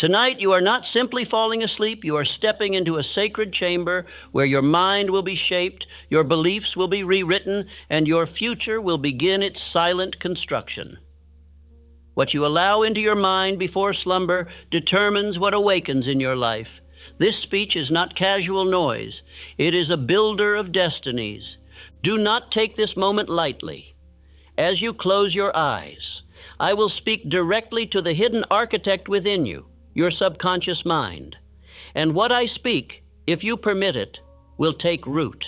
Tonight, you are not simply falling asleep, you are stepping into a sacred chamber where your mind will be shaped, your beliefs will be rewritten, and your future will begin its silent construction. What you allow into your mind before slumber determines what awakens in your life. This speech is not casual noise. It is a builder of destinies. Do not take this moment lightly. As you close your eyes, I will speak directly to the hidden architect within you, your subconscious mind. And what I speak, if you permit it, will take root.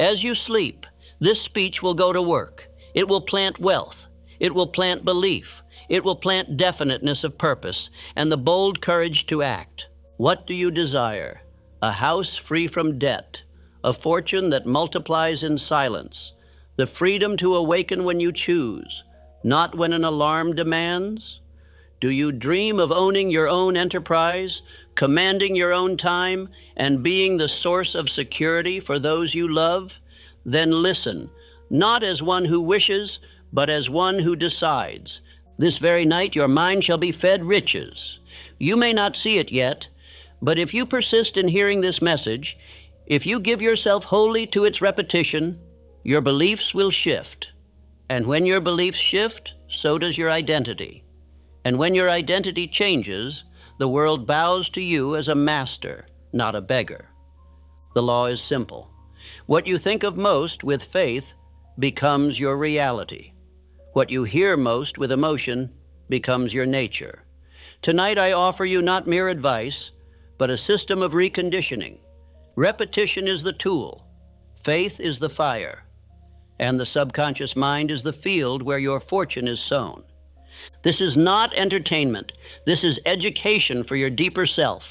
As you sleep, this speech will go to work. It will plant wealth. It will plant belief. It will plant definiteness of purpose and the bold courage to act. What do you desire? A house free from debt, a fortune that multiplies in silence, the freedom to awaken when you choose, not when an alarm demands? Do you dream of owning your own enterprise, commanding your own time, and being the source of security for those you love? Then listen, not as one who wishes, but as one who decides. This very night your mind shall be fed riches. You may not see it yet, but if you persist in hearing this message, if you give yourself wholly to its repetition, your beliefs will shift. And when your beliefs shift, so does your identity. And when your identity changes, the world bows to you as a master, not a beggar. The law is simple. What you think of most with faith becomes your reality. What you hear most with emotion becomes your nature. Tonight I offer you not mere advice, but a system of reconditioning. Repetition is the tool. Faith is the fire. And the subconscious mind is the field where your fortune is sown. This is not entertainment. This is education for your deeper self.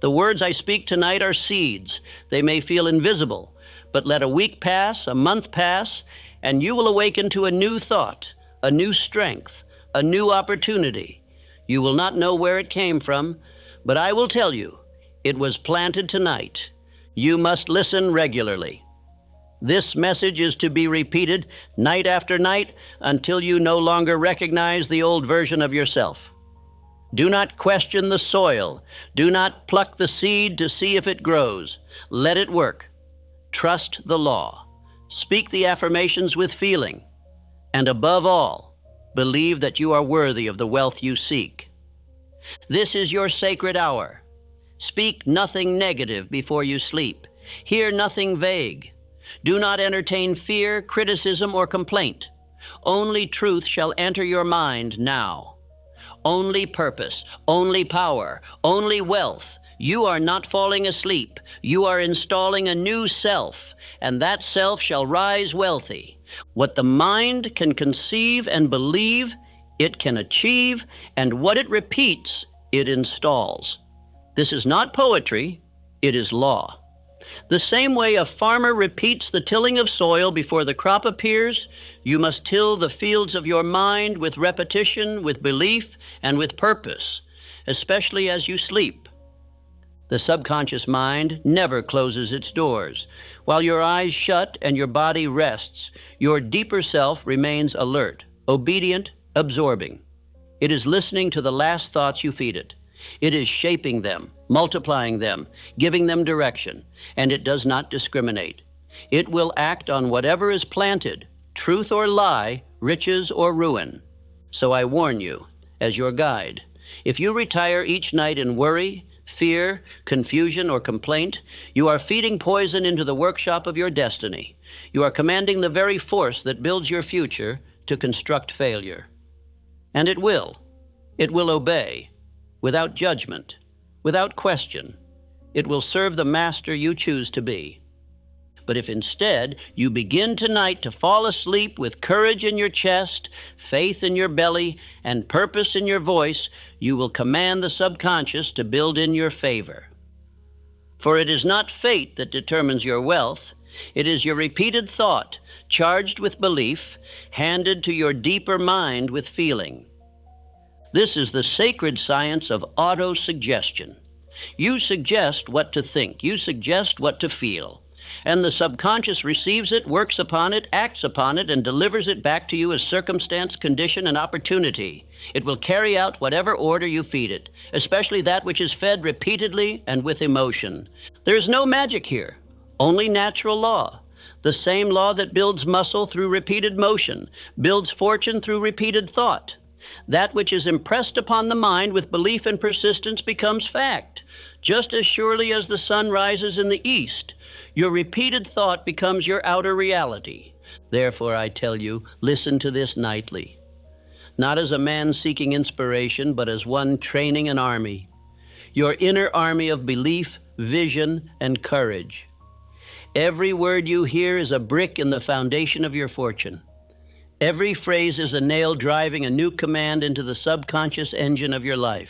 The words I speak tonight are seeds. They may feel invisible, but let a week pass, a month pass, and you will awaken to a new thought, a new strength, a new opportunity. You will not know where it came from, but I will tell you, it was planted tonight. You must listen regularly. This message is to be repeated night after night until you no longer recognize the old version of yourself. Do not question the soil. Do not pluck the seed to see if it grows. Let it work. Trust the law. Speak the affirmations with feeling. And above all, believe that you are worthy of the wealth you seek. This is your sacred hour. Speak nothing negative before you sleep. Hear nothing vague. Do not entertain fear, criticism, or complaint. Only truth shall enter your mind now. Only purpose, only power, only wealth. You are not falling asleep. You are installing a new self, and that self shall rise wealthy. What the mind can conceive and believe, it can achieve, and what it repeats, it installs. This is not poetry, it is law. The same way a farmer repeats the tilling of soil before the crop appears, you must till the fields of your mind with repetition, with belief, and with purpose, especially as you sleep. The subconscious mind never closes its doors. While your eyes shut and your body rests, your deeper self remains alert, obedient, absorbing. It is listening to the last thoughts you feed it. It is shaping them, multiplying them, giving them direction, and it does not discriminate. It will act on whatever is planted, truth or lie, riches or ruin. So I warn you, as your guide, if you retire each night in worry, fear, confusion, or complaint, you are feeding poison into the workshop of your destiny. You are commanding the very force that builds your future to construct failure. And it will obey. Without judgment, without question, it will serve the master you choose to be. But if instead you begin tonight to fall asleep with courage in your chest, faith in your belly, and purpose in your voice, you will command the subconscious to build in your favor. For it is not fate that determines your wealth. It is your repeated thought, charged with belief, handed to your deeper mind with feeling. This is the sacred science of auto-suggestion. You suggest what to think. You suggest what to feel. And the subconscious receives it, works upon it, acts upon it, and delivers it back to you as circumstance, condition, and opportunity. It will carry out whatever order you feed it, especially that which is fed repeatedly and with emotion. There is no magic here, only natural law. The same law that builds muscle through repeated motion, builds fortune through repeated thought. That which is impressed upon the mind with belief and persistence becomes fact. Just as surely as the sun rises in the east, your repeated thought becomes your outer reality. Therefore, I tell you, listen to this nightly. Not as a man seeking inspiration, but as one training an army. Your inner army of belief, vision, and courage. Every word you hear is a brick in the foundation of your fortune. Every phrase is a nail driving a new command into the subconscious engine of your life.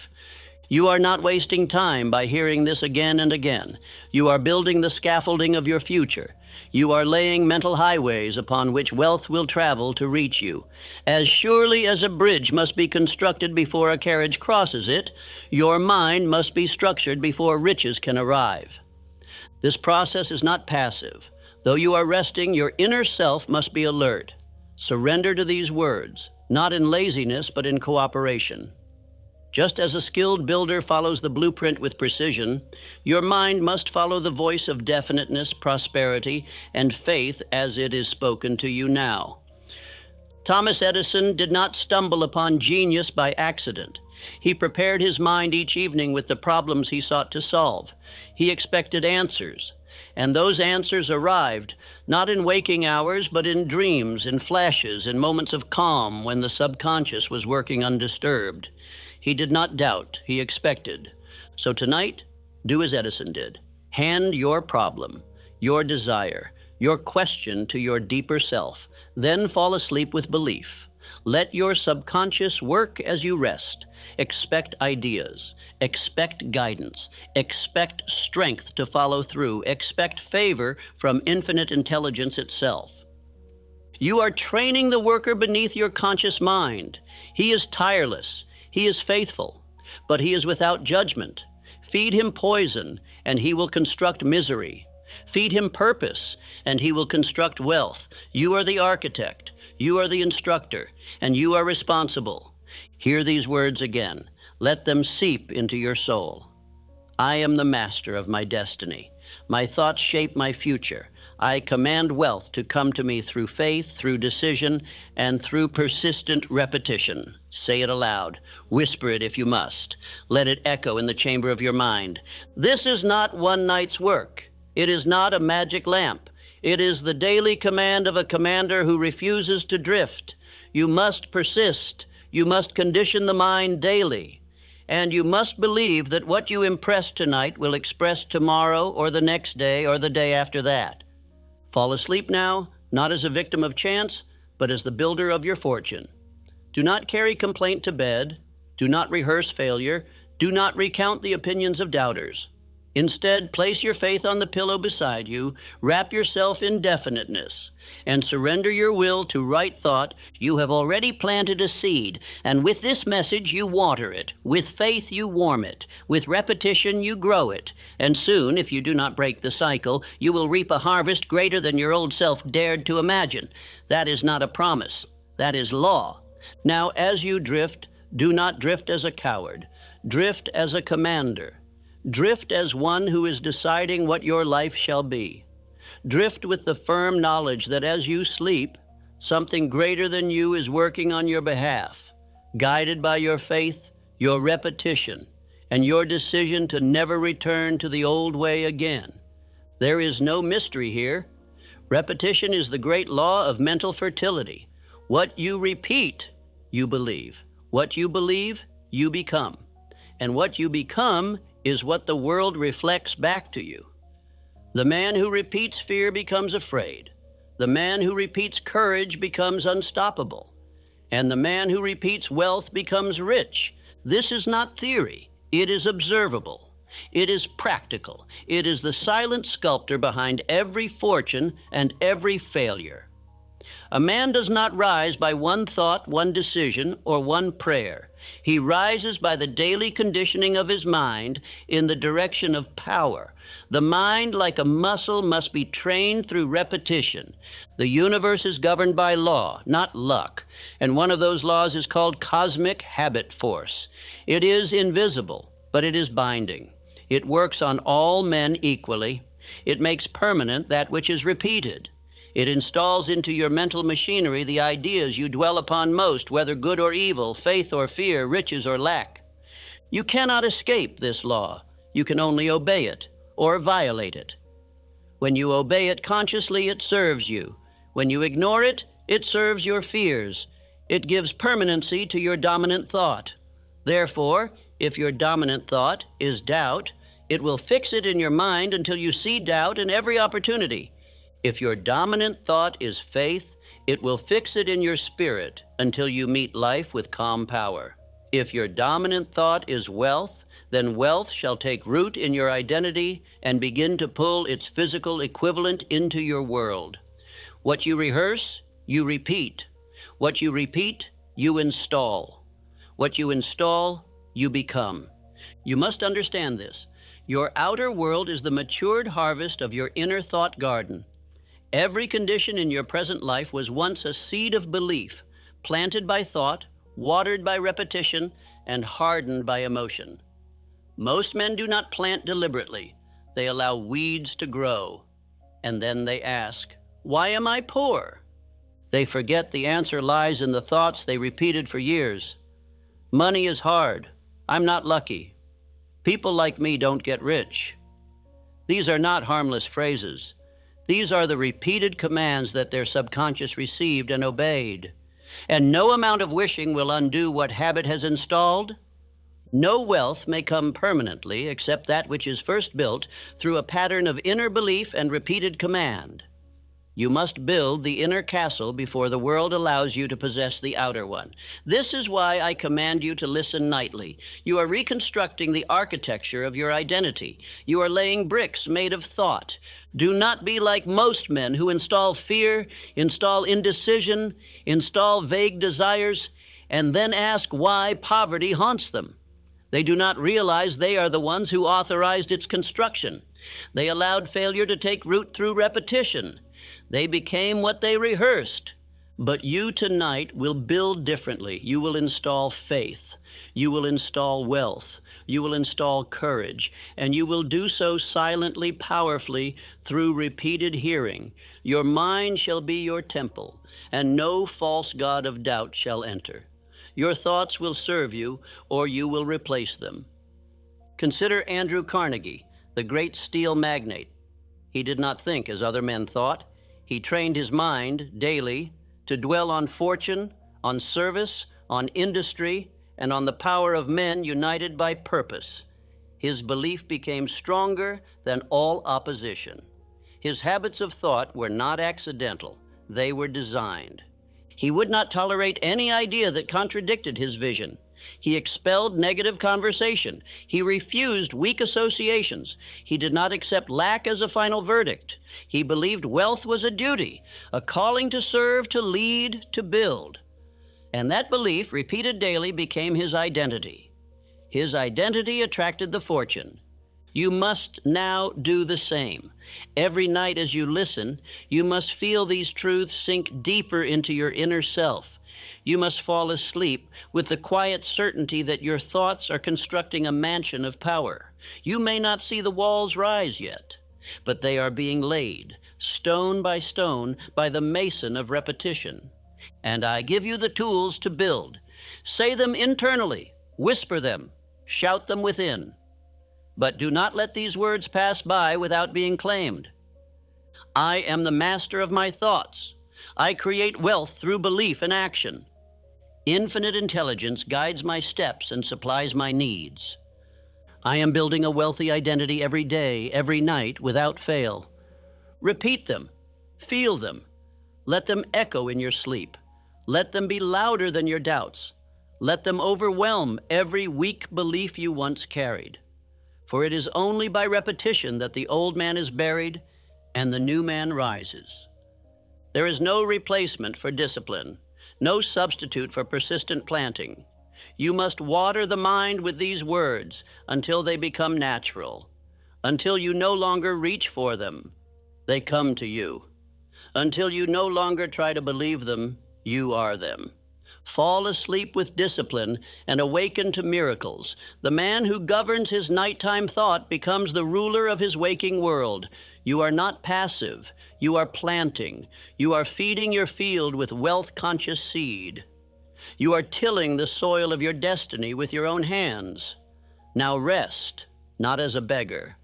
You are not wasting time by hearing this again and again. You are building the scaffolding of your future. You are laying mental highways upon which wealth will travel to reach you. As surely as a bridge must be constructed before a carriage crosses it, your mind must be structured before riches can arrive. This process is not passive. Though you are resting, your inner self must be alert. Surrender to these words, not in laziness, but in cooperation. Just as a skilled builder follows the blueprint with precision, your mind must follow the voice of definiteness, prosperity, and faith as it is spoken to you now. Thomas Edison did not stumble upon genius by accident. He prepared his mind each evening with the problems he sought to solve. He expected answers, and those answers arrived not in waking hours, but in dreams, in flashes, in moments of calm when the subconscious was working undisturbed. He did not doubt, he expected. So tonight, do as Edison did. Hand your problem, your desire, your question to your deeper self. Then fall asleep with belief. Let your subconscious work as you rest. Expect ideas. Expect guidance. Expect strength to follow through. Expect favor from infinite intelligence itself. You are training the worker beneath your conscious mind. He is tireless. He is faithful, but he is without judgment. Feed him poison, and he will construct misery. Feed him purpose, and he will construct wealth. You are the architect. You are the instructor, and you are responsible. Hear these words again. Let them seep into your soul. I am the master of my destiny. My thoughts shape my future. I command wealth to come to me through faith, through decision, and through persistent repetition. Say it aloud. Whisper it if you must. Let it echo in the chamber of your mind. This is not one night's work. It is not a magic lamp. It is the daily command of a commander who refuses to drift. You must persist. You must condition the mind daily. And you must believe that what you impress tonight will express tomorrow or the next day or the day after that. Fall asleep now, not as a victim of chance, but as the builder of your fortune. Do not carry complaint to bed. Do not rehearse failure. Do not recount the opinions of doubters. Instead, place your faith on the pillow beside you, wrap yourself in definiteness, and surrender your will to right thought. You have already planted a seed, and with this message you water it. With faith you warm it. With repetition you grow it. And soon, if you do not break the cycle, you will reap a harvest greater than your old self dared to imagine. That is not a promise. That is law. Now, as you drift, do not drift as a coward. Drift as a commander. Drift as one who is deciding what your life shall be. Drift with the firm knowledge that as you sleep, something greater than you is working on your behalf, guided by your faith, your repetition, and your decision to never return to the old way again. There is no mystery here. Repetition is the great law of mental fertility. What you repeat, you believe. What you believe, you become. And what you become is what the world reflects back to you. The man who repeats fear becomes afraid. The man who repeats courage becomes unstoppable. And the man who repeats wealth becomes rich. This is not theory. It is observable. It is practical. It is the silent sculptor behind every fortune and every failure. A man does not rise by one thought, one decision, or one prayer. He rises by the daily conditioning of his mind in the direction of power. The mind, like a muscle, must be trained through repetition. The universe is governed by law, not luck, and one of those laws is called cosmic habit force. It is invisible, but it is binding. It works on all men equally. It makes permanent that which is repeated. It installs into your mental machinery the ideas you dwell upon most, whether good or evil, faith or fear, riches or lack. You cannot escape this law. You can only obey it or violate it. When you obey it consciously, it serves you. When you ignore it, it serves your fears. It gives permanency to your dominant thought. Therefore, if your dominant thought is doubt, it will fix it in your mind until you see doubt in every opportunity. If your dominant thought is faith, it will fix it in your spirit until you meet life with calm power. If your dominant thought is wealth, then wealth shall take root in your identity and begin to pull its physical equivalent into your world. What you rehearse, you repeat. What you repeat, you install. What you install, you become. You must understand this. Your outer world is the matured harvest of your inner thought garden. Every condition in your present life was once a seed of belief, planted by thought, watered by repetition, and hardened by emotion. Most men do not plant deliberately. They allow weeds to grow. And then they ask, "Why am I poor?" They forget the answer lies in the thoughts they repeated for years. Money is hard. I'm not lucky. People like me don't get rich. These are not harmless phrases. These are the repeated commands that their subconscious received and obeyed. And no amount of wishing will undo what habit has installed. No wealth may come permanently except that which is first built through a pattern of inner belief and repeated command. You must build the inner castle before the world allows you to possess the outer one. This is why I command you to listen nightly. You are reconstructing the architecture of your identity. You are laying bricks made of thought. Do not be like most men who install fear, install indecision, install vague desires, and then ask why poverty haunts them. They do not realize they are the ones who authorized its construction. They allowed failure to take root through repetition. They became what they rehearsed. But you tonight will build differently. You will install faith. You will install wealth. You will install courage. And you will do so silently, powerfully, through repeated hearing. Your mind shall be your temple, and no false god of doubt shall enter. Your thoughts will serve you, or you will replace them. Consider Andrew Carnegie, the great steel magnate. He did not think as other men thought. He trained his mind daily to dwell on fortune, on service, on industry, and on the power of men united by purpose. His belief became stronger than all opposition. His habits of thought were not accidental. They were designed. He would not tolerate any idea that contradicted his vision. He expelled negative conversation. He refused weak associations. He did not accept lack as a final verdict. He believed wealth was a duty, a calling to serve, to lead, to build. And that belief, repeated daily, became his identity. His identity attracted the fortune. You must now do the same. Every night as you listen, you must feel these truths sink deeper into your inner self. You must fall asleep with the quiet certainty that your thoughts are constructing a mansion of power. You may not see the walls rise yet, but they are being laid, stone by stone, by the mason of repetition. And I give you the tools to build. Say them internally, whisper them, shout them within. But do not let these words pass by without being claimed. I am the master of my thoughts. I create wealth through belief and action. Infinite intelligence guides my steps and supplies my needs. I am building a wealthy identity every day, every night, without fail. Repeat them. Feel them. Let them echo in your sleep. Let them be louder than your doubts. Let them overwhelm every weak belief you once carried. For it is only by repetition that the old man is buried and the new man rises. There is no replacement for discipline, no substitute for persistent planting. You must water the mind with these words until they become natural, until you no longer reach for them. They come to you. Until you no longer try to believe them, you are them. Fall asleep with discipline and awaken to miracles. The man who governs his nighttime thought becomes the ruler of his waking world. You are not passive. You are planting. You are feeding your field with wealth-conscious seed. You are tilling the soil of your destiny with your own hands. Now rest, not as a beggar,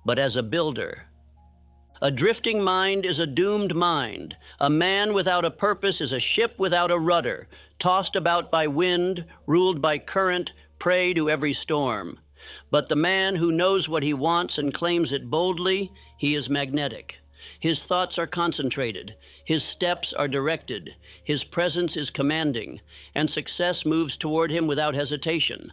but as a builder. A drifting mind is a doomed mind. A man without a purpose is a ship without a rudder, tossed about by wind, ruled by current, prey to every storm. But the man who knows what he wants and claims it boldly, he is magnetic. His thoughts are concentrated, his steps are directed, his presence is commanding, and success moves toward him without hesitation.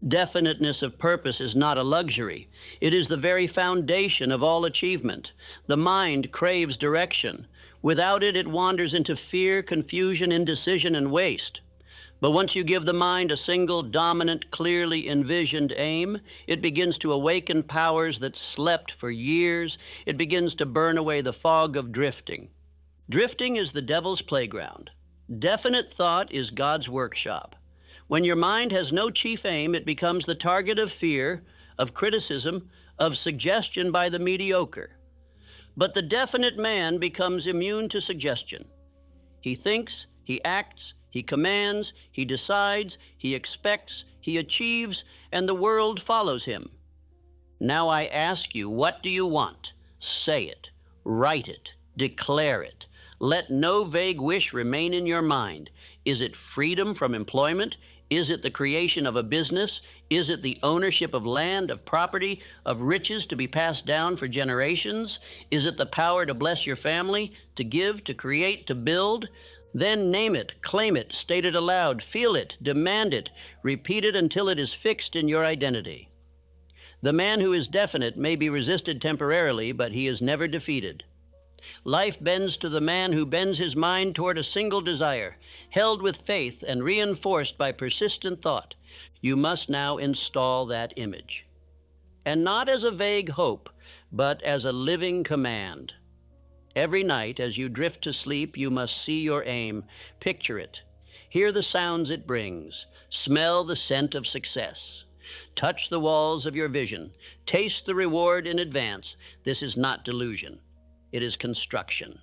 Definiteness of purpose is not a luxury. It is the very foundation of all achievement. The mind craves direction. Without it, it wanders into fear, confusion, indecision, and waste. But once you give the mind a single, dominant, clearly envisioned aim, it begins to awaken powers that slept for years. It begins to burn away the fog of drifting. Drifting is the devil's playground. Definite thought is God's workshop. When your mind has no chief aim, it becomes the target of fear, of criticism, of suggestion by the mediocre. But the definite man becomes immune to suggestion. He thinks, he acts, he commands, he decides, he expects, he achieves, and the world follows him. Now I ask you, what do you want? Say it, write it, declare it. Let no vague wish remain in your mind. Is it freedom from employment? Is it the creation of a business? Is it the ownership of land, of property, of riches to be passed down for generations? Is it the power to bless your family, to give, to create, to build? Then name it, claim it, state it aloud, feel it, demand it, repeat it until it is fixed in your identity. The man who is definite may be resisted temporarily, but he is never defeated. Life bends to the man who bends his mind toward a single desire, held with faith and reinforced by persistent thought. You must now install that image. And not as a vague hope, but as a living command. Every night, as you drift to sleep, you must see your aim, picture it, hear the sounds it brings, smell the scent of success, touch the walls of your vision, taste the reward in advance. This is not delusion. It is construction.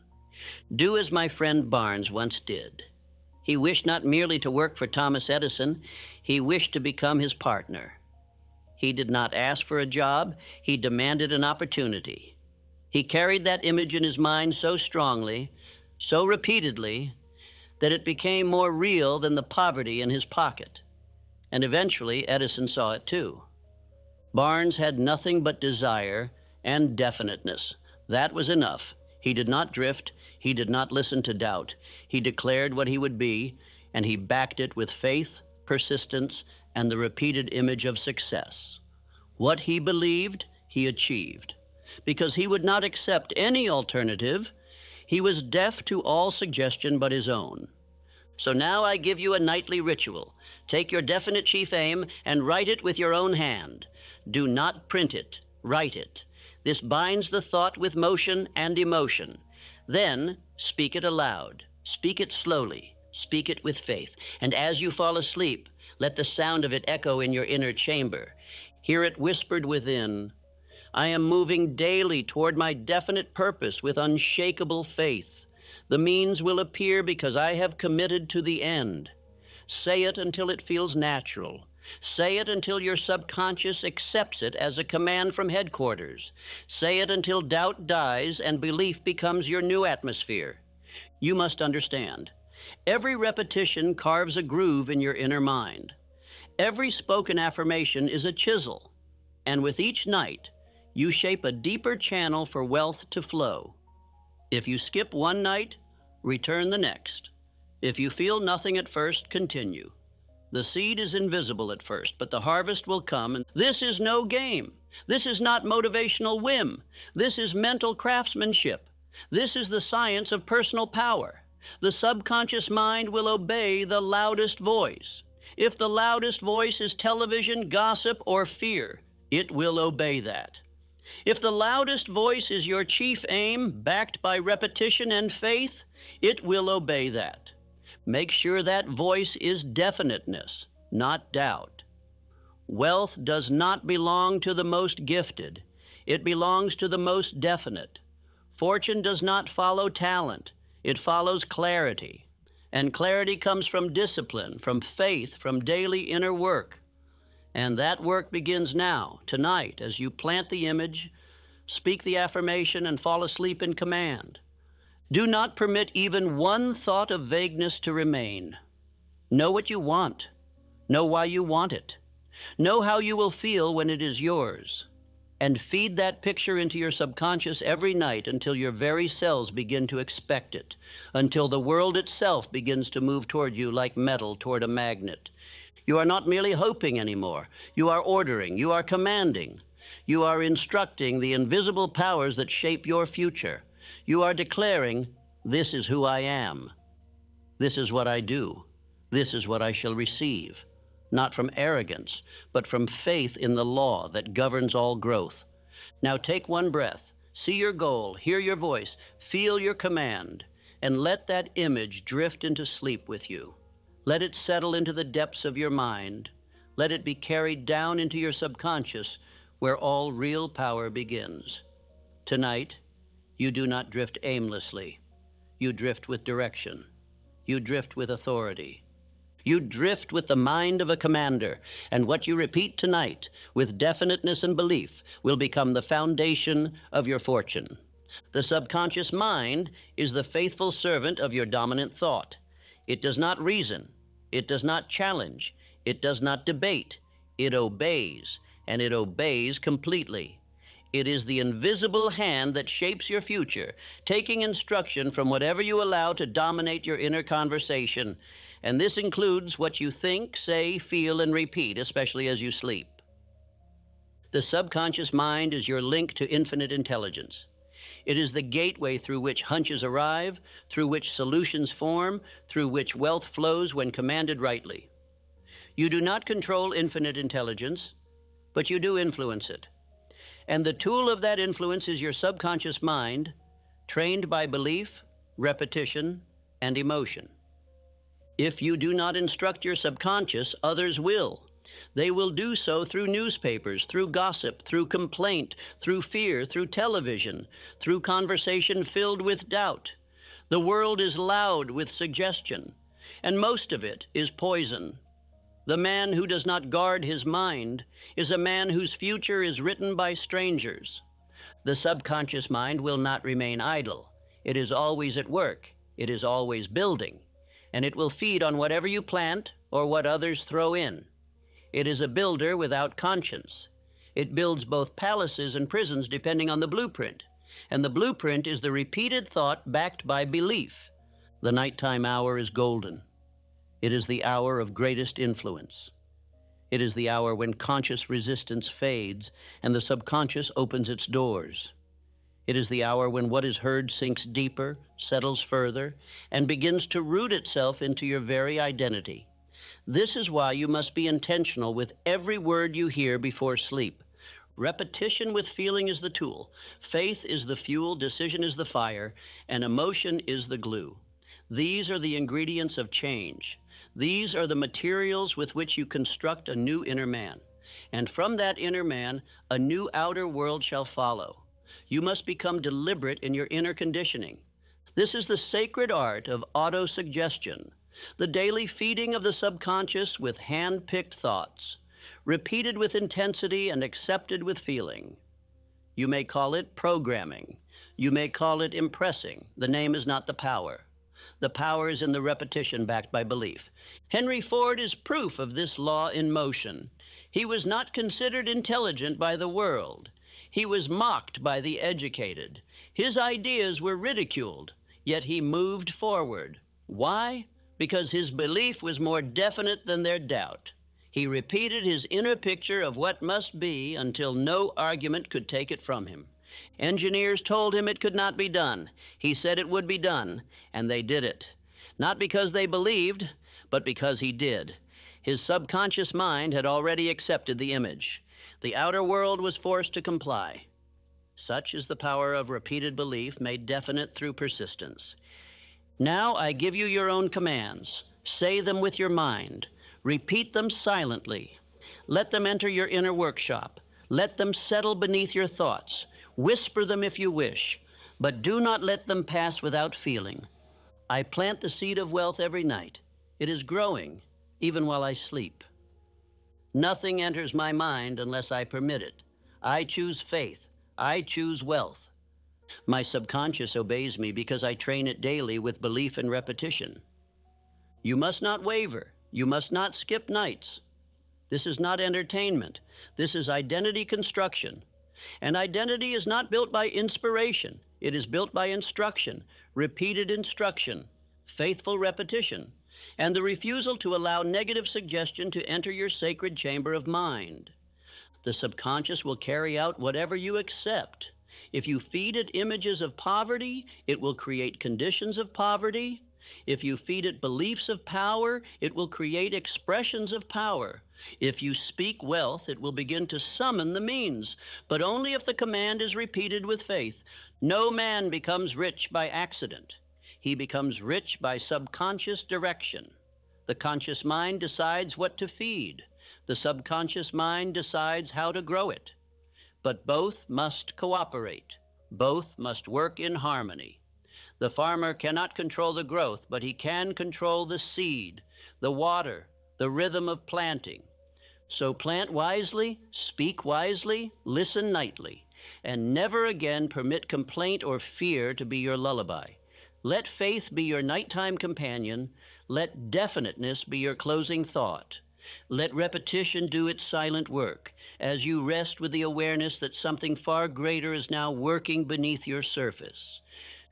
Do as my friend Barnes once did. He wished not merely to work for Thomas Edison, he wished to become his partner. He did not ask for a job, he demanded an opportunity. He carried that image in his mind so strongly, so repeatedly, that it became more real than the poverty in his pocket. And eventually, Edison saw it too. Barnes had nothing but desire and definiteness. That was enough. He did not drift. He did not listen to doubt. He declared what he would be, and he backed it with faith, persistence, and the repeated image of success. What he believed, he achieved. Because he would not accept any alternative, he was deaf to all suggestion but his own. So now I give you a nightly ritual. Take your definite chief aim and write it with your own hand. Do not print it, write it. This binds the thought with motion and emotion. Then speak it aloud. Speak it slowly. Speak it with faith. And as you fall asleep, let the sound of it echo in your inner chamber. Hear it whispered within. I am moving daily toward my definite purpose with unshakable faith. The means will appear because I have committed to the end. Say it until it feels natural. Say it until your subconscious accepts it as a command from headquarters. Say it until doubt dies and belief becomes your new atmosphere. You must understand. Every repetition carves a groove in your inner mind. Every spoken affirmation is a chisel, and with each night, you shape a deeper channel for wealth to flow. If you skip one night, return the next. If you feel nothing at first, continue. The seed is invisible at first, but the harvest will come. And this is no game. This is not motivational whim. This is mental craftsmanship. This is the science of personal power. The subconscious mind will obey the loudest voice. If the loudest voice is television, gossip, or fear, it will obey that. If the loudest voice is your chief aim, backed by repetition and faith, it will obey that. Make sure that voice is definiteness, not doubt. Wealth does not belong to the most gifted. It belongs to the most definite. Fortune does not follow talent. It follows clarity. And clarity comes from discipline, from faith, from daily inner work. And that work begins now, tonight, as you plant the image, speak the affirmation, and fall asleep in command. Do not permit even one thought of vagueness to remain. Know what you want. Know why you want it. Know how you will feel when it is yours. And feed that picture into your subconscious every night until your very cells begin to expect it, until the world itself begins to move toward you like metal toward a magnet. You are not merely hoping anymore. You are ordering. You are commanding. You are instructing the invisible powers that shape your future. You are declaring, this is who I am. This is what I do. This is what I shall receive. Not from arrogance, but from faith in the law that governs all growth. Now take one breath. See your goal. Hear your voice. Feel your command. And let that image drift into sleep with you. Let it settle into the depths of your mind. Let it be carried down into your subconscious, where all real power begins. Tonight, you do not drift aimlessly. You drift with direction. You drift with authority. You drift with the mind of a commander, and what you repeat tonight, with definiteness and belief, will become the foundation of your fortune. The subconscious mind is the faithful servant of your dominant thought. It does not reason. It does not challenge. It does not debate. It obeys, and it obeys completely. It is the invisible hand that shapes your future, taking instruction from whatever you allow to dominate your inner conversation. And this includes what you think, say, feel, and repeat, especially as you sleep. The subconscious mind is your link to infinite intelligence. It is the gateway through which hunches arrive, through which solutions form, through which wealth flows when commanded rightly. You do not control infinite intelligence, but you do influence it. And the tool of that influence is your subconscious mind, trained by belief, repetition, and emotion. If you do not instruct your subconscious, others will. They will do so through newspapers, through gossip, through complaint, through fear, through television, through conversation filled with doubt. The world is loud with suggestion, and most of it is poison. The man who does not guard his mind is a man whose future is written by strangers. The subconscious mind will not remain idle. It is always at work. It is always building. And it will feed on whatever you plant or what others throw in. It is a builder without conscience. It builds both palaces and prisons depending on the blueprint. And the blueprint is the repeated thought backed by belief. The nighttime hour is golden. It is the hour of greatest influence. It is the hour when conscious resistance fades and the subconscious opens its doors. It is the hour when what is heard sinks deeper, settles further, and begins to root itself into your very identity. This is why you must be intentional with every word you hear before sleep. Repetition with feeling is the tool. Faith is the fuel, decision is the fire, and emotion is the glue. These are the ingredients of change. These are the materials with which you construct a new inner man. And from that inner man, a new outer world shall follow. You must become deliberate in your inner conditioning. This is the sacred art of autosuggestion, the daily feeding of the subconscious with hand-picked thoughts, repeated with intensity and accepted with feeling. You may call it programming. You may call it impressing. The name is not the power. The power is in the repetition backed by belief. Henry Ford is proof of this law in motion. He was not considered intelligent by the world. He was mocked by the educated. His ideas were ridiculed, yet he moved forward. Why? Because his belief was more definite than their doubt. He repeated his inner picture of what must be until no argument could take it from him. Engineers told him it could not be done. He said it would be done, and they did it. Not because they believed, but because he did. His subconscious mind had already accepted the image. The outer world was forced to comply. Such is the power of repeated belief made definite through persistence. Now I give you your own commands. Say them with your mind. Repeat them silently. Let them enter your inner workshop. Let them settle beneath your thoughts. Whisper them if you wish, but do not let them pass without feeling. I plant the seed of wealth every night. It is growing, even while I sleep. Nothing enters my mind unless I permit it. I choose faith. I choose wealth. My subconscious obeys me because I train it daily with belief and repetition. You must not waver. You must not skip nights. This is not entertainment. This is identity construction. And identity is not built by inspiration. It is built by instruction, repeated instruction, faithful repetition, and the refusal to allow negative suggestion to enter your sacred chamber of mind. The subconscious will carry out whatever you accept. If you feed it images of poverty, it will create conditions of poverty. If you feed it beliefs of power, it will create expressions of power. If you speak wealth, it will begin to summon the means, but only if the command is repeated with faith. No man becomes rich by accident. He becomes rich by subconscious direction. The conscious mind decides what to feed. The subconscious mind decides how to grow it. But both must cooperate. Both must work in harmony. The farmer cannot control the growth, but he can control the seed, the water, the rhythm of planting. So plant wisely, speak wisely, listen nightly, and never again permit complaint or fear to be your lullaby. Let faith be your nighttime companion. Let definiteness be your closing thought. Let repetition do its silent work as you rest with the awareness that something far greater is now working beneath your surface.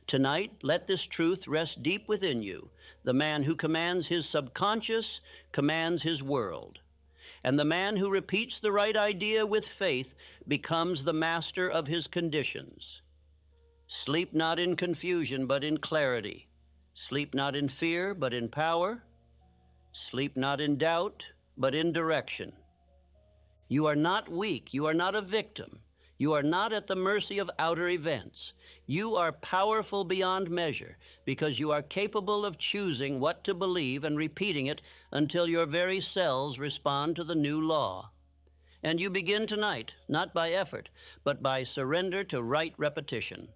Tonight, let this truth rest deep within you. The man who commands his subconscious commands his world. And the man who repeats the right idea with faith becomes the master of his conditions. Sleep not in confusion, but in clarity. Sleep not in fear, but in power. Sleep not in doubt, but in direction. You are not weak. You are not a victim. You are not at the mercy of outer events. You are powerful beyond measure because you are capable of choosing what to believe and repeating it until your very cells respond to the new law. And you begin tonight, not by effort, but by surrender to right repetition.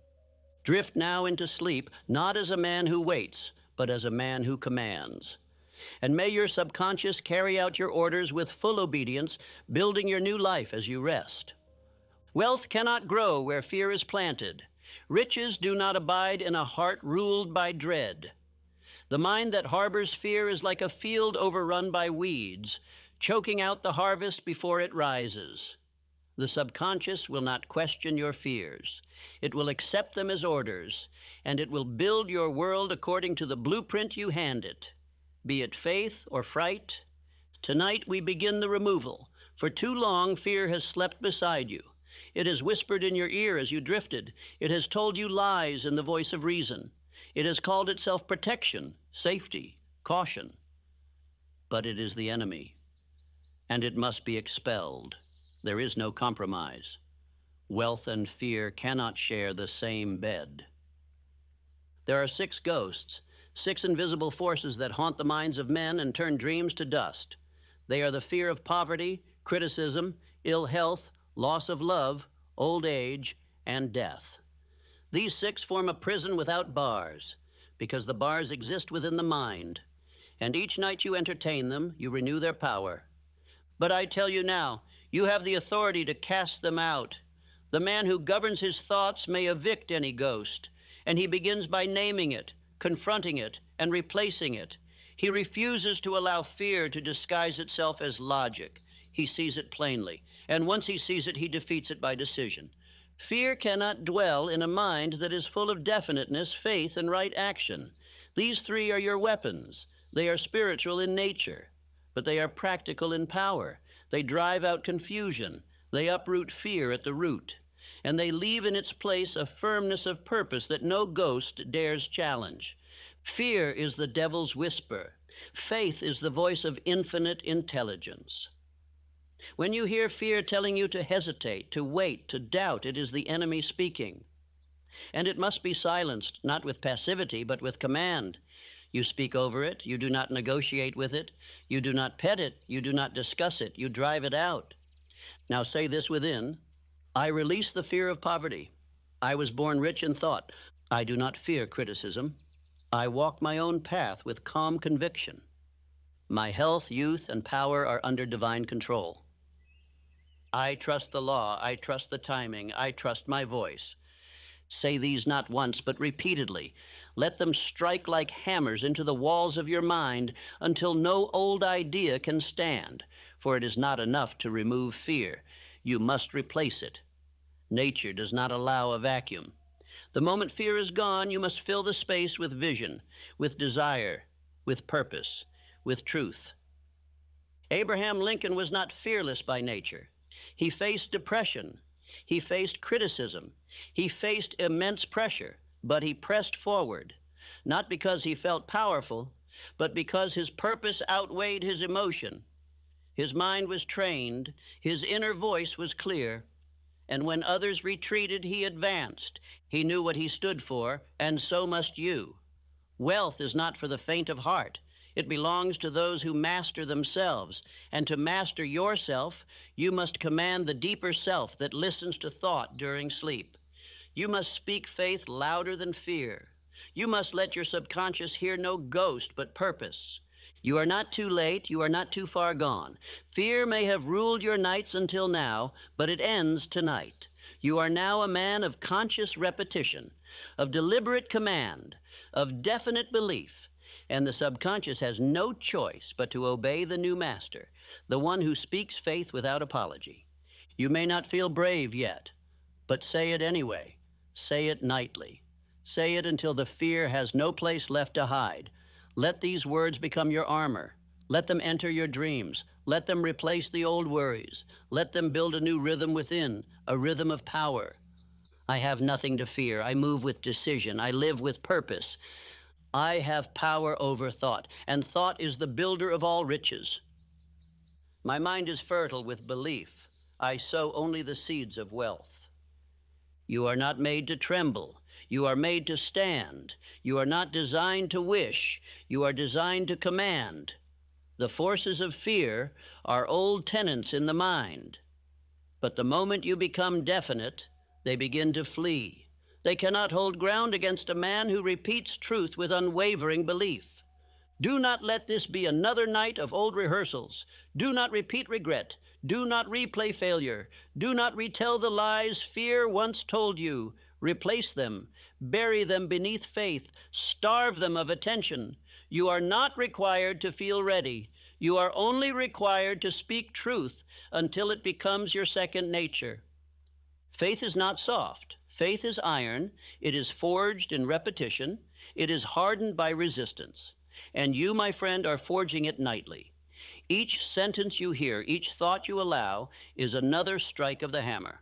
Drift now into sleep, not as a man who waits, but as a man who commands. And may your subconscious carry out your orders with full obedience, building your new life as you rest. Wealth cannot grow where fear is planted. Riches do not abide in a heart ruled by dread. The mind that harbors fear is like a field overrun by weeds, choking out the harvest before it rises. The subconscious will not question your fears. It will accept them as orders, and it will build your world according to the blueprint you hand it. Be it faith or fright, tonight we begin the removal. For too long, fear has slept beside you. It has whispered in your ear as you drifted. It has told you lies in the voice of reason. It has called itself protection, safety, caution. But it is the enemy, and it must be expelled. There is no compromise. Wealth and fear cannot share the same bed. There are 6 ghosts, 6 invisible forces that haunt the minds of men and turn dreams to dust. They are the fear of poverty, criticism, ill health, loss of love, old age, and death. These 6 form a prison without bars, because the bars exist within the mind, and each night you entertain them, you renew their power. But I tell you now, you have the authority to cast them out. The man who governs his thoughts may evict any ghost, and he begins by naming it, confronting it, and replacing it. He refuses to allow fear to disguise itself as logic. He sees it plainly, and once he sees it, he defeats it by decision. Fear cannot dwell in a mind that is full of definiteness, faith, and right action. These 3 are your weapons. They are spiritual in nature, but they are practical in power. They drive out confusion. They uproot fear at the root, and they leave in its place a firmness of purpose that no ghost dares challenge. Fear is the devil's whisper. Faith is the voice of infinite intelligence. When you hear fear telling you to hesitate, to wait, to doubt, it is the enemy speaking. And it must be silenced, not with passivity, but with command. You speak over it, you do not negotiate with it, you do not pet it, you do not discuss it, you drive it out. Now say this within: I release the fear of poverty. I was born rich in thought. I do not fear criticism. I walk my own path with calm conviction. My health, youth, and power are under divine control. I trust the law. I trust the timing. I trust my voice. Say these not once, but repeatedly. Let them strike like hammers into the walls of your mind until no old idea can stand, for it is not enough to remove fear. You must replace it. Nature does not allow a vacuum. The moment fear is gone, you must fill the space with vision, with desire, with purpose, with truth. Abraham Lincoln was not fearless by nature. He faced depression. He faced criticism. He faced immense pressure, but he pressed forward, not because he felt powerful, but because his purpose outweighed his emotion. His mind was trained, his inner voice was clear, and when others retreated, he advanced. He knew what he stood for, and so must you. Wealth is not for the faint of heart. It belongs to those who master themselves, and to master yourself, you must command the deeper self that listens to thought during sleep. You must speak faith louder than fear. You must let your subconscious hear no ghost but purpose. You are not too late. You are not too far gone. Fear may have ruled your nights until now, but it ends tonight. You are now a man of conscious repetition, of deliberate command, of definite belief, and the subconscious has no choice but to obey the new master, the one who speaks faith without apology. You may not feel brave yet, but say it anyway. Say it nightly. Say it until the fear has no place left to hide. Let these words become your armor. Let them enter your dreams. Let them replace the old worries. Let them build a new rhythm within, a rhythm of power. I have nothing to fear. I move with decision. I live with purpose. I have power over thought, and thought is the builder of all riches. My mind is fertile with belief. I sow only the seeds of wealth. You are not made to tremble. You are made to stand. You are not designed to wish. You are designed to command. The forces of fear are old tenants in the mind. But the moment you become definite, they begin to flee. They cannot hold ground against a man who repeats truth with unwavering belief. Do not let this be another night of old rehearsals. Do not repeat regret. Do not replay failure. Do not retell the lies fear once told you. Replace them. Bury them beneath faith. Starve them of attention. You are not required to feel ready. You are only required to speak truth until it becomes your second nature. Faith is not soft. Faith is iron. It is forged in repetition. It is hardened by resistance. And you, my friend, are forging it nightly. Each sentence you hear, each thought you allow, is another strike of the hammer.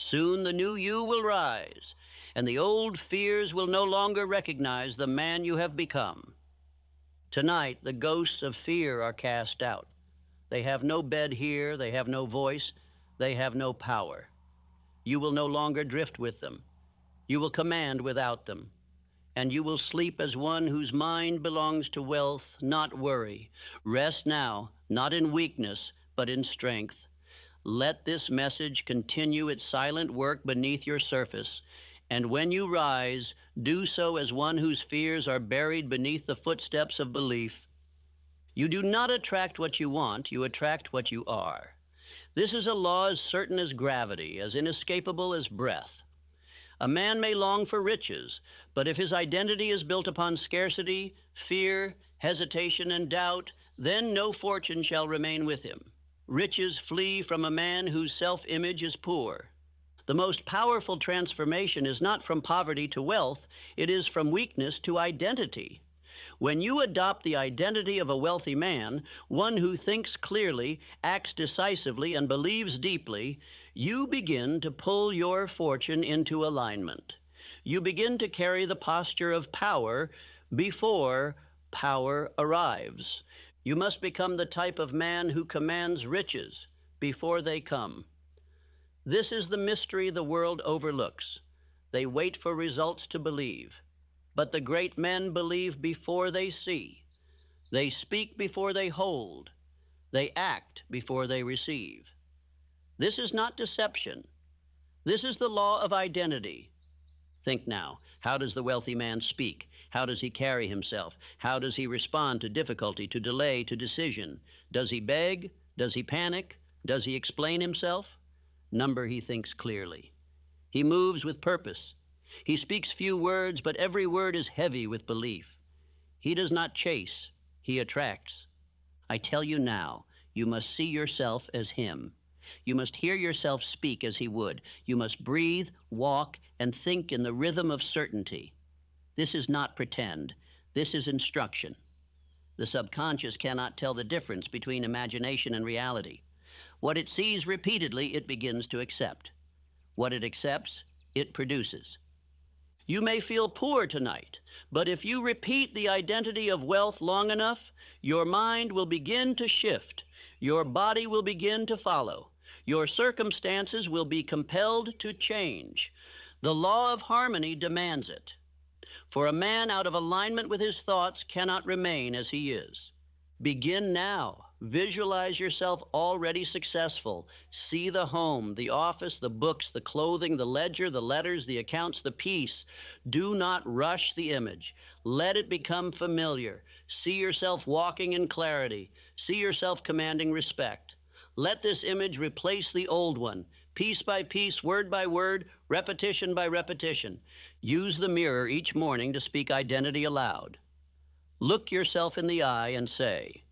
Soon the new you will rise, and the old fears will no longer recognize the man you have become. Tonight, the ghosts of fear are cast out. They have no bed here, they have no voice, they have no power. You will no longer drift with them. You will command without them. And you will sleep as one whose mind belongs to wealth, not worry. Rest now, not in weakness, but in strength. Let this message continue its silent work beneath your surface, and when you rise, do so as one whose fears are buried beneath the footsteps of belief. You do not attract what you want, you attract what you are. This is a law as certain as gravity, as inescapable as breath. A man may long for riches, but if his identity is built upon scarcity, fear, hesitation, and doubt, then no fortune shall remain with him. Riches flee from a man whose self-image is poor. The most powerful transformation is not from poverty to wealth, it is from weakness to identity. When you adopt the identity of a wealthy man, one who thinks clearly, acts decisively, and believes deeply, you begin to pull your fortune into alignment. You begin to carry the posture of power before power arrives. You must become the type of man who commands riches before they come. This is the mystery the world overlooks. They wait for results to believe. But the great men believe before they see. They speak before they hold. They act before they receive. This is not deception. This is the law of identity. Think now, how does the wealthy man speak? How does he carry himself? How does he respond to difficulty, to delay, to decision? Does he beg? Does he panic? Does he explain himself? Number, he thinks clearly. He moves with purpose. He speaks few words, but every word is heavy with belief. He does not chase, he attracts. I tell you now, you must see yourself as him. You must hear yourself speak as he would. You must breathe, walk, and think in the rhythm of certainty. This is not pretend. This is instruction. The subconscious cannot tell the difference between imagination and reality. What it sees repeatedly, it begins to accept. What it accepts, it produces. You may feel poor tonight, but if you repeat the identity of wealth long enough, your mind will begin to shift. Your body will begin to follow. Your circumstances will be compelled to change. The law of harmony demands it. For a man out of alignment with his thoughts cannot remain as he is. Begin now. Visualize yourself already successful. See the home, the office, the books, the clothing, the ledger, the letters, the accounts, the peace. Do not rush the image. Let it become familiar. See yourself walking in clarity. See yourself commanding respect. Let this image replace the old one, piece by piece, word by word, repetition by repetition. Use the mirror each morning to speak identity aloud. Look yourself in the eye and say,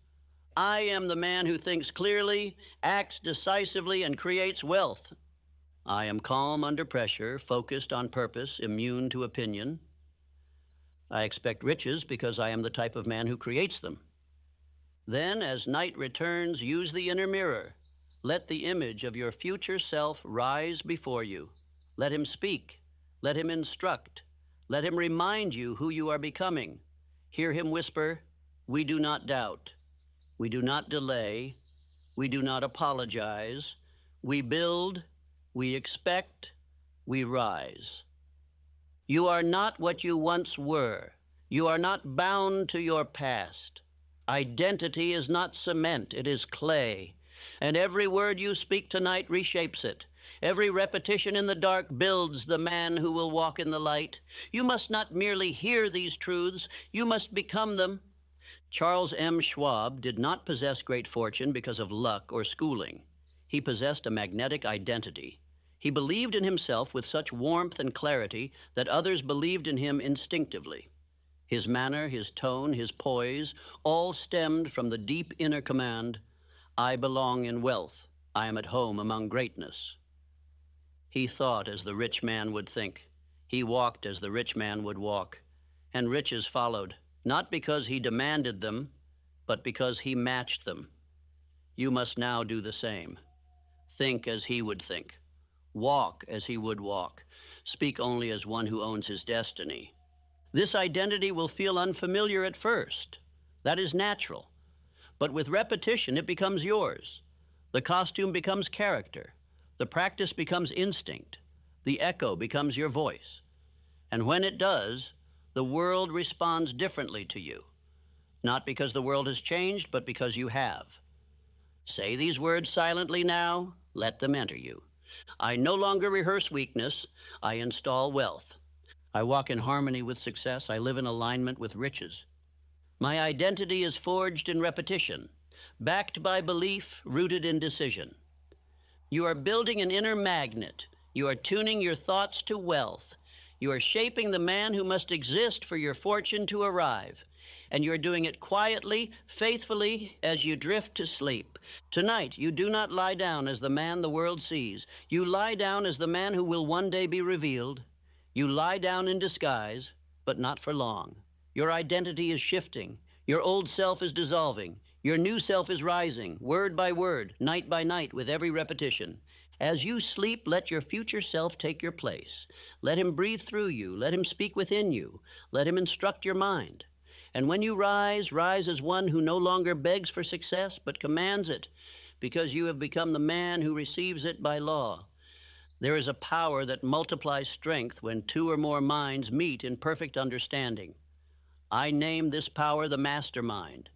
I am the man who thinks clearly, acts decisively, and creates wealth. I am calm under pressure, focused on purpose, immune to opinion. I expect riches because I am the type of man who creates them. Then, as night returns, use the inner mirror. Let the image of your future self rise before you. Let him speak. Let him instruct. Let him remind you who you are becoming. Hear him whisper, we do not doubt. We do not delay. We do not apologize. We build. We expect. We rise. You are not what you once were. You are not bound to your past. Identity is not cement, it is clay. And every word you speak tonight reshapes it. Every repetition in the dark builds the man who will walk in the light. You must not merely hear these truths, you must become them. Charles M. Schwab did not possess great fortune because of luck or schooling. He possessed a magnetic identity. He believed in himself with such warmth and clarity that others believed in him instinctively. His manner, his tone, his poise, all stemmed from the deep inner command, I belong in wealth. I am at home among greatness. He thought as the rich man would think. He walked as the rich man would walk. And riches followed, not because he demanded them, but because he matched them. You must now do the same. Think as he would think. Walk as he would walk. Speak only as one who owns his destiny. This identity will feel unfamiliar at first. That is natural. But with repetition, it becomes yours. The costume becomes character. The practice becomes instinct. The echo becomes your voice. And when it does, the world responds differently to you. Not because the world has changed, but because you have. Say these words silently now. Let them enter you. I no longer rehearse weakness. I install wealth. I walk in harmony with success. I live in alignment with riches. My identity is forged in repetition, backed by belief, rooted in decision. You are building an inner magnet. You are tuning your thoughts to wealth. You are shaping the man who must exist for your fortune to arrive. And you are doing it quietly, faithfully, as you drift to sleep. Tonight, you do not lie down as the man the world sees. You lie down as the man who will one day be revealed. You lie down in disguise, but not for long. Your identity is shifting. Your old self is dissolving. Your new self is rising, word by word, night by night, with every repetition. As you sleep, let your future self take your place. Let him breathe through you. Let him speak within you. Let him instruct your mind. And when you rise, rise as one who no longer begs for success, but commands it, because you have become the man who receives it by law. There is a power that multiplies strength when two or more minds meet in perfect understanding. I name this power the mastermind.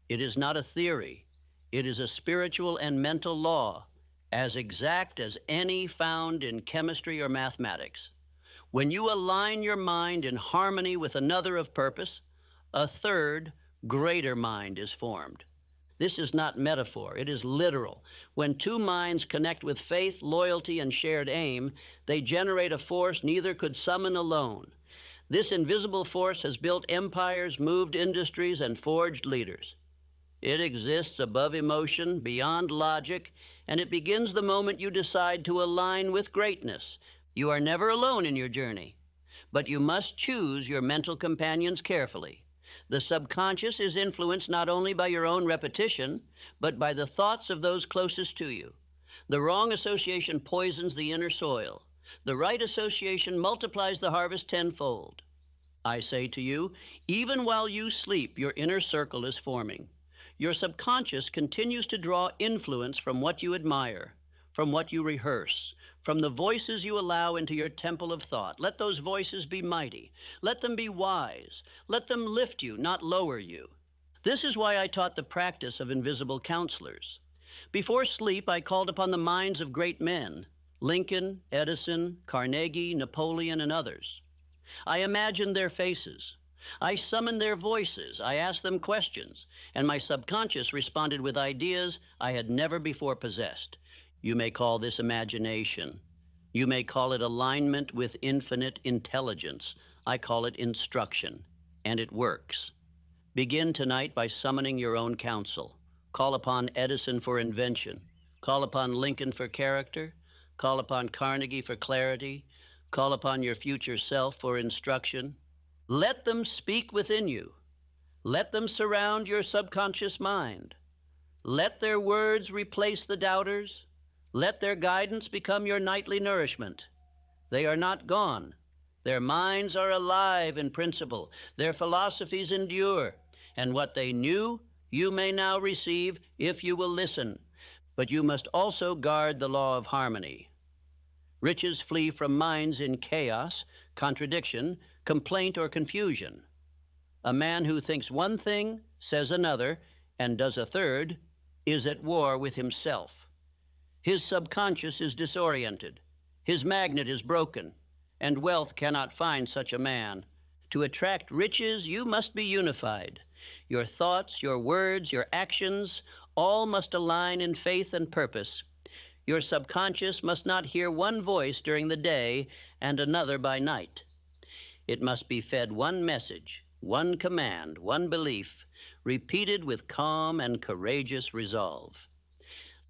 It is not a theory. It is a spiritual and mental law, as exact as any found in chemistry or mathematics. When you align your mind in harmony with another of purpose, a third, greater mind is formed. This is not metaphor, it is literal. When two minds connect with faith, loyalty, and shared aim, they generate a force neither could summon alone. This invisible force has built empires, moved industries, and forged leaders. It exists above emotion, beyond logic, and it begins the moment you decide to align with greatness. You are never alone in your journey, but you must choose your mental companions carefully. The subconscious is influenced not only by your own repetition, but by the thoughts of those closest to you. The wrong association poisons the inner soil. The right association multiplies the harvest tenfold. I say to you, even while you sleep, your inner circle is forming. Your subconscious continues to draw influence from what you admire, from what you rehearse, from the voices you allow into your temple of thought. Let those voices be mighty. Let them be wise. Let them lift you, not lower you. This is why I taught the practice of invisible counselors. Before sleep, I called upon the minds of great men, Lincoln, Edison, Carnegie, Napoleon, and others. I imagined their faces. I summoned their voices. I asked them questions, and my subconscious responded with ideas I had never before possessed. You may call this imagination. You may call it alignment with infinite intelligence. I call it instruction, and it works. Begin tonight by summoning your own counsel. Call upon Edison for invention. Call upon Lincoln for character. Call upon Carnegie for clarity. Call upon your future self for instruction. Let them speak within you. Let them surround your subconscious mind. Let their words replace the doubters. Let their guidance become your nightly nourishment. They are not gone. Their minds are alive in principle. Their philosophies endure. And what they knew, you may now receive if you will listen. But you must also guard the law of harmony. Riches flee from minds in chaos, contradiction, complaint, or confusion. A man who thinks one thing, says another, and does a third, is at war with himself. His subconscious is disoriented. His magnet is broken, and wealth cannot find such a man. To attract riches, you must be unified. Your thoughts, your words, your actions, all must align in faith and purpose. Your subconscious must not hear one voice during the day and another by night. It must be fed one message, one command, one belief, repeated with calm and courageous resolve.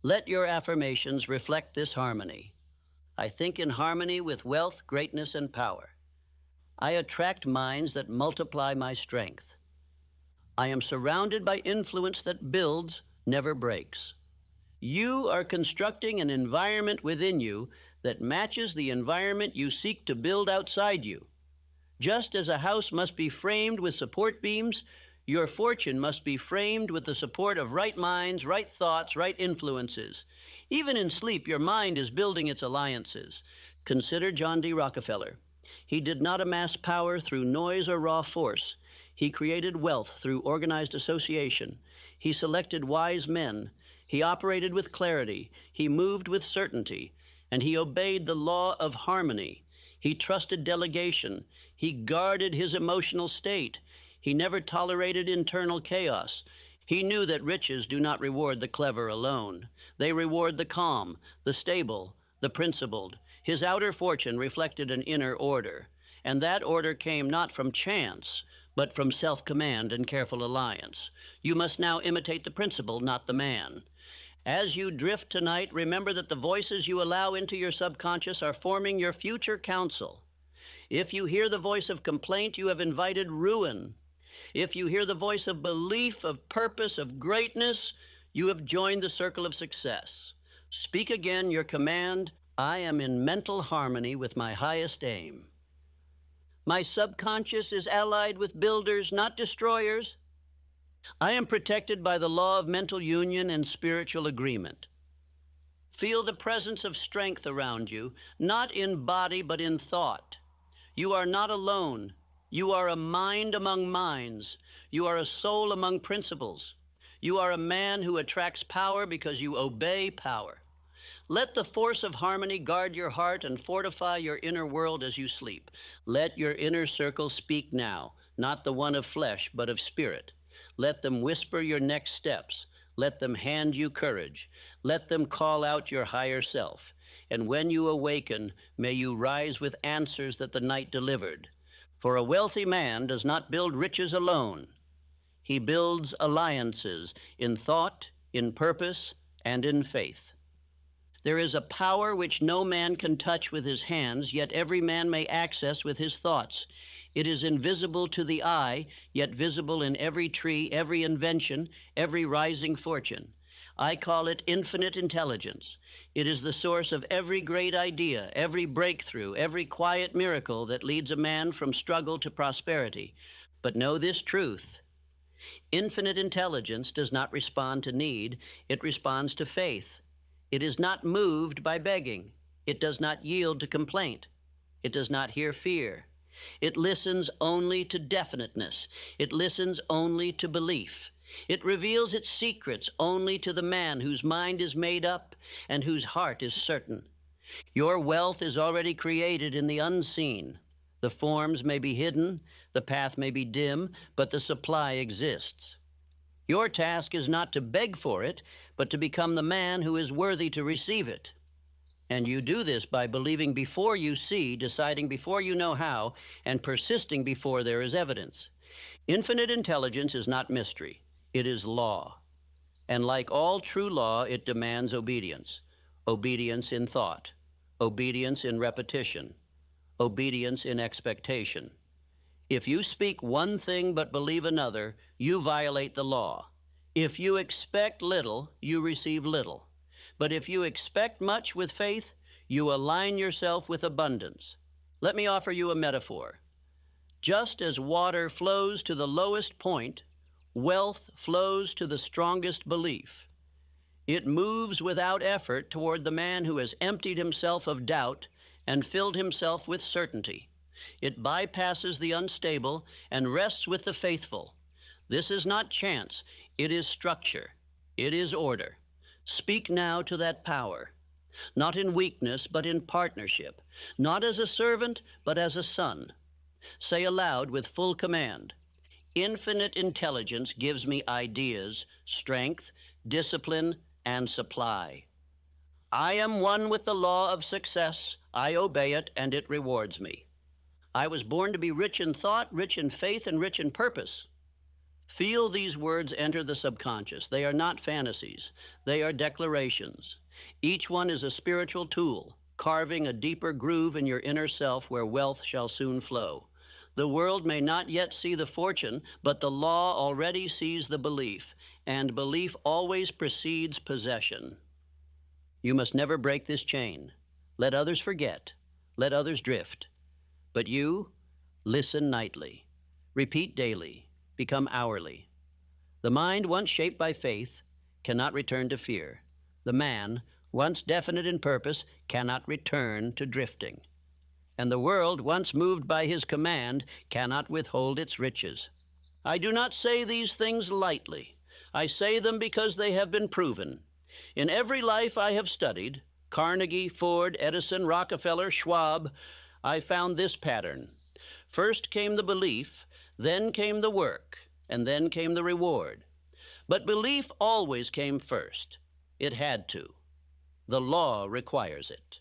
Let your affirmations reflect this harmony. I think in harmony with wealth, greatness, and power. I attract minds that multiply my strength. I am surrounded by influence that builds, never breaks. You are constructing an environment within you that matches the environment you seek to build outside you. Just as a house must be framed with support beams, your fortune must be framed with the support of right minds, right thoughts, right influences. Even in sleep, your mind is building its alliances. Consider John D. Rockefeller. He did not amass power through noise or raw force. He created wealth through organized association. He selected wise men. He operated with clarity. He moved with certainty. And he obeyed the law of harmony. He trusted delegation. He guarded his emotional state. He never tolerated internal chaos. He knew that riches do not reward the clever alone. They reward the calm, the stable, the principled. His outer fortune reflected an inner order, and that order came not from chance, but from self-command and careful alliance. You must now imitate the principle, not the man. As you drift tonight, remember that the voices you allow into your subconscious are forming your future counsel. If you hear the voice of complaint, you have invited ruin. If you hear the voice of belief, of purpose, of greatness, you have joined the circle of success. Speak again your command, I am in mental harmony with my highest aim. My subconscious is allied with builders, not destroyers. I am protected by the law of mental union and spiritual agreement. Feel the presence of strength around you, not in body but in thought. You are not alone. You are a mind among minds. You are a soul among principles. You are a man who attracts power because you obey power. Let the force of harmony guard your heart and fortify your inner world as you sleep. Let your inner circle speak now, not the one of flesh, but of spirit. Let them whisper your next steps. Let them hand you courage. Let them call out your higher self. And when you awaken, may you rise with answers that the night delivered. For a wealthy man does not build riches alone. He builds alliances in thought, in purpose, and in faith. There is a power which no man can touch with his hands, yet every man may access with his thoughts. It is invisible to the eye, yet visible in every tree, every invention, every rising fortune. I call it infinite intelligence. It is the source of every great idea, every breakthrough, every quiet miracle that leads a man from struggle to prosperity. But know this truth. Infinite intelligence does not respond to need, it responds to faith. It is not moved by begging. It does not yield to complaint. It does not hear fear. It listens only to definiteness. It listens only to belief. It reveals its secrets only to the man whose mind is made up and whose heart is certain. Your wealth is already created in the unseen. The forms may be hidden, the path may be dim, but the supply exists. Your task is not to beg for it, but to become the man who is worthy to receive it. And you do this by believing before you see, deciding before you know how, and persisting before there is evidence. Infinite intelligence is not mystery. It is law. And like all true law, it demands obedience. Obedience in thought. Obedience in repetition. Obedience in expectation. If you speak one thing but believe another, you violate the law. If you expect little, you receive little. But if you expect much with faith, you align yourself with abundance. Let me offer you a metaphor. Just as water flows to the lowest point, wealth flows to the strongest belief. It moves without effort toward the man who has emptied himself of doubt and filled himself with certainty. It bypasses the unstable and rests with the faithful. This is not chance. It is structure. It is order. Speak now to that power, not in weakness, but in partnership, not as a servant, but as a son. Say aloud with full command, infinite intelligence gives me ideas, strength, discipline, and supply. I am one with the law of success. I obey it, and it rewards me. I was born to be rich in thought, rich in faith, and rich in purpose. Feel these words enter the subconscious. They are not fantasies. They are declarations. Each one is a spiritual tool, carving a deeper groove in your inner self where wealth shall soon flow. The world may not yet see the fortune, but the law already sees the belief, and belief always precedes possession. You must never break this chain. Let others forget. Let others drift. But you, listen nightly. Repeat daily. Become hourly. The mind once shaped by faith cannot return to fear. The man, once definite in purpose, cannot return to drifting. And the world, once moved by his command, cannot withhold its riches. I do not say these things lightly. I say them because they have been proven. In every life I have studied, Carnegie, Ford, Edison, Rockefeller, Schwab, I found this pattern. First came the belief, then came the work, and then came the reward. But belief always came first. It had to. The law requires it.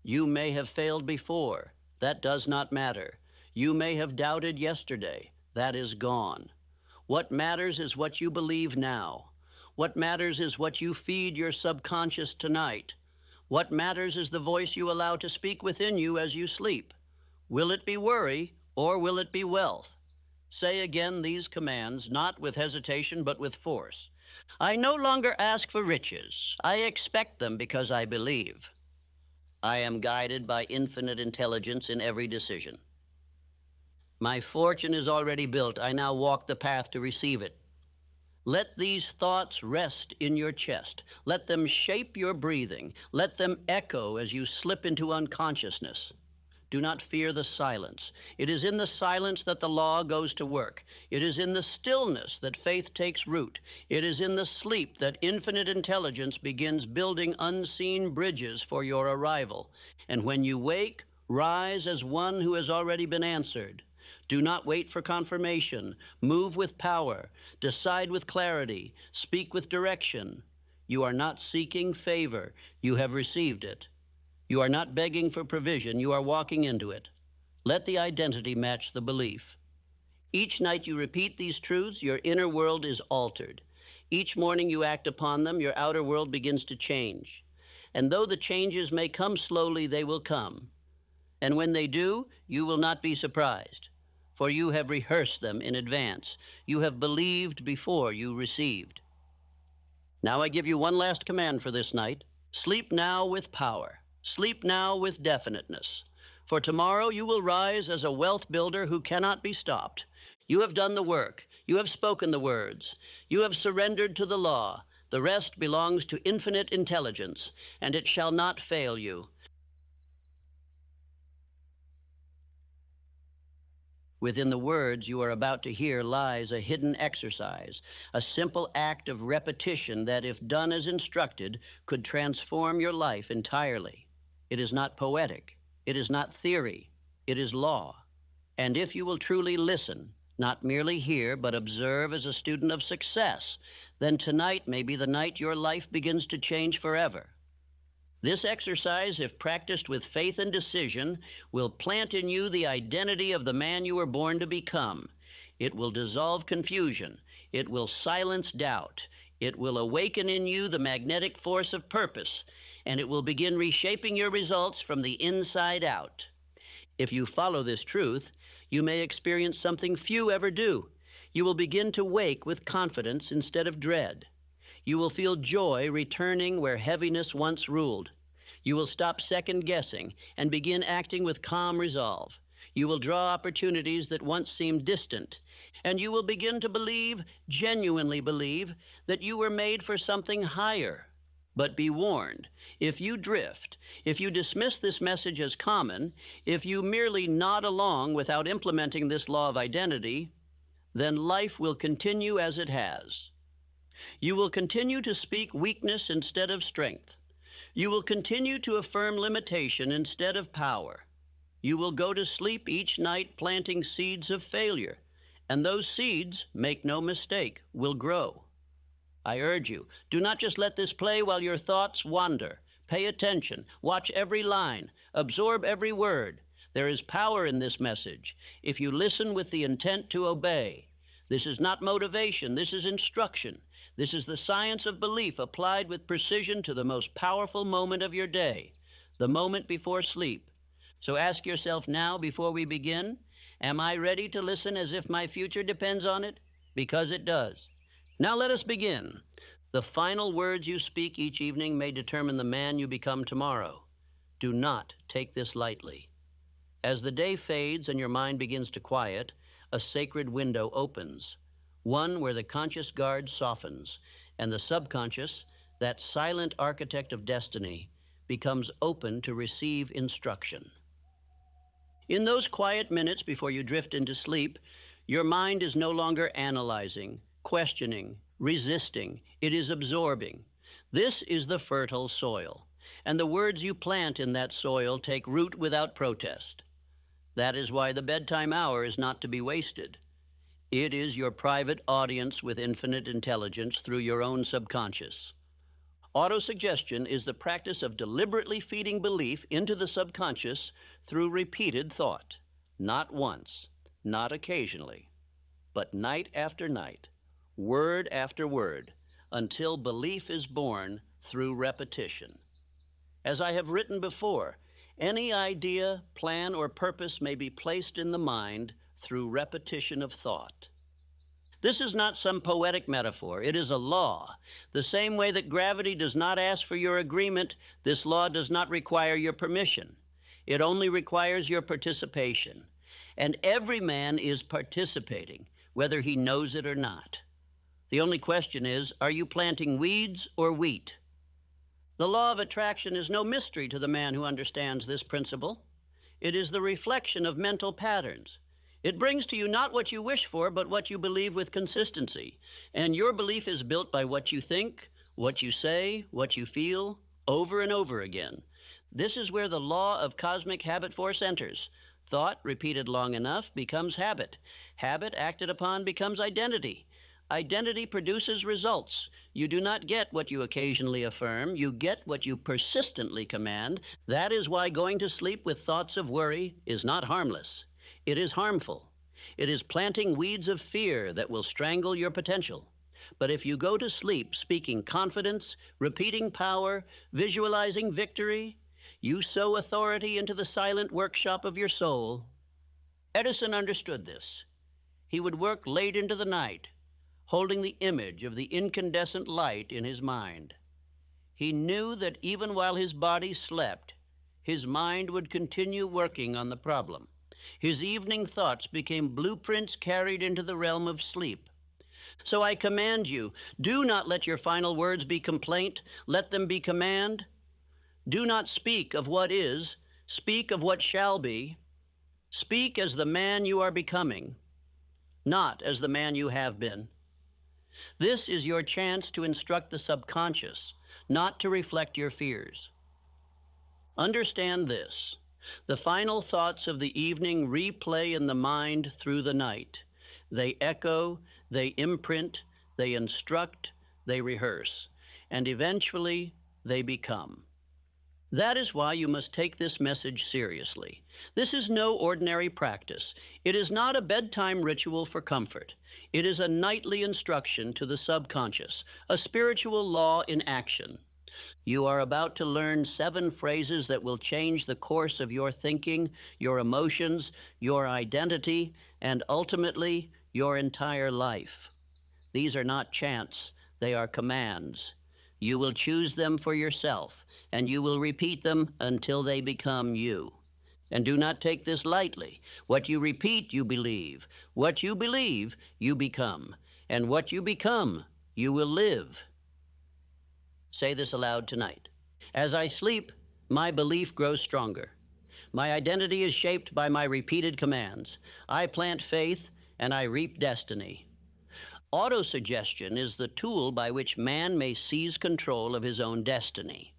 You may have failed before. That does not matter. You may have doubted yesterday. That is gone. What matters is what you believe now. What matters is what you feed your subconscious tonight. What matters is the voice you allow to speak within you as you sleep. Will it be worry or will it be wealth? Say again these commands, not with hesitation but with force. I no longer ask for riches. I expect them because I believe. I am guided by infinite intelligence in every decision. My fortune is already built. I now walk the path to receive it. Let these thoughts rest in your chest. Let them shape your breathing. Let them echo as you slip into unconsciousness. Do not fear the silence. It is in the silence that the law goes to work. It is in the stillness that faith takes root. It is in the sleep that infinite intelligence begins building unseen bridges for your arrival. And when you wake, rise as one who has already been answered. Do not wait for confirmation. Move with power. Decide with clarity. Speak with direction. You are not seeking favor. You have received it. You are not begging for provision. You are walking into it. Let the identity match the belief. Each night you repeat these truths, your inner world is altered. Each morning you act upon them, your outer world begins to change. And though the changes may come slowly, they will come. And when they do, you will not be surprised, for you have rehearsed them in advance. You have believed before you received. Now I give you one last command for this night. Sleep now with power. Sleep now with definiteness. For tomorrow you will rise as a wealth builder who cannot be stopped. You have done the work. You have spoken the words. You have surrendered to the law. The rest belongs to infinite intelligence, and it shall not fail you. Within the words you are about to hear lies a hidden exercise, a simple act of repetition that, if done as instructed, could transform your life entirely. It is not poetic. It is not theory. It is law. And if you will truly listen, not merely hear, but observe as a student of success, then tonight may be the night your life begins to change forever. This exercise, if practiced with faith and decision, will plant in you the identity of the man you were born to become. It will dissolve confusion. It will silence doubt. It will awaken in you the magnetic force of purpose, and it will begin reshaping your results from the inside out. If you follow this truth, you may experience something few ever do. You will begin to wake with confidence instead of dread. You will feel joy returning where heaviness once ruled. You will stop second-guessing and begin acting with calm resolve. You will draw opportunities that once seemed distant, and you will begin to believe, genuinely believe, that you were made for something higher. But be warned, if you drift, if you dismiss this message as common, if you merely nod along without implementing this law of identity, then life will continue as it has. You will continue to speak weakness instead of strength. You will continue to affirm limitation instead of power. You will go to sleep each night planting seeds of failure, and those seeds, make no mistake, will grow. I urge you, do not just let this play while your thoughts wander. Pay attention, watch every line, absorb every word. There is power in this message if you listen with the intent to obey. This is not motivation, this is instruction. This is the science of belief applied with precision to the most powerful moment of your day, the moment before sleep. So ask yourself now before we begin, am I ready to listen as if my future depends on it? Because it does. Now let us begin. The final words you speak each evening may determine the man you become tomorrow. Do not take this lightly. As the day fades and your mind begins to quiet, a sacred window opens, one where the conscious guard softens, and the subconscious, that silent architect of destiny, becomes open to receive instruction. In those quiet minutes before you drift into sleep, your mind is no longer analyzing, questioning, resisting. It is absorbing. This is the fertile soil, and the words you plant in that soil take root without protest. That is why the bedtime hour is not to be wasted. It is your private audience with infinite intelligence through your own subconscious. Autosuggestion is the practice of deliberately feeding belief into the subconscious through repeated thought. Not once, not occasionally, but night after night, word after word, until belief is born through repetition. As I have written before, any idea, plan, or purpose may be placed in the mind through repetition of thought. This is not some poetic metaphor. It is a law. The same way that gravity does not ask for your agreement, this law does not require your permission. It only requires your participation. and every man is participating, whether he knows it or not. The only question is, are you planting weeds or wheat? The law of attraction is no mystery to the man who understands this principle. It is the reflection of mental patterns. It brings to you not what you wish for, but what you believe with consistency. And your belief is built by what you think, what you say, what you feel, over and over again. This is where the law of cosmic habit force enters. Thought, repeated long enough, becomes habit. Habit, acted upon, becomes identity. Identity produces results. You do not get what you occasionally affirm. You get what you persistently command. That is why going to sleep with thoughts of worry is not harmless. It is harmful. It is planting weeds of fear that will strangle your potential. But if you go to sleep speaking confidence, repeating power, visualizing victory, you sow authority into the silent workshop of your soul. Edison understood this. He would work late into the night, holding the image of the incandescent light in his mind. He knew that even while his body slept, his mind would continue working on the problem. His evening thoughts became blueprints carried into the realm of sleep. So I command you, do not let your final words be complaint, let them be command. Do not speak of what is, speak of what shall be. Speak as the man you are becoming, not as the man you have been. This is your chance to instruct the subconscious, not to reflect your fears. Understand this. The final thoughts of the evening replay in the mind through the night. They echo, they imprint, they instruct, they rehearse, and eventually they become. That is why you must take this message seriously. This is no ordinary practice. It is not a bedtime ritual for comfort. It is a nightly instruction to the subconscious, a spiritual law in action. You are about to learn 7 phrases that will change the course of your thinking, your emotions, your identity, and ultimately your entire life. These are not chants, they are commands. You will choose them for yourself, and you will repeat them until they become you. And do not take this lightly. What you repeat, you believe. What you believe, you become. And what you become, you will live. Say this aloud tonight. As I sleep, my belief grows stronger. My identity is shaped by my repeated commands. I plant faith, and I reap destiny. Autosuggestion is the tool by which man may seize control of his own destiny.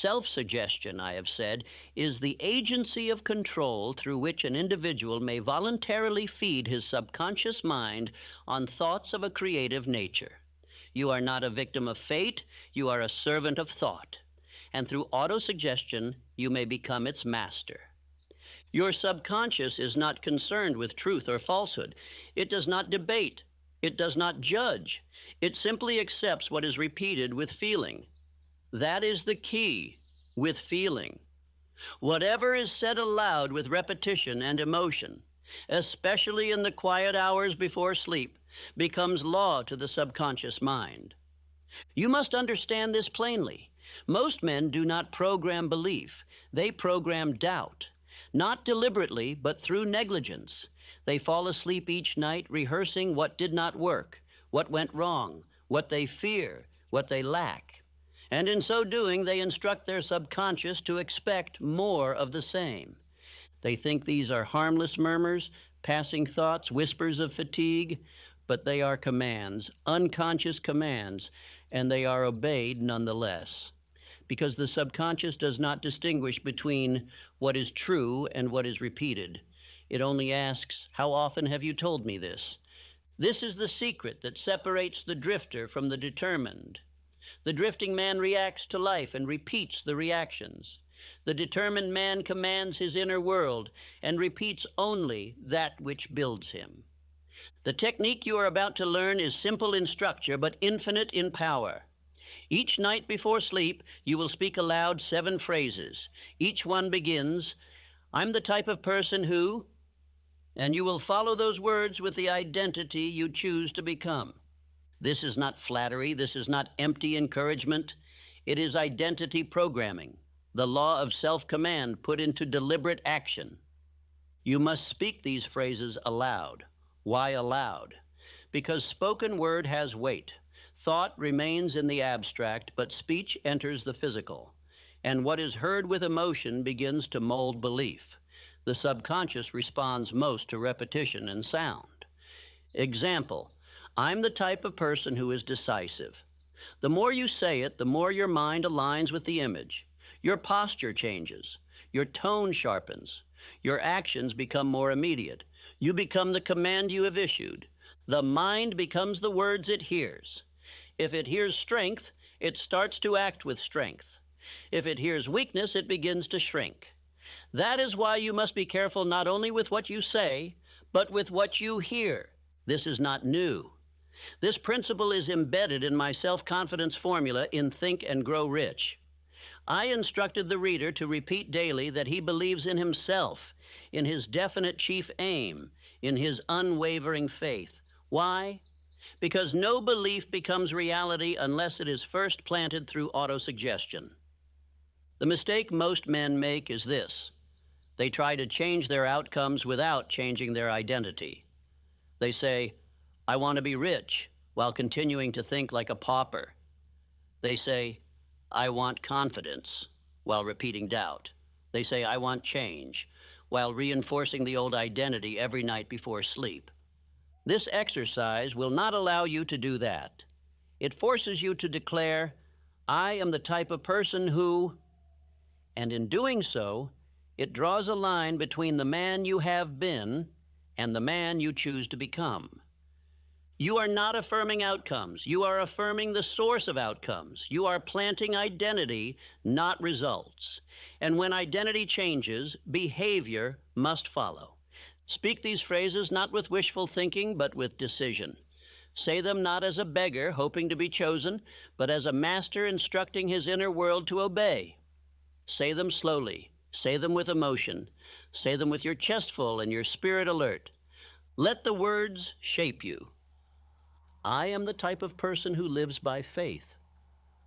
Self-suggestion, I have said, is the agency of control through which an individual may voluntarily feed his subconscious mind on thoughts of a creative nature. You are not a victim of fate, you are a servant of thought. And through autosuggestion, you may become its master. Your subconscious is not concerned with truth or falsehood. It does not debate. It does not judge. It simply accepts what is repeated with feeling. That is the key, with feeling. Whatever is said aloud with repetition and emotion, especially in the quiet hours before sleep, becomes law to the subconscious mind. You must understand this plainly. Most men do not program belief. They program doubt, not deliberately, but through negligence. They fall asleep each night rehearsing what did not work, what went wrong, what they fear, what they lack. And in so doing, they instruct their subconscious to expect more of the same. They think these are harmless murmurs, passing thoughts, whispers of fatigue, but they are commands, unconscious commands, and they are obeyed nonetheless. Because the subconscious does not distinguish between what is true and what is repeated. It only asks, how often have you told me this? This is the secret that separates the drifter from the determined. The drifting man reacts to life and repeats the reactions. The determined man commands his inner world and repeats only that which builds him. The technique you are about to learn is simple in structure but infinite in power. Each night before sleep, you will speak aloud 7 phrases. Each one begins, I'm the type of person who, and you will follow those words with the identity you choose to become. This is not flattery. This is not empty encouragement. It is identity programming, the law of self-command put into deliberate action. You must speak these phrases aloud. Why aloud? Because spoken word has weight. Thought remains in the abstract, but speech enters the physical. And what is heard with emotion begins to mold belief. The subconscious responds most to repetition and sound. Example, I'm the type of person who is decisive. The more you say it, the more your mind aligns with the image. Your posture changes. Your tone sharpens. Your actions become more immediate. You become the command you have issued. The mind becomes the words it hears. If it hears strength, it starts to act with strength. If it hears weakness, it begins to shrink. That is why you must be careful not only with what you say, but with what you hear. This is not new. This principle is embedded in my self-confidence formula in Think and Grow Rich. I instructed the reader to repeat daily that he believes in himself, in his definite chief aim, in his unwavering faith. Why? Because no belief becomes reality unless it is first planted through autosuggestion. The mistake most men make is this. They try to change their outcomes without changing their identity. They say, I want to be rich, while continuing to think like a pauper. They say, I want confidence, while repeating doubt. They say, I want change, while reinforcing the old identity every night before sleep. This exercise will not allow you to do that. It forces you to declare, I am the type of person who, and in doing so, it draws a line between the man you have been and the man you choose to become. You are not affirming outcomes. You are affirming the source of outcomes. You are planting identity, not results. And when identity changes, behavior must follow. Speak these phrases not with wishful thinking, but with decision. Say them not as a beggar hoping to be chosen, but as a master instructing his inner world to obey. Say them slowly. Say them with emotion. Say them with your chest full and your spirit alert. Let the words shape you. I am the type of person who lives by faith.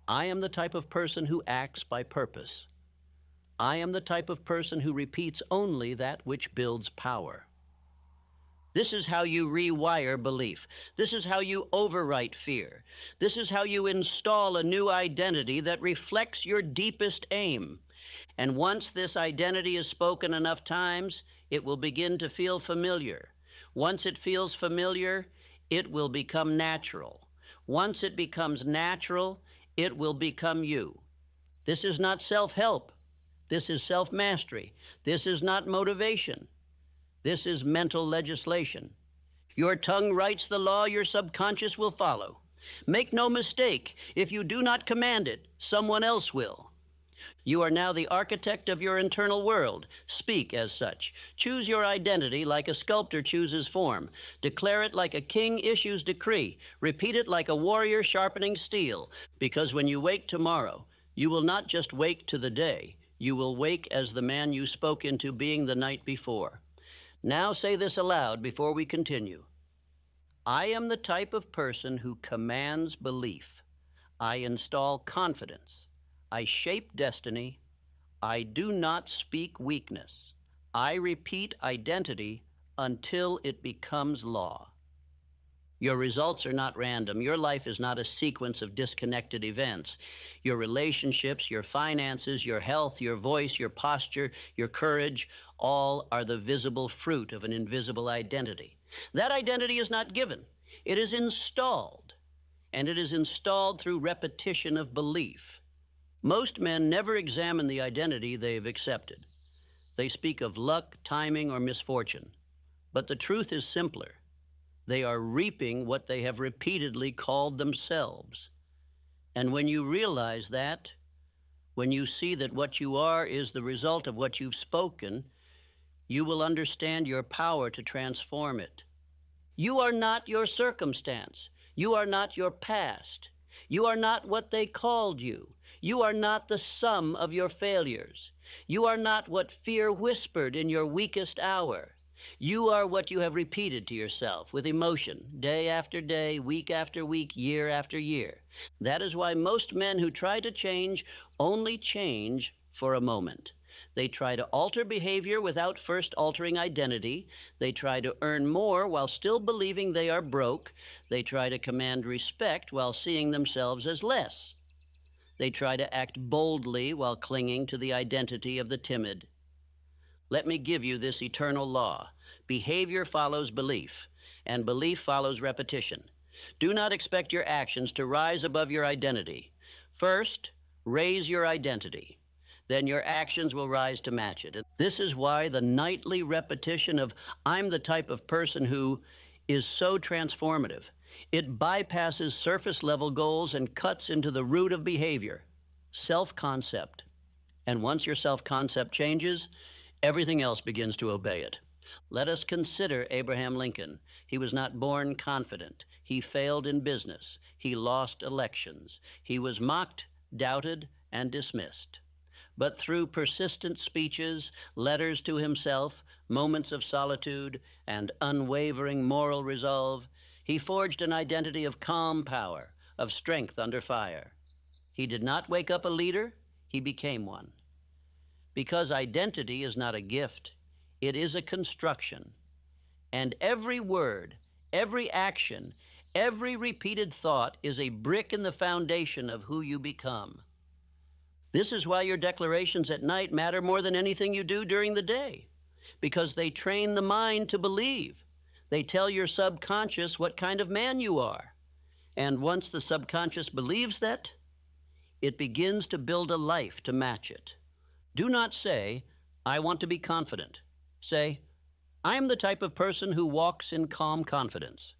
I am the type of person who acts by purpose. I am the type of person who repeats only that which builds power. This is how you rewire belief. This is how you overwrite fear. This is how you install a new identity that reflects your deepest aim. And once this identity is spoken enough times, it will begin to feel familiar. Once it feels familiar, it will become natural. Once it becomes natural, it will become you. This is not self-help. This is self-mastery. This is not motivation. This is mental legislation. Your tongue writes the law your subconscious will follow. Make no mistake, if you do not command it, someone else will. You are now the architect of your internal world. Speak as such. Choose your identity like a sculptor chooses form. Declare it like a king issues decree. Repeat it like a warrior sharpening steel. Because when you wake tomorrow, you will not just wake to the day. You will wake as the man you spoke into being the night before. Now say this aloud before we continue. I am the type of person who commands belief. I install confidence. I shape destiny. I do not speak weakness. I repeat identity until it becomes law. Your results are not random. Your life is not a sequence of disconnected events. Your relationships, your finances, your health, your voice, your posture, your courage, all are the visible fruit of an invisible identity. That identity is not given. It is installed, and it is installed through repetition of belief. Most men never examine the identity they've accepted. They speak of luck, timing, or misfortune. But the truth is simpler. They are reaping what they have repeatedly called themselves. And when you realize that, when you see that what you are is the result of what you've spoken, you will understand your power to transform it. You are not your circumstance. You are not your past. You are not what they called you. You are not the sum of your failures. You are not what fear whispered in your weakest hour. You are what you have repeated to yourself with emotion, day after day, week after week, year after year. That is why most men who try to change only change for a moment. They try to alter behavior without first altering identity. They try to earn more while still believing they are broke. They try to command respect while seeing themselves as less. They try to act boldly while clinging to the identity of the timid. Let me give you this eternal law. Behavior follows belief, and belief follows repetition. Do not expect your actions to rise above your identity. First, raise your identity. Then your actions will rise to match it. This is why the nightly repetition of "I'm the type of person who" is so transformative. It bypasses surface level goals and cuts into the root of behavior, self-concept. And once your self-concept changes, everything else begins to obey it. Let us consider Abraham Lincoln. He was not born confident. He failed in business. He lost elections. He was mocked, doubted, and dismissed. But through persistent speeches, letters to himself, moments of solitude, and unwavering moral resolve, he forged an identity of calm power, of strength under fire. He did not wake up a leader, he became one. Because identity is not a gift, it is a construction. And every word, every action, every repeated thought is a brick in the foundation of who you become. This is why your declarations at night matter more than anything you do during the day, because they train the mind to believe. They tell your subconscious what kind of man you are. And once the subconscious believes that, it begins to build a life to match it. Do not say, "I want to be confident." Say, "I am the type of person who walks in calm confidence."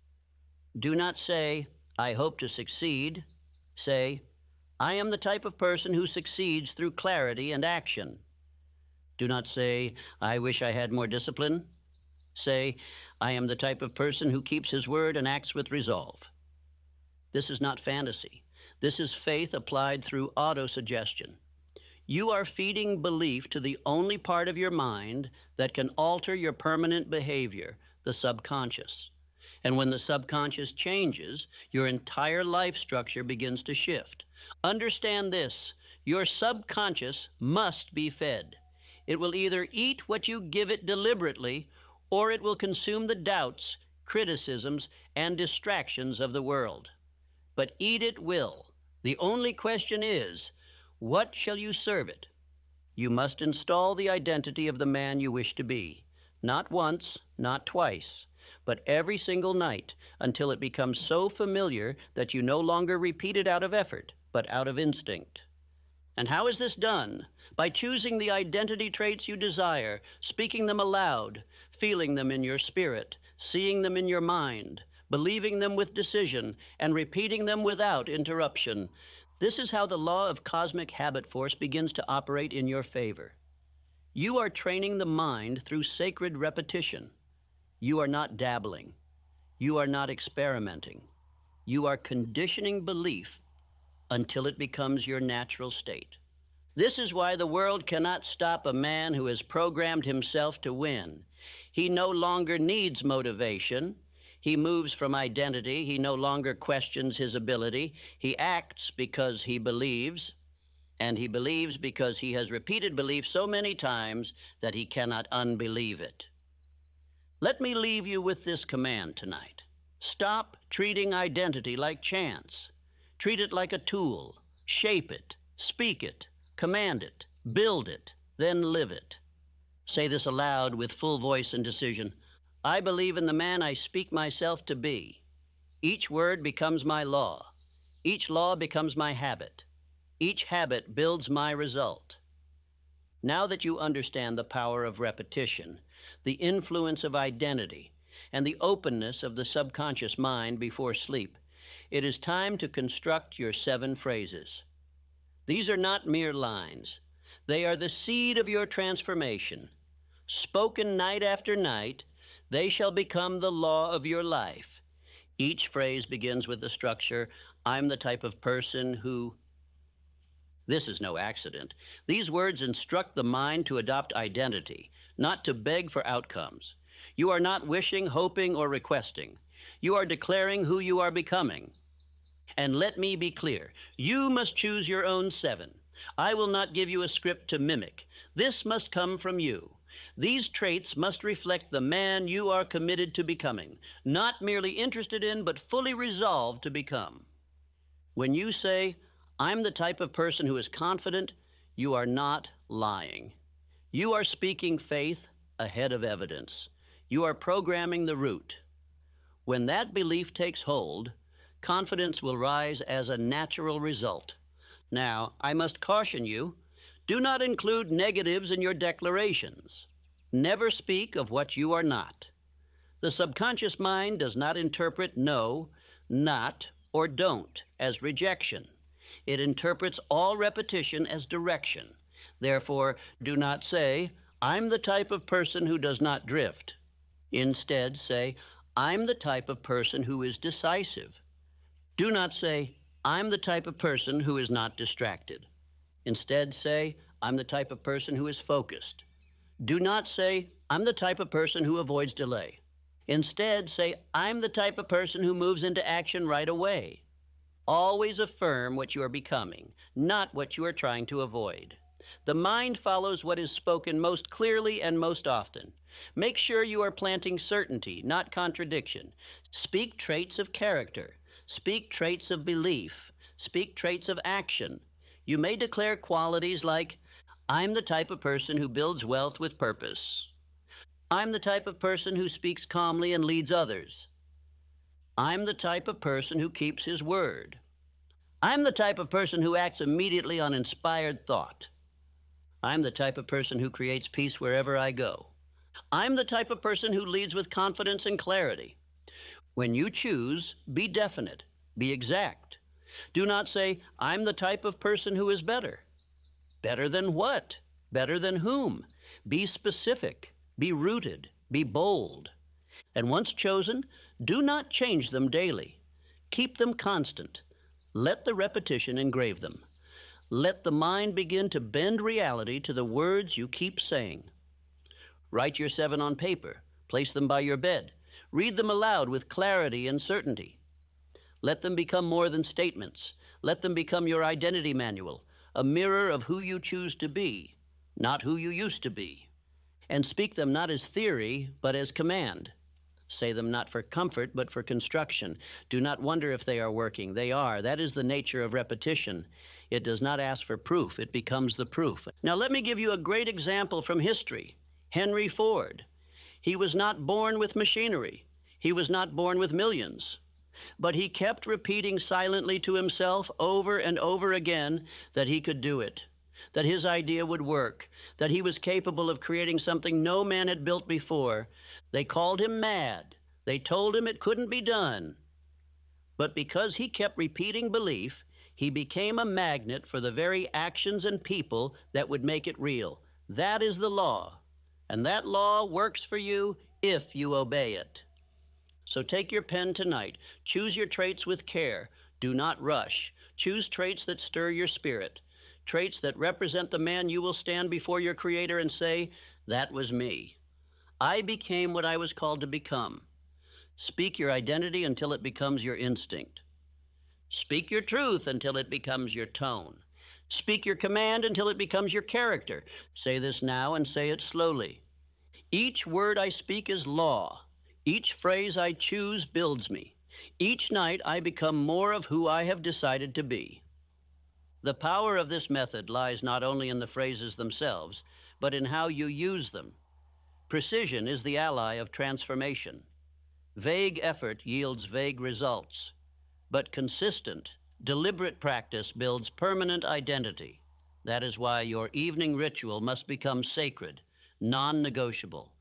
Do not say, "I hope to succeed." Say, "I am the type of person who succeeds through clarity and action." Do not say, "I wish I had more discipline." Say, "I am the type of person who keeps his word and acts with resolve." This is not fantasy. This is faith applied through autosuggestion. You are feeding belief to the only part of your mind that can alter your permanent behavior, the subconscious. And when the subconscious changes, your entire life structure begins to shift. Understand this: your subconscious must be fed. It will either eat what you give it deliberately, or it will consume the doubts, criticisms, and distractions of the world. But eat it will. The only question is, what shall you serve it? You must install the identity of the man you wish to be, not once, not twice, but every single night, until it becomes so familiar that you no longer repeat it out of effort, but out of instinct. And how is this done? By choosing the identity traits you desire, speaking them aloud, feeling them in your spirit, seeing them in your mind, believing them with decision, and repeating them without interruption. This is how the law of cosmic habit force begins to operate in your favor. You are training the mind through sacred repetition. You are not dabbling. You are not experimenting. You are conditioning belief until it becomes your natural state. This is why the world cannot stop a man who has programmed himself to win. He no longer needs motivation. He moves from identity. He no longer questions his ability. He acts because he believes, and he believes because he has repeated belief so many times that he cannot unbelieve it. Let me leave you with this command tonight. Stop treating identity like chance. Treat it like a tool. Shape it, speak it, command it, build it, then live it. Say this aloud with full voice and decision. I believe in the man I speak myself to be. Each word becomes my law. Each law becomes my habit. Each habit builds my result. Now that you understand the power of repetition, the influence of identity, and the openness of the subconscious mind before sleep, it is time to construct your 7 phrases. These are not mere lines. They are the seed of your transformation. Spoken night after night, they shall become the law of your life. Each phrase begins with the structure, I'm the type of person who... This is no accident. These words instruct the mind to adopt identity, not to beg for outcomes. You are not wishing, hoping, or requesting. You are declaring who you are becoming. And let me be clear, you must choose your own 7. I will not give you a script to mimic. This must come from you. These traits must reflect the man you are committed to becoming, not merely interested in, but fully resolved to become. When you say, I'm the type of person who is confident, you are not lying. You are speaking faith ahead of evidence. You are programming the root. When that belief takes hold, confidence will rise as a natural result. Now, I must caution you, do not include negatives in your declarations. Never speak of what you are not. The subconscious mind does not interpret no, not, or don't as rejection. It interprets all repetition as direction. Therefore, do not say, I'm the type of person who does not drift. Instead, say, I'm the type of person who is decisive. Do not say, I'm the type of person who is not distracted. Instead, say, I'm the type of person who is focused. Do not say, I'm the type of person who avoids delay. Instead, say, I'm the type of person who moves into action right away. Always affirm what you are becoming, not what you are trying to avoid. The mind follows what is spoken most clearly and most often. Make sure you are planting certainty, not contradiction. Speak traits of character. Speak traits of belief. Speak traits of action. You may declare qualities like, I'm the type of person who builds wealth with purpose. I'm the type of person who speaks calmly and leads others. I'm the type of person who keeps his word. I'm the type of person who acts immediately on inspired thought. I'm the type of person who creates peace wherever I go. I'm the type of person who leads with confidence and clarity. When you choose, be definite, be exact. Do not say, I'm the type of person who is better. Better than what? Better than whom? Be specific, be rooted, be bold. And once chosen, do not change them daily. Keep them constant. Let the repetition engrave them. Let the mind begin to bend reality to the words you keep saying. Write your 7 on paper. Place them by your bed. Read them aloud with clarity and certainty. Let them become more than statements. Let them become your identity manual, a mirror of who you choose to be, not who you used to be. And speak them not as theory, but as command. Say them not for comfort, but for construction. Do not wonder if they are working. They are. That is the nature of repetition. It does not ask for proof. It becomes the proof. Now let me give you a great example from history. Henry Ford. He was not born with machinery. He was not born with millions. But he kept repeating silently to himself over and over again that he could do it, that his idea would work, that he was capable of creating something no man had built before. They called him mad. They told him it couldn't be done. But because he kept repeating belief, he became a magnet for the very actions and people that would make it real. That is the law. And that law works for you if you obey it. So take your pen tonight. Choose your traits with care. Do not rush. Choose traits that stir your spirit. Traits that represent the man you will stand before your Creator and say, that was me. I became what I was called to become. Speak your identity until it becomes your instinct. Speak your truth until it becomes your tone. Speak your command until it becomes your character. Say this now and say it slowly. Each word I speak is law. Each phrase I choose builds me. Each night I become more of who I have decided to be. The power of this method lies not only in the phrases themselves, but in how you use them. Precision is the ally of transformation. Vague effort yields vague results, but consistent, deliberate practice builds permanent identity. That is why your evening ritual must become sacred, non-negotiable.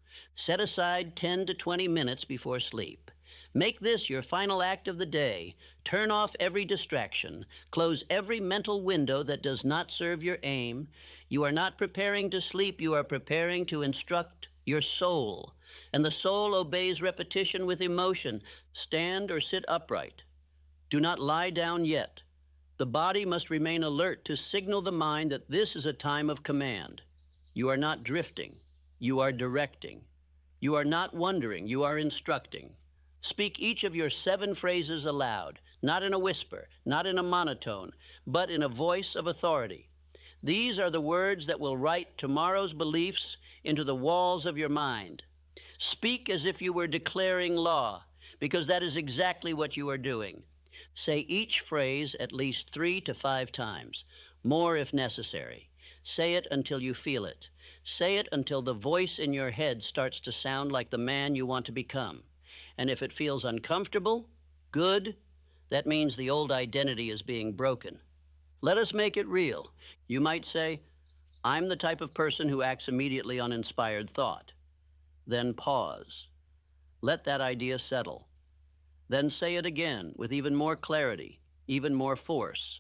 Set aside 10 to 20 minutes before sleep. Make this your final act of the day. Turn off every distraction. Close every mental window that does not serve your aim. You are not preparing to sleep. You are preparing to instruct your soul. And the soul obeys repetition with emotion. Stand or sit upright. Do not lie down yet. The body must remain alert to signal the mind that this is a time of command. You are not drifting. You are directing. You are not wondering. You are instructing. Speak each of your 7 phrases aloud, not in a whisper, not in a monotone, but in a voice of authority. These are the words that will write tomorrow's beliefs into the walls of your mind. Speak as if you were declaring law, because that is exactly what you are doing. Say each phrase at least 3 to 5 times, more if necessary. Say it until you feel it. Say it until the voice in your head starts to sound like the man you want to become. And if it feels uncomfortable, good, that means the old identity is being broken. Let us make it real. You might say, I'm the type of person who acts immediately on inspired thought. Then pause. Let that idea settle. Then say it again with even more clarity, even more force.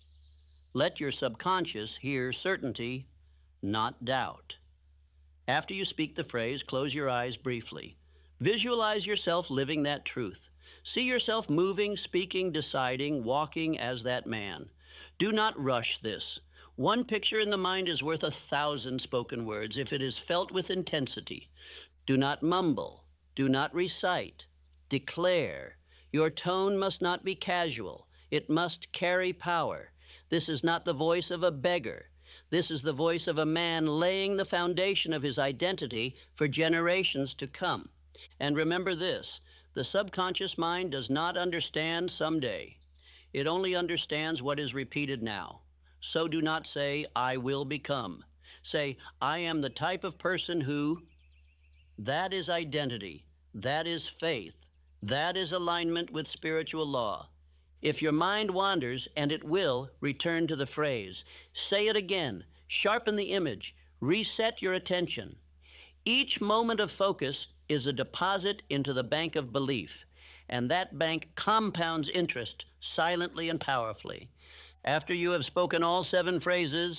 Let your subconscious hear certainty, not doubt. After you speak the phrase, close your eyes briefly. Visualize yourself living that truth. See yourself moving, speaking, deciding, walking as that man. Do not rush this. One picture in the mind is worth 1,000 spoken words if it is felt with intensity. Do not mumble. Do not recite. Declare. Your tone must not be casual. It must carry power. This is not the voice of a beggar. This is the voice of a man laying the foundation of his identity for generations to come. And remember this, the subconscious mind does not understand someday. It only understands what is repeated now. So do not say, I will become. Say, I am the type of person who. That is identity. That is faith. That is alignment with spiritual law. If your mind wanders, and it will, return to the phrase. Say it again. Sharpen the image. Reset your attention. Each moment of focus is a deposit into the bank of belief, and that bank compounds interest silently and powerfully. After you have spoken all 7 phrases,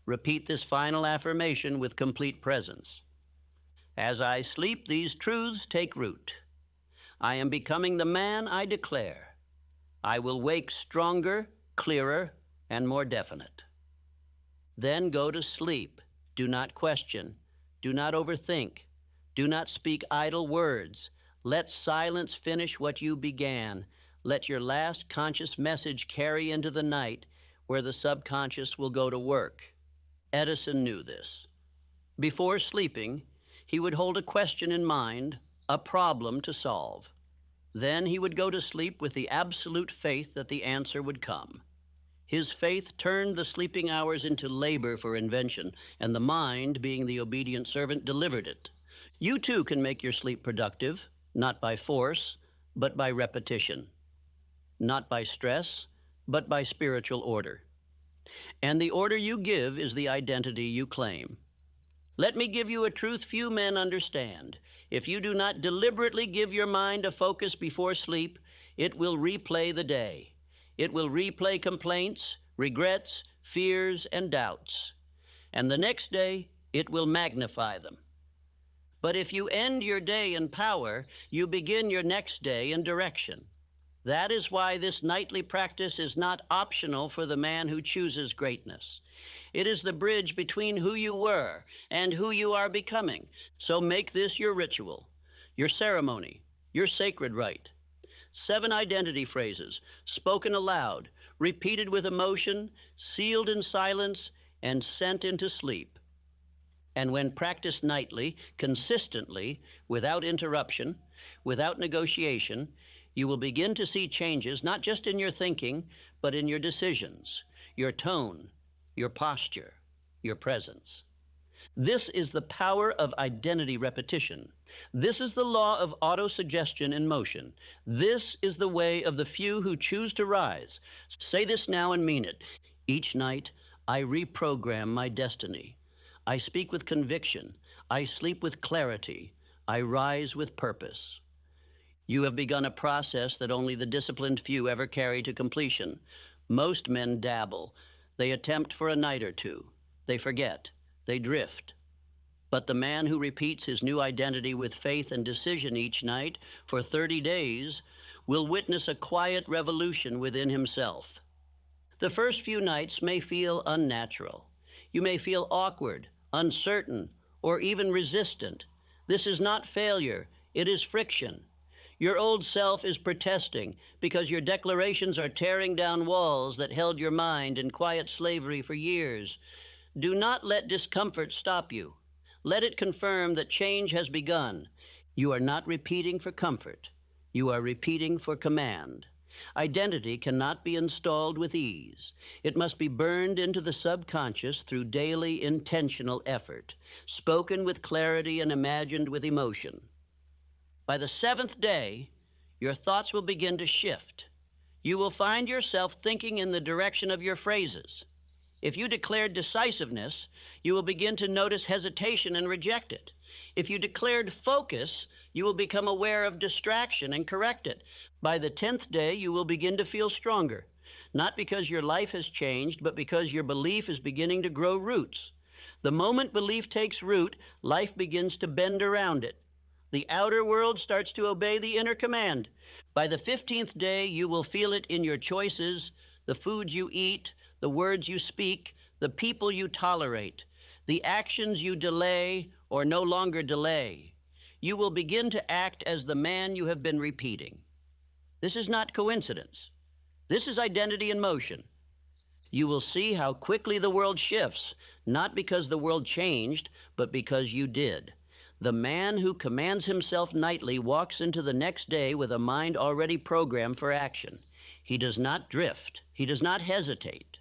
repeat this final affirmation with complete presence. As I sleep, these truths take root. I am becoming the man I declare. I will wake stronger, clearer, and more definite. Then go to sleep. Do not question. Do not overthink. Do not speak idle words. Let silence finish what you began. Let your last conscious message carry into the night, where the subconscious will go to work. Edison knew this. Before sleeping, he would hold a question in mind, a problem to solve. Then he would go to sleep with the absolute faith that the answer would come. His faith turned the sleeping hours into labor for invention, and the mind, being the obedient servant, delivered it. You too can make your sleep productive, not by force, but by repetition. Not by stress, but by spiritual order. And the order you give is the identity you claim. Let me give you a truth few men understand. If you do not deliberately give your mind a focus before sleep, it will replay the day. It will replay complaints, regrets, fears, and doubts. And the next day, it will magnify them. But if you end your day in power, you begin your next day in direction. That is why this nightly practice is not optional for the man who chooses greatness. It is the bridge between who you were and who you are becoming. So make this your ritual, your ceremony, your sacred rite. 7 identity phrases, spoken aloud, repeated with emotion, sealed in silence, and sent into sleep. And when practiced nightly, consistently, without interruption, without negotiation, you will begin to see changes not just in your thinking, but in your decisions, your tone, your posture, your presence. This is the power of identity repetition. This is the law of autosuggestion in motion. This is the way of the few who choose to rise. Say this now and mean it. Each night, I reprogram my destiny. I speak with conviction. I sleep with clarity. I rise with purpose. You have begun a process that only the disciplined few ever carry to completion. Most men dabble. They attempt for a night or two. They forget. They drift. But the man who repeats his new identity with faith and decision each night for 30 days will witness a quiet revolution within himself. The first few nights may feel unnatural. You may feel awkward, uncertain, or even resistant. This is not failure. It is friction. Your old self is protesting because your declarations are tearing down walls that held your mind in quiet slavery for years. Do not let discomfort stop you. Let it confirm that change has begun. You are not repeating for comfort. You are repeating for command. Identity cannot be installed with ease. It must be burned into the subconscious through daily intentional effort, spoken with clarity and imagined with emotion. By the seventh day, your thoughts will begin to shift. You will find yourself thinking in the direction of your phrases. If you declared decisiveness, you will begin to notice hesitation and reject it. If you declared focus, you will become aware of distraction and correct it. By the 10th day, you will begin to feel stronger, not because your life has changed, but because your belief is beginning to grow roots. The moment belief takes root, life begins to bend around it. The outer world starts to obey the inner command. By the 15th day, you will feel it in your choices, the food you eat, the words you speak, the people you tolerate, the actions you delay or no longer delay. You will begin to act as the man you have been repeating. This is not coincidence. This is identity in motion. You will see how quickly the world shifts, not because the world changed, but because you did. The man who commands himself nightly walks into the next day with a mind already programmed for action. He does not drift. He does not hesitate.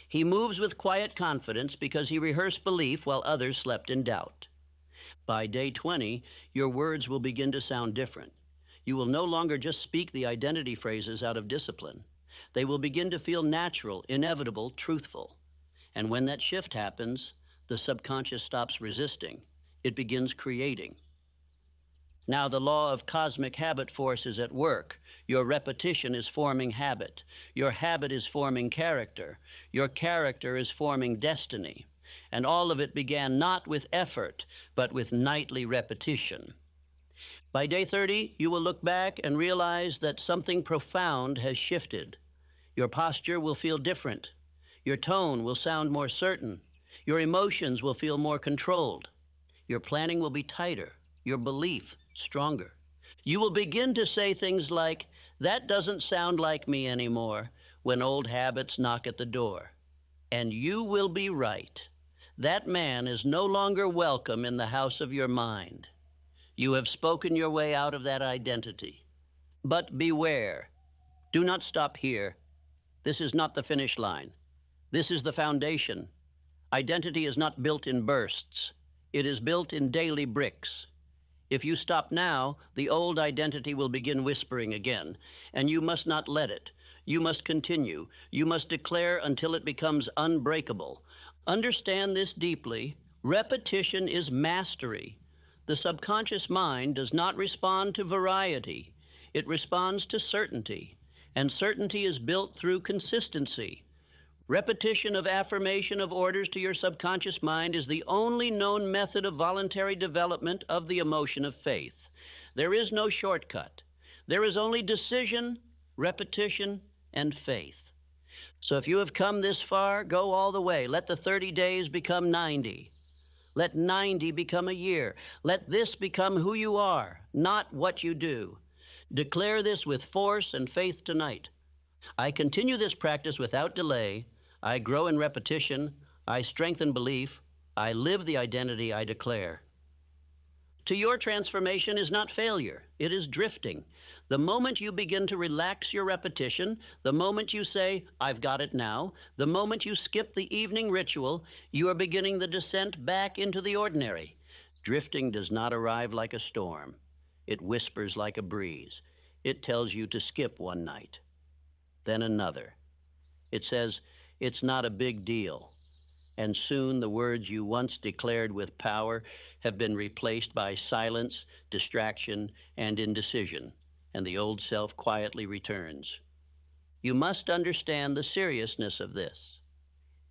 He moves with quiet confidence because he rehearsed belief while others slept in doubt. By day 20, your words will begin to sound different. You will no longer just speak the identity phrases out of discipline. They will begin to feel natural, inevitable, truthful. And when that shift happens, the subconscious stops resisting. It begins creating. Now the law of cosmic habit force is at work. Your repetition is forming habit. Your habit is forming character. Your character is forming destiny. And all of it began not with effort, but with nightly repetition. By day 30, you will look back and realize that something profound has shifted. Your posture will feel different. Your tone will sound more certain. Your emotions will feel more controlled. Your planning will be tighter. Your belief stronger. You will begin to say things like, "That doesn't sound like me anymore," when old habits knock at the door. And you will be right. That man is no longer welcome in the house of your mind. You have spoken your way out of that identity. But beware. Do not stop here. This is not the finish line. This is the foundation. Identity is not built in bursts. It is built in daily bricks. If you stop now, the old identity will begin whispering again, and you must not let it. You must continue. You must declare until it becomes unbreakable. Understand this deeply. Repetition is mastery. The subconscious mind does not respond to variety. It responds to certainty, and certainty is built through consistency. Repetition of affirmation of orders to your subconscious mind is the only known method of voluntary development of the emotion of faith. There is no shortcut. There is only decision, repetition, and faith. So if you have come this far, go all the way. Let the 30 days become 90. Let 90 become a year. Let this become who you are, not what you do. Declare this with force and faith tonight. I continue this practice without delay. I grow in repetition. I strengthen belief. I live the identity I declare. To your transformation is not failure. It is drifting. The moment you begin to relax your repetition, the moment you say, "I've got it now," the moment you skip the evening ritual, you are beginning the descent back into the ordinary. Drifting does not arrive like a storm. It whispers like a breeze. It tells you to skip one night, then another. It says, "It's not a big deal." And soon the words you once declared with power have been replaced by silence, distraction, and indecision, and the old self quietly returns. You must understand the seriousness of this.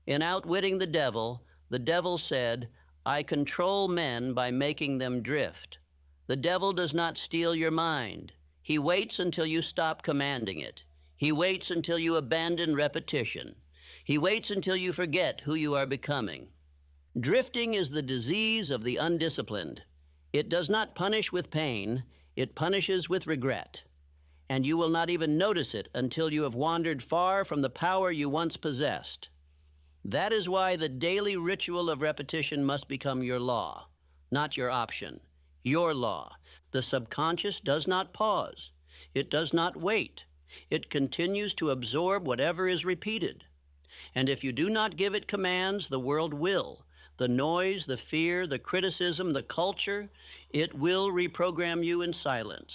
In Outwitting the Devil said, "I control men by making them drift." The devil does not steal your mind. He waits until you stop commanding it. He waits until you abandon repetition. He waits until you forget who you are becoming. Drifting is the disease of the undisciplined. It does not punish with pain, it punishes with regret. And you will not even notice it until you have wandered far from the power you once possessed. That is why the daily ritual of repetition must become your law, not your option. Your law. The subconscious does not pause. It does not wait. It continues to absorb whatever is repeated. And if you do not give it commands, the world will. The noise, the fear, the criticism, the culture, it will reprogram you in silence.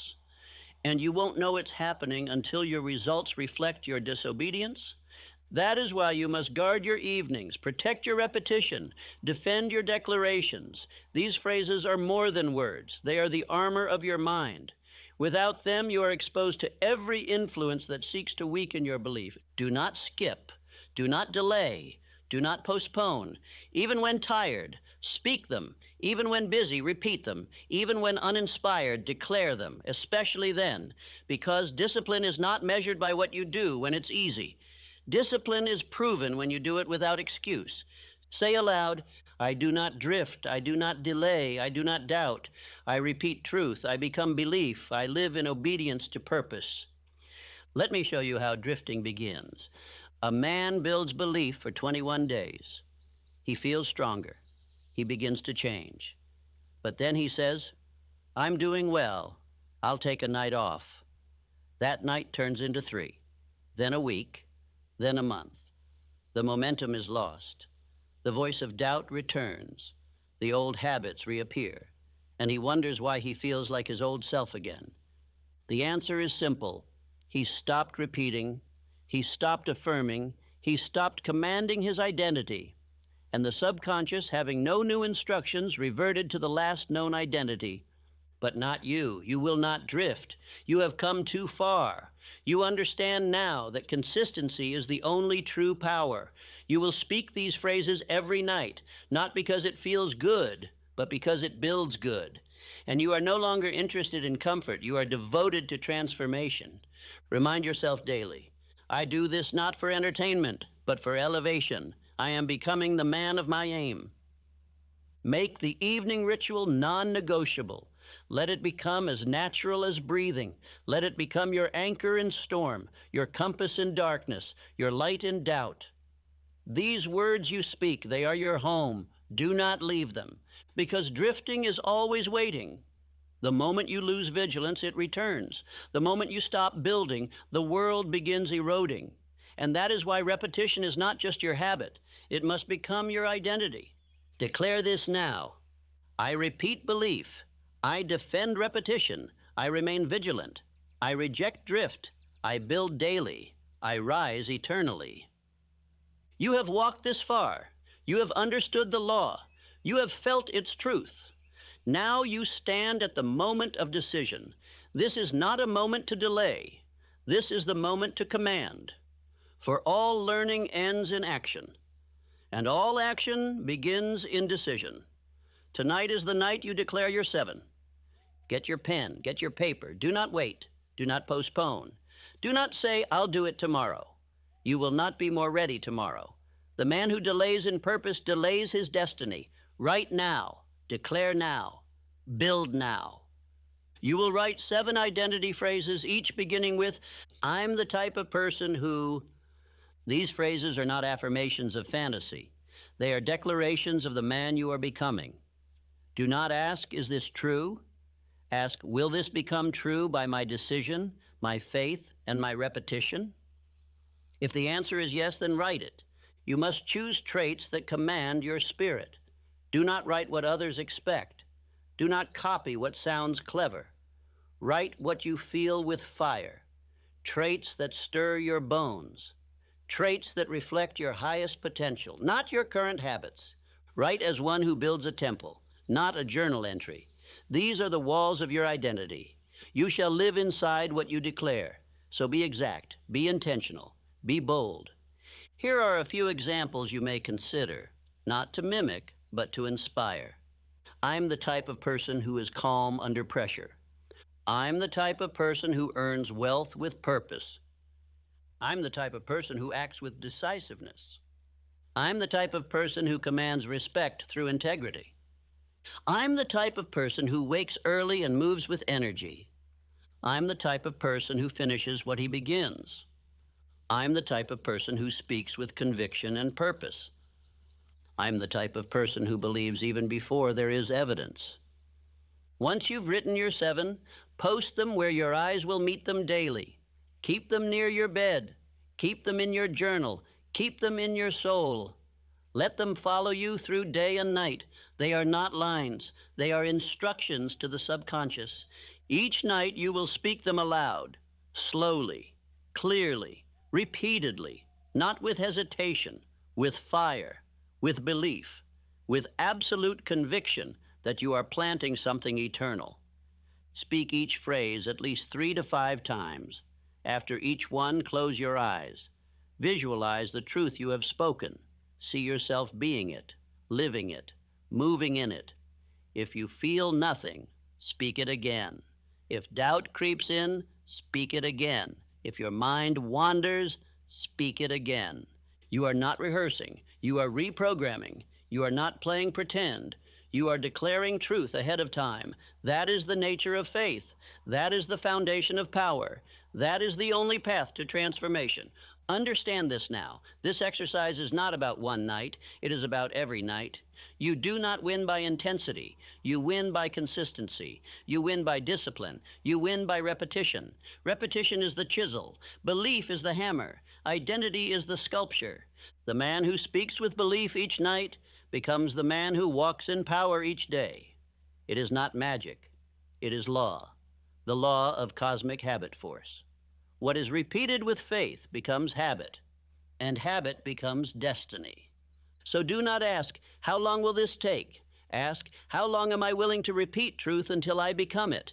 And you won't know it's happening until your results reflect your disobedience. That is why you must guard your evenings, protect your repetition, defend your declarations. These phrases are more than words. They are the armor of your mind. Without them, you are exposed to every influence that seeks to weaken your belief. Do not skip. Do not delay. Do not postpone. Even when tired, speak them. Even when busy, repeat them. Even when uninspired, declare them, especially then, because discipline is not measured by what you do when it's easy. Discipline is proven when you do it without excuse. Say aloud, I do not drift, I do not delay, I do not doubt. I repeat truth, I become belief, I live in obedience to purpose. Let me show you how drifting begins. A man builds belief for 21 days. He feels stronger. He begins to change. But then he says, I'm doing well. I'll take a night off. That night turns into 3, then a week, then a month. The momentum is lost. The voice of doubt returns. The old habits reappear. And he wonders why he feels like his old self again. The answer is simple. He stopped repeating. He stopped affirming. He stopped commanding his identity. And the subconscious, having no new instructions, reverted to the last known identity. But not you. You will not drift. You have come too far. You understand now that consistency is the only true power. You will speak these phrases every night, not because it feels good, but because it builds good. And you are no longer interested in comfort. You are devoted to transformation. Remind yourself daily, I do this not for entertainment, but for elevation. I am becoming the man of my aim. Make the evening ritual non-negotiable. Let it become as natural as breathing. Let it become your anchor in storm, your compass in darkness, your light in doubt. These words you speak, they are your home. Do not leave them, because drifting is always waiting. The moment you lose vigilance, it returns. The moment you stop building, the world begins eroding. And that is why repetition is not just your habit. It must become your identity. Declare this now. I repeat belief. I defend repetition. I remain vigilant. I reject drift. I build daily. I rise eternally. You have walked this far. You have understood the law. You have felt its truth. Now you stand at the moment of decision. This is not a moment to delay. This is the moment to command. For all learning ends in action, and all action begins in decision. Tonight is the night you declare your 7. Get your pen, get your paper. Do not wait. Do not postpone. Do not say, I'll do it tomorrow. You will not be more ready tomorrow. The man who delays in purpose delays his destiny. Write now. Declare now. Build now. You will write 7 identity phrases, each beginning with, I'm the type of person who... These phrases are not affirmations of fantasy. They are declarations of the man you are becoming. Do not ask, is this true? Ask, will this become true by my decision, my faith, and my repetition? If the answer is yes, then write it. You must choose traits that command your spirit. Do not write what others expect. Do not copy what sounds clever. Write what you feel with fire. Traits that stir your bones. Traits that reflect your highest potential, not your current habits. Write as one who builds a temple, not a journal entry. These are the walls of your identity. You shall live inside what you declare. So be exact, be intentional, be bold. Here are a few examples you may consider, not to mimic, but to inspire. I'm the type of person who is calm under pressure. I'm the type of person who earns wealth with purpose. I'm the type of person who acts with decisiveness. I'm the type of person who commands respect through integrity. I'm the type of person who wakes early and moves with energy. I'm the type of person who finishes what he begins. I'm the type of person who speaks with conviction and purpose. I'm the type of person who believes even before there is evidence. Once you've written your 7, post them where your eyes will meet them daily. Keep them near your bed. Keep them in your journal. Keep them in your soul. Let them follow you through day and night. They are not lines. They are instructions to the subconscious. Each night you will speak them aloud, slowly, clearly, repeatedly, not with hesitation, with fire, with belief, with absolute conviction that you are planting something eternal. Speak each phrase at least 3 to 5 times. After each one, close your eyes. Visualize the truth you have spoken. See yourself being it, living it, moving in it. If you feel nothing, speak it again. If doubt creeps in, speak it again. If your mind wanders, speak it again. You are not rehearsing. You are reprogramming. You are not playing pretend. You are declaring truth ahead of time. That is the nature of faith. That is the foundation of power. That is the only path to transformation. Understand this now. This exercise is not about one night. It is about every night. You do not win by intensity. You win by consistency. You win by discipline. You win by repetition. Repetition is the chisel. Belief is the hammer. Identity is the sculpture. The man who speaks with belief each night becomes the man who walks in power each day. It is not magic. It is law, the law of cosmic habit force. What is repeated with faith becomes habit, and habit becomes destiny. So do not ask, how long will this take? Ask, how long am I willing to repeat truth until I become it?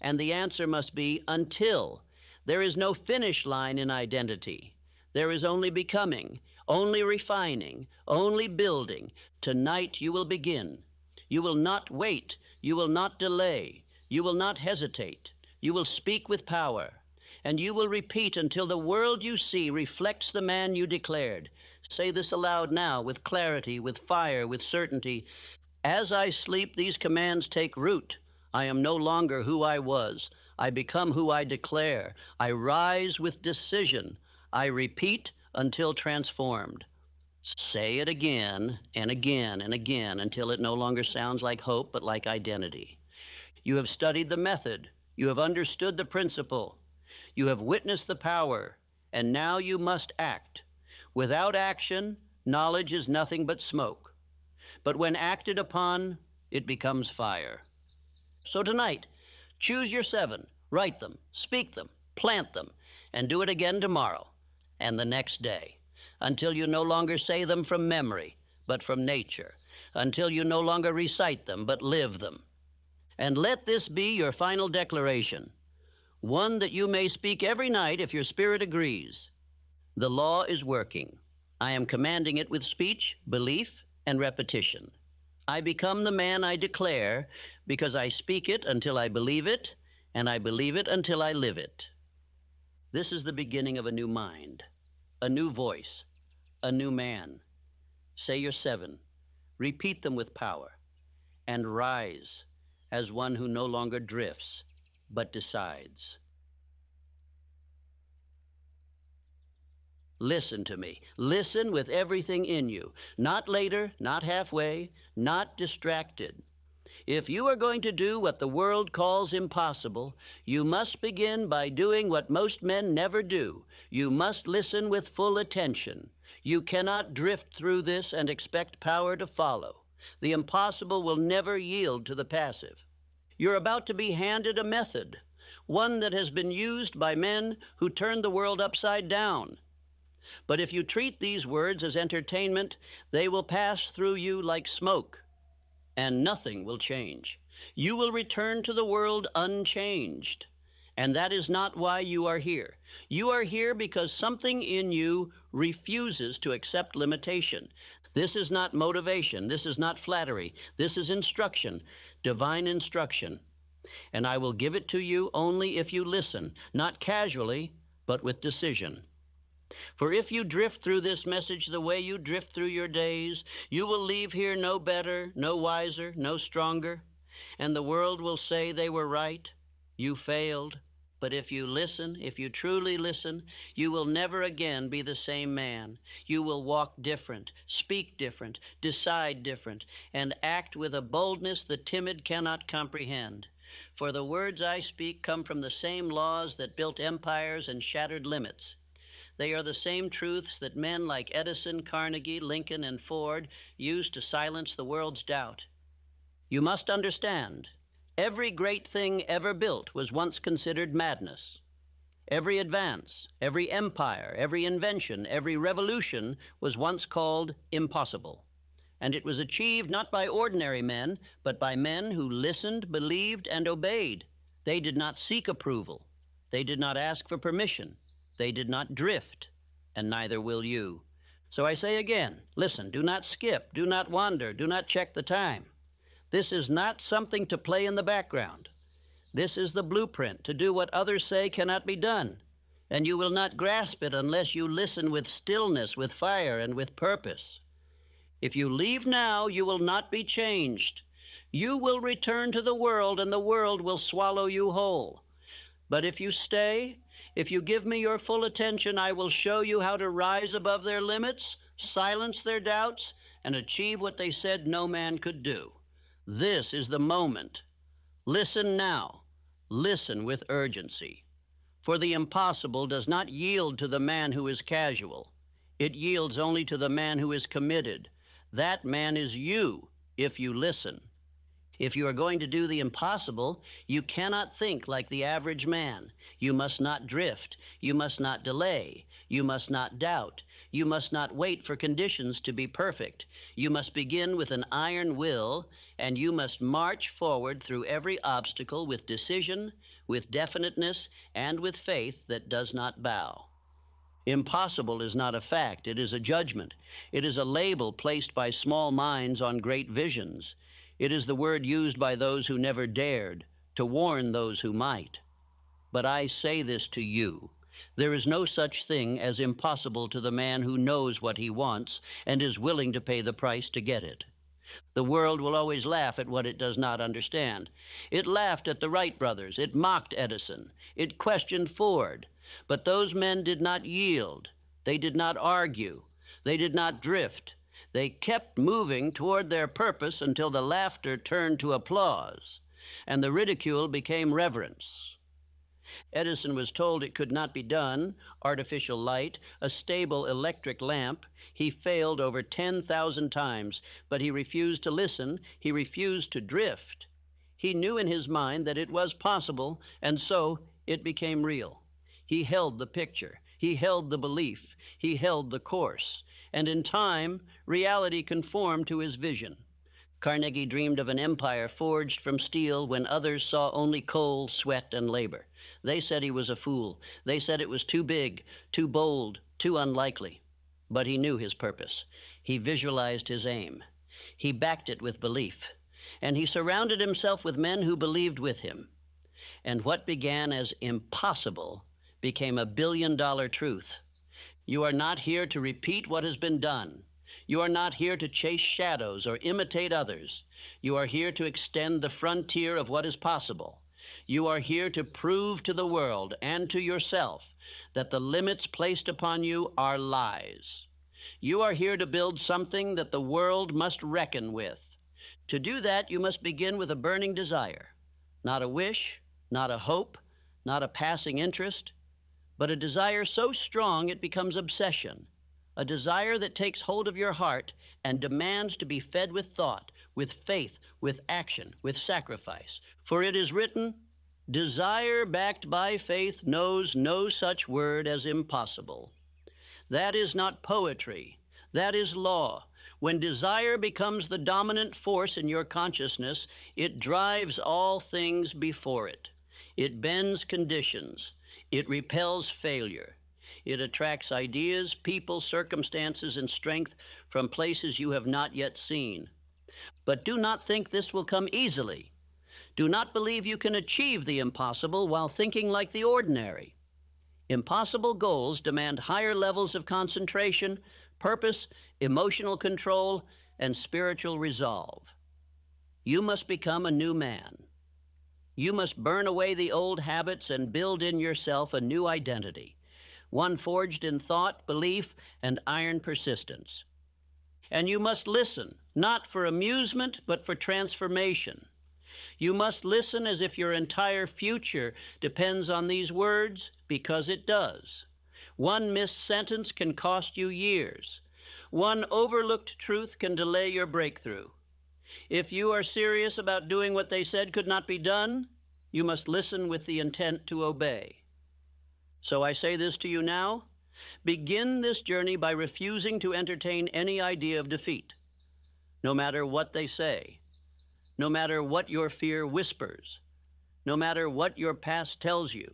And the answer must be until. There is no finish line in identity. There is only becoming, only refining, only building. Tonight you will begin. You will not wait. You will not delay. You will not hesitate. You will speak with power. And you will repeat until the world you see reflects the man you declared. Say this aloud now with clarity, with fire, with certainty. As I sleep, these commands take root. I am no longer who I was. I become who I declare. I rise with decision. I repeat until transformed. Say it again and again and again until it no longer sounds like hope but like identity. You have studied the method. You have understood the principle. You have witnessed the power, and now you must act. Without action, knowledge is nothing but smoke. But when acted upon, it becomes fire. So tonight, choose your 7, write them, speak them, plant them, and do it again tomorrow and the next day, until you no longer say them from memory, but from nature, until you no longer recite them, but live them. And let this be your final declaration, one that you may speak every night if your spirit agrees. The law is working. I am commanding it with speech, belief, and repetition. I become the man I declare because I speak it until I believe it, and I believe it until I live it. This is the beginning of a new mind, a new voice, a new man. Say your 7, repeat them with power, and rise as one who no longer drifts, but decides. Listen to me. Listen with everything in you. Not later, not halfway, not distracted. If you are going to do what the world calls impossible, you must begin by doing what most men never do. You must listen with full attention. You cannot drift through this and expect power to follow. The impossible will never yield to the passive. You're about to be handed a method, one that has been used by men who turned the world upside down. But if you treat these words as entertainment, they will pass through you like smoke, and nothing will change. You will return to the world unchanged, and that is not why you are here. You are here because something in you refuses to accept limitation. This is not motivation. This is not flattery. This is instruction, divine instruction. And I will give it to you only if you listen, not casually, but with decision. For if you drift through this message the way you drift through your days, you will leave here no better, no wiser, no stronger, and the world will say they were right, you failed, But if you listen, if you truly listen, you will never again be the same man. You will walk different, speak different, decide different, and act with a boldness the timid cannot comprehend. For the words I speak come from the same laws that built empires and shattered limits. They are the same truths that men like Edison, Carnegie, Lincoln, and Ford used to silence the world's doubt. You must understand, every great thing ever built was once considered madness. Every advance, every empire, every invention, every revolution was once called impossible. And it was achieved not by ordinary men, but by men who listened, believed, and obeyed. They did not seek approval. They did not ask for permission. They did not drift, and neither will you. So I say again, listen, do not skip, do not wander, do not check the time. This is not something to play in the background. This is the blueprint to do what others say cannot be done, and you will not grasp it unless you listen with stillness, with fire, and with purpose. If you leave now, you will not be changed. You will return to the world, and the world will swallow you whole. But if you stay, if you give me your full attention, I will show you how to rise above their limits, silence their doubts, and achieve what they said no man could do. This is the moment. Listen now. Listen with urgency. For the impossible does not yield to the man who is casual. It yields only to the man who is committed. That man is you, if you listen. If you are going to do the impossible, you cannot think like the average man. You must not drift. You must not delay. You must not doubt. You must not wait for conditions to be perfect. You must begin with an iron will, and you must march forward through every obstacle with decision, with definiteness, and with faith that does not bow. Impossible is not a fact. It is a judgment. It is a label placed by small minds on great visions. It is the word used by those who never dared, to warn those who might. But I say this to you. There is no such thing as impossible to the man who knows what he wants and is willing to pay the price to get it. The world will always laugh at what it does not understand. It laughed at the Wright brothers. It mocked Edison. It questioned Ford. But those men did not yield. They did not argue. They did not drift. They kept moving toward their purpose until the laughter turned to applause, and the ridicule became reverence. Edison was told it could not be done, artificial light, a stable electric lamp. He failed over 10,000 times, but he refused to listen. He refused to drift. He knew in his mind that it was possible, and so it became real. He held the picture. He held the belief. He held the course. And in time, reality conformed to his vision. Carnegie dreamed of an empire forged from steel when others saw only coal, sweat, and labor. They said he was a fool. They said it was too big, too bold, too unlikely. But he knew his purpose. He visualized his aim. He backed it with belief. And he surrounded himself with men who believed with him. And what began as impossible became a billion-dollar truth. You are not here to repeat what has been done. You are not here to chase shadows or imitate others. You are here to extend the frontier of what is possible. You are here to prove to the world and to yourself that the limits placed upon you are lies. You are here to build something that the world must reckon with. To do that, you must begin with a burning desire, not a wish, not a hope, not a passing interest, but a desire so strong it becomes obsession, a desire that takes hold of your heart and demands to be fed with thought, with faith, with action, with sacrifice. For it is written, desire backed by faith knows no such word as impossible. That is not poetry. That is law. When desire becomes the dominant force in your consciousness, it drives all things before it. It bends conditions. It repels failure. It attracts ideas, people, circumstances, and strength from places you have not yet seen. But do not think this will come easily. Do not believe you can achieve the impossible while thinking like the ordinary. Impossible goals demand higher levels of concentration, purpose, emotional control, and spiritual resolve. You must become a new man. You must burn away the old habits and build in yourself a new identity, one forged in thought, belief, and iron persistence. And you must listen, not for amusement, but for transformation. You must listen as if your entire future depends on these words, because it does. One missed sentence can cost you years. One overlooked truth can delay your breakthrough. If you are serious about doing what they said could not be done, you must listen with the intent to obey. So I say this to you now. Begin this journey by refusing to entertain any idea of defeat, no matter what they say, no matter what your fear whispers, no matter what your past tells you.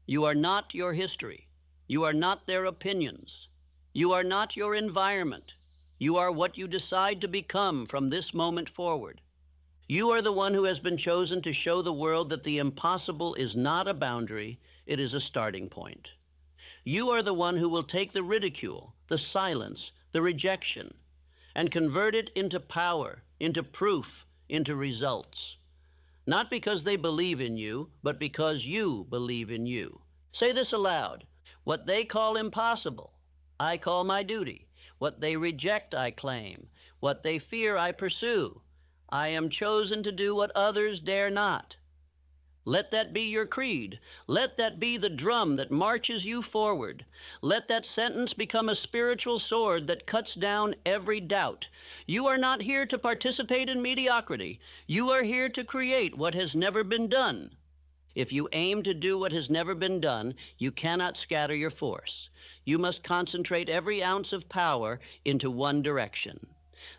You are not your history. You are not their opinions. You are not your environment. You are what you decide to become from this moment forward. You are the one who has been chosen to show the world that the impossible is not a boundary, it is a starting point. You are the one who will take the ridicule, the silence, the rejection, and convert it into power, into proof, into results. Not because they believe in you, but because you believe in you. Say this aloud. What they call impossible, I call my duty. What they reject, I claim. What they fear, I pursue. I am chosen to do what others dare not. Let that be your creed. Let that be the drum that marches you forward. Let that sentence become a spiritual sword that cuts down every doubt. You are not here to participate in mediocrity. You are here to create what has never been done. If you aim to do what has never been done, you cannot scatter your force. You must concentrate every ounce of power into one direction.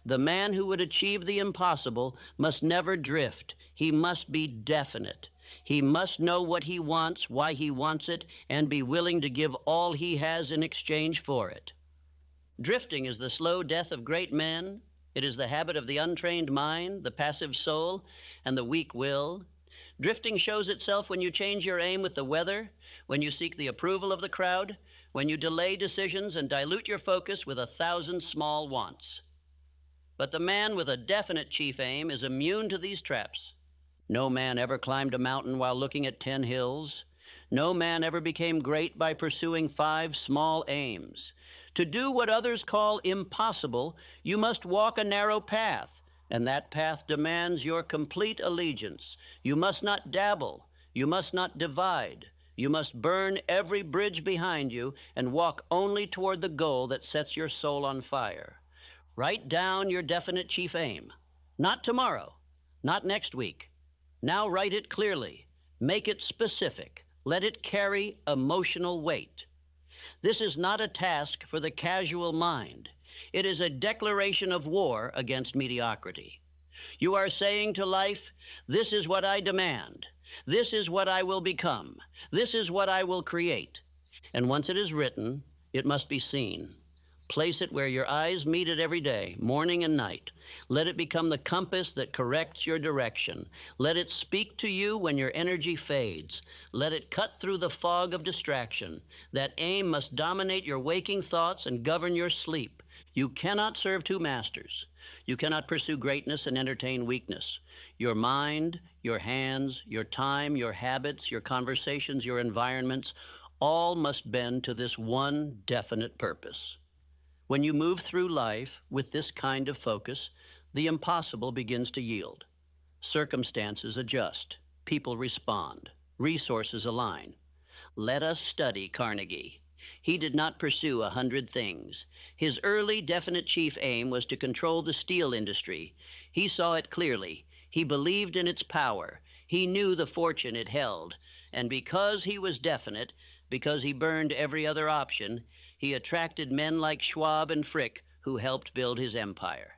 The man who would achieve the impossible must never drift. He must be definite. He must know what he wants, why he wants it, and be willing to give all he has in exchange for it. Drifting is the slow death of great men. It is the habit of the untrained mind, the passive soul, and the weak will. Drifting shows itself when you change your aim with the weather, when you seek the approval of the crowd, when you delay decisions and dilute your focus with 1,000 small wants. But the man with a definite chief aim is immune to these traps. No man ever climbed a mountain while looking at 10 hills. No man ever became great by pursuing 5 small aims. To do what others call impossible, you must walk a narrow path, and that path demands your complete allegiance. You must not dabble. You must not divide. You must burn every bridge behind you and walk only toward the goal that sets your soul on fire. Write down your definite chief aim. Not tomorrow, not next week. Now write it clearly. Make it specific. Let it carry emotional weight. This is not a task for the casual mind. It is a declaration of war against mediocrity. You are saying to life, this is what I demand. This is what I will become. This is what I will create. And once it is written, it must be seen. Place it where your eyes meet it every day, morning and night. Let it become the compass that corrects your direction. Let it speak to you when your energy fades. Let it cut through the fog of distraction. That aim must dominate your waking thoughts and govern your sleep. You cannot serve 2 masters. You cannot pursue greatness and entertain weakness. Your mind, your hands, your time, your habits, your conversations, your environments, all must bend to this one definite purpose. When you move through life with this kind of focus, the impossible begins to yield. Circumstances adjust. People respond. Resources align. Let us study Carnegie. He did not pursue 100 things. His early definite chief aim was to control the steel industry. He saw it clearly. He believed in its power. He knew the fortune it held. And because he was definite, because he burned every other option, he attracted men like Schwab and Frick who helped build his empire.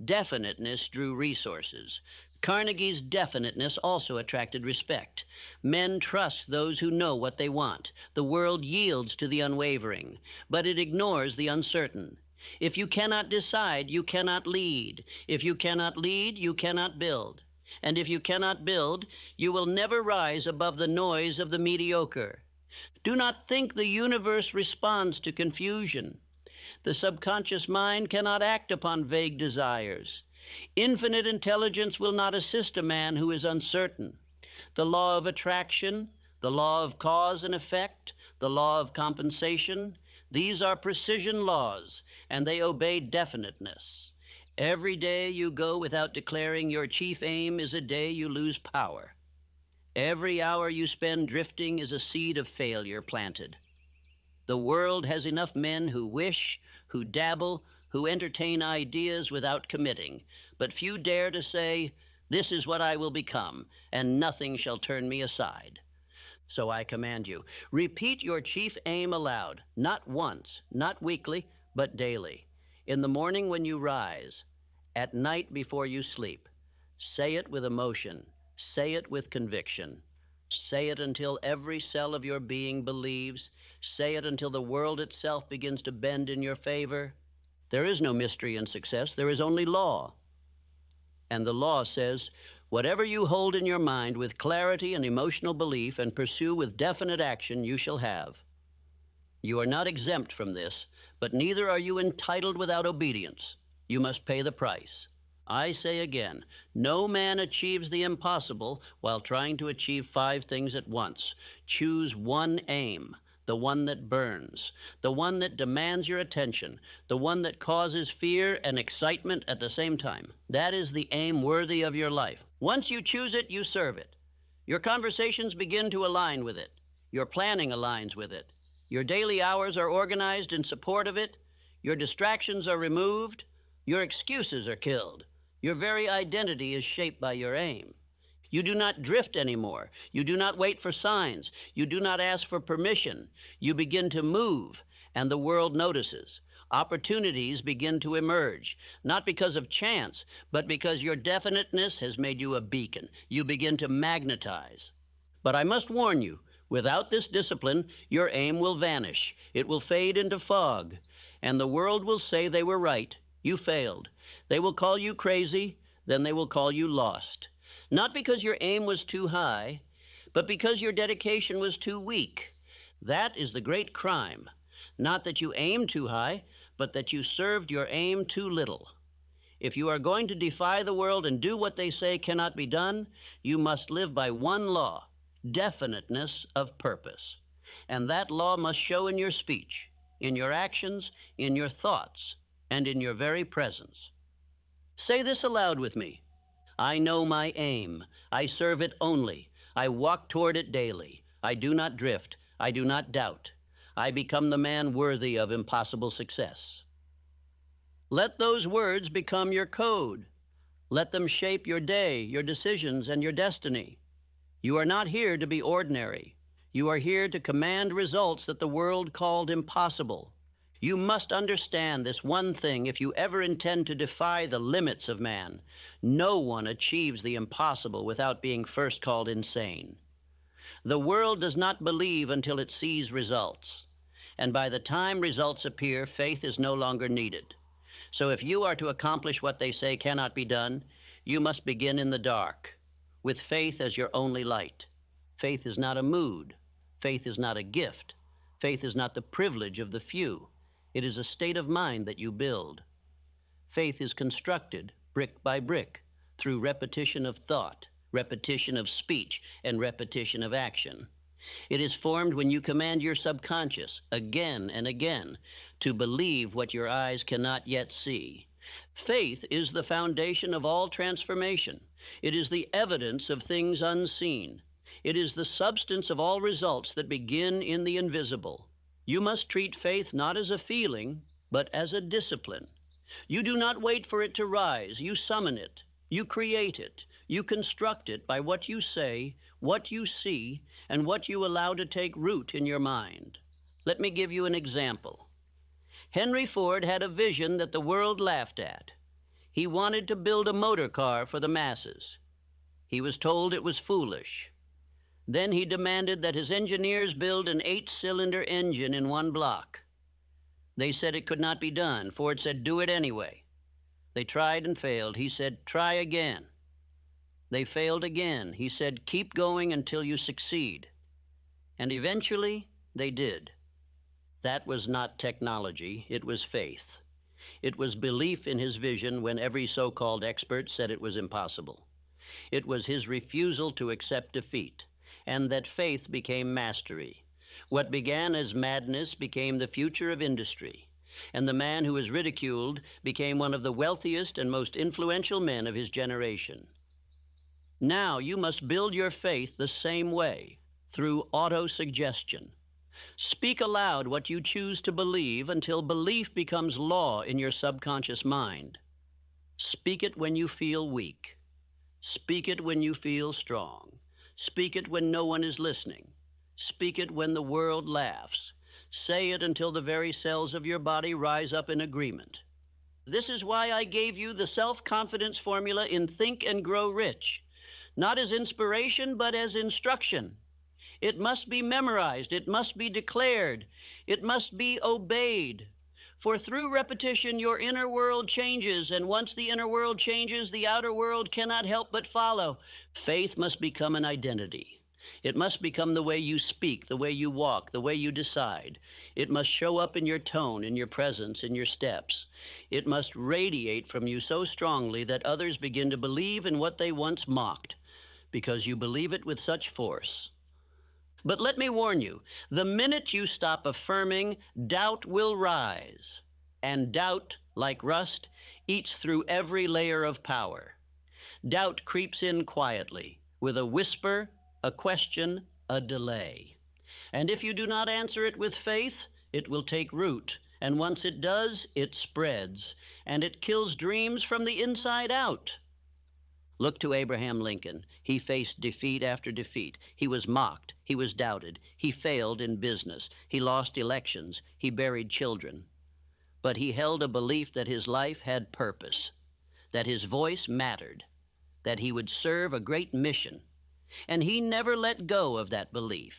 Definiteness drew resources. Carnegie's definiteness also attracted respect. Men trust those who know what they want. The world yields to the unwavering, but it ignores the uncertain. If you cannot decide, you cannot lead. If you cannot lead, you cannot build. And if you cannot build, you will never rise above the noise of the mediocre. Do not think the universe responds to confusion. The subconscious mind cannot act upon vague desires. Infinite intelligence will not assist a man who is uncertain. the law of attraction, the law of cause and effect, the law of compensation. These are precision laws, and they obey definiteness. Every day you go without declaring your chief aim is a day you lose power. Every hour you spend drifting is a seed of failure planted. The world has enough men who wish, who dabble, who entertain ideas without committing, but few dare to say, "This is what I will become, and nothing shall turn me aside." So I command you, repeat your chief aim aloud, not once, not weekly, but daily. In the morning when you rise, at night before you sleep. Say it with emotion. Say it with conviction. Say it until every cell of your being believes. Say it until the world itself begins to bend in your favor. There is no mystery in success. There is only law. And the law says, whatever you hold in your mind with clarity and emotional belief and pursue with definite action, you shall have. You are not exempt from this, but neither are you entitled without obedience. You must pay the price. I say again, no man achieves the impossible while trying to achieve 5 things at once. Choose one aim, the one that burns, the one that demands your attention, the one that causes fear and excitement at the same time. That is the aim worthy of your life. Once you choose it, you serve it. Your conversations begin to align with it. Your planning aligns with it. Your daily hours are organized in support of it. Your distractions are removed. Your excuses are killed. Your very identity is shaped by your aim. You do not drift anymore. You do not wait for signs. You do not ask for permission. You begin to move, and the world notices. Opportunities begin to emerge, not because of chance, but because your definiteness has made you a beacon. You begin to magnetize. But I must warn you, without this discipline, your aim will vanish. It will fade into fog, and the world will say they were right. You failed. They will call you crazy, then they will call you lost. Not because your aim was too high, but because your dedication was too weak. That is the great crime. Not that you aimed too high, but that you served your aim too little. If you are going to defy the world and do what they say cannot be done, you must live by one law, definiteness of purpose. And that law must show in your speech, in your actions, in your thoughts, and in your very presence. Say this aloud with me. I know my aim. I serve it only. I walk toward it daily. I do not drift. I do not doubt. I become the man worthy of impossible success. Let those words become your code. Let them shape your day, your decisions, and your destiny. You are not here to be ordinary. You are here to command results that the world called impossible. You must understand this one thing if you ever intend to defy the limits of man. No one achieves the impossible without being first called insane. The world does not believe until it sees results. And by the time results appear, faith is no longer needed. So if you are to accomplish what they say cannot be done, you must begin in the dark, with faith as your only light. Faith is not a mood. Faith is not a gift. Faith is not the privilege of the few. It is a state of mind that you build. Faith is constructed brick by brick through repetition of thought, repetition of speech, and repetition of action. It is formed when you command your subconscious again and again to believe what your eyes cannot yet see. Faith is the foundation of all transformation. It is the evidence of things unseen. It is the substance of all results that begin in the invisible. You must treat faith not as a feeling, but as a discipline. You do not wait for it to rise. You summon it. You create it. You construct it by what you say, what you see, and what you allow to take root in your mind. Let me give you an example. Henry Ford had a vision that the world laughed at. He wanted to build a motor car for the masses. He was told it was foolish. Then he demanded that his engineers build an 8-cylinder engine in one block. They said it could not be done. Ford said, do it anyway. They tried and failed. He said, try again. They failed again. He said, keep going until you succeed. And eventually, they did. That was not technology. It was faith. It was belief in his vision when every so-called expert said it was impossible. It was his refusal to accept defeat, and that faith became mastery. What began as madness became the future of industry, and the man who was ridiculed became one of the wealthiest and most influential men of his generation. Now you must build your faith the same way, through auto-suggestion. Speak aloud what you choose to believe until belief becomes law in your subconscious mind. Speak it when you feel weak. Speak it when you feel strong. Speak it when no one is listening. Speak it when the world laughs. Say it until the very cells of your body rise up in agreement. This is why I gave you the self-confidence formula in Think and Grow Rich, not as inspiration, but as instruction. It must be memorized. It must be declared. It must be obeyed. For through repetition, your inner world changes, and once the inner world changes, the outer world cannot help but follow. Faith must become an identity. It must become the way you speak, the way you walk, the way you decide. It must show up in your tone, in your presence, in your steps. It must radiate from you so strongly that others begin to believe in what they once mocked, because you believe it with such force. But let me warn you, the minute you stop affirming, doubt will rise. And doubt, like rust, eats through every layer of power. Doubt creeps in quietly, with a whisper, a question, a delay. And if you do not answer it with faith, it will take root. And once it does, it spreads. And it kills dreams from the inside out. Look to Abraham Lincoln. He faced defeat after defeat. He was mocked. He was doubted. He failed in business. He lost elections. He buried children. But he held a belief that his life had purpose, that his voice mattered, that he would serve a great mission. And he never let go of that belief.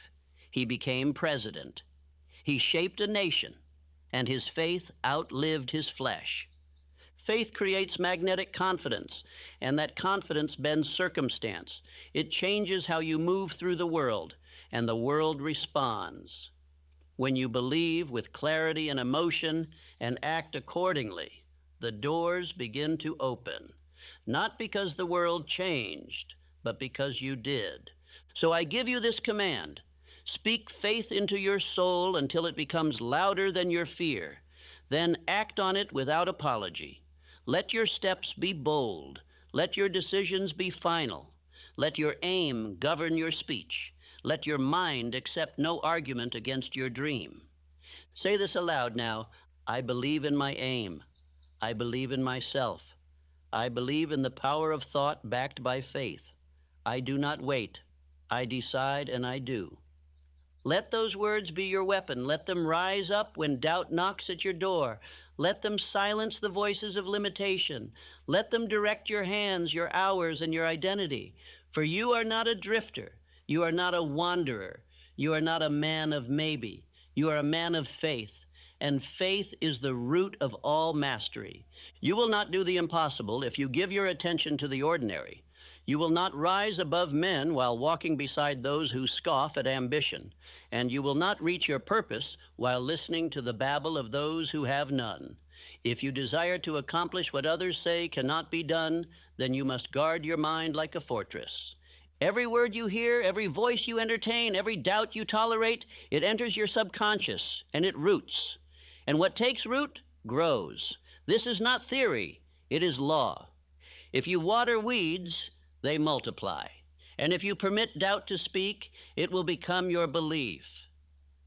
He became president. He shaped a nation, and his faith outlived his flesh. Faith creates magnetic confidence, and that confidence bends circumstance. It changes how you move through the world, and the world responds. When you believe with clarity and emotion and act accordingly, the doors begin to open, not because the world changed, but because you did. So I give you this command. Speak faith into your soul until it becomes louder than your fear. Then act on it without apology. Let your steps be bold. Let your decisions be final. Let your aim govern your speech. Let your mind accept no argument against your dream. Say this aloud now. I believe in my aim. I believe in myself. I believe in the power of thought backed by faith. I do not wait. I decide and I do. Let those words be your weapon. Let them rise up when doubt knocks at your door. Let them silence the voices of limitation. Let them direct your hands, your hours, and your identity. For you are not a drifter. You are not a wanderer. You are not a man of maybe. You are a man of faith. And faith is the root of all mastery. You will not do the impossible if you give your attention to the ordinary. You will not rise above men while walking beside those who scoff at ambition, and you will not reach your purpose while listening to the babble of those who have none. If you desire to accomplish what others say cannot be done, then you must guard your mind like a fortress. Every word you hear, every voice you entertain, every doubt you tolerate, it enters your subconscious, and it roots. And what takes root grows. This is not theory, it is law. If you water weeds, they multiply. And if you permit doubt to speak, it will become your belief.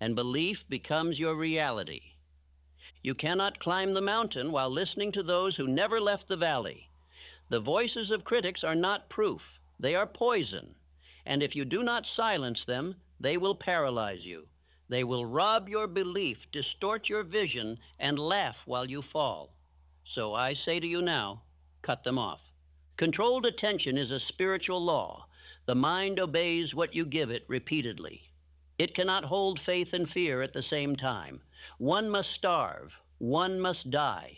And belief becomes your reality. You cannot climb the mountain while listening to those who never left the valley. The voices of critics are not proof. They are poison. And if you do not silence them, they will paralyze you. They will rob your belief, distort your vision, and laugh while you fall. So I say to you now, cut them off. Controlled attention is a spiritual law. The mind obeys what you give it repeatedly. It cannot hold faith and fear at the same time. One must starve, one must die.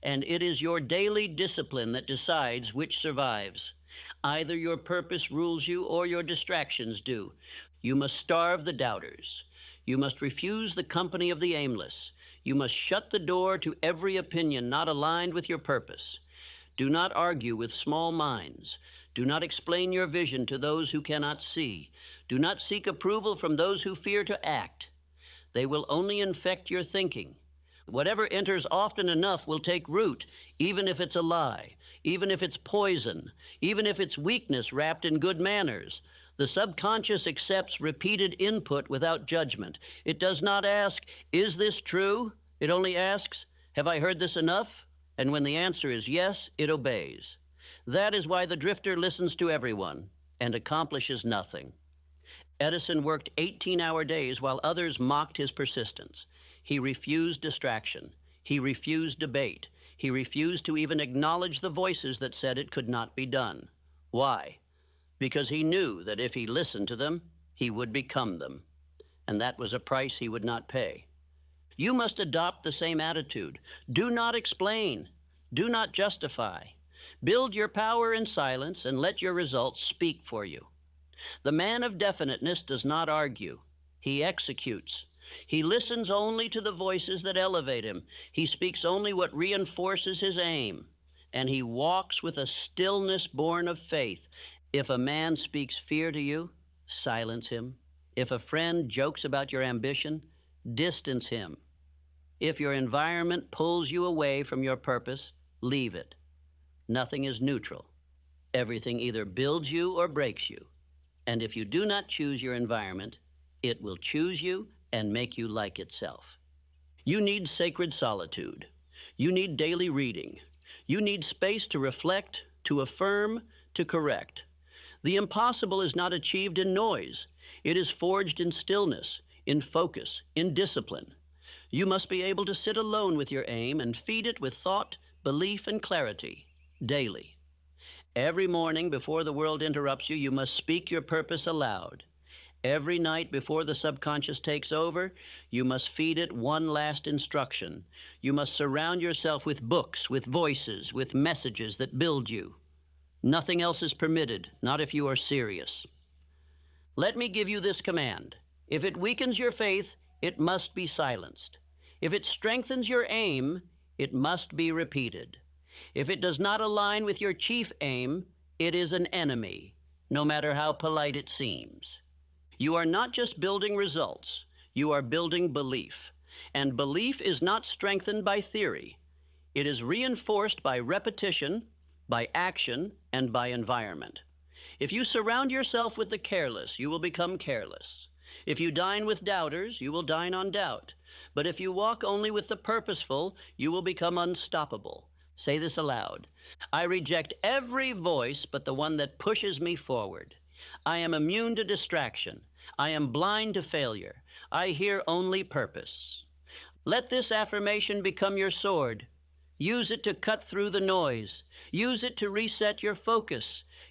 And it is your daily discipline that decides which survives. Either your purpose rules you or your distractions do. You must starve the doubters. You must refuse the company of the aimless. You must shut the door to every opinion not aligned with your purpose. Do not argue with small minds. Do not explain your vision to those who cannot see. Do not seek approval from those who fear to act. They will only infect your thinking. Whatever enters often enough will take root, even if it's a lie, even if it's poison, even if it's weakness wrapped in good manners. The subconscious accepts repeated input without judgment. It does not ask, "Is this true?" It only asks, "Have I heard this enough?" And when the answer is yes, it obeys. That is why the drifter listens to everyone and accomplishes nothing. Edison worked 18-hour days while others mocked his persistence. He refused distraction. He refused debate. He refused to even acknowledge the voices that said it could not be done. Why? Because he knew that if he listened to them, he would become them. And that was a price he would not pay. You must adopt the same attitude. Do not explain. Do not justify. Build your power in silence and let your results speak for you. The man of definiteness does not argue. He executes. He listens only to the voices that elevate him. He speaks only what reinforces his aim. And he walks with a stillness born of faith. If a man speaks fear to you, silence him. If a friend jokes about your ambition, distance him. If your environment pulls you away from your purpose, leave it. Nothing is neutral. Everything either builds you or breaks you. And if you do not choose your environment, it will choose you and make you like itself. You need sacred solitude. You need daily reading. You need space to reflect, to affirm, to correct. The impossible is not achieved in noise. It is forged in stillness, in focus, in discipline. You must be able to sit alone with your aim and feed it with thought, belief, and clarity, daily. Every morning before the world interrupts you, you must speak your purpose aloud. Every night before the subconscious takes over, you must feed it one last instruction. You must surround yourself with books, with voices, with messages that build you. Nothing else is permitted, not if you are serious. Let me give you this command. If it weakens your faith, it must be silenced. If it strengthens your aim, it must be repeated. If it does not align with your chief aim, it is an enemy, no matter how polite it seems. You are not just building results, you are building belief. And belief is not strengthened by theory. It is reinforced by repetition, by action, and by environment. If you surround yourself with the careless, you will become careless. If you dine with doubters, you will dine on doubt. But if you walk only with the purposeful, you will become unstoppable. Say this aloud. I reject every voice but the one that pushes me forward. I am immune to distraction. I am blind to failure. I hear only purpose. Let this affirmation become your sword. Use it to cut through the noise. Use it to reset your focus.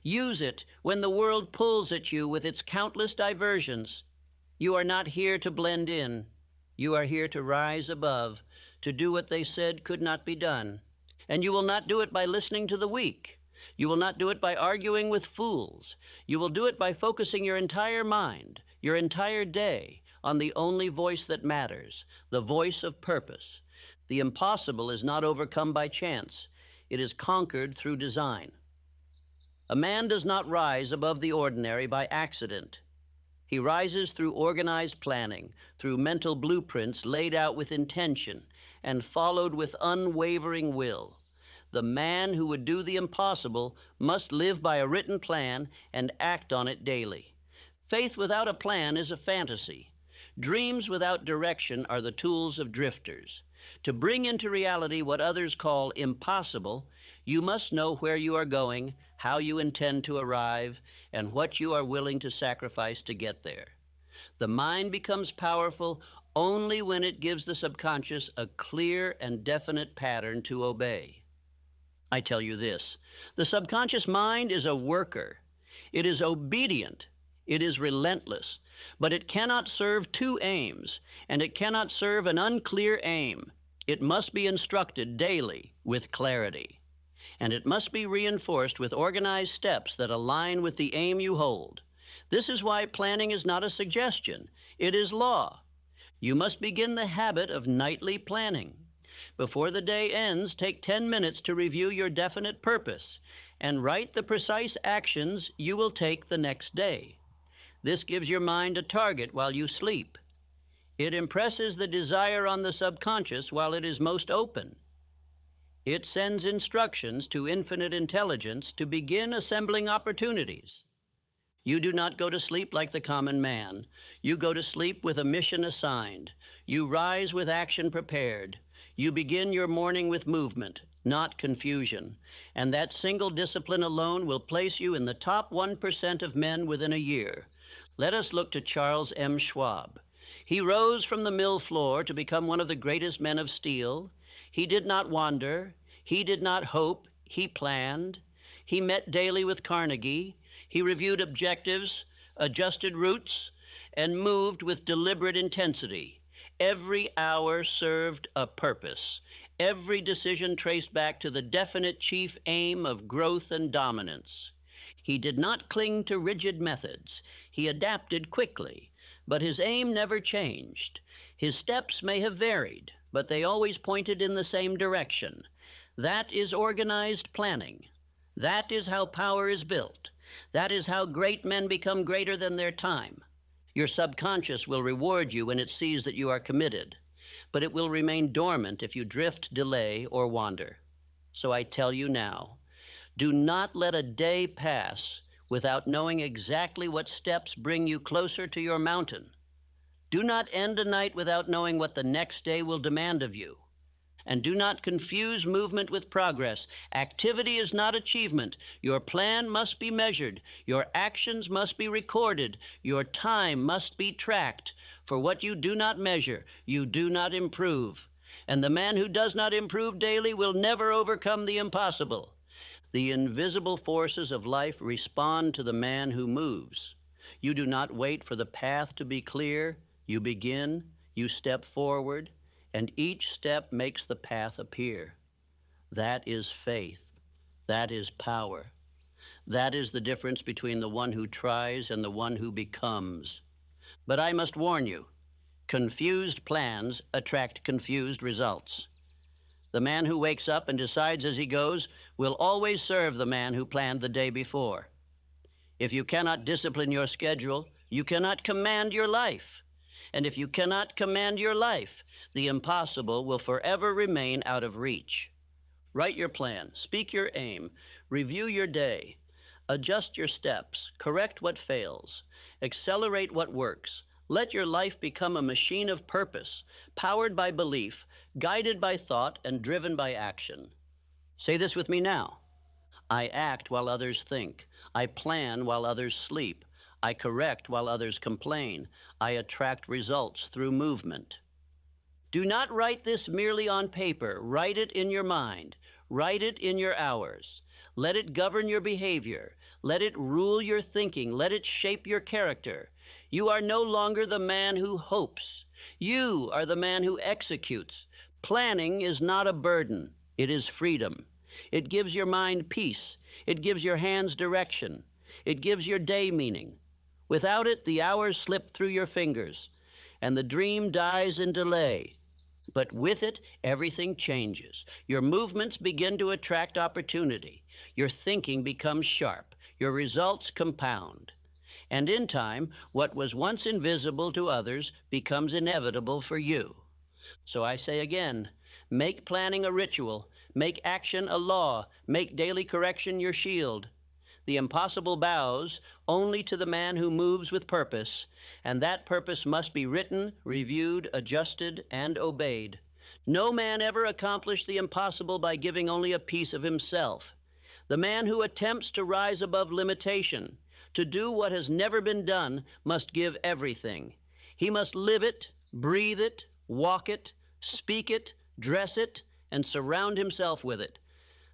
Use it when the world pulls at you with its countless diversions. You are not here to blend in. You are here to rise above, to do what they said could not be done. And you will not do it by listening to the weak. You will not do it by arguing with fools. You will do it by focusing your entire mind, your entire day, on the only voice that matters, the voice of purpose. The impossible is not overcome by chance. It is conquered through design. A man does not rise above the ordinary by accident. He rises through organized planning, through mental blueprints laid out with intention and followed with unwavering will. The man who would do the impossible must live by a written plan and act on it daily. Faith without a plan is a fantasy. Dreams without direction are the tools of drifters. To bring into reality what others call impossible, you must know where you are going, how you intend to arrive, and what you are willing to sacrifice to get there. The mind becomes powerful only when it gives the subconscious a clear and definite pattern to obey. I tell you this, the subconscious mind is a worker. It is obedient. It is relentless. But it cannot serve two aims, and it cannot serve an unclear aim. It must be instructed daily with clarity. And it must be reinforced with organized steps that align with the aim you hold. This is why planning is not a suggestion. It is law. You must begin the habit of nightly planning. Before the day ends, take 10 minutes to review your definite purpose and write the precise actions you will take the next day. This gives your mind a target while you sleep. It impresses the desire on the subconscious while it is most open. It sends instructions to infinite intelligence to begin assembling opportunities. You do not go to sleep like the common man. You go to sleep with a mission assigned. You rise with action prepared. You begin your morning with movement, not confusion. And that single discipline alone will place you in the top 1% of men within a year. Let us look to Charles M. Schwab. He rose from the mill floor to become one of the greatest men of steel. He did not wander. He did not hope. He planned. He met daily with Carnegie. He reviewed objectives, adjusted routes, and moved with deliberate intensity. Every hour served a purpose. Every decision traced back to the definite chief aim of growth and dominance. He did not cling to rigid methods. He adapted quickly, but his aim never changed. His steps may have varied, but they always pointed in the same direction. That is organized planning. That is how power is built. That is how great men become greater than their time. Your subconscious will reward you when it sees that you are committed, but it will remain dormant if you drift, delay, or wander. So I tell you now, do not let a day pass without knowing exactly what steps bring you closer to your mountain. Do not end a night without knowing what the next day will demand of you. And do not confuse movement with progress. Activity is not achievement. Your plan must be measured. Your actions must be recorded. Your time must be tracked. For what you do not measure, you do not improve. And the man who does not improve daily will never overcome the impossible. The invisible forces of life respond to the man who moves. You do not wait for the path to be clear. You begin, you step forward, and each step makes the path appear. That is faith. That is power. That is the difference between the one who tries and the one who becomes. But I must warn you, confused plans attract confused results. The man who wakes up and decides as he goes will always serve the man who planned the day before. If you cannot discipline your schedule, you cannot command your life. And if you cannot command your life, the impossible will forever remain out of reach. Write your plan, speak your aim, review your day, adjust your steps, correct what fails, accelerate what works. Let your life become a machine of purpose, powered by belief, guided by thought, and driven by action. Say this with me now. I act while others think. I plan while others sleep. I correct while others complain. I attract results through movement. Do not write this merely on paper. Write it in your mind. Write it in your hours. Let it govern your behavior. Let it rule your thinking. Let it shape your character. You are no longer the man who hopes. You are the man who executes. Planning is not a burden. It is freedom. It gives your mind peace. It gives your hands direction. It gives your day meaning. Without it, the hours slip through your fingers, and the dream dies in delay. But with it, everything changes. Your movements begin to attract opportunity. Your thinking becomes sharp. Your results compound. And in time, what was once invisible to others becomes inevitable for you. So I say again, make planning a ritual. Make action a law. Make daily correction your shield. The impossible bows only to the man who moves with purpose, and that purpose must be written, reviewed, adjusted, and obeyed. No man ever accomplished the impossible by giving only a piece of himself. The man who attempts to rise above limitation, to do what has never been done, must give everything. He must live it, breathe it, walk it, speak it, dress it, and surround himself with it.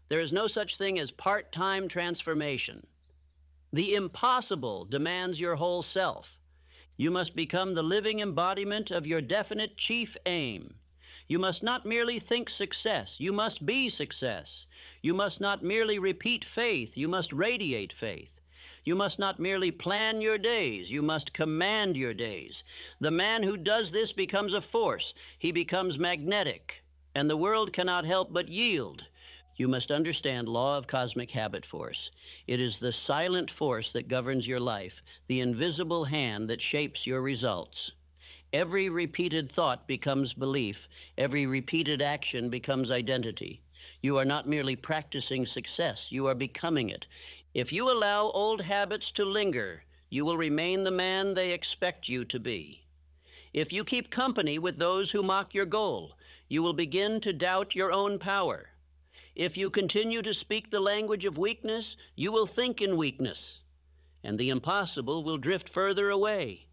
There is no such thing as part-time transformation. The impossible demands your whole self. You must become the living embodiment of your definite chief aim. You must not merely think success. You must be success. You must not merely repeat faith. You must radiate faith. You must not merely plan your days. You must command your days. The man who does this becomes a force. He becomes magnetic, and the world cannot help but yield. You must understand law of cosmic habit force. It is the silent force that governs your life, the invisible hand that shapes your results. Every repeated thought becomes belief. Every repeated action becomes identity. You are not merely practicing success, you are becoming it. If you allow old habits to linger, you will remain the man they expect you to be. If you keep company with those who mock your goal, you will begin to doubt your own power. If you continue to speak the language of weakness, you will think in weakness, and the impossible will drift further away.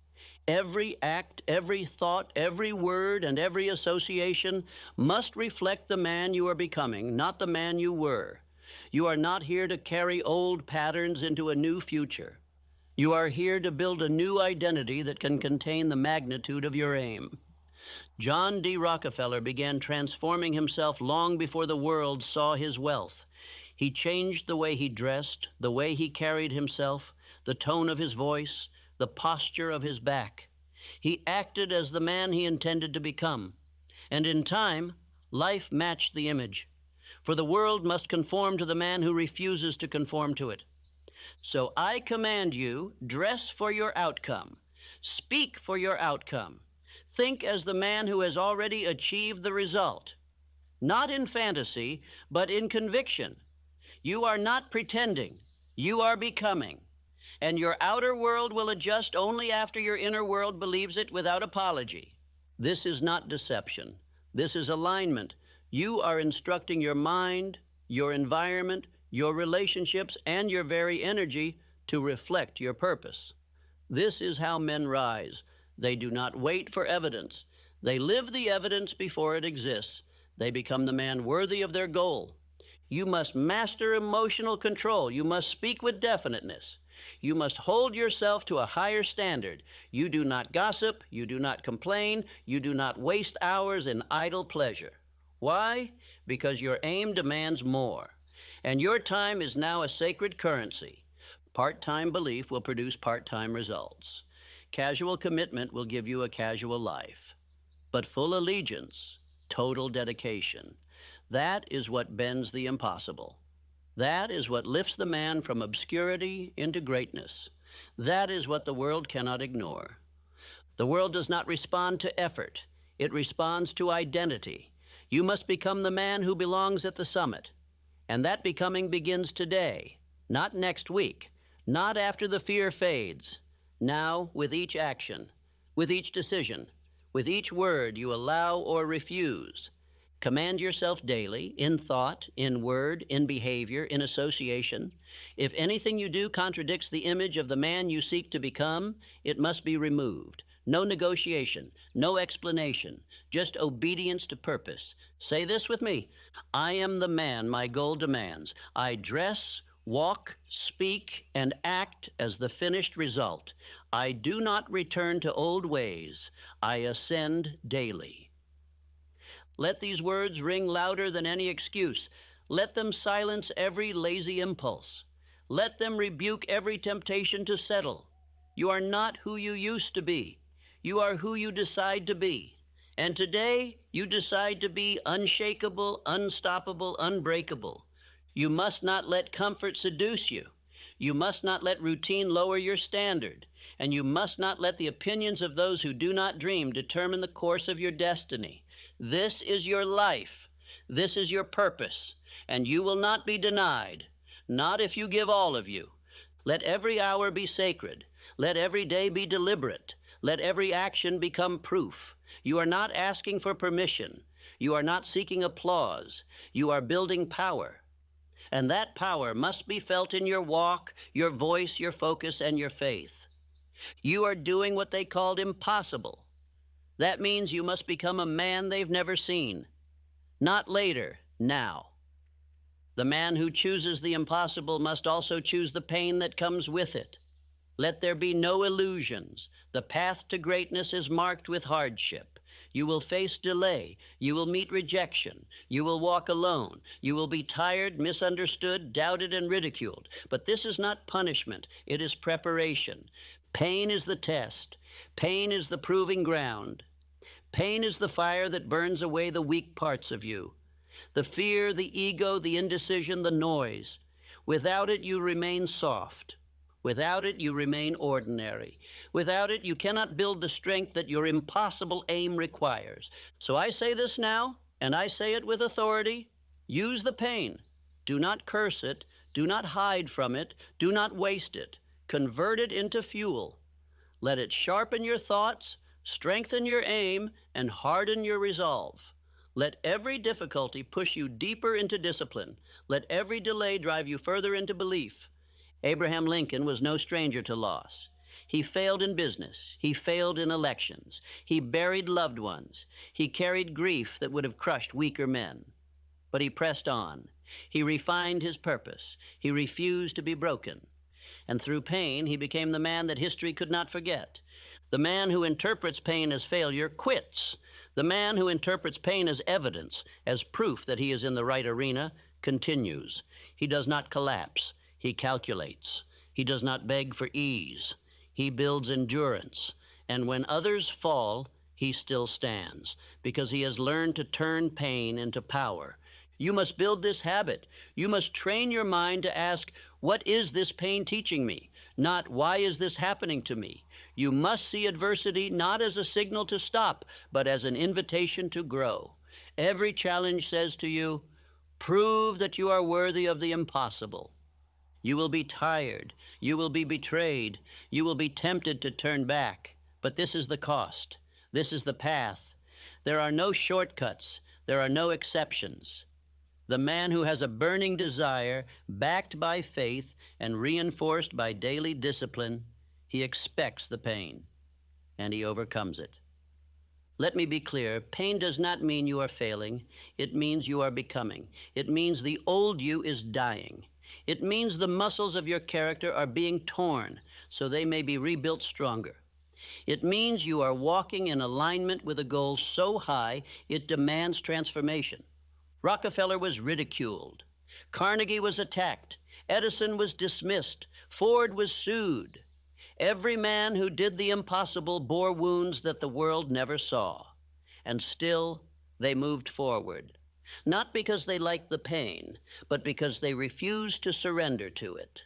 Every act, every thought, every word, and every association must reflect the man you are becoming, not the man you were. You are not here to carry old patterns into a new future. You are here to build a new identity that can contain the magnitude of your aim. John D. Rockefeller began transforming himself long before the world saw his wealth. He changed the way he dressed, the way he carried himself, the tone of his voice, the posture of his back. He acted as the man he intended to become. And in time, life matched the image. For the world must conform to the man who refuses to conform to it. So I command you, dress for your outcome. Speak for your outcome. Think as the man who has already achieved the result. Not in fantasy, but in conviction. You are not pretending. You are becoming. And your outer world will adjust only after your inner world believes it without apology. This is not deception. This is alignment. You are instructing your mind, your environment, your relationships, and your very energy to reflect your purpose. This is how men rise. They do not wait for evidence. They live the evidence before it exists. They become the man worthy of their goal. You must master emotional control. You must speak with definiteness. You must hold yourself to a higher standard. You do not gossip. You do not complain. You do not waste hours in idle pleasure. Why? Because your aim demands more. And your time is now a sacred currency. Part-time belief will produce part-time results. Casual commitment will give you a casual life. But full allegiance, total dedication, that is what bends the impossible. That is what lifts the man from obscurity into greatness. That is what the world cannot ignore. The world does not respond to effort. It responds to identity. You must become the man who belongs at the summit. And that becoming begins today, not next week, not after the fear fades. Now, with each action, with each decision, with each word you allow or refuse. Command yourself daily, in thought, in word, in behavior, in association. If anything you do contradicts the image of the man you seek to become, it must be removed. No negotiation, no explanation, just obedience to purpose. Say this with me. I am the man my goal demands. I dress, walk, speak, and act as the finished result. I do not return to old ways. I ascend daily. Let these words ring louder than any excuse. Let them silence every lazy impulse. Let them rebuke every temptation to settle. You are not who you used to be. You are who you decide to be. And today, you decide to be unshakable, unstoppable, unbreakable. You must not let comfort seduce you. You must not let routine lower your standard. And you must not let the opinions of those who do not dream determine the course of your destiny. This is your life. This is your purpose. And you will not be denied. Not if you give all of you. Let every hour be sacred. Let every day be deliberate. Let every action become proof. You are not asking for permission. You are not seeking applause. You are building power. And that power must be felt in your walk, your voice, your focus, and your faith. You are doing what they called impossible. That means you must become a man they've never seen. Not later, now. The man who chooses the impossible must also choose the pain that comes with it. Let there be no illusions. The path to greatness is marked with hardship. You will face delay. You will meet rejection. You will walk alone. You will be tired, misunderstood, doubted, and ridiculed. But this is not punishment. It is preparation. Pain is the test. Pain is the proving ground. Pain is the fire that burns away the weak parts of you. The fear, the ego, the indecision, the noise. Without it, you remain soft. Without it, you remain ordinary. Without it, you cannot build the strength that your impossible aim requires. So I say this now, and I say it with authority. Use the pain. Do not curse it. Do not hide from it. Do not waste it. Convert it into fuel. Let it sharpen your thoughts, strengthen your aim, and harden your resolve. Let every difficulty push you deeper into discipline. Let every delay drive you further into belief. Abraham Lincoln was no stranger to loss. He failed in business. He failed in elections. He buried loved ones. He carried grief that would have crushed weaker men. But he pressed on. He refined his purpose. He refused to be broken. And through pain, he became the man that history could not forget. The man who interprets pain as failure quits. The man who interprets pain as evidence, as proof that he is in the right arena, continues. He does not collapse. He calculates. He does not beg for ease. He builds endurance. And when others fall, he still stands, because he has learned to turn pain into power. You must build this habit. You must train your mind to ask, what is this pain teaching me? Not, why is this happening to me? You must see adversity not as a signal to stop, but as an invitation to grow. Every challenge says to you, prove that you are worthy of the impossible. You will be tired. You will be betrayed. You will be tempted to turn back. But this is the cost. This is the path. There are no shortcuts. There are no exceptions. The man who has a burning desire, backed by faith and reinforced by daily discipline, he expects the pain, and he overcomes it. Let me be clear. Pain does not mean you are failing. It means you are becoming. It means the old you is dying. It means the muscles of your character are being torn so they may be rebuilt stronger. It means you are walking in alignment with a goal so high it demands transformation. Rockefeller was ridiculed. Carnegie was attacked. Edison was dismissed. Ford was sued. Every man who did the impossible bore wounds that the world never saw. And still, they moved forward. Not because they liked the pain, but because they refused to surrender to it.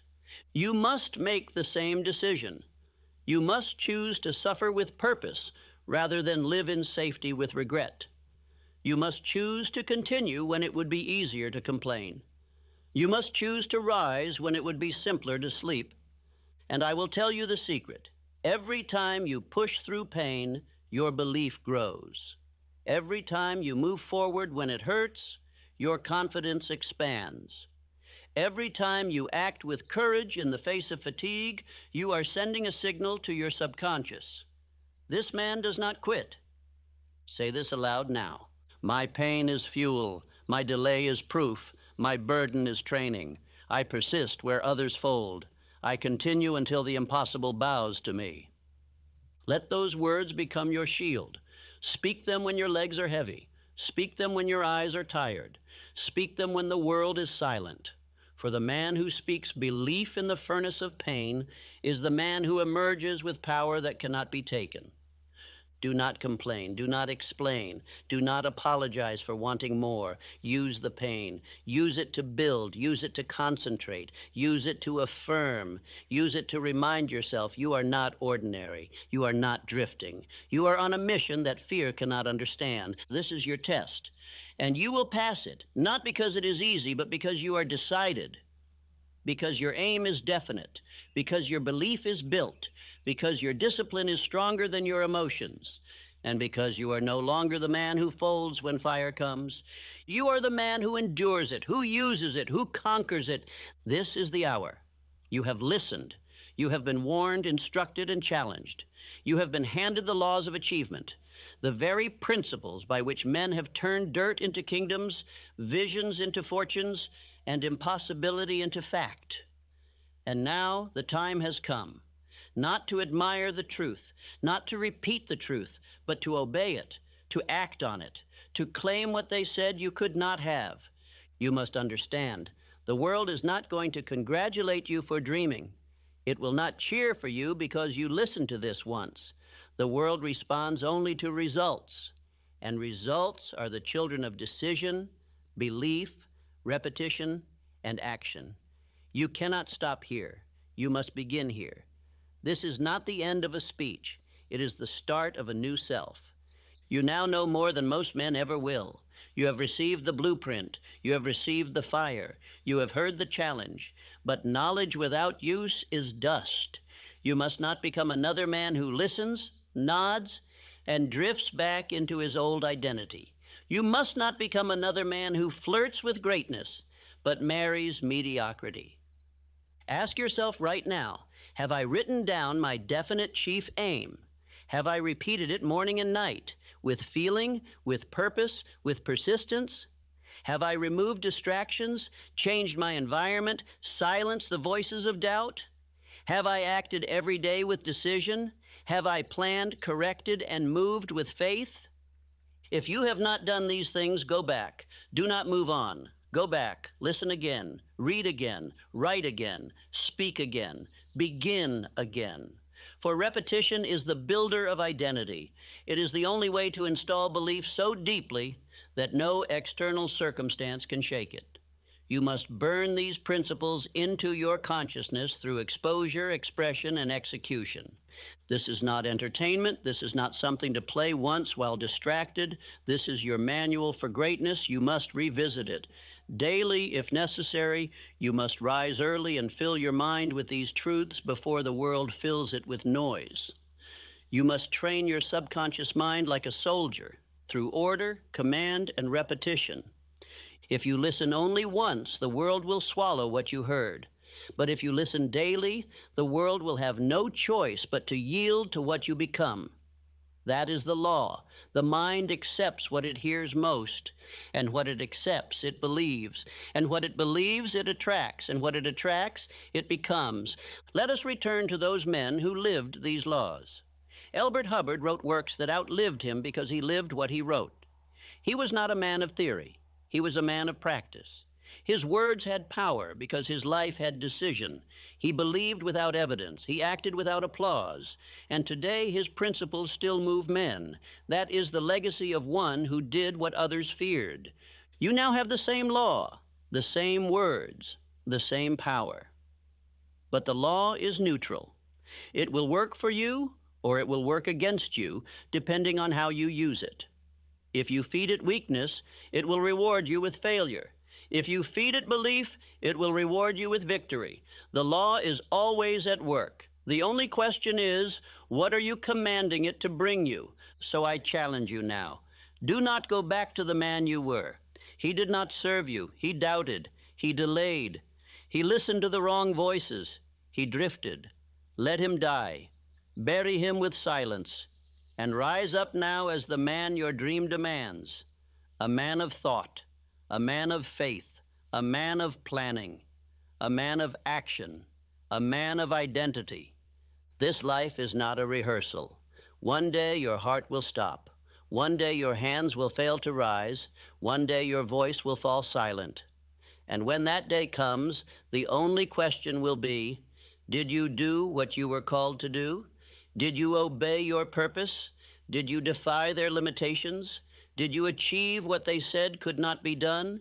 You must make the same decision. You must choose to suffer with purpose rather than live in safety with regret. You must choose to continue when it would be easier to complain. You must choose to rise when it would be simpler to sleep. And I will tell you the secret. Every time you push through pain, your belief grows. Every time you move forward when it hurts, your confidence expands. Every time you act with courage in the face of fatigue, you are sending a signal to your subconscious. This man does not quit. Say this aloud now. My pain is fuel. My delay is proof. My burden is training. I persist where others fold. I continue until the impossible bows to me. Let those words become your shield. Speak them when your legs are heavy. Speak them when your eyes are tired. Speak them when the world is silent. For the man who speaks belief in the furnace of pain is the man who emerges with power that cannot be taken. Do not complain. Do not explain. Do not apologize for wanting more. Use the pain. Use it to build. Use it to concentrate. Use it to affirm. Use it to remind yourself you are not ordinary. You are not drifting. You are on a mission that fear cannot understand. This is your test. And you will pass it, not because it is easy, but because you are decided, because your aim is definite, because your belief is built, because your discipline is stronger than your emotions, and because you are no longer the man who folds when fire comes. You are the man who endures it, who uses it, who conquers it. This is the hour. You have listened. You have been warned, instructed, and challenged. You have been handed the laws of achievement, the very principles by which men have turned dirt into kingdoms, visions into fortunes, and impossibility into fact. And now the time has come, not to admire the truth, not to repeat the truth, but to obey it, to act on it, to claim what they said you could not have. You must understand, the world is not going to congratulate you for dreaming. It will not cheer for you because you listened to this once. The world responds only to results, and results are the children of decision, belief, repetition, and action. You cannot stop here. You must begin here. This is not the end of a speech. It is the start of a new self. You now know more than most men ever will. You have received the blueprint. You have received the fire. You have heard the challenge. But knowledge without use is dust. You must not become another man who listens, nods, and drifts back into his old identity. You must not become another man who flirts with greatness, but marries mediocrity. Ask yourself right now, have I written down my definite chief aim? Have I repeated it morning and night, with feeling, with purpose, with persistence? Have I removed distractions, changed my environment, silenced the voices of doubt? Have I acted every day with decision? Have I planned, corrected, and moved with faith? If you have not done these things, go back. Do not move on. Go back, listen again, read again, write again, speak again, begin again. For repetition is the builder of identity. It is the only way to install belief so deeply that no external circumstance can shake it. You must burn these principles into your consciousness through exposure, expression, and execution. This is not entertainment. This is not something to play once while distracted. This is your manual for greatness. You must revisit it. Daily, if necessary, you must rise early and fill your mind with these truths before the world fills it with noise. You must train your subconscious mind like a soldier through order, command, and repetition. If you listen only once, the world will swallow what you heard. But if you listen daily, the world will have no choice but to yield to what you become. That is the law. The mind accepts what it hears most, and what it accepts, it believes, and what it believes, it attracts, and what it attracts, it becomes. Let us return to those men who lived these laws. Elbert Hubbard wrote works that outlived him because he lived what he wrote. He was not a man of theory. He was a man of practice. His words had power because his life had decision. He believed without evidence. He acted without applause. And today his principles still move men. That is the legacy of one who did what others feared. You now have the same law, the same words, the same power. But the law is neutral. It will work for you or it will work against you, depending on how you use it. If you feed it weakness, it will reward you with failure. If you feed it belief, it will reward you with victory. The law is always at work. The only question is, what are you commanding it to bring you? So I challenge you now. Do not go back to the man you were. He did not serve you. He doubted. He delayed. He listened to the wrong voices. He drifted. Let him die. Bury him with silence. And rise up now as the man your dream demands, a man of thought, a man of faith, a man of planning, a man of action, a man of identity. This life is not a rehearsal. One day your heart will stop. One day your hands will fail to rise. One day your voice will fall silent. And when that day comes, the only question will be, did you do what you were called to do? Did you obey your purpose? Did you defy their limitations? Did you achieve what they said could not be done?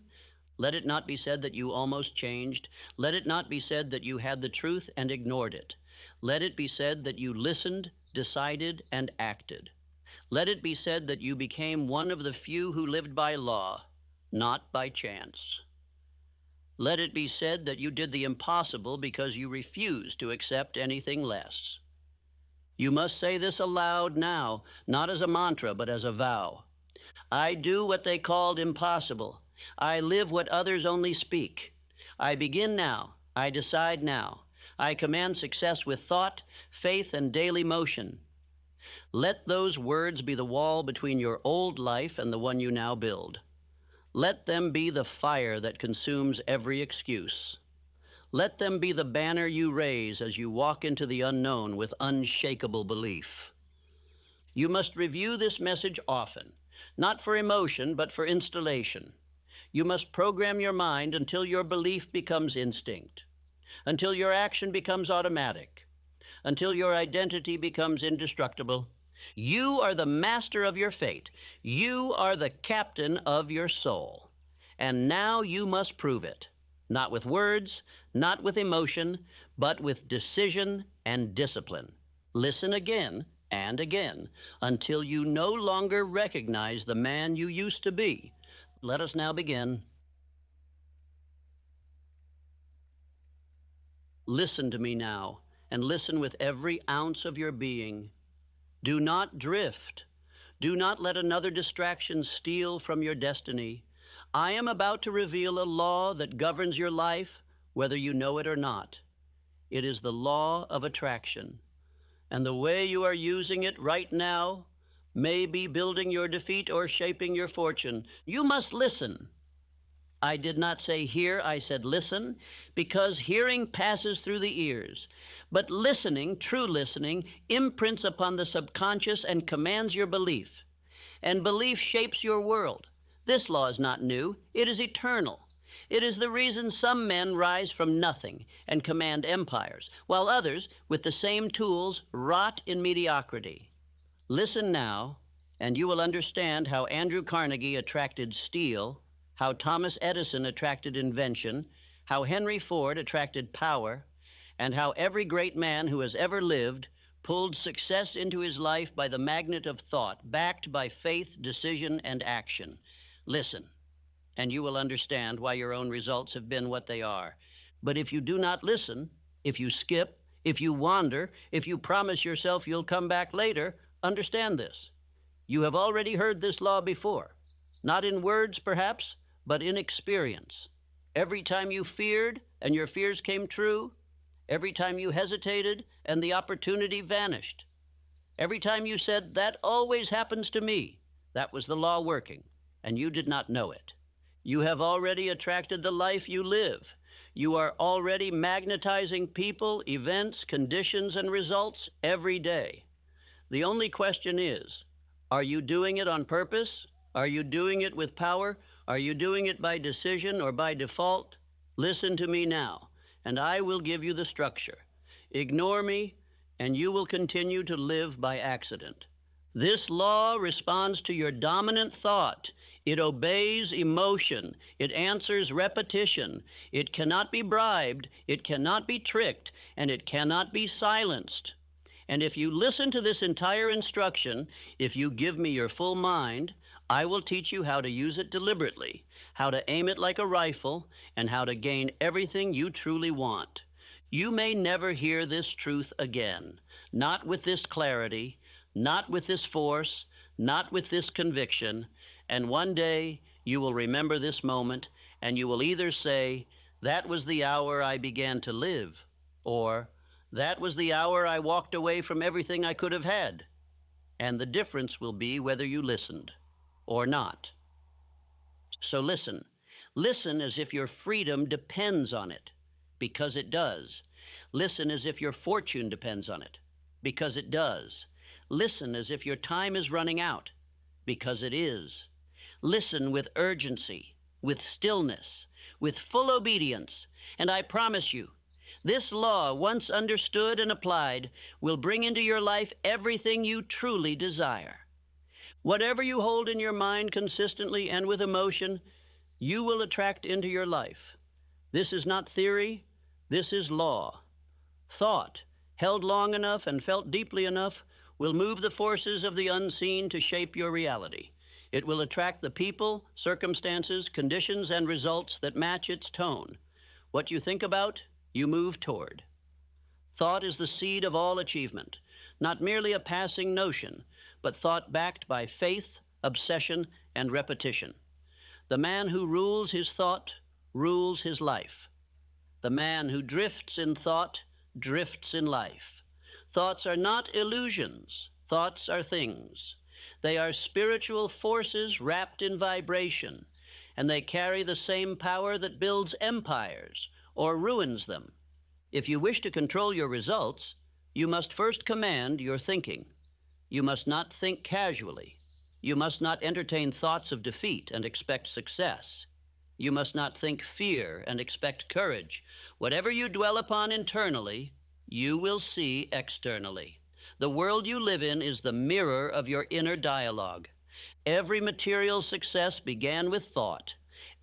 Let it not be said that you almost changed. Let it not be said that you had the truth and ignored it. Let it be said that you listened, decided, and acted. Let it be said that you became one of the few who lived by law, not by chance. Let it be said that you did the impossible because you refused to accept anything less. You must say this aloud now, not as a mantra, but as a vow. I do what they called impossible. I live what others only speak. I begin now. I decide now. I command success with thought, faith, and daily motion. Let those words be the wall between your old life and the one you now build. Let them be the fire that consumes every excuse. Let them be the banner you raise as you walk into the unknown with unshakable belief. You must review this message often, not for emotion, but for installation. You must program your mind until your belief becomes instinct, until your action becomes automatic, until your identity becomes indestructible. You are the master of your fate. You are the captain of your soul. And now you must prove it, not with words, not with emotion, but with decision and discipline. Listen again and again until you no longer recognize the man you used to be. Let us now begin. Listen to me now, and listen with every ounce of your being. Do not drift. Do not let another distraction steal from your destiny. I am about to reveal a law that governs your life, whether you know it or not. It is the law of attraction. And the way you are using it right now may be building your defeat or shaping your fortune. You must listen. I did not say hear, I said listen, because hearing passes through the ears. But listening, true listening, imprints upon the subconscious and commands your belief. And belief shapes your world. This law is not new, it is eternal. It is the reason some men rise from nothing and command empires, while others, with the same tools, rot in mediocrity. Listen now, and you will understand how Andrew Carnegie attracted steel, how Thomas Edison attracted invention, how Henry Ford attracted power, and how every great man who has ever lived pulled success into his life by the magnet of thought, backed by faith, decision, and action. Listen, and you will understand why your own results have been what they are. But if you do not listen, if you skip, if you wander, if you promise yourself you'll come back later, understand this. You have already heard this law before, not in words perhaps, but in experience. Every time you feared and your fears came true, every time you hesitated and the opportunity vanished, every time you said, that always happens to me, that was the law working, and you did not know it. You have already attracted the life you live. You are already magnetizing people, events, conditions, and results every day. The only question is, are you doing it on purpose? Are you doing it with power? Are you doing it by decision or by default? Listen to me now, and I will give you the structure. Ignore me, and you will continue to live by accident. This law responds to your dominant thought. It obeys emotion. It answers repetition. It cannot be bribed. It cannot be tricked. And it cannot be silenced. And if you listen to this entire instruction, if you give me your full mind, I will teach you how to use it deliberately, how to aim it like a rifle, and how to gain everything you truly want. You may never hear this truth again, not with this clarity, not with this force, not with this conviction, and one day you will remember this moment, and you will either say, that was the hour I began to live, or that was the hour I walked away from everything I could have had. And the difference will be whether you listened or not. So listen. Listen as if your freedom depends on it, because it does. Listen as if your fortune depends on it, because it does. Listen as if your time is running out, because it is. Listen with urgency, with stillness, with full obedience, and I promise you, this law, once understood and applied, will bring into your life everything you truly desire. Whatever you hold in your mind consistently and with emotion, you will attract into your life. This is not theory, this is law. Thought, held long enough and felt deeply enough, will move the forces of the unseen to shape your reality. It will attract the people, circumstances, conditions, and results that match its tone. What you think about, you move toward. Thought is the seed of all achievement, not merely a passing notion, but thought backed by faith, obsession, and repetition. The man who rules his thought rules his life. The man who drifts in thought drifts in life. Thoughts are not illusions. Thoughts are things. They are spiritual forces wrapped in vibration, and they carry the same power that builds empires or ruins them. If you wish to control your results, you must first command your thinking. You must not think casually. You must not entertain thoughts of defeat and expect success. You must not think fear and expect courage. Whatever you dwell upon internally, you will see externally. The world you live in is the mirror of your inner dialogue. Every material success began with thought.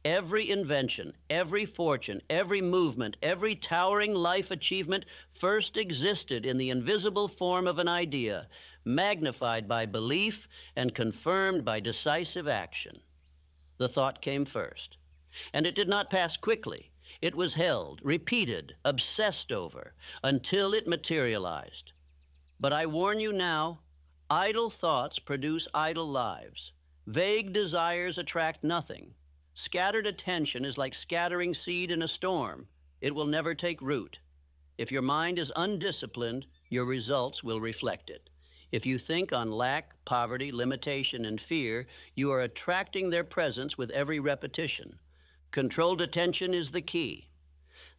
Every invention, every fortune, every movement, every towering life achievement first existed in the invisible form of an idea, magnified by belief and confirmed by decisive action. The thought came first, and it did not pass quickly. It was held, repeated, obsessed over, until it materialized. But I warn you now, idle thoughts produce idle lives. Vague desires attract nothing. Scattered attention is like scattering seed in a storm. It will never take root. If your mind is undisciplined, your results will reflect it. If you think on lack, poverty, limitation, and fear, you are attracting their presence with every repetition. Controlled attention is the key.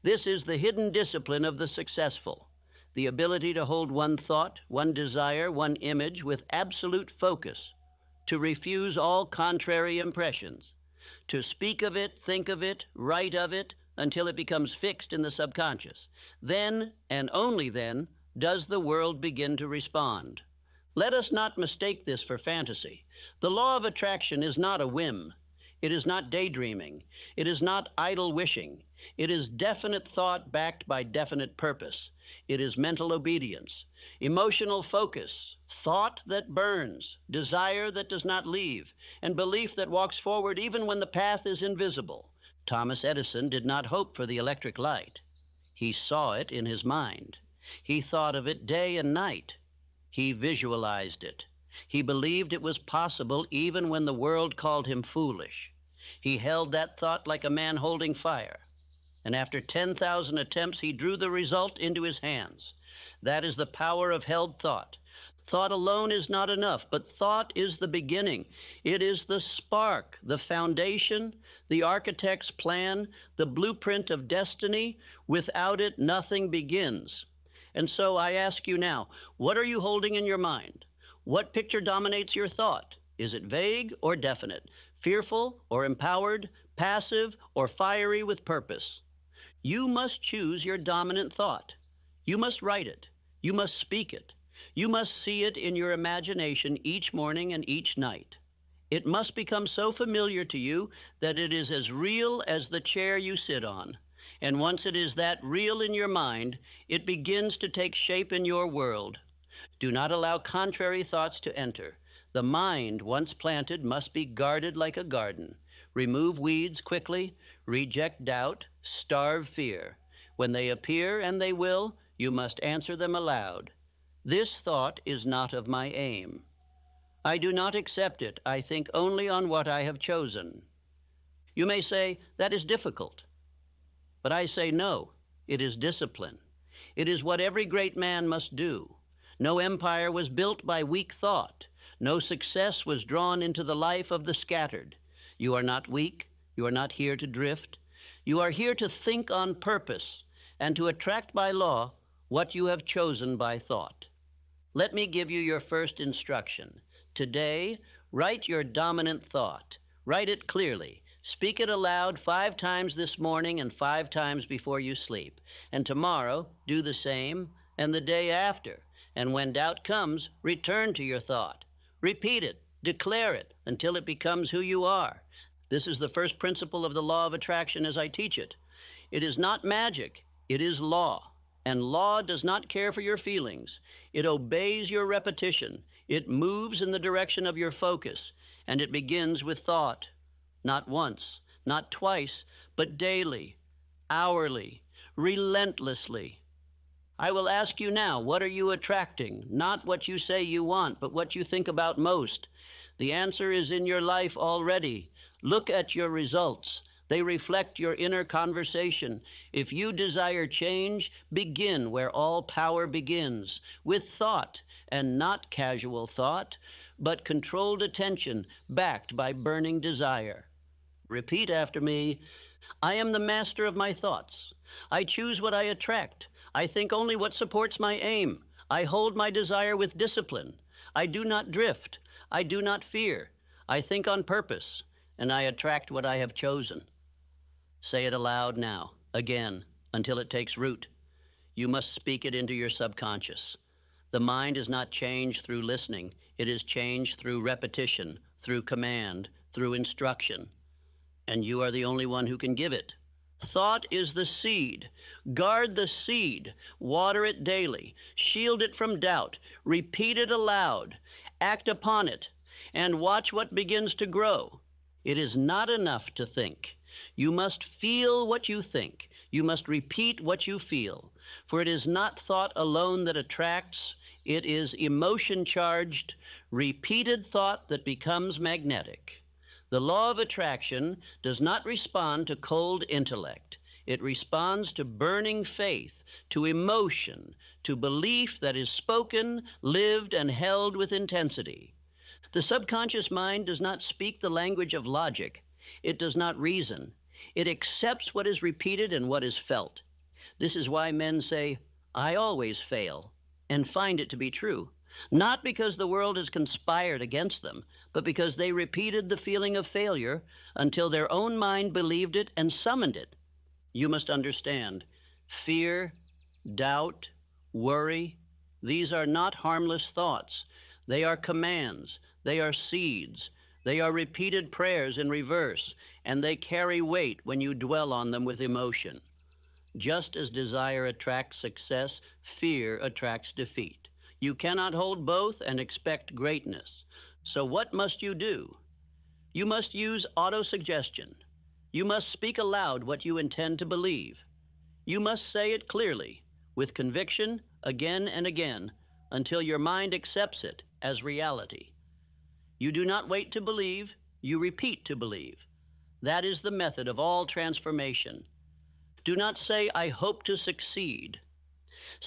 This is the hidden discipline of the successful, the ability to hold one thought, one desire, one image with absolute focus, to refuse all contrary impressions, to speak of it, think of it, write of it, until it becomes fixed in the subconscious. Then, and only then, does the world begin to respond. Let us not mistake this for fantasy. The law of attraction is not a whim. It is not daydreaming. It is not idle wishing. It is definite thought backed by definite purpose. It is mental obedience, emotional focus, thought that burns, desire that does not leave, and belief that walks forward even when the path is invisible. Thomas Edison did not hope for the electric light. He saw it in his mind. He thought of it day and night. He visualized it. He believed it was possible even when the world called him foolish. He held that thought like a man holding fire. And after 10,000 attempts, he drew the result into his hands. That is the power of held thought. Thought alone is not enough, but thought is the beginning. It is the spark, the foundation, the architect's plan, the blueprint of destiny. Without it, nothing begins. And so I ask you now, what are you holding in your mind? What picture dominates your thought? Is it vague or definite, fearful or empowered, passive or fiery with purpose? You must choose your dominant thought. You must write it. You must speak it. You must see it in your imagination each morning and each night. It must become so familiar to you that it is as real as the chair you sit on. And once it is that real in your mind, it begins to take shape in your world. Do not allow contrary thoughts to enter. The mind, once planted, must be guarded like a garden. Remove weeds quickly, reject doubt, starve fear. When they appear, and they will, you must answer them aloud. This thought is not of my aim. I do not accept it. I think only on what I have chosen. You may say, that is difficult. But I say no, it is discipline. It is what every great man must do. No empire was built by weak thought. No success was drawn into the life of the scattered. You are not weak. You are not here to drift. You are here to think on purpose and to attract by law what you have chosen by thought. Let me give you your first instruction. Today, write your dominant thought. Write it clearly. Speak it aloud 5 times this morning and 5 times before you sleep. And tomorrow, do the same, and the day after. And when doubt comes, return to your thought. Repeat it, declare it, until it becomes who you are. This is the first principle of the law of attraction as I teach it. It is not magic, it is law. And law does not care for your feelings. It obeys your repetition. It moves in the direction of your focus. And it begins with thought. Not once, not twice, but daily, hourly, relentlessly. I will ask you now, what are you attracting? Not what you say you want, but what you think about most. The answer is in your life already. Look at your results. They reflect your inner conversation. If you desire change, begin where all power begins, with thought, and not casual thought, but controlled attention backed by burning desire. Repeat after me. I am the master of my thoughts. I choose what I attract. I think only what supports my aim. I hold my desire with discipline. I do not drift. I do not fear. I think on purpose, and I attract what I have chosen. Say it aloud now, again, until it takes root. You must speak it into your subconscious. The mind is not changed through listening. It is changed through repetition, through command, through instruction. and you are the only one who can give it. Thought is the seed. Guard the seed. Water it daily. Shield it from doubt. Repeat it aloud. Act upon it, and watch what begins to grow. It is not enough to think. You must feel what you think. You must repeat what you feel. For it is not thought alone that attracts. It is emotion-charged, repeated thought that becomes magnetic. The law of attraction does not respond to cold intellect. It responds to burning faith, to emotion, to belief that is spoken, lived, and held with intensity. The subconscious mind does not speak the language of logic. It does not reason. It accepts what is repeated and what is felt. This is why men say, "I always fail," and find it to be true. Not because the world has conspired against them, but because they repeated the feeling of failure until their own mind believed it and summoned it. You must understand, fear, doubt, worry, these are not harmless thoughts. They are commands. They are seeds. They are repeated prayers in reverse, and they carry weight when you dwell on them with emotion. Just as desire attracts success, fear attracts defeat. You cannot hold both and expect greatness. So what must you do? You must use autosuggestion. You must speak aloud what you intend to believe. You must say it clearly, with conviction, again and again, until your mind accepts it as reality. You do not wait to believe, you repeat to believe. That is the method of all transformation. Do not say, "I hope to succeed."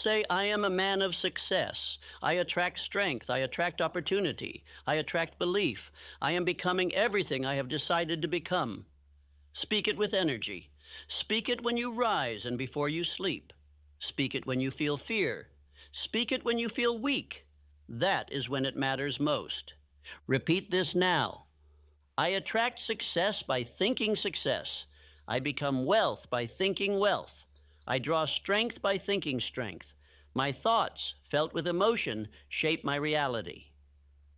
Say, "I am a man of success. I attract strength. I attract opportunity. I attract belief. I am becoming everything I have decided to become." Speak it with energy. Speak it when you rise and before you sleep. Speak it when you feel fear. Speak it when you feel weak. That is when it matters most. Repeat this now. I attract success by thinking success. I become wealth by thinking wealth. I draw strength by thinking strength. My thoughts, felt with emotion, shape my reality.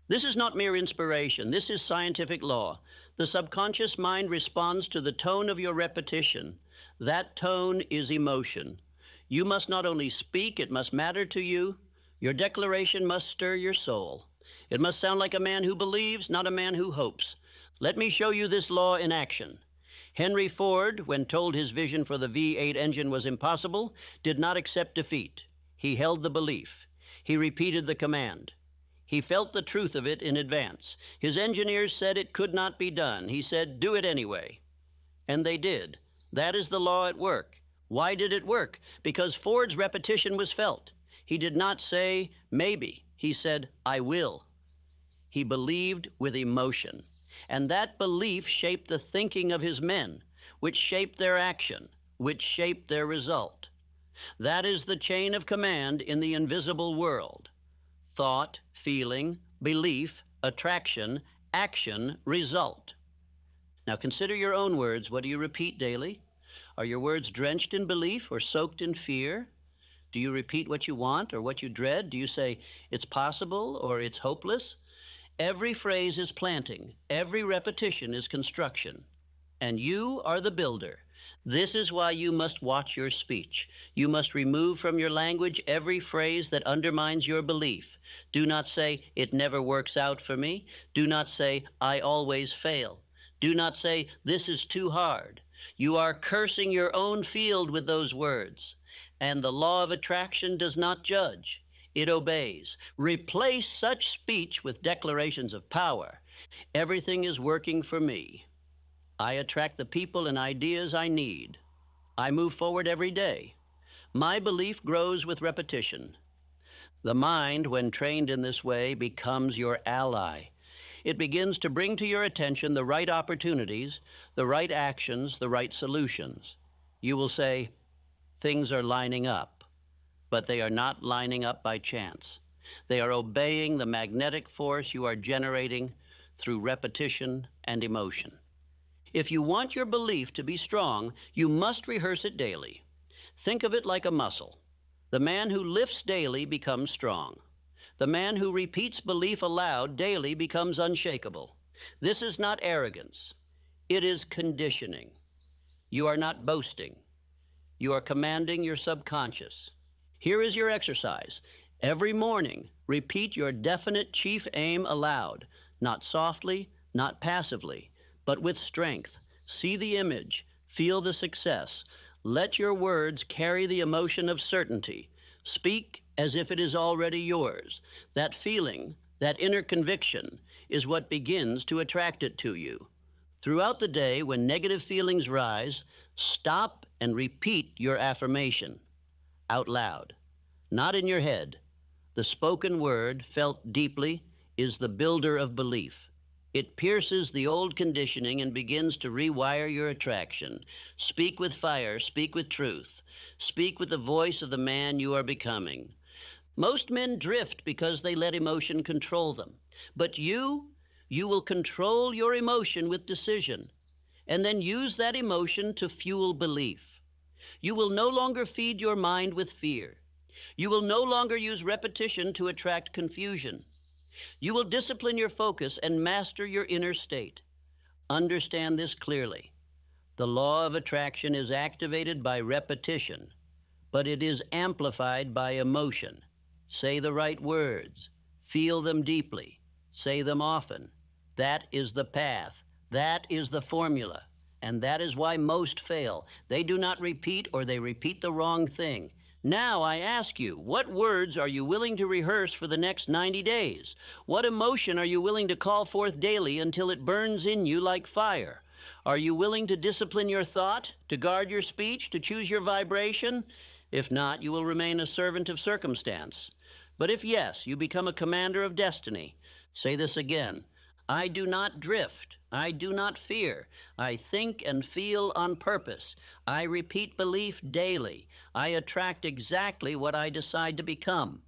This is not mere inspiration. This is scientific law. The subconscious mind responds to the tone of your repetition. That tone is emotion. You must not only speak, it must matter to you. Your declaration must stir your soul. It must sound like a man who believes, not a man who hopes. Let me show you this law in action. Henry Ford, when told his vision for the V8 engine was impossible, did not accept defeat. He held the belief. He repeated the command. He felt the truth of it in advance. His engineers said it could not be done. He said, "Do it anyway." And they did. That is the law at work. Why did it work? Because Ford's repetition was felt. He did not say, "Maybe." He said, "I will." He believed with emotion. And that belief shaped the thinking of his men, which shaped their action, which shaped their result. That is the chain of command in the invisible world. Thought, feeling, belief, attraction, action, result. Now consider your own words. What do you repeat daily? Are your words drenched in belief or soaked in fear? Do you repeat what you want or what you dread? Do you say, "It's possible" or "It's hopeless"? Every phrase is planting. Every repetition is construction. And you are the builder. This is why you must watch your speech. You must remove from your language every phrase that undermines your belief. Do not say, "It never works out for me." Do not say, "I always fail." Do not say, "This is too hard." You are cursing your own field with those words. And the law of attraction does not judge. It obeys. Replace such speech with declarations of power. Everything is working for me. I attract the people and ideas I need. I move forward every day. My belief grows with repetition. The mind, when trained in this way, becomes your ally. It begins to bring to your attention the right opportunities, the right actions, the right solutions. You will say, "Things are lining up." But they are not lining up by chance. They are obeying the magnetic force you are generating through repetition and emotion. If you want your belief to be strong, you must rehearse it daily. Think of it like a muscle. The man who lifts daily becomes strong. The man who repeats belief aloud daily becomes unshakable. This is not arrogance. It is conditioning. You are not boasting. You are commanding your subconscious. Here is your exercise. Every morning, repeat your definite chief aim aloud, not softly, not passively, but with strength. See the image, feel the success. Let your words carry the emotion of certainty. Speak as if it is already yours. That feeling, that inner conviction, is what begins to attract it to you. Throughout the day, when negative feelings rise, stop and repeat your affirmation out loud, not in your head. The spoken word, felt deeply, is the builder of belief. It pierces the old conditioning and begins to rewire your attraction. Speak with fire, speak with truth. Speak with the voice of the man you are becoming. Most men drift because they let emotion control them. But you will control your emotion with decision, and then use that emotion to fuel belief. You will no longer feed your mind with fear. You will no longer use repetition to attract confusion. You will discipline your focus and master your inner state. Understand this clearly. The law of attraction is activated by repetition, but it is amplified by emotion. Say the right words. Feel them deeply. Say them often. That is the path. That is the formula. And that is why most fail. They do not repeat, or they repeat the wrong thing. Now I ask you, what words are you willing to rehearse for the next 90 days? What emotion are you willing to call forth daily until it burns in you like fire? Are you willing to discipline your thought, to guard your speech, to choose your vibration? If not, you will remain a servant of circumstance. But if yes, you become a commander of destiny. Say this again. I do not drift. I do not fear. I think and feel on purpose. I repeat belief daily. I attract exactly what I decide to become.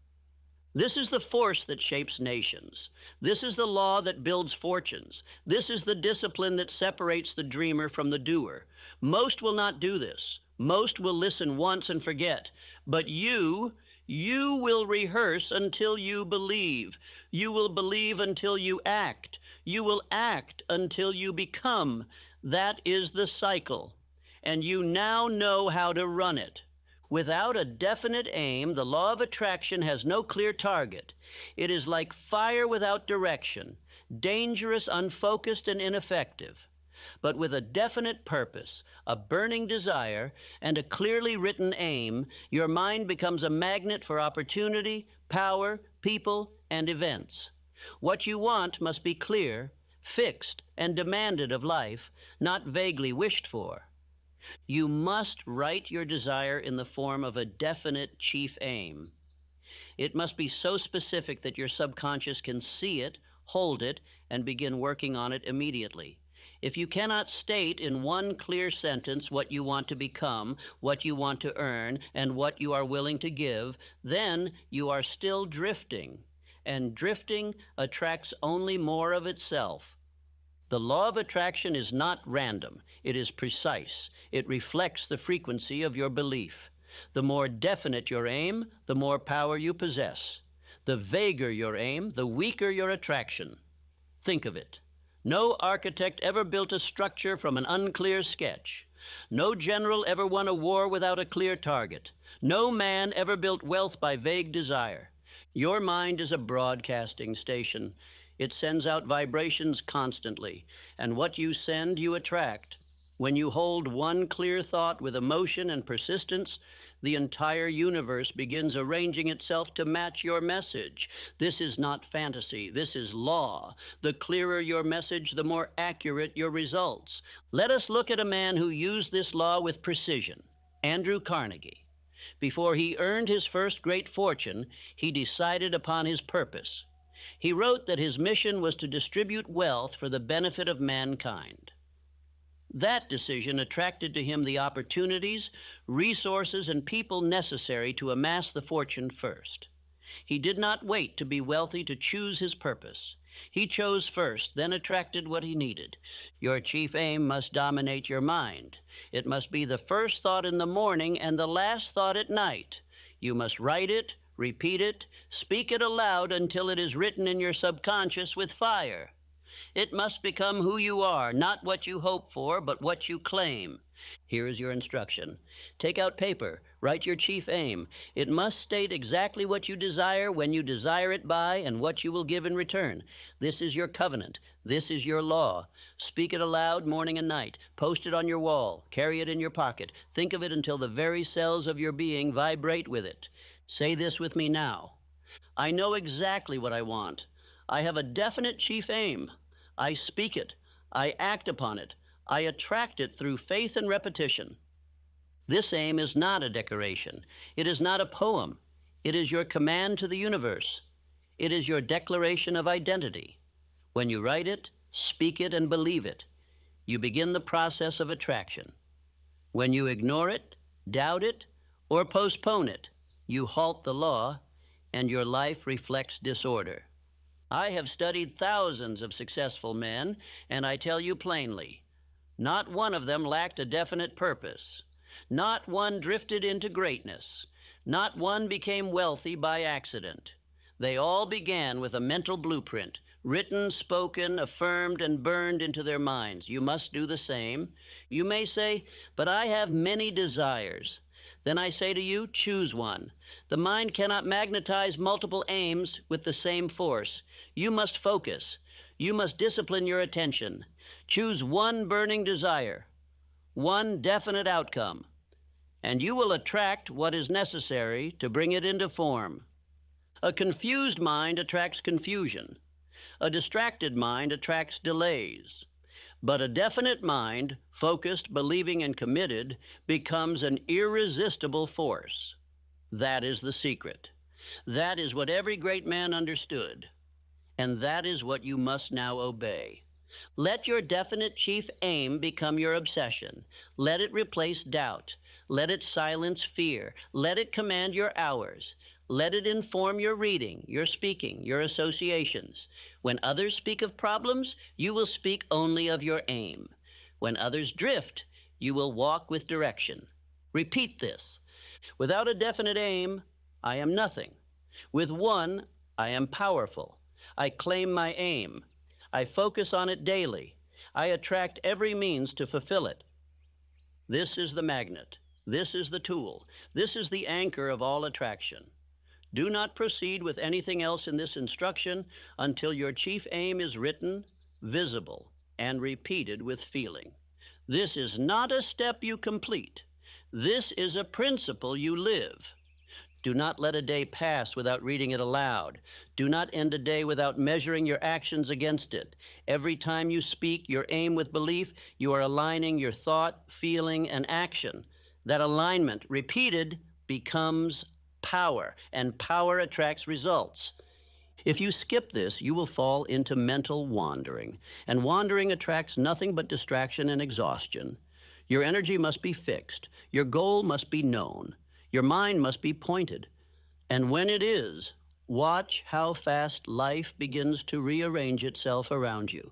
This is the force that shapes nations. This is the law that builds fortunes. This is the discipline that separates the dreamer from the doer. Most will not do this. Most will listen once and forget. But you will rehearse until you believe. You will believe until you act. You will act until you become. That is the cycle. And you now know how to run it. Without a definite aim, the law of attraction has no clear target. It is like fire without direction, dangerous, unfocused, and ineffective. But with a definite purpose, a burning desire, and a clearly written aim, your mind becomes a magnet for opportunity, power, people, and events. What you want must be clear, fixed, and demanded of life, not vaguely wished for. You must write your desire in the form of a definite chief aim. It must be so specific that your subconscious can see it, hold it, and begin working on it immediately. If you cannot state in one clear sentence what you want to become, what you want to earn, and what you are willing to give, then you are still drifting. And drifting attracts only more of itself. The law of attraction is not random. It is precise. It reflects the frequency of your belief. The more definite your aim, the more power you possess. The vaguer your aim, the weaker your attraction. Think of it. No architect ever built a structure from an unclear sketch. No general ever won a war without a clear target. No man ever built wealth by vague desire. Your mind is a broadcasting station. It sends out vibrations constantly, and what you send, you attract. When you hold one clear thought with emotion and persistence, the entire universe begins arranging itself to match your message. This is not fantasy. This is law. The clearer your message, the more accurate your results. Let us look at a man who used this law with precision, Andrew Carnegie. Before he earned his first great fortune, he decided upon his purpose. He wrote that his mission was to distribute wealth for the benefit of mankind. That decision attracted to him the opportunities, resources, and people necessary to amass the fortune first. He did not wait to be wealthy to choose his purpose. He chose first, then attracted what he needed. Your chief aim must dominate your mind. It must be the first thought in the morning and the last thought at night. You must write it, repeat it, speak it aloud until it is written in your subconscious with fire. It must become who you are, not what you hope for, but what you claim. Here is your instruction. Take out paper. Write your chief aim. It must state exactly what you desire, when you desire it by, and what you will give in return. This is your covenant. This is your law. Speak it aloud morning and night. Post it on your wall. Carry it in your pocket. Think of it until the very cells of your being vibrate with it. Say this with me now. I know exactly what I want. I have a definite chief aim. I speak it. I act upon it. I attract it through faith and repetition. This aim is not a decoration. It is not a poem. It is your command to the universe. It is your declaration of identity. When you write it, speak it, and believe it, you begin the process of attraction. When you ignore it, doubt it, or postpone it, you halt the law, and your life reflects disorder. I have studied thousands of successful men, and I tell you plainly, not one of them lacked a definite purpose. Not one drifted into greatness. Not one became wealthy by accident. They all began with a mental blueprint, written, spoken, affirmed, and burned into their minds. You must do the same. You may say, but I have many desires. Then I say to you, choose one. The mind cannot magnetize multiple aims with the same force. You must focus. You must discipline your attention. Choose one burning desire, one definite outcome, and you will attract what is necessary to bring it into form. A confused mind attracts confusion. A distracted mind attracts delays. But a definite mind, focused, believing, and committed, becomes an irresistible force. That is the secret. That is what every great man understood. And that is what you must now obey. Let your definite chief aim become your obsession. Let it replace doubt. Let it silence fear. Let it command your hours. Let it inform your reading, your speaking, your associations. When others speak of problems, you will speak only of your aim. When others drift, you will walk with direction. Repeat this. Without a definite aim, I am nothing. With one, I am powerful. I claim my aim. I focus on it daily. I attract every means to fulfill it. This is the magnet. This is the tool. This is the anchor of all attraction. Do not proceed with anything else in this instruction until your chief aim is written, visible, and repeated with feeling. This is not a step you complete. This is a principle you live. Do not let a day pass without reading it aloud. Do not end a day without measuring your actions against it. Every time you speak your aim with belief, you are aligning your thought, feeling, and action. That alignment, repeated, becomes power, and power attracts results. If you skip this, you will fall into mental wandering, and wandering attracts nothing but distraction and exhaustion. Your energy must be fixed. Your goal must be known. Your mind must be pointed. And when it is, watch how fast life begins to rearrange itself around you.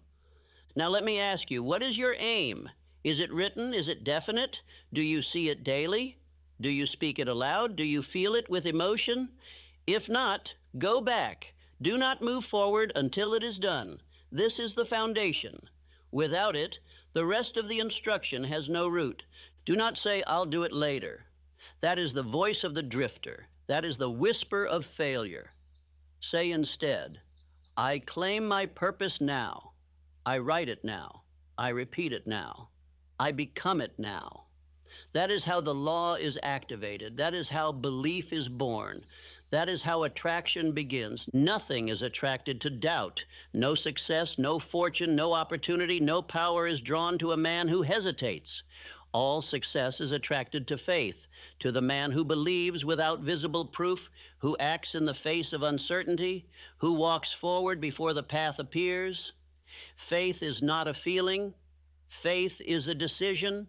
Now let me ask you, what is your aim? Is it written? Is it definite? Do you see it daily? Do you speak it aloud? Do you feel it with emotion? If not, go back. Do not move forward until it is done. This is the foundation. Without it, the rest of the instruction has no root. Do not say, I'll do it later. That is the voice of the drifter. That is the whisper of failure. Say instead, I claim my purpose now. I write it now. I repeat it now. I become it now. That is how the law is activated. That is how belief is born. That is how attraction begins. Nothing is attracted to doubt. No success, no fortune, no opportunity, no power is drawn to a man who hesitates. All success is attracted to faith, to the man who believes without visible proof, who acts in the face of uncertainty, who walks forward before the path appears. Faith is not a feeling. Faith is a decision.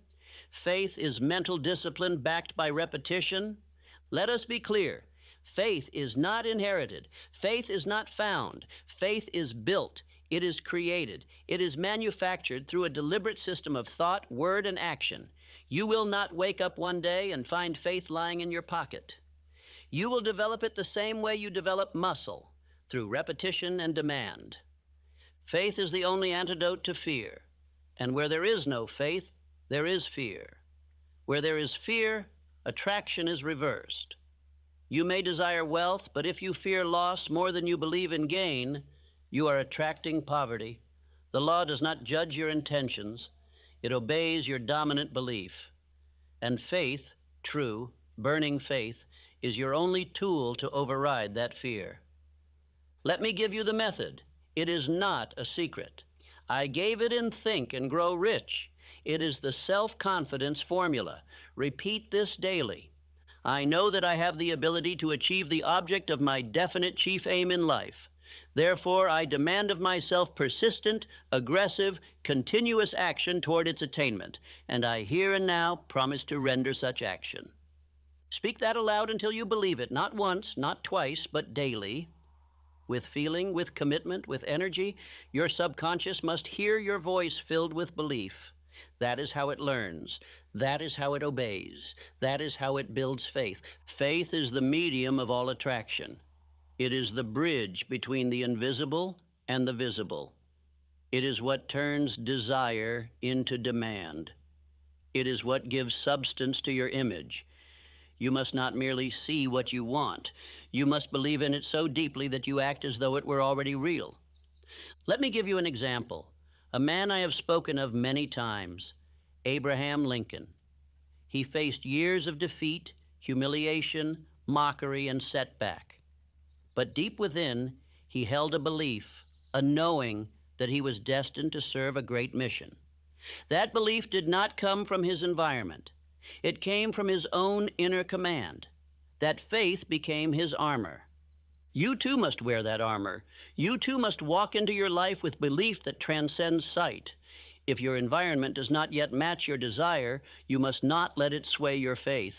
Faith is mental discipline backed by repetition. Let us be clear. Faith is not inherited. Faith is not found. Faith is built. It is created. It is manufactured through a deliberate system of thought, word, and action. You will not wake up one day and find faith lying in your pocket. You will develop it the same way you develop muscle, through repetition and demand. Faith is the only antidote to fear. And where there is no faith, there is fear. Where there is fear, attraction is reversed. You may desire wealth, but if you fear loss more than you believe in gain, you are attracting poverty. The law does not judge your intentions. It obeys your dominant belief. And faith, true, burning faith, is your only tool to override that fear. Let me give you the method. It is not a secret. I gave it in Think and Grow Rich. It is the self-confidence formula. Repeat this daily. I know that I have the ability to achieve the object of my definite chief aim in life. Therefore, I demand of myself persistent, aggressive, continuous action toward its attainment, and I here and now promise to render such action. Speak that aloud until you believe it, not once, not twice, but daily. With feeling, with commitment, with energy, your subconscious must hear your voice filled with belief. That is how it learns. That is how it obeys. That is how it builds faith. Faith is the medium of all attraction. It is the bridge between the invisible and the visible. It is what turns desire into demand. It is what gives substance to your image. You must not merely see what you want. You must believe in it so deeply that you act as though it were already real. Let me give you an example. A man I have spoken of many times, Abraham Lincoln. He faced years of defeat, humiliation, mockery, and setback. But deep within, he held a belief, a knowing that he was destined to serve a great mission. That belief did not come from his environment. It came from his own inner command. That faith became his armor. You too must wear that armor. You too must walk into your life with belief that transcends sight. If your environment does not yet match your desire, you must not let it sway your faith.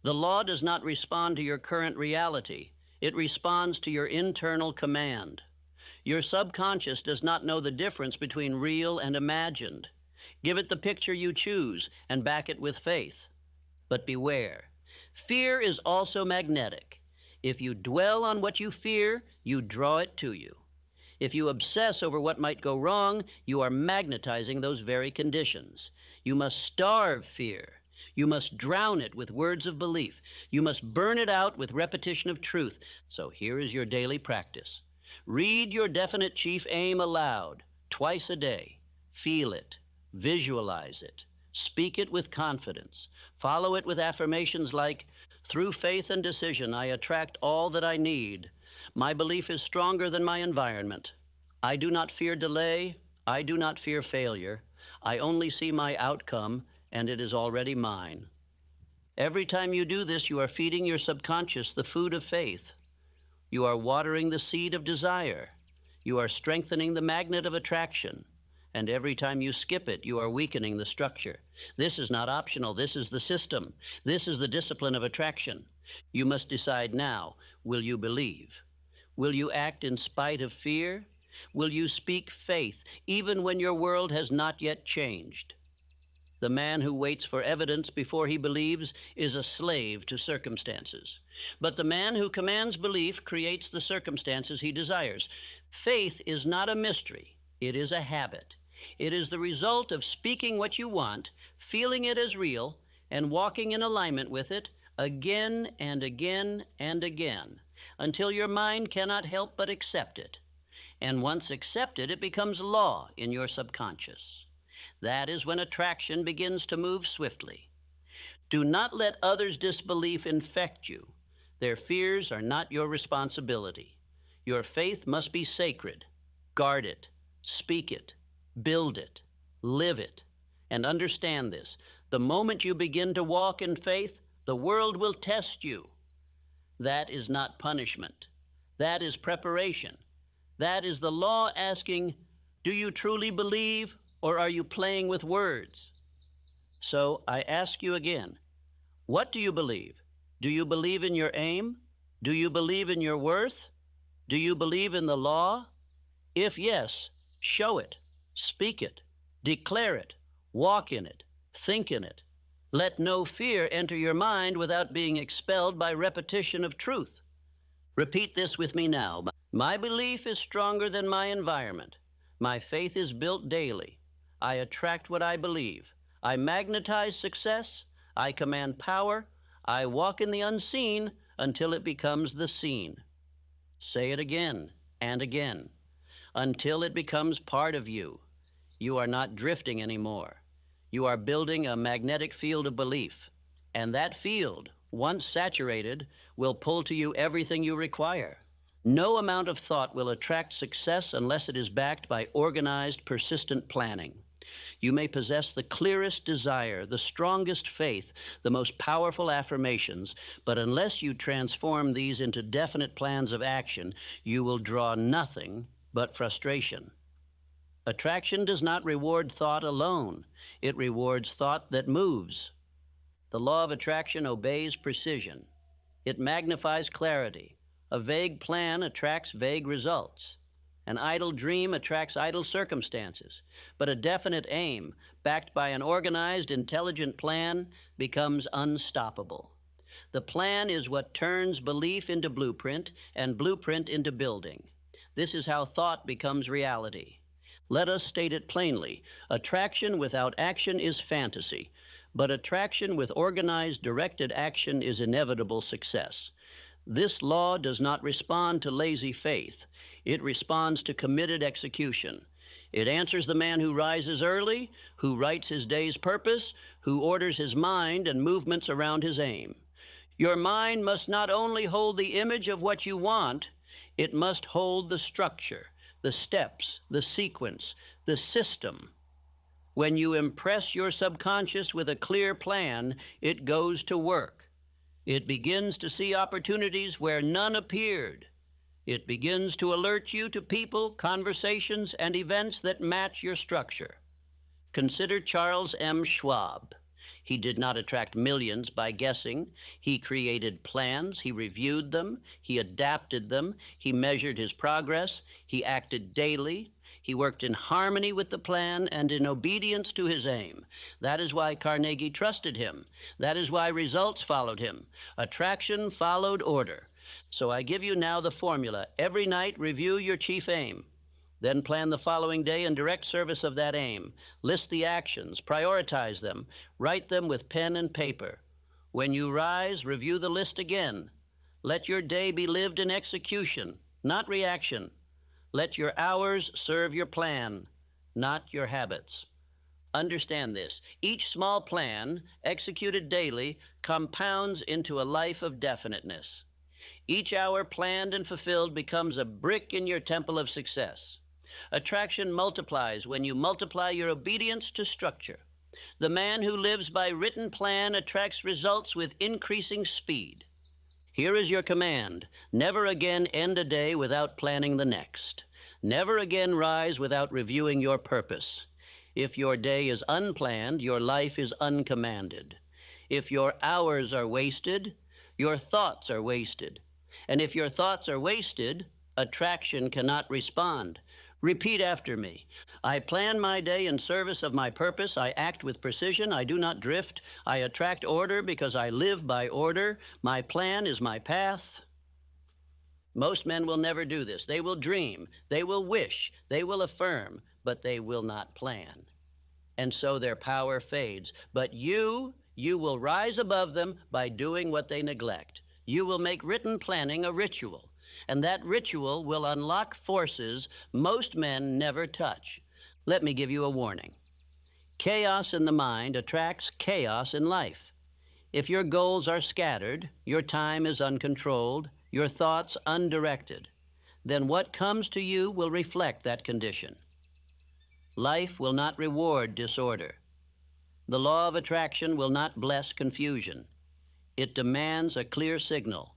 The law does not respond to your current reality. It responds to your internal command. Your subconscious does not know the difference between real and imagined. Give it the picture you choose and back it with faith. But beware. Fear is also magnetic. If you dwell on what you fear, you draw it to you. If you obsess over what might go wrong, you are magnetizing those very conditions. You must starve fear. You must drown it with words of belief. You must burn it out with repetition of truth. So here is your daily practice. Read your definite chief aim aloud, twice a day. Feel it. Visualize it. Speak it with confidence. Follow it with affirmations like, through faith and decision, I attract all that I need. My belief is stronger than my environment. I do not fear delay. I do not fear failure. I only see my outcome, and it is already mine. Every time you do this, you are feeding your subconscious the food of faith. You are watering the seed of desire. You are strengthening the magnet of attraction. And every time you skip it, you are weakening the structure. This is not optional. This is the system. This is the discipline of attraction. You must decide now, will you believe? Will you act in spite of fear? Will you speak faith, even when your world has not yet changed? The man who waits for evidence before he believes is a slave to circumstances. But the man who commands belief creates the circumstances he desires. Faith is not a mystery. It is a habit. It is the result of speaking what you want, feeling it as real, and walking in alignment with it again and again and again, until your mind cannot help but accept it. And once accepted, it becomes law in your subconscious. That is when attraction begins to move swiftly. Do not let others' disbelief infect you. Their fears are not your responsibility. Your faith must be sacred. Guard it. Speak it. Build it. Live it. And understand this. The moment you begin to walk in faith, the world will test you. That is not punishment. That is preparation. That is the law asking, do you truly believe, or are you playing with words? So I ask you again, what do you believe? Do you believe in your aim? Do you believe in your worth? Do you believe in the law? If yes, show it, speak it, declare it, walk in it, think in it. Let no fear enter your mind without being expelled by repetition of truth. Repeat this with me now. My belief is stronger than my environment. My faith is built daily. I attract what I believe. I magnetize success. I command power. I walk in the unseen until it becomes the seen. Say it again and again until it becomes part of you. You are not drifting anymore. You are building a magnetic field of belief, and that field, once saturated, will pull to you everything you require. No amount of thought will attract success unless it is backed by organized, persistent planning. You may possess the clearest desire, the strongest faith, the most powerful affirmations, but unless you transform these into definite plans of action, you will draw nothing but frustration. Attraction does not reward thought alone. It rewards thought that moves. The law of attraction obeys precision. It magnifies clarity. A vague plan attracts vague results. An idle dream attracts idle circumstances. But a definite aim, backed by an organized, intelligent plan, becomes unstoppable. The plan is what turns belief into blueprint and blueprint into building. This is how thought becomes reality. Let us state it plainly. Attraction without action is fantasy, but attraction with organized, directed action is inevitable success. This law does not respond to lazy faith. It responds to committed execution. It answers the man who rises early, who writes his day's purpose, who orders his mind and movements around his aim. Your mind must not only hold the image of what you want, it must hold the structure, the steps, the sequence, the system. When you impress your subconscious with a clear plan, it goes to work. It begins to see opportunities where none appeared. It begins to alert you to people, conversations, and events that match your structure. Consider Charles M. Schwab. He did not attract millions by guessing. He created plans, he reviewed them, he adapted them, he measured his progress, he acted daily, he worked in harmony with the plan and in obedience to his aim. That is why Carnegie trusted him. That is why results followed him. Attraction followed order. So I give you now the formula. Every night, review your chief aim. Then plan the following day in direct service of that aim. List the actions, prioritize them, write them with pen and paper. When you rise, review the list again. Let your day be lived in execution, not reaction. Let your hours serve your plan, not your habits. Understand this. Each small plan, executed daily, compounds into a life of definiteness. Each hour planned and fulfilled becomes a brick in your temple of success. Attraction multiplies when you multiply your obedience to structure. The man who lives by written plan attracts results with increasing speed. Here is your command. Never again end a day without planning the next. Never again rise without reviewing your purpose. If your day is unplanned, your life is uncommanded. If your hours are wasted, your thoughts are wasted. And if your thoughts are wasted, attraction cannot respond. Repeat after me. I plan my day in service of my purpose. I act with precision. I do not drift. I attract order because I live by order. My plan is my path. Most men will never do this. They will dream. They will wish. They will affirm, but they will not plan. And so their power fades. But you will rise above them by doing what they neglect. You will make written planning a ritual. And that ritual will unlock forces most men never touch. Let me give you a warning. Chaos in the mind attracts chaos in life. If your goals are scattered, your time is uncontrolled, your thoughts undirected, then what comes to you will reflect that condition. Life will not reward disorder. The law of attraction will not bless confusion. It demands a clear signal.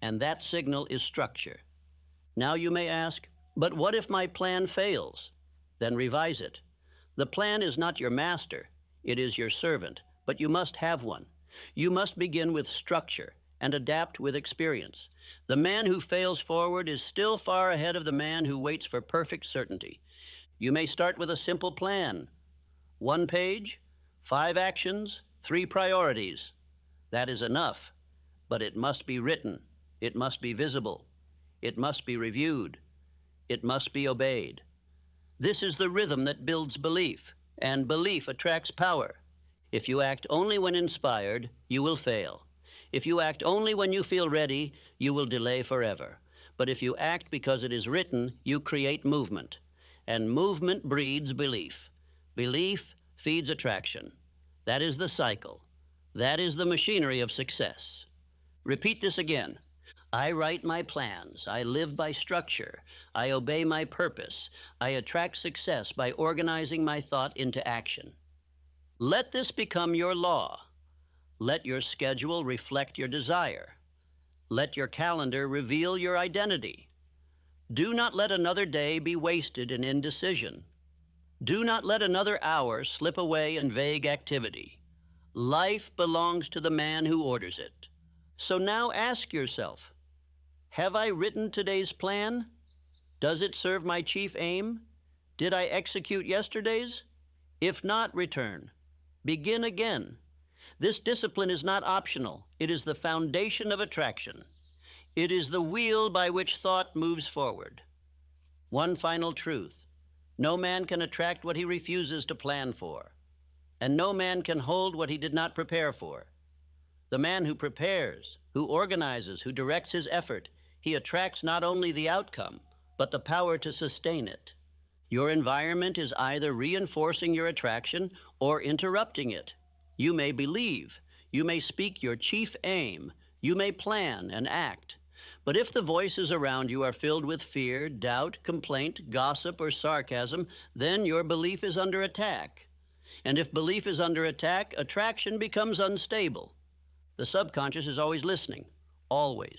And that signal is structure. Now you may ask, but what if my plan fails? Then revise it. The plan is not your master, it is your servant, but you must have one. You must begin with structure and adapt with experience. The man who fails forward is still far ahead of the man who waits for perfect certainty. You may start with a simple plan. 1 page, 5 actions, 3 priorities. That is enough, but it must be written. It must be visible. It must be reviewed. It must be obeyed. This is the rhythm that builds belief, and belief attracts power. If you act only when inspired, you will fail. If you act only when you feel ready, you will delay forever. But if you act because it is written, you create movement. And movement breeds belief. Belief feeds attraction. That is the cycle. That is the machinery of success. Repeat this again. I write my plans. I live by structure. I obey my purpose. I attract success by organizing my thought into action. Let this become your law. Let your schedule reflect your desire. Let your calendar reveal your identity. Do not let another day be wasted in indecision. Do not let another hour slip away in vague activity. Life belongs to the man who orders it. So now ask yourself, have I written today's plan? Does it serve my chief aim? Did I execute yesterday's? If not, return. Begin again. This discipline is not optional. It is the foundation of attraction. It is the wheel by which thought moves forward. One final truth. No man can attract what he refuses to plan for, and no man can hold what he did not prepare for. The man who prepares, who organizes, who directs his effort, he attracts not only the outcome, but the power to sustain it. Your environment is either reinforcing your attraction or interrupting it. You may believe, you may speak your chief aim, you may plan and act. But if the voices around you are filled with fear, doubt, complaint, gossip, or sarcasm, then your belief is under attack. And if belief is under attack, attraction becomes unstable. The subconscious is always listening, always.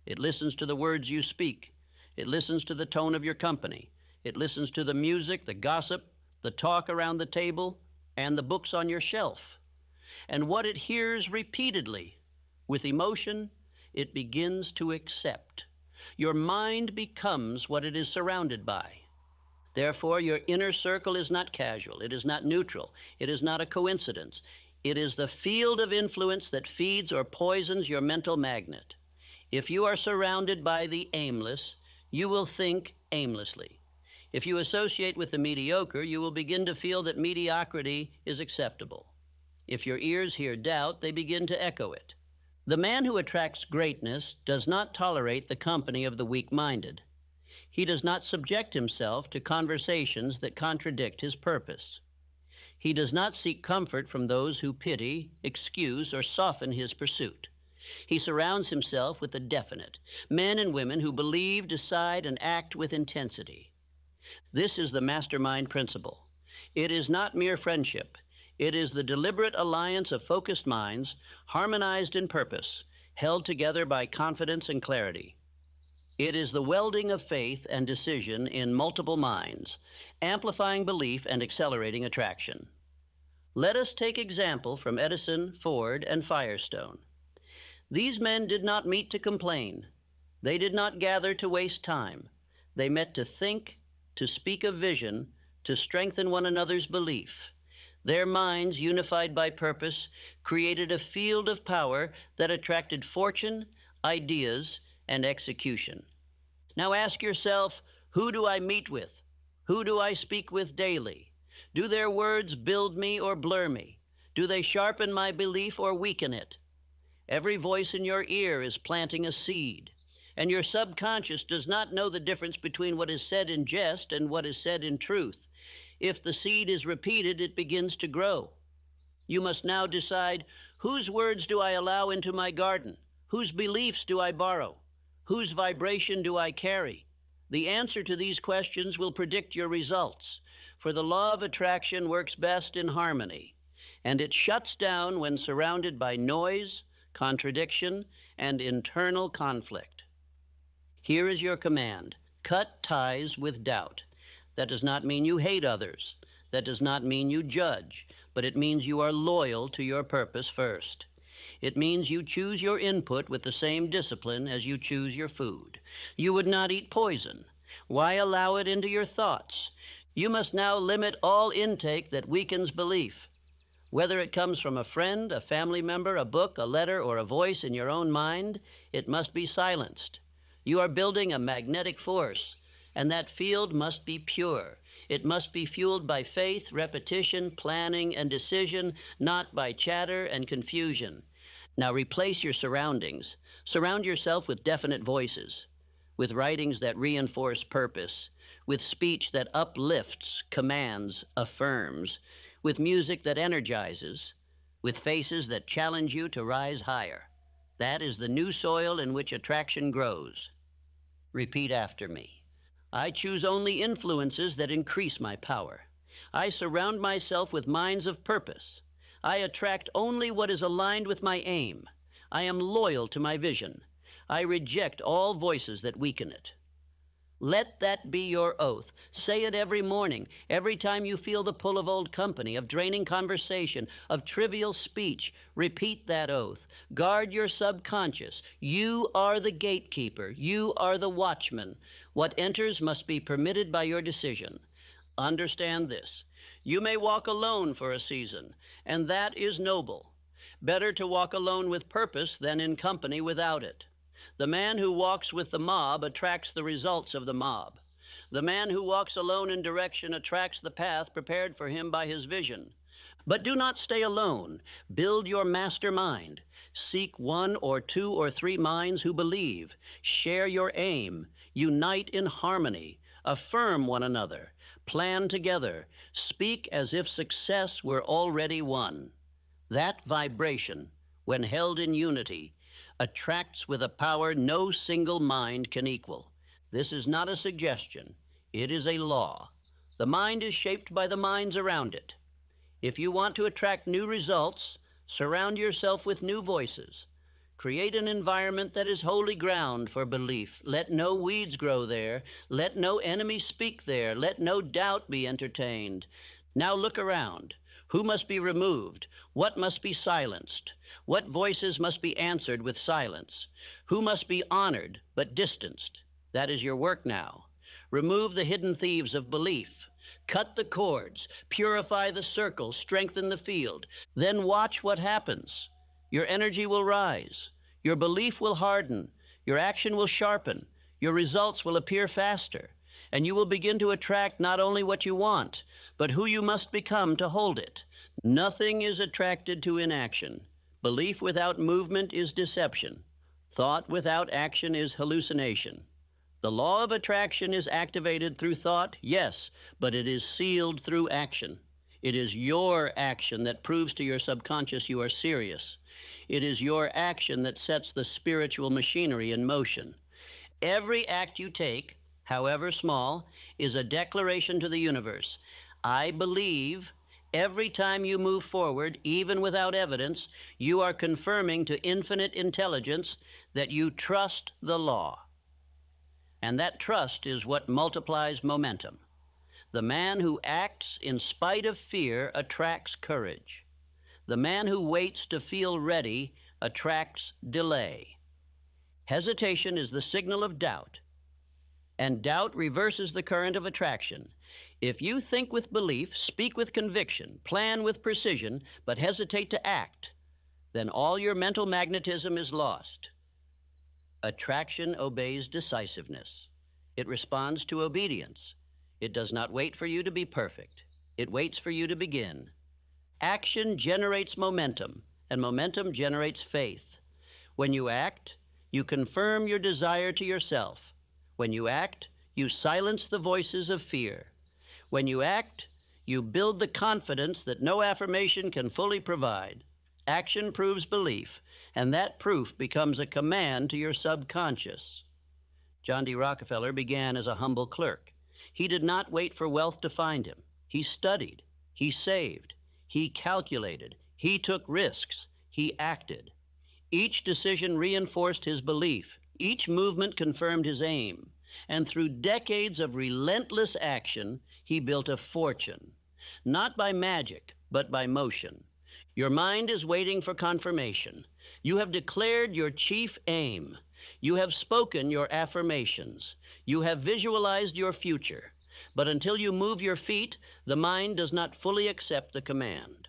It listens to the words you speak. It listens to the tone of your company. It listens to the music, the gossip, the talk around the table, and the books on your shelf. And what it hears repeatedly, with emotion, it begins to accept. Your mind becomes what it is surrounded by. Therefore, your inner circle is not casual. It is not neutral. It is not a coincidence. It is the field of influence that feeds or poisons your mental magnet. If you are surrounded by the aimless, you will think aimlessly. If you associate with the mediocre, you will begin to feel that mediocrity is acceptable. If your ears hear doubt, they begin to echo it. The man who attracts greatness does not tolerate the company of the weak-minded. He does not subject himself to conversations that contradict his purpose. He does not seek comfort from those who pity, excuse, or soften his pursuit. He surrounds himself with the definite, men and women who believe, decide, and act with intensity. This is the mastermind principle. It is not mere friendship. It is the deliberate alliance of focused minds, harmonized in purpose, held together by confidence and clarity. It is the welding of faith and decision in multiple minds, amplifying belief and accelerating attraction. Let us take example from Edison, Ford, and Firestone. These men did not meet to complain. They did not gather to waste time. They met to think, to speak of vision, to strengthen one another's belief. Their minds, unified by purpose, created a field of power that attracted fortune, ideas, and execution. Now ask yourself, who do I meet with? Who do I speak with daily? Do their words build me or blur me? Do they sharpen my belief or weaken it? Every voice in your ear is planting a seed, and your subconscious does not know the difference between what is said in jest and what is said in truth. If the seed is repeated, it begins to grow. You must now decide, whose words do I allow into my garden? Whose beliefs do I borrow? Whose vibration do I carry? The answer to these questions will predict your results, for the law of attraction works best in harmony, and it shuts down when surrounded by noise, contradiction, and internal conflict. Here is your command. Cut ties with doubt. That does not mean you hate others. That does not mean you judge, but it means you are loyal to your purpose first. It means you choose your input with the same discipline as you choose your food. You would not eat poison. Why allow it into your thoughts? You must now limit all intake that weakens belief. Whether it comes from a friend, a family member, a book, a letter, or a voice in your own mind, it must be silenced. You are building a magnetic force, and that field must be pure. It must be fueled by faith, repetition, planning, and decision, not by chatter and confusion. Now replace your surroundings. Surround yourself with definite voices, with writings that reinforce purpose, with speech that uplifts, commands, affirms, with music that energizes, with faces that challenge you to rise higher. That is the new soil in which attraction grows. Repeat after me. I choose only influences that increase my power. I surround myself with minds of purpose. I attract only what is aligned with my aim. I am loyal to my vision. I reject all voices that weaken it. Let that be your oath. Say it every morning, every time you feel the pull of old company, of draining conversation, of trivial speech. Repeat that oath. Guard your subconscious. You are the gatekeeper. You are the watchman. What enters must be permitted by your decision. Understand this. You may walk alone for a season, and that is noble. Better to walk alone with purpose than in company without it. The man who walks with the mob attracts the results of the mob. The man who walks alone in direction attracts the path prepared for him by his vision. But do not stay alone. Build your mastermind. Seek one or two or three minds who believe. Share your aim. Unite in harmony. Affirm one another. Plan together. Speak as if success were already won. That vibration, when held in unity, attracts with a power no single mind can equal. This is not a suggestion. It is a law. The mind is shaped by the minds around it. If you want to attract new results, surround yourself with new voices. Create an environment that is holy ground for belief. Let no weeds grow there. Let no enemy speak there. Let no doubt be entertained. Now look around. Who must be removed? What must be silenced? What voices must be answered with silence? Who must be honored but distanced? That is your work now. Remove the hidden thieves of belief. Cut the cords. Purify the circle. Strengthen the field. Then watch what happens. Your energy will rise. Your belief will harden. Your action will sharpen. Your results will appear faster. And you will begin to attract not only what you want, but who you must become to hold it. Nothing is attracted to inaction. Belief without movement is deception. Thought without action is hallucination. The law of attraction is activated through thought, yes, but it is sealed through action. It is your action that proves to your subconscious you are serious. It is your action that sets the spiritual machinery in motion. Every act you take, however small, is a declaration to the universe. I believe. Every time you move forward, even without evidence, you are confirming to infinite intelligence that you trust the law. And that trust is what multiplies momentum. The man who acts in spite of fear attracts courage. The man who waits to feel ready attracts delay. Hesitation is the signal of doubt, and doubt reverses the current of attraction. If you think with belief, speak with conviction, plan with precision, but hesitate to act, then all your mental magnetism is lost. Attraction obeys decisiveness. It responds to obedience. It does not wait for you to be perfect. It waits for you to begin. Action generates momentum, and momentum generates faith. When you act, you confirm your desire to yourself. When you act, you silence the voices of fear. When you act, you build the confidence that no affirmation can fully provide. Action proves belief, and that proof becomes a command to your subconscious. John D. Rockefeller began as a humble clerk. He did not wait for wealth to find him. He studied. He saved. He calculated. He took risks. He acted. Each decision reinforced his belief. Each movement confirmed his aim. And through decades of relentless action, he built a fortune, not by magic, but by motion. Your mind is waiting for confirmation. You have declared your chief aim. You have spoken your affirmations. You have visualized your future. But until you move your feet, the mind does not fully accept the command.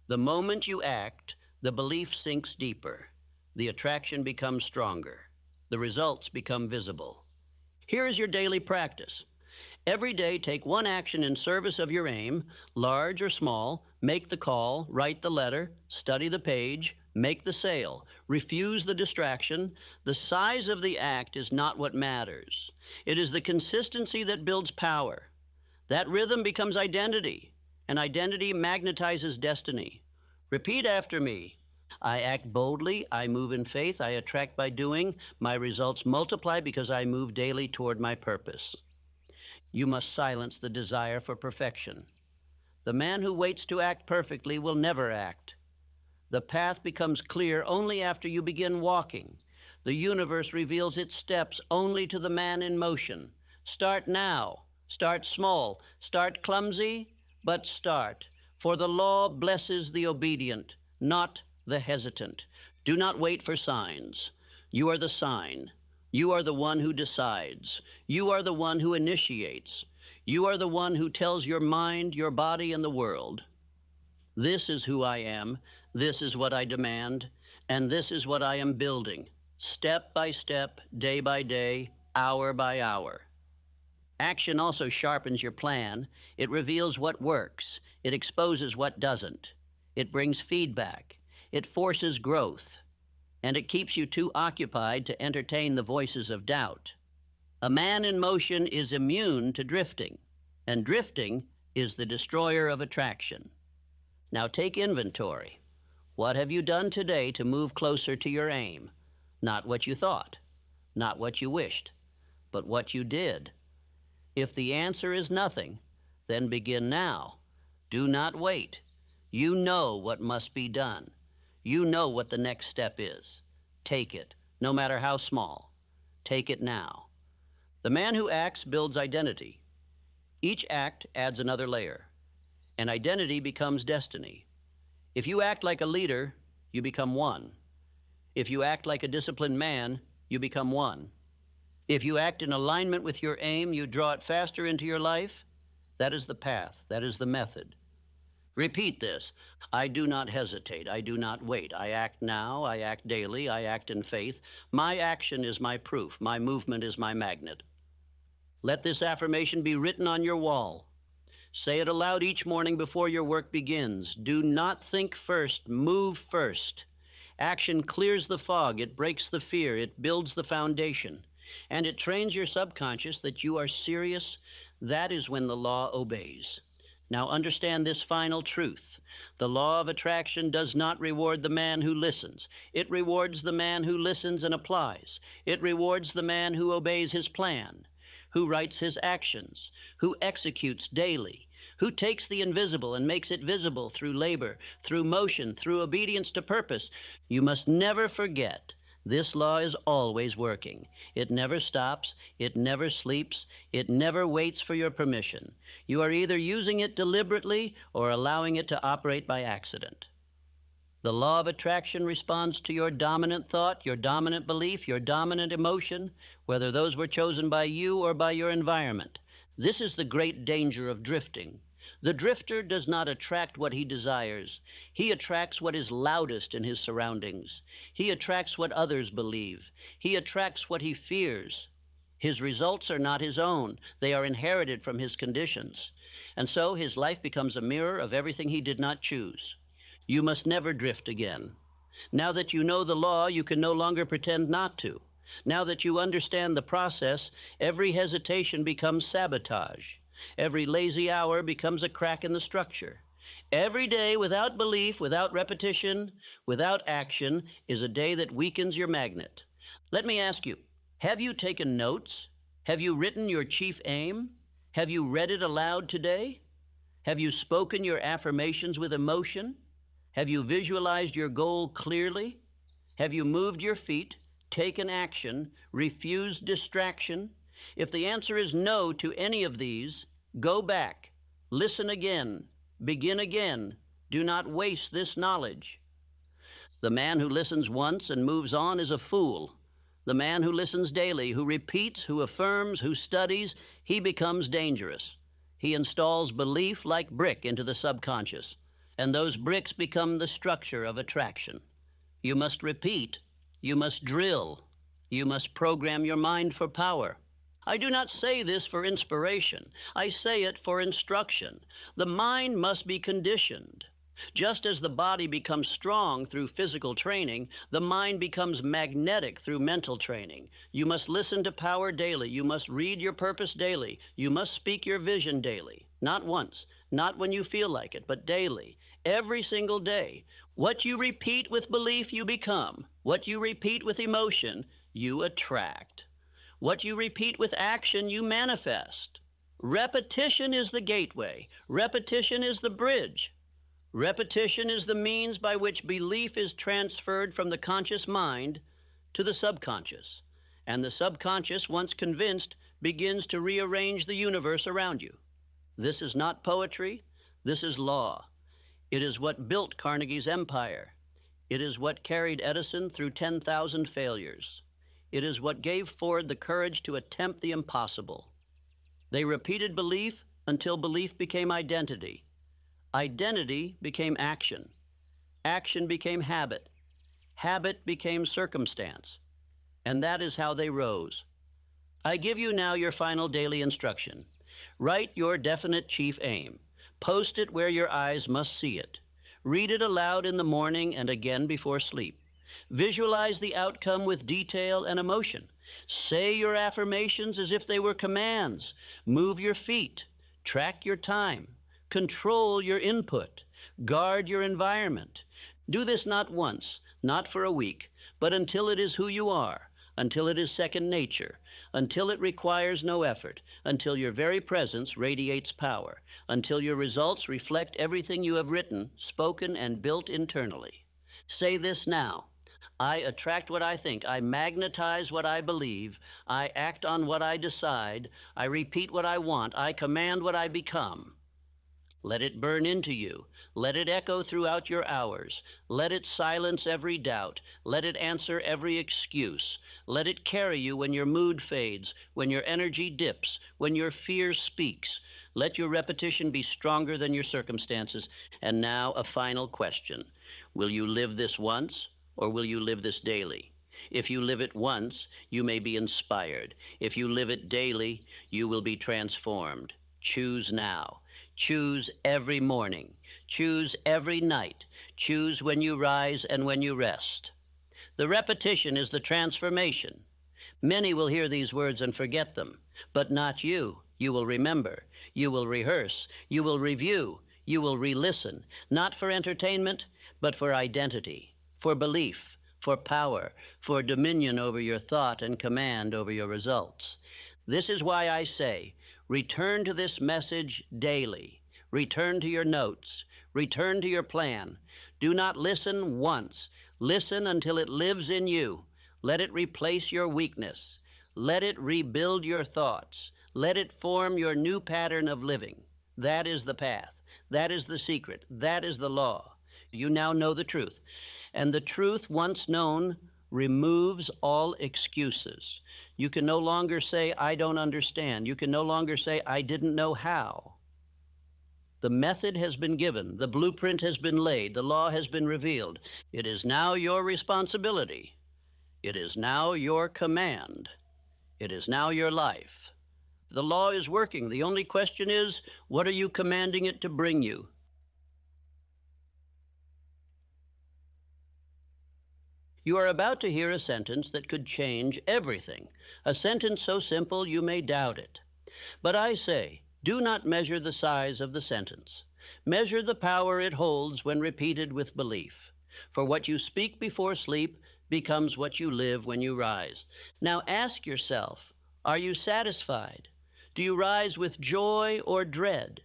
The moment you act, the belief sinks deeper. The attraction becomes stronger. The results become visible. Here is your daily practice. Every day, take one action in service of your aim, large or small. Make the call, write the letter, study the page, make the sale. Refuse the distraction. The size of the act is not what matters. It is the consistency that builds power. That rhythm becomes identity, and identity magnetizes destiny. Repeat after me. I act boldly, I move in faith, I attract by doing, my results multiply because I move daily toward my purpose. You must silence the desire for perfection. The man who waits to act perfectly will never act. The path becomes clear only after you begin walking. The universe reveals its steps only to the man in motion. Start now. Start small. Start clumsy, but start. For the law blesses the obedient, not the hesitant. Do not wait for signs. You are the sign. You are the one who decides. You are the one who initiates. You are the one who tells your mind, your body, and the world, this is who I am, this is what I demand, and this is what I am building, step by step, day by day, hour by hour. Action also sharpens your plan. It reveals what works. It exposes what doesn't. It brings feedback. It forces growth. And it keeps you too occupied to entertain the voices of doubt. A man in motion is immune to drifting, and drifting is the destroyer of attraction. Now take inventory. What have you done today to move closer to your aim? Not what you thought, not what you wished, but what you did. If the answer is nothing, then begin now. Do not wait. You know what must be done. You know what the next step is. Take it, no matter how small. Take it now. The man who acts builds identity. Each act adds another layer, and identity becomes destiny. If you act like a leader, you become one. If you act like a disciplined man, you become one. If you act in alignment with your aim, you draw it faster into your life. That is the path. That is the method. Repeat this. I do not hesitate. I do not wait. I act now. I act daily. I act in faith. My action is my proof. My movement is my magnet. Let this affirmation be written on your wall. Say it aloud each morning before your work begins. Do not think first. Move first. Action clears the fog. It breaks the fear. It builds the foundation. And it trains your subconscious that you are serious. That is when the law obeys. Now understand this final truth. The law of attraction does not reward the man who listens. It rewards the man who listens and applies. It rewards the man who obeys his plan, who writes his actions, who executes daily, who takes the invisible and makes it visible through labor, through motion, through obedience to purpose. You must never forget, this law is always working. It never stops. It never sleeps. It never waits for your permission. You are either using it deliberately or allowing it to operate by accident. The law of attraction responds to your dominant thought, your dominant belief, your dominant emotion, whether those were chosen by you or by your environment. This is the great danger of drifting. The drifter does not attract what he desires. He attracts what is loudest in his surroundings. He attracts what others believe. He attracts what he fears. His results are not his own. They are inherited from his conditions. And so his life becomes a mirror of everything he did not choose. You must never drift again. Now that you know the law, you can no longer pretend not to. Now that you understand the process, every hesitation becomes sabotage. Every lazy hour becomes a crack in the structure. Every day without belief, without repetition, without action is a day that weakens your magnet. Let me ask you, have you taken notes? Have you written your chief aim? Have you read it aloud today? Have you spoken your affirmations with emotion? Have you visualized your goal clearly? Have you moved your feet, taken action, refused distraction? If the answer is no to any of these, go back, listen again, begin again. Do not waste this knowledge. The man who listens once and moves on is a fool. The man who listens daily, who repeats, who affirms, who studies, he becomes dangerous. He installs belief like brick into the subconscious, and those bricks become the structure of attraction. You must repeat. You must drill. You must program your mind for power. I do not say this for inspiration. I say it for instruction. The mind must be conditioned. Just as the body becomes strong through physical training, the mind becomes magnetic through mental training. You must listen to power daily. You must read your purpose daily. You must speak your vision daily. Not once, not when you feel like it, but daily, every single day. What you repeat with belief, you become. What you repeat with emotion, you attract. What you repeat with action, you manifest. Repetition is the gateway. Repetition is the bridge. Repetition is the means by which belief is transferred from the conscious mind to the subconscious. And the subconscious, once convinced, begins to rearrange the universe around you. This is not poetry. This is law. It is what built Carnegie's empire. It is what carried Edison through 10,000 failures. It is what gave Ford the courage to attempt the impossible. They repeated belief until belief became identity. Identity became action. Action became habit. Habit became circumstance. And that is how they rose. I give you now your final daily instruction. Write your definite chief aim. Post it where your eyes must see it. Read it aloud in the morning and again before sleep. Visualize the outcome with detail and emotion. Say your affirmations as if they were commands. Move your feet. Track your time. Control your input. Guard your environment. Do this not once, not for a week, but until it is who you are, until it is second nature, until it requires no effort, until your very presence radiates power, until your results reflect everything you have written, spoken, and built internally. Say this now. I attract what I think. I magnetize what I believe. I act on what I decide. I repeat what I want. I command what I become. Let it burn into you. Let it echo throughout your hours. Let it silence every doubt. Let it answer every excuse. Let it carry you when your mood fades, when your energy dips, when your fear speaks. Let your repetition be stronger than your circumstances. And now a final question. Will you live this once, or will you live this daily? If you live it once, you may be inspired. If you live it daily, you will be transformed. Choose now. Choose every morning. Choose every night. Choose when you rise and when you rest. The repetition is the transformation. Many will hear these words and forget them, but not you. You will remember. You will rehearse. You will review. You will re-listen, not for entertainment, but for identity, for belief, for power, for dominion over your thought and command over your results. This is why I say, return to this message daily. Return to your notes. Return to your plan. Do not listen once. Listen until it lives in you. Let it replace your weakness. Let it rebuild your thoughts. Let it form your new pattern of living. That is the path. That is the secret. That is the law. You now know the truth. And the truth, once known, removes all excuses. You can no longer say, I don't understand. You can no longer say, I didn't know how. The method has been given. The blueprint has been laid. The law has been revealed. It is now your responsibility. It is now your command. It is now your life. The law is working. The only question is, what are you commanding it to bring you? You are about to hear a sentence that could change everything, a sentence so simple you may doubt it. But I say, do not measure the size of the sentence. Measure the power it holds when repeated with belief. For what you speak before sleep becomes what you live when you rise. Now ask yourself, are you satisfied? Do you rise with joy or dread?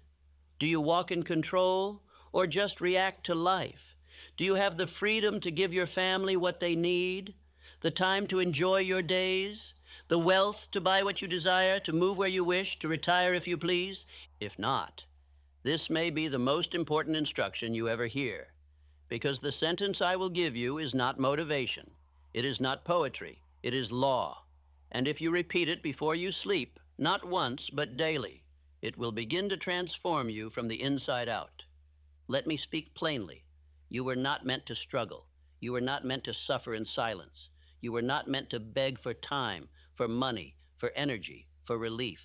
Do you walk in control or just react to life? Do you have the freedom to give your family what they need, the time to enjoy your days, the wealth to buy what you desire, to move where you wish, to retire if you please? If not, this may be the most important instruction you ever hear, because the sentence I will give you is not motivation. It is not poetry. It is law. And if you repeat it before you sleep, not once, but daily, it will begin to transform you from the inside out. Let me speak plainly. You were not meant to struggle. You were not meant to suffer in silence. You were not meant to beg for time, for money, for energy, for for relief.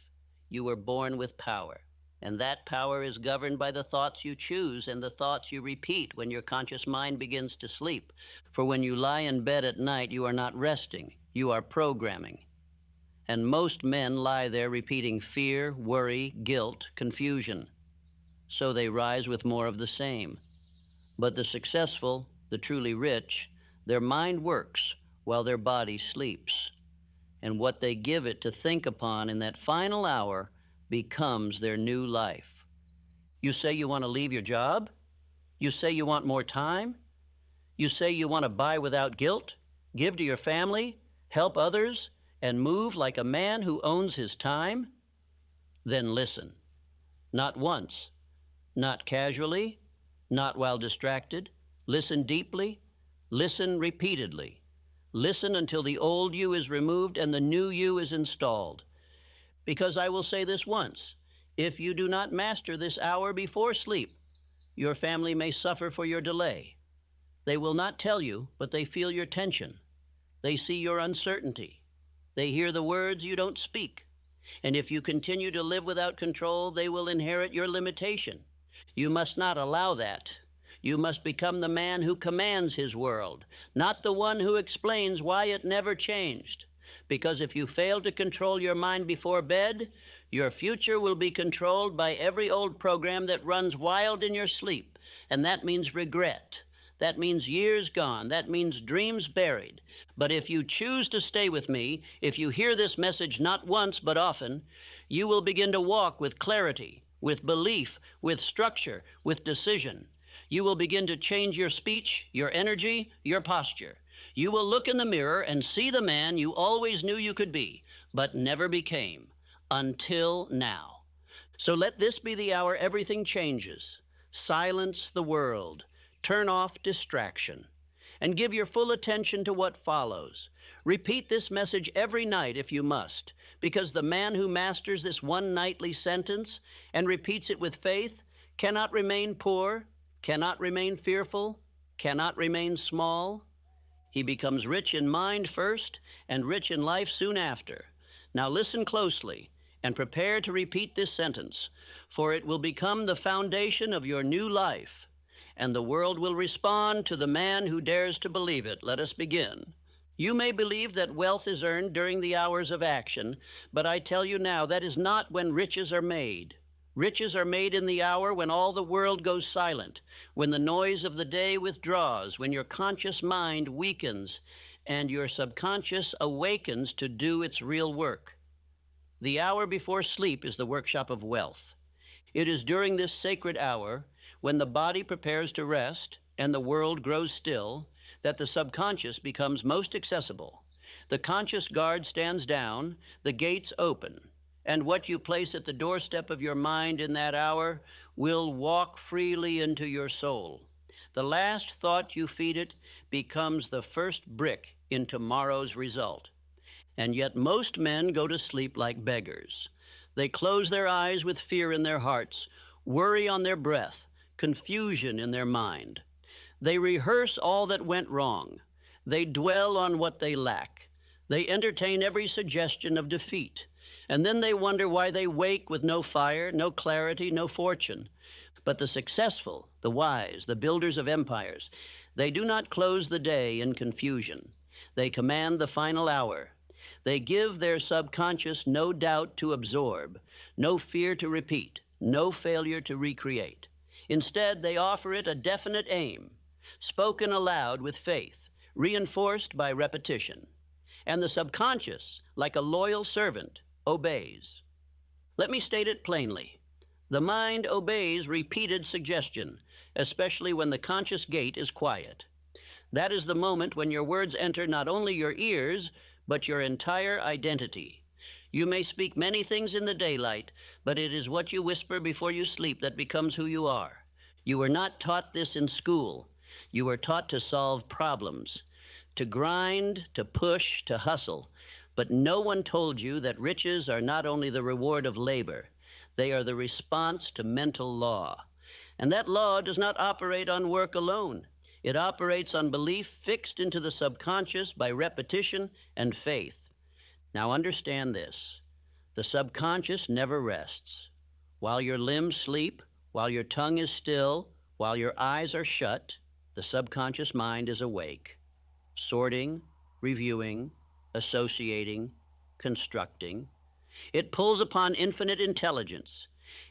You were born with power, and that power is governed by the thoughts you choose and the thoughts you repeat when your conscious mind begins to sleep. For when you lie in bed at night, you are not resting, you are programming. And most men lie there repeating fear, worry, guilt, confusion. So they rise with more of the same. But the successful, the truly rich, their mind works while their body sleeps. And what they give it to think upon in that final hour becomes their new life. You say you want to leave your job? You say you want more time? You say you want to buy without guilt, give to your family, help others, and move like a man who owns his time? Then listen. Not once, not casually, not while distracted. Listen deeply, listen repeatedly. Listen until the old you is removed and the new you is installed. Because I will say this once, if you do not master this hour before sleep, your family may suffer for your delay. They will not tell you, but they feel your tension. They see your uncertainty. They hear the words you don't speak. And if you continue to live without control, they will inherit your limitation. You must not allow that. You must become the man who commands his world, not the one who explains why it never changed. Because if you fail to control your mind before bed, your future will be controlled by every old program that runs wild in your sleep. And that means regret. That means years gone. That means dreams buried. But if you choose to stay with me, if you hear this message not once but often, you will begin to walk with clarity, with belief, with structure, with decision. You will begin to change your speech, your energy, your posture. You will look in the mirror and see the man you always knew you could be, but never became, until now. So let this be the hour everything changes. Silence the world. Turn off distraction. And give your full attention to what follows. Repeat this message every night if you must, because the man who masters this one nightly sentence and repeats it with faith cannot remain poor, cannot remain fearful, cannot remain small. He becomes rich in mind first and rich in life soon after. Now listen closely and prepare to repeat this sentence, for it will become the foundation of your new life, and the world will respond to the man who dares to believe it. Let us begin. You may believe that wealth is earned during the hours of action, but I tell you now that is not when riches are made. Riches are made in the hour when all the world goes silent, when the noise of the day withdraws, when your conscious mind weakens and your subconscious awakens to do its real work. The hour before sleep is the workshop of wealth. It is during this sacred hour, when the body prepares to rest and the world grows still, that the subconscious becomes most accessible. The conscious guard stands down, the gates open, and what you place at the doorstep of your mind in that hour will walk freely into your soul. The last thought you feed it becomes the first brick in tomorrow's result. And yet most men go to sleep like beggars. They close their eyes with fear in their hearts, worry on their breath, confusion in their mind. They rehearse all that went wrong. They dwell on what they lack. They entertain every suggestion of defeat. And then they wonder why they wake with no fire, no clarity, no fortune. But the successful, the wise, the builders of empires, they do not close the day in confusion. They command the final hour. They give their subconscious no doubt to absorb, no fear to repeat, no failure to recreate. Instead, they offer it a definite aim, spoken aloud with faith, reinforced by repetition. And the subconscious, like a loyal servant, obeys. Let me state it plainly. The mind obeys repeated suggestion, especially when the conscious gate is quiet. That is the moment when your words enter not only your ears, but your entire identity. You may speak many things in the daylight, but it is what you whisper before you sleep that becomes who you are. You were not taught this in school. You were taught to solve problems, to grind, to push, to hustle. But no one told you that riches are not only the reward of labor, they are the response to mental law. And that law does not operate on work alone. It operates on belief fixed into the subconscious by repetition and faith. Now understand this. The subconscious never rests. While your limbs sleep, while your tongue is still, while your eyes are shut, the subconscious mind is awake, sorting, reviewing, associating, constructing. It pulls upon infinite intelligence,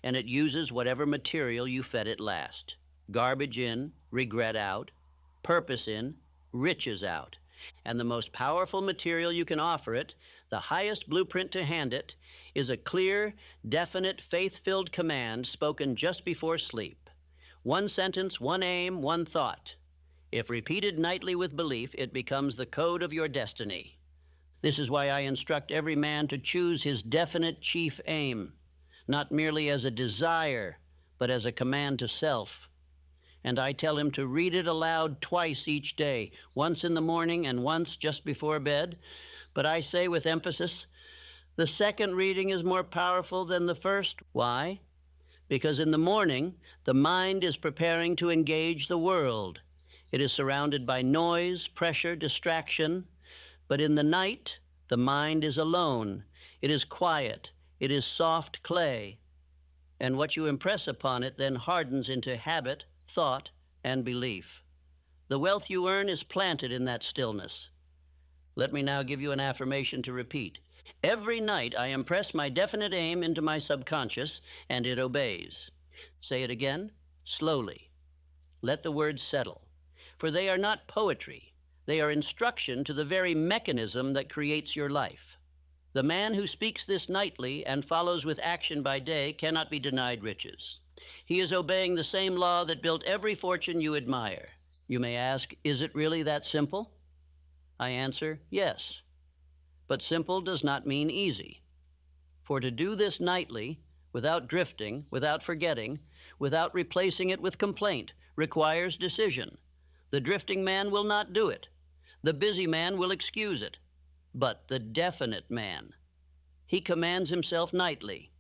and it uses whatever material you fed it last. Garbage in, regret out, purpose in, riches out. And the most powerful material you can offer it, the highest blueprint to hand it, is a clear, definite, faith-filled command spoken just before sleep. One sentence, one aim, one thought. If repeated nightly with belief, it becomes the code of your destiny. This is why I instruct every man to choose his definite chief aim, not merely as a desire, but as a command to self. And I tell him to read it aloud twice each day, once in the morning and once just before bed. But I say with emphasis, the second reading is more powerful than the first. Why? Because in the morning, the mind is preparing to engage the world. It is surrounded by noise, pressure, distraction. But in the night, the mind is alone. It is quiet. It is soft clay. And what you impress upon it then hardens into habit, thought, and belief. The wealth you earn is planted in that stillness. Let me now give you an affirmation to repeat. Every night I impress my definite aim into my subconscious, and it obeys. Say it again, slowly. Let the words settle. For they are not poetry. They are instruction to the very mechanism that creates your life. The man who speaks this nightly and follows with action by day cannot be denied riches. He is obeying the same law that built every fortune you admire. You may ask, is it really that simple? I answer, yes. But simple does not mean easy. For to do this nightly, without drifting, without forgetting, without replacing it with complaint, requires decision. The drifting man will not do it. The busy man will excuse it. But the definite man, he commands himself nightly.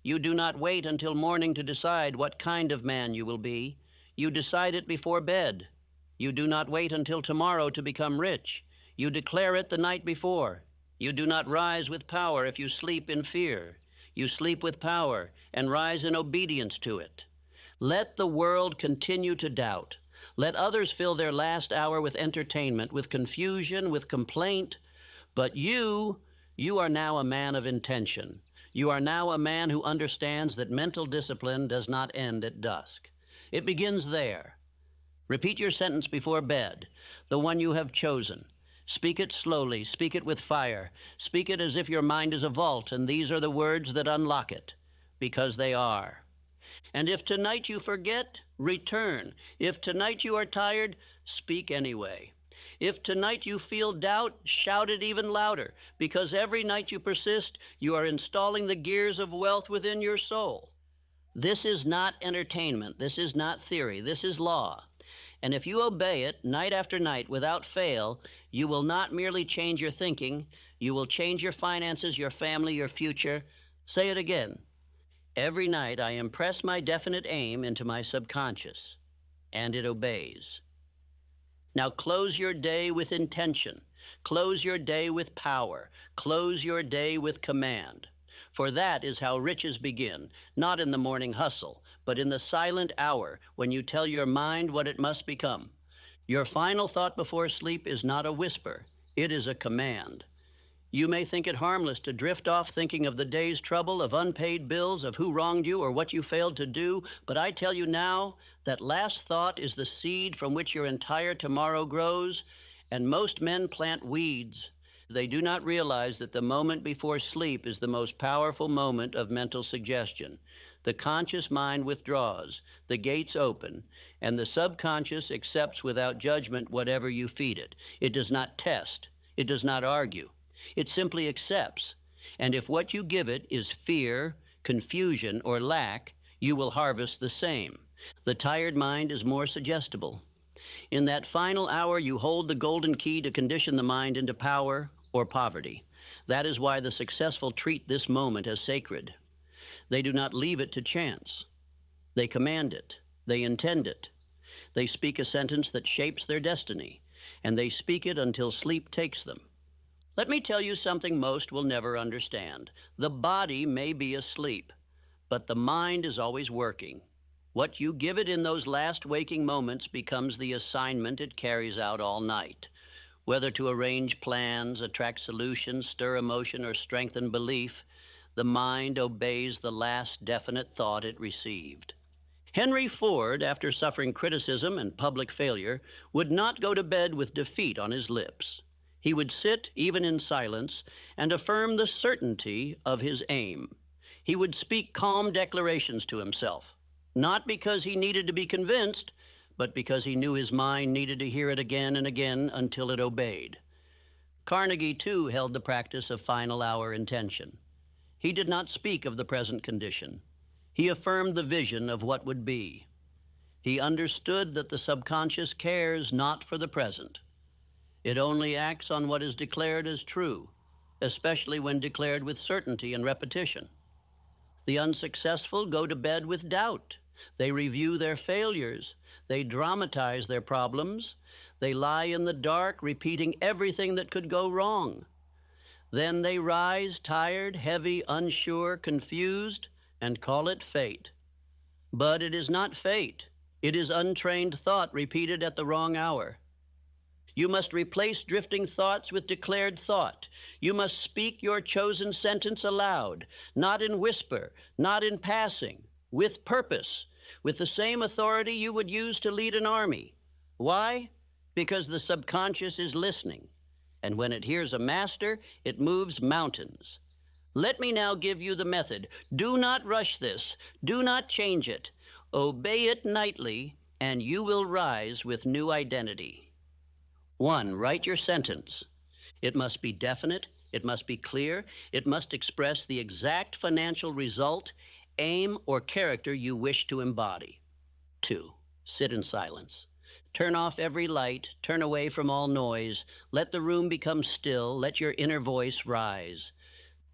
You do not wait until morning to decide what kind of man you will be. You decide it before bed. You do not wait until tomorrow to become rich. You declare it the night before. You do not rise with power if you sleep in fear. You sleep with power and rise in obedience to it. Let the world continue to doubt. Let others fill their last hour with entertainment, with confusion, with complaint. But you are now a man of intention. You are now a man who understands that mental discipline does not end at dusk. It begins there. Repeat your sentence before bed, the one you have chosen. Speak it slowly, speak it with fire. Speak it as if your mind is a vault, and these are the words that unlock it, because they are. And if tonight you forget, return. If tonight you are tired, speak anyway. If tonight you feel doubt, shout it even louder, because every night you persist, you are installing the gears of wealth within your soul. This is not entertainment. This is not theory. This is law. And if you obey it night after night without fail, you will not merely change your thinking, you will change your finances, your family, your future. Say it again. Every night I impress my definite aim into my subconscious, and it obeys. Now close your day with intention. Close your day with power. Close your day with command. For that is how riches begin, not in the morning hustle, but in the silent hour when you tell your mind what it must become. Your final thought before sleep is not a whisper. It is a command. You may think it harmless to drift off thinking of the day's trouble, of unpaid bills, of who wronged you or what you failed to do, but I tell you now that last thought is the seed from which your entire tomorrow grows, and most men plant weeds. They do not realize that the moment before sleep is the most powerful moment of mental suggestion. The conscious mind withdraws, the gates open, and the subconscious accepts without judgment whatever you feed it. It does not test. It does not argue. It simply accepts. And if what you give it is fear, confusion, or lack, you will harvest the same. The tired mind is more suggestible. In that final hour, you hold the golden key to condition the mind into power or poverty. That is why the successful treat this moment as sacred. They do not leave it to chance. They command it. They intend it. They speak a sentence that shapes their destiny, and they speak it until sleep takes them. Let me tell you something most will never understand. The body may be asleep, but the mind is always working. What you give it in those last waking moments becomes the assignment it carries out all night. Whether to arrange plans, attract solutions, stir emotion, or strengthen belief, the mind obeys the last definite thought it received. Henry Ford, after suffering criticism and public failure, would not go to bed with defeat on his lips. He would sit, even in silence, and affirm the certainty of his aim. He would speak calm declarations to himself, not because he needed to be convinced, but because he knew his mind needed to hear it again and again until it obeyed. Carnegie, too, held the practice of final hour intention. He did not speak of the present condition. He affirmed the vision of what would be. He understood that the subconscious cares not for the present. It only acts on what is declared as true, especially when declared with certainty and repetition. The unsuccessful go to bed with doubt. They review their failures. They dramatize their problems. They lie in the dark, repeating everything that could go wrong. Then they rise, tired, heavy, unsure, confused, and call it fate. But it is not fate. It is untrained thought repeated at the wrong hour. You must replace drifting thoughts with declared thought. You must speak your chosen sentence aloud, not in whisper, not in passing, with purpose, with the same authority you would use to lead an army. Why? Because the subconscious is listening, and when it hears a master, it moves mountains. Let me now give you the method. Do not rush this. Do not change it. Obey it nightly, and you will rise with new identity. 1. Write your sentence. It must be definite. It must be clear. It must express the exact financial result, aim, or character you wish to embody. 2. Sit in silence. Turn off every light. Turn away from all noise. Let the room become still. Let your inner voice rise.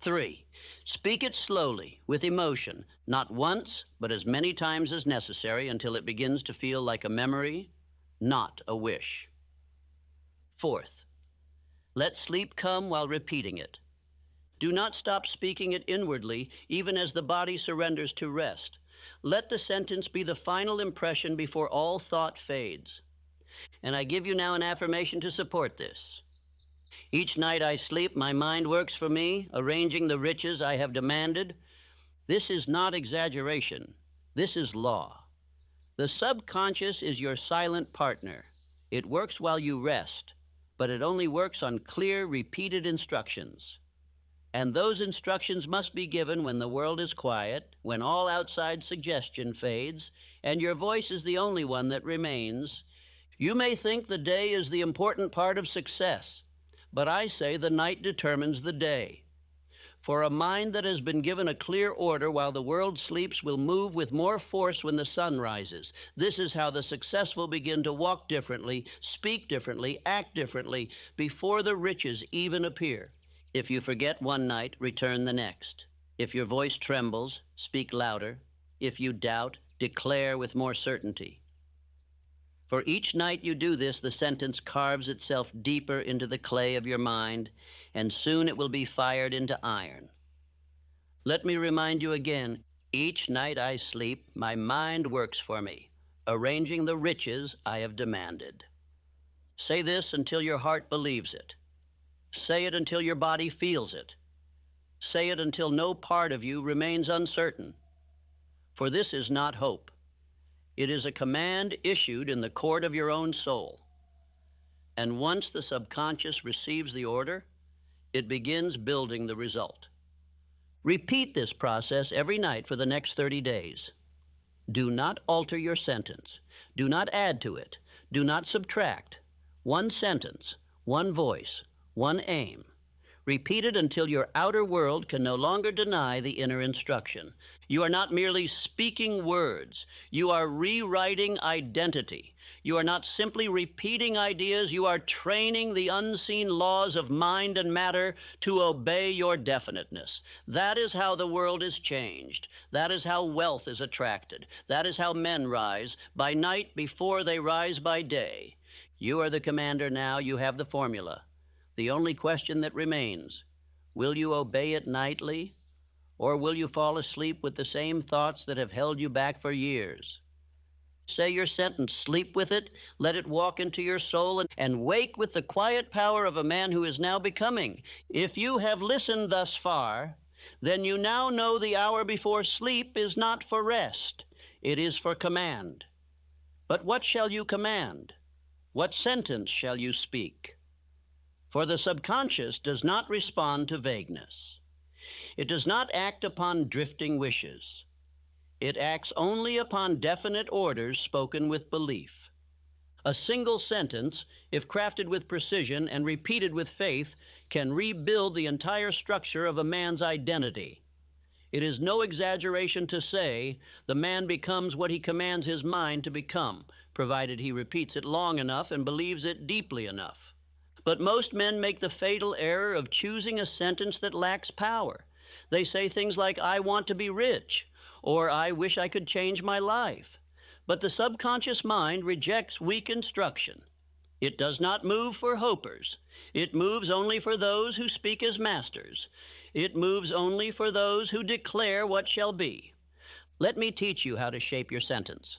3. Speak it slowly, with emotion, not once, but as many times as necessary until it begins to feel like a memory, not a wish. 4th, let sleep come while repeating it. Do not stop speaking it inwardly, even as the body surrenders to rest. Let the sentence be the final impression before all thought fades. And I give you now an affirmation to support this. Each night I sleep, my mind works for me, arranging the riches I have demanded. This is not exaggeration. This is law. The subconscious is your silent partner. It works while you rest, but it only works on clear, repeated instructions. And those instructions must be given when the world is quiet, when all outside suggestion fades, and your voice is the only one that remains. You may think the day is the important part of success, but I say the night determines the day. For a mind that has been given a clear order while the world sleeps will move with more force when the sun rises. This is how the successful begin to walk differently, speak differently, act differently, before the riches even appear. If you forget one night, return the next. If your voice trembles, speak louder. If you doubt, declare with more certainty. For each night you do this, the sentence carves itself deeper into the clay of your mind, and soon it will be fired into iron. Let me remind you again, each night I sleep, my mind works for me, arranging the riches I have demanded. Say this until your heart believes it. Say it until your body feels it. Say it until no part of you remains uncertain. For this is not hope. It is a command issued in the court of your own soul. And once the subconscious receives the order, it begins building the result. Repeat this process every night for the next 30 days. Do not alter your sentence. Do not add to it. Do not subtract. One sentence, one voice, one aim. Repeat it until your outer world can no longer deny the inner instruction. You are not merely speaking words. You are rewriting identity. You are not simply repeating ideas. You are training the unseen laws of mind and matter to obey your definiteness. That is how the world is changed. That is how wealth is attracted. That is how men rise by night before they rise by day. You are the commander now. You have the formula. The only question that remains, will you obey it nightly, or will you fall asleep with the same thoughts that have held you back for years? Say your sentence, sleep with it, let it walk into your soul, and wake with the quiet power of a man who is now becoming. If you have listened thus far, then you now know the hour before sleep is not for rest, it is for command. But what shall you command? What sentence shall you speak? For the subconscious does not respond to vagueness. It does not act upon drifting wishes. It acts only upon definite orders spoken with belief. A single sentence, if crafted with precision and repeated with faith, can rebuild the entire structure of a man's identity. It is no exaggeration to say the man becomes what he commands his mind to become, provided he repeats it long enough and believes it deeply enough. But most men make the fatal error of choosing a sentence that lacks power. They say things like, "I want to be rich," or "I wish I could change my life." But the subconscious mind rejects weak instruction. It does not move for hopers. It moves only for those who speak as masters. It moves only for those who declare what shall be. Let me teach you how to shape your sentence.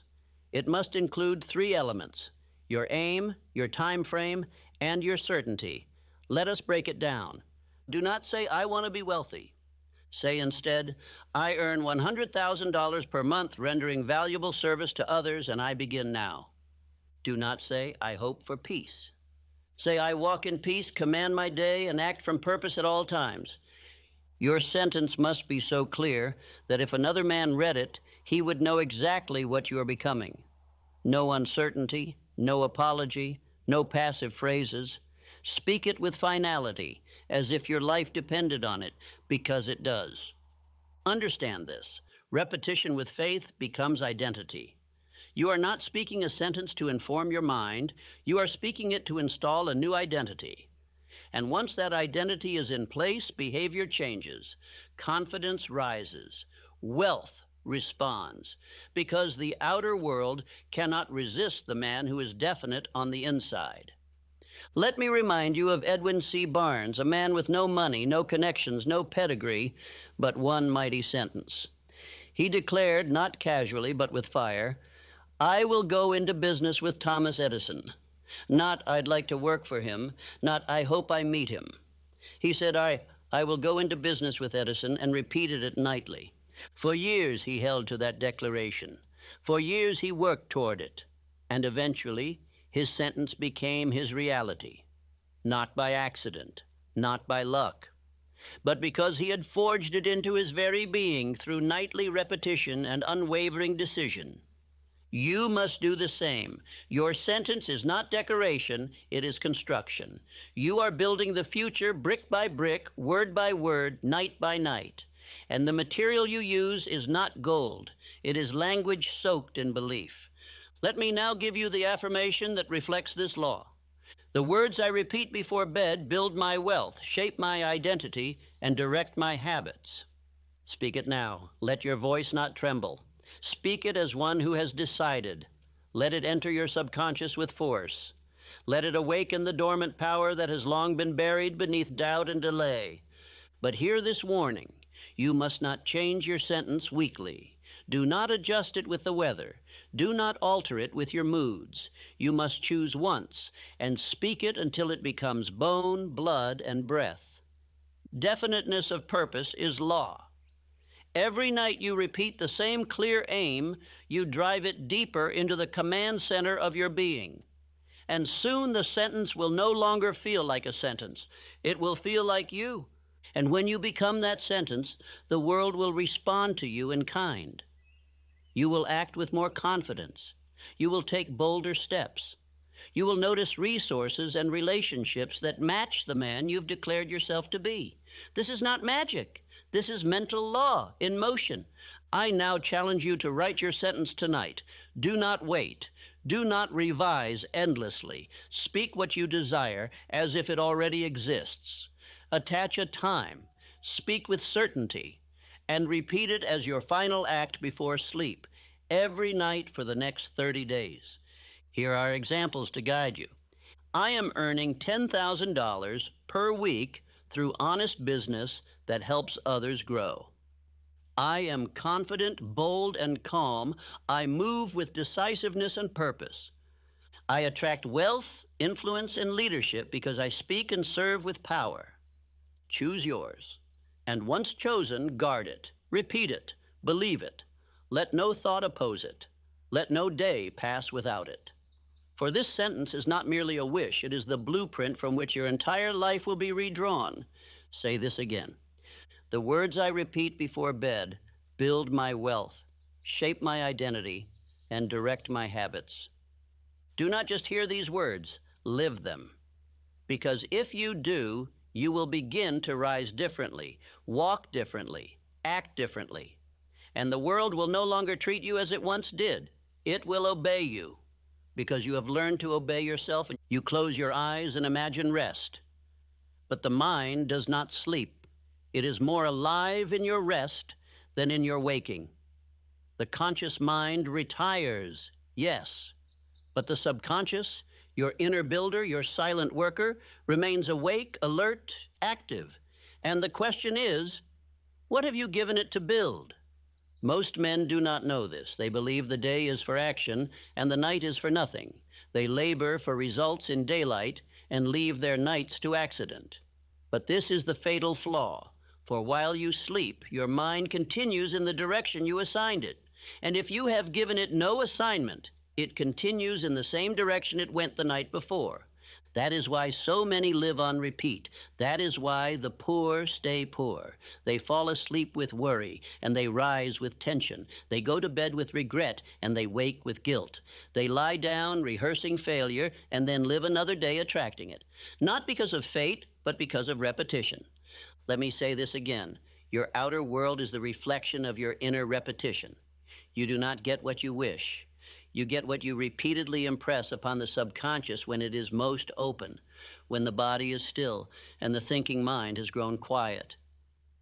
It must include 3 elements: your aim, your time frame, and your certainty. Let us break it down. Do not say, "I want to be wealthy." Say instead, "I earn $100,000 per month rendering valuable service to others, and I begin now." Do not say, "I hope for peace." Say, "I walk in peace, command my day, and act from purpose at all times." Your sentence must be so clear that if another man read it, he would know exactly what you are becoming. No uncertainty, no apology, no passive phrases. Speak it with finality, as if your life depended on it, because it does. Understand this. Repetition with faith becomes identity. You are not speaking a sentence to inform your mind. You are speaking it to install a new identity. And once that identity is in place, behavior changes. Confidence rises. Wealth responds, because the outer world cannot resist the man who is definite on the inside. Let me remind you of Edwin C. Barnes, a man with no money, no connections, no pedigree, but one mighty sentence. He declared, not casually but with fire, "I will go into business with Thomas Edison." Not, "I'd like to work for him," not, "I hope I meet him." He said, I will go into business with Edison," and repeated it nightly. For years he held to that declaration. For years he worked toward it. And eventually, his sentence became his reality, not by accident, not by luck, but because he had forged it into his very being through nightly repetition and unwavering decision. You must do the same. Your sentence is not decoration, it is construction. You are building the future brick by brick, word by word, night by night. And the material you use is not gold, it is language soaked in belief. Let me now give you the affirmation that reflects this law. The words I repeat before bed build my wealth, shape my identity, and direct my habits. Speak it now. Let your voice not tremble. Speak it as one who has decided. Let it enter your subconscious with force. Let it awaken the dormant power that has long been buried beneath doubt and delay. But hear this warning. You must not change your sentence weekly. Do not adjust it with the weather. Do not alter it with your moods. You must choose once and speak it until it becomes bone, blood, and breath. Definiteness of purpose is law. Every night you repeat the same clear aim, you drive it deeper into the command center of your being. And soon the sentence will no longer feel like a sentence. It will feel like you. And when you become that sentence, the world will respond to you in kind. You will act with more confidence. You will take bolder steps. You will notice resources and relationships that match the man you've declared yourself to be. This is not magic. This is mental law in motion. I now challenge you to write your sentence tonight. Do not wait. Do not revise endlessly. Speak what you desire as if it already exists. Attach a time. Speak with certainty. And repeat it as your final act before sleep, every night for the next 30 days. Here are examples to guide you. I am earning $10,000 per week through honest business that helps others grow. I am confident, bold, and calm. I move with decisiveness and purpose. I attract wealth, influence, and leadership because I speak and serve with power. Choose yours. And once chosen, guard it, repeat it, believe it. Let no thought oppose it. Let no day pass without it. For this sentence is not merely a wish, it is the blueprint from which your entire life will be redrawn. Say this again. The words I repeat before bed build my wealth, shape my identity, and direct my habits. Do not just hear these words, live them. Because if you do, you will begin to rise differently, walk differently, act differently. And the world will no longer treat you as it once did. It will obey you. Because you have learned to obey yourself, and you close your eyes and imagine rest. But the mind does not sleep. It is more alive in your rest than in your waking. The conscious mind retires, yes, but the subconscious, your inner builder, your silent worker, remains awake, alert, active. And the question is, what have you given it to build? Most men do not know this. They believe the day is for action and the night is for nothing. They labor for results in daylight and leave their nights to accident. But this is the fatal flaw, for while you sleep, your mind continues in the direction you assigned it. And if you have given it no assignment, it continues in the same direction it went the night before. That is why so many live on repeat. That is why the poor stay poor. They fall asleep with worry, and they rise with tension. They go to bed with regret, and they wake with guilt. They lie down rehearsing failure, and then live another day attracting it. Not because of fate, but because of repetition. Let me say this again. Your outer world is the reflection of your inner repetition. You do not get what you wish. You get what you repeatedly impress upon the subconscious when it is most open, when the body is still and the thinking mind has grown quiet.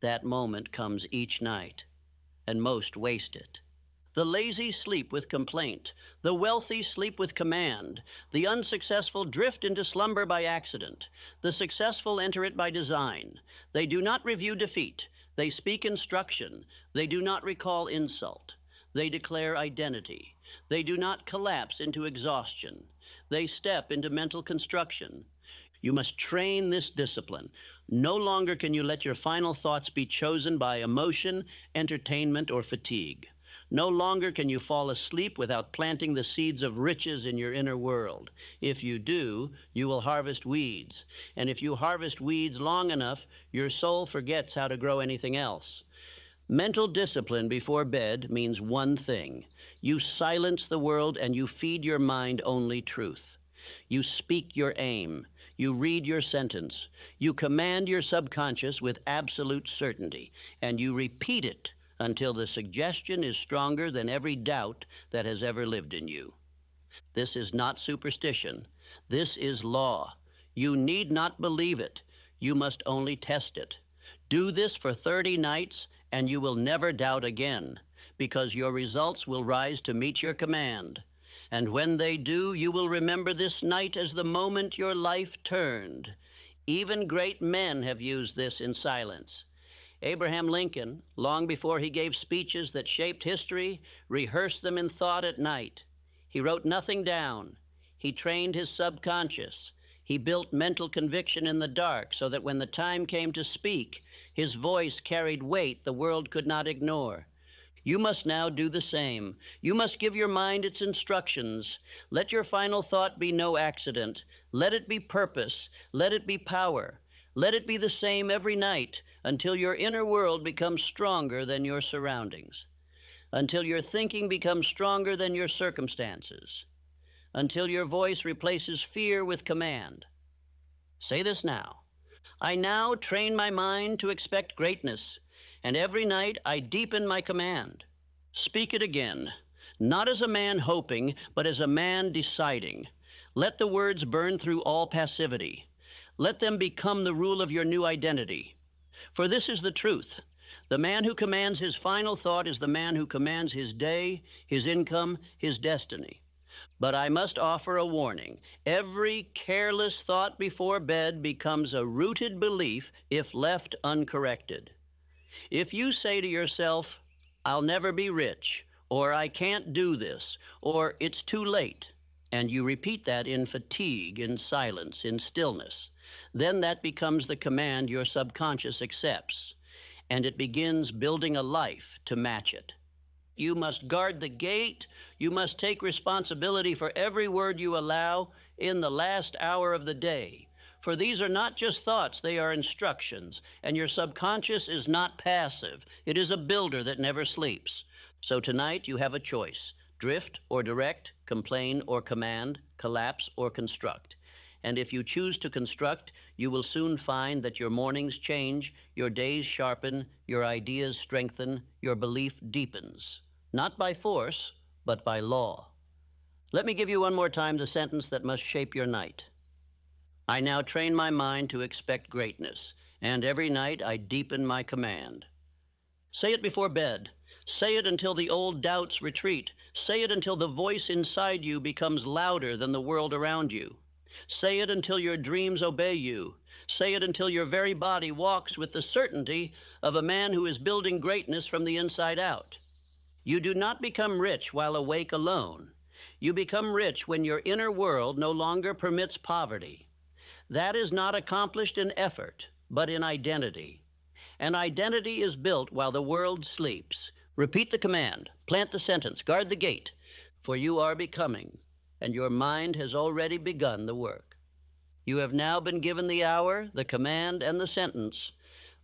That moment comes each night, and most waste it. The lazy sleep with complaint. The wealthy sleep with command. The unsuccessful drift into slumber by accident. The successful enter it by design. They do not review defeat. They speak instruction. They do not recall insult. They declare identity. They do not collapse into exhaustion. They step into mental construction. You must train this discipline. No longer can you let your final thoughts be chosen by emotion, entertainment, or fatigue. No longer can you fall asleep without planting the seeds of riches in your inner world. If you do, you will harvest weeds. And if you harvest weeds long enough, your soul forgets how to grow anything else. Mental discipline before bed means one thing. You silence the world and you feed your mind only truth. You speak your aim. You read your sentence. You command your subconscious with absolute certainty, and you repeat it until the suggestion is stronger than every doubt that has ever lived in you. This is not superstition. This is law. You need not believe it. You must only test it. Do this for 30 nights, and you will never doubt again, because your results will rise to meet your command. And when they do, you will remember this night as the moment your life turned. Even great men have used this in silence. Abraham Lincoln, long before he gave speeches that shaped history, rehearsed them in thought at night. He wrote nothing down. He trained his subconscious. He built mental conviction in the dark so that when the time came to speak, his voice carried weight the world could not ignore. You must now do the same. You must give your mind its instructions. Let your final thought be no accident. Let it be purpose. Let it be power. Let it be the same every night until your inner world becomes stronger than your surroundings, until your thinking becomes stronger than your circumstances, until your voice replaces fear with command. Say this now. I now train my mind to expect greatness, and every night I deepen my command. Speak it again, not as a man hoping, but as a man deciding. Let the words burn through all passivity. Let them become the rule of your new identity. For this is the truth. The man who commands his final thought is the man who commands his day, his income, his destiny. But I must offer a warning. Every careless thought before bed becomes a rooted belief if left uncorrected. If you say to yourself, "I'll never be rich," or "I can't do this," or "it's too late," and you repeat that in fatigue, in silence, in stillness, then that becomes the command your subconscious accepts, and it begins building a life to match it. You must guard the gate. You must take responsibility for every word you allow in the last hour of the day. For these are not just thoughts, they are instructions, and your subconscious is not passive. It is a builder that never sleeps. So tonight you have a choice: drift or direct, complain or command, collapse or construct. And if you choose to construct, you will soon find that your mornings change, your days sharpen, your ideas strengthen, your belief deepens. Not by force, but by law. Let me give you one more time the sentence that must shape your night. I now train my mind to expect greatness, and every night I deepen my command. Say it before bed. Say it until the old doubts retreat. Say it until the voice inside you becomes louder than the world around you. Say it until your dreams obey you. Say it until your very body walks with the certainty of a man who is building greatness from the inside out. You do not become rich while awake alone. You become rich when your inner world no longer permits poverty. That is not accomplished in effort, but in identity. And identity is built while the world sleeps. Repeat the command, plant the sentence, guard the gate, for you are becoming, and your mind has already begun the work. You have now been given the hour, the command, and the sentence,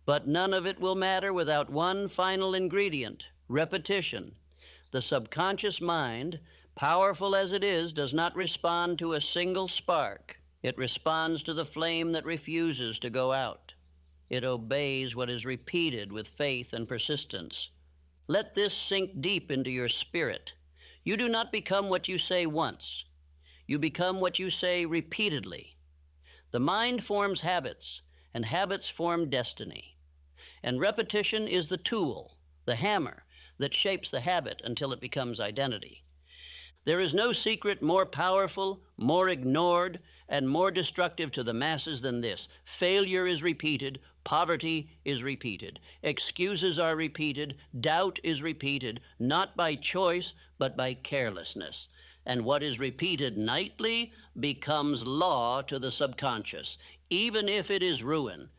but none of it will matter without one final ingredient: repetition. The subconscious mind, powerful as it is, does not respond to a single spark. It responds to the flame that refuses to go out. It obeys what is repeated with faith and persistence. Let this sink deep into your spirit. You do not become what you say once. You become what you say repeatedly. The mind forms habits, and habits form destiny. And repetition is the tool, the hammer, that shapes the habit until it becomes identity. There is no secret more powerful, more ignored, and more destructive to the masses than this. Failure is repeated, poverty is repeated, excuses are repeated, doubt is repeated, not by choice, but by carelessness. And what is repeated nightly becomes law to the subconscious, even if it is ruin.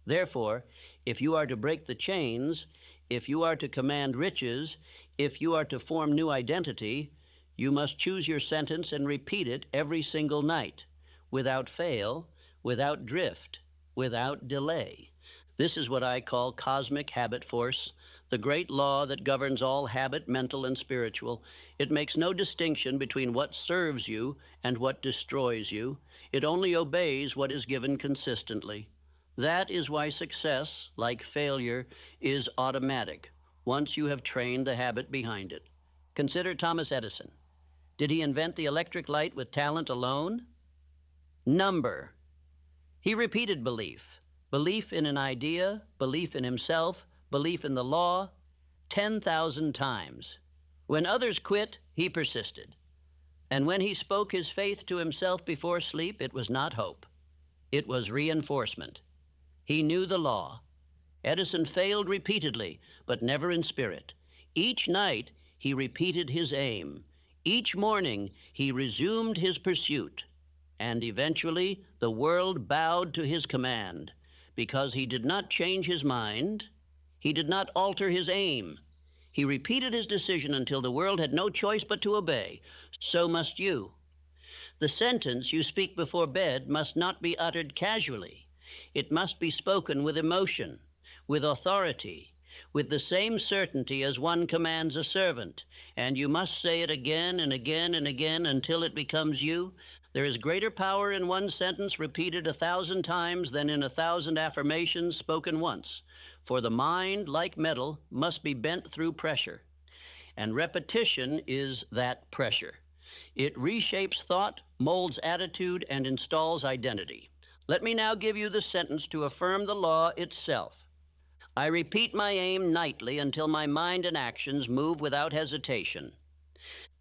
Therefore, if you are to break the chains, if you are to command riches, if you are to form new identity, you must choose your sentence and repeat it every single night, without fail, without drift, without delay. This is what I call cosmic habit force, the great law that governs all habit, mental and spiritual. It makes no distinction between what serves you and what destroys you. It only obeys what is given consistently. That is why success, like failure, is automatic once you have trained the habit behind it. Consider Thomas Edison. Did he invent the electric light with talent alone? Number. He repeated belief. Belief in an idea, belief in himself, belief in the law, 10,000 times. When others quit, he persisted. And when he spoke his faith to himself before sleep, it was not hope. It was reinforcement. He knew the law. Edison failed repeatedly, but never in spirit. Each night, he repeated his aim. Each morning, he resumed his pursuit. And eventually, the world bowed to his command, because he did not change his mind. He did not alter his aim. He repeated his decision until the world had no choice but to obey. So must you. The sentence you speak before bed must not be uttered casually. It must be spoken with emotion, with authority, with the same certainty as one commands a servant. And you must say it again and again and again until it becomes you. There is greater power in one sentence repeated 1,000 times than in 1,000 affirmations spoken once. For the mind, like metal, must be bent through pressure. And repetition is that pressure. It reshapes thought, molds attitude, and installs identity. Let me now give you the sentence to affirm the law itself. I repeat my aim nightly until my mind and actions move without hesitation.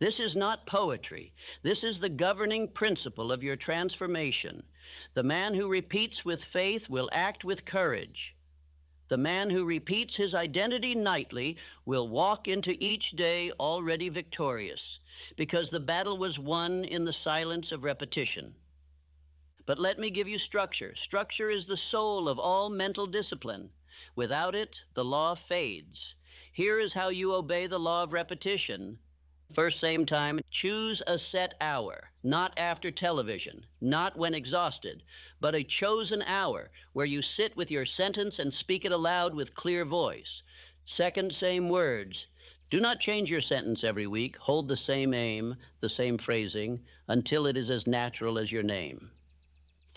This is not poetry. This is the governing principle of your transformation. The man who repeats with faith will act with courage. The man who repeats his identity nightly will walk into each day already victorious, because the battle was won in the silence of repetition. But let me give you structure. Structure is the soul of all mental discipline. Without it, the law fades. Here is how you obey the law of repetition. First, same time, choose a set hour, not after television, not when exhausted, but a chosen hour where you sit with your sentence and speak it aloud with clear voice. Second, same words. Do not change your sentence every week. Hold the same aim, the same phrasing, until it is as natural as your name.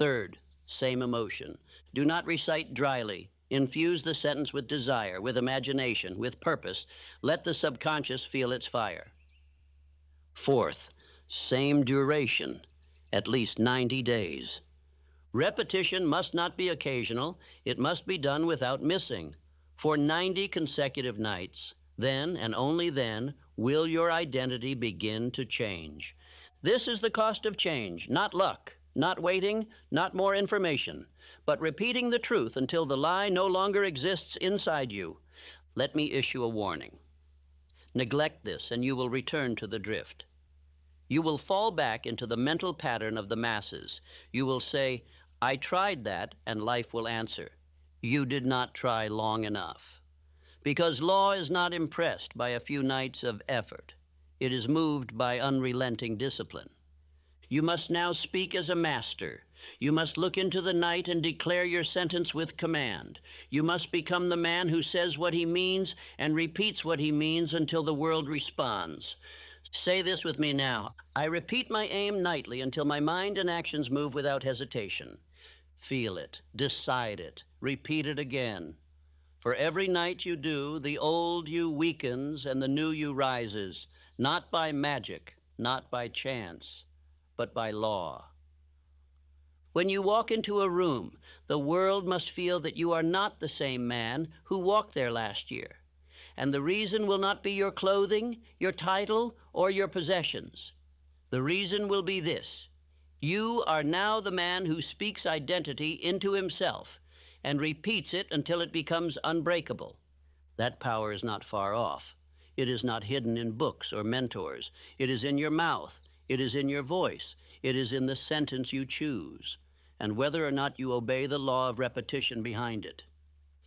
Third, same emotion. Do not recite dryly. Infuse the sentence with desire, with imagination, with purpose. Let the subconscious feel its fire. Fourth, same duration, at least 90 days. Repetition must not be occasional. It must be done without missing. For 90 consecutive nights, then and only then will your identity begin to change. This is the cost of change, not luck, not waiting, not more information, but repeating the truth until the lie no longer exists inside you. Let me issue a warning. Neglect this, and you will return to the drift. You will fall back into the mental pattern of the masses. You will say, I tried that, and life will answer. You did not try long enough. Because law is not impressed by a few nights of effort. It is moved by unrelenting discipline. You must now speak as a master. You must look into the night and declare your sentence with command. You must become the man who says what he means and repeats what he means until the world responds. Say this with me now. I repeat my aim nightly until my mind and actions move without hesitation. Feel it, decide it, repeat it again. For every night you do, the old you weakens and the new you rises, not by magic, not by chance, but by law. When you walk into a room, the world must feel that you are not the same man who walked there last year. And the reason will not be your clothing, your title, or your possessions. The reason will be this. You are now the man who speaks identity into himself and repeats it until it becomes unbreakable. That power is not far off. It is not hidden in books or mentors. It is in your mouth. It is in your voice. It is in the sentence you choose, and whether or not you obey the law of repetition behind it.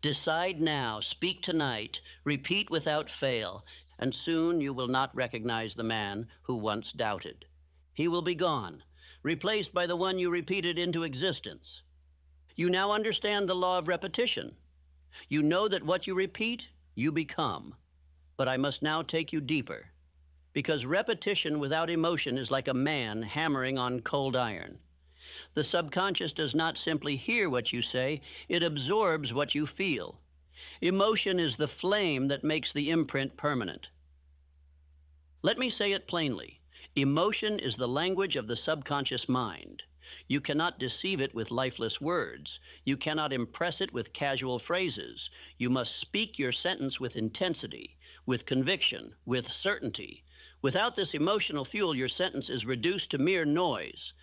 Decide now, speak tonight, repeat without fail, and soon you will not recognize the man who once doubted. He will be gone, replaced by the one you repeated into existence. You now understand the law of repetition. You know that what you repeat, you become. But I must now take you deeper, because repetition without emotion is like a man hammering on cold iron. The subconscious does not simply hear what you say, it absorbs what you feel. Emotion is the flame that makes the imprint permanent. Let me say it plainly. Emotion is the language of the subconscious mind. You cannot deceive it with lifeless words. You cannot impress it with casual phrases. You must speak your sentence with intensity, with conviction, with certainty. Without this emotional fuel, your sentence is reduced to mere noise.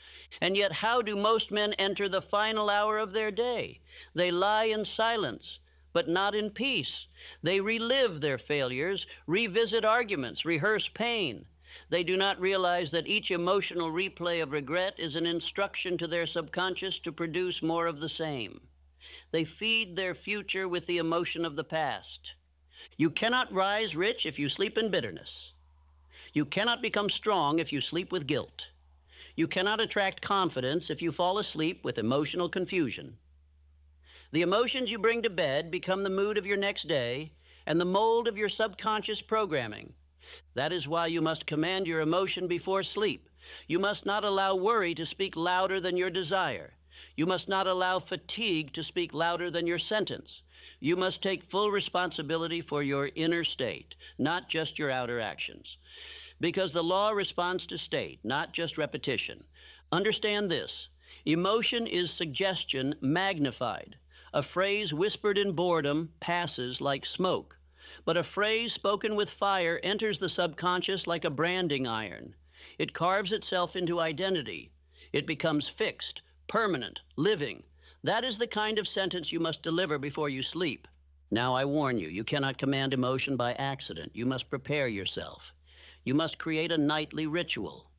And yet, how do most men enter the final hour of their day? They lie in silence, but not in peace. They relive their failures, revisit arguments, rehearse pain. They do not realize that each emotional replay of regret is an instruction to their subconscious to produce more of the same. They feed their future with the emotion of the past. You cannot rise rich if you sleep in bitterness. You cannot become strong if you sleep with guilt. You cannot attract confidence if you fall asleep with emotional confusion. The emotions you bring to bed become the mood of your next day and the mold of your subconscious programming. That is why you must command your emotion before sleep. You must not allow worry to speak louder than your desire. You must not allow fatigue to speak louder than your sentence. You must take full responsibility for your inner state, not just your outer actions. Because the law responds to state, not just repetition. Understand this. Emotion is suggestion magnified. A phrase whispered in boredom passes like smoke. But a phrase spoken with fire enters the subconscious like a branding iron. It carves itself into identity. It becomes fixed, permanent, living. That is the kind of sentence you must deliver before you sleep. Now I warn you, you cannot command emotion by accident. You must prepare yourself. You must create a nightly ritual.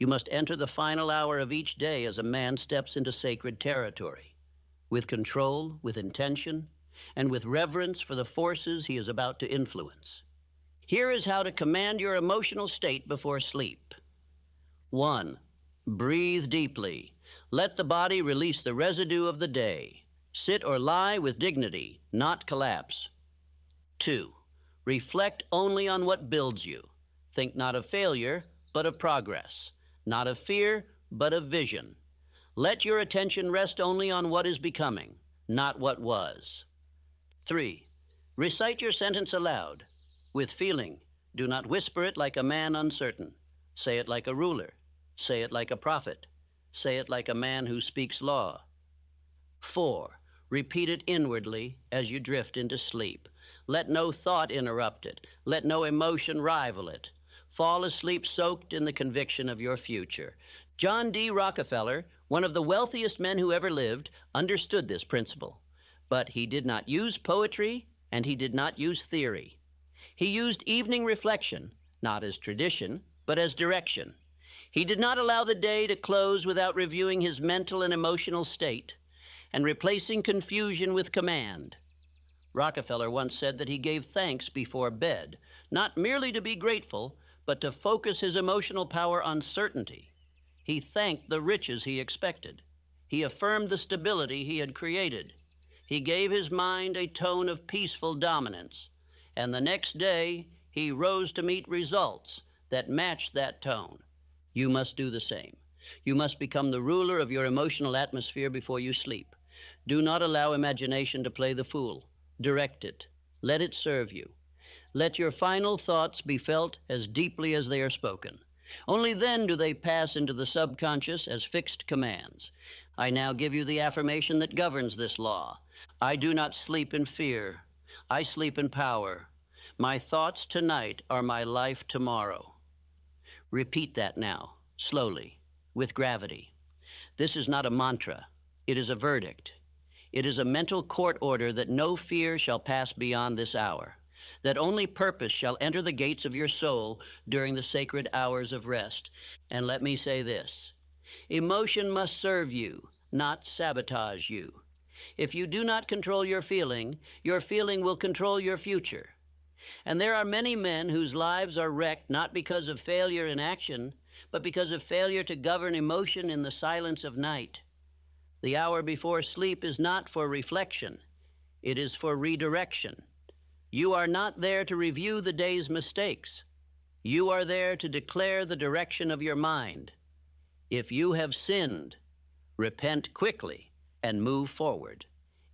You must enter the final hour of each day as a man steps into sacred territory, with control, with intention, and with reverence for the forces he is about to influence. Here is how to command your emotional state before sleep. 1. Breathe deeply. Let the body release the residue of the day. Sit or lie with dignity, not collapse. 2. Reflect only on what builds you. Think not of failure, but of progress. Not of fear, but of vision. Let your attention rest only on what is becoming, not what was. 3. Recite your sentence aloud, with feeling. Do not whisper it like a man uncertain. Say it like a ruler. Say it like a prophet. Say it like a man who speaks law. 4. Repeat it inwardly as you drift into sleep. Let no thought interrupt it. Let no emotion rival it. Fall asleep soaked in the conviction of your future. John D. Rockefeller, one of the wealthiest men who ever lived, understood this principle. But he did not use poetry, and he did not use theory. He used evening reflection, not as tradition, but as direction. He did not allow the day to close without reviewing his mental and emotional state and replacing confusion with command. Rockefeller once said that he gave thanks before bed, not merely to be grateful, but to focus his emotional power on certainty. He thanked the riches he expected. He affirmed the stability he had created. He gave his mind a tone of peaceful dominance, and the next day he rose to meet results that matched that tone. You must do the same. You must become the ruler of your emotional atmosphere before you sleep. Do not allow imagination to play the fool. Direct it. Let it serve you. Let your final thoughts be felt as deeply as they are spoken. Only then do they pass into the subconscious as fixed commands. I now give you the affirmation that governs this law. I do not sleep in fear. I sleep in power. My thoughts tonight are my life tomorrow. Repeat that now, slowly, with gravity. This is not a mantra. It is a verdict. It is a mental court order that no fear shall pass beyond this hour, that only purpose shall enter the gates of your soul during the sacred hours of rest. And let me say this: emotion must serve you, not sabotage you. If you do not control your feeling will control your future. And there are many men whose lives are wrecked not because of failure in action, but because of failure to govern emotion in the silence of night. The hour before sleep is not for reflection. It is for redirection. You are not there to review the day's mistakes. You are there to declare the direction of your mind. If you have sinned, repent quickly and move forward.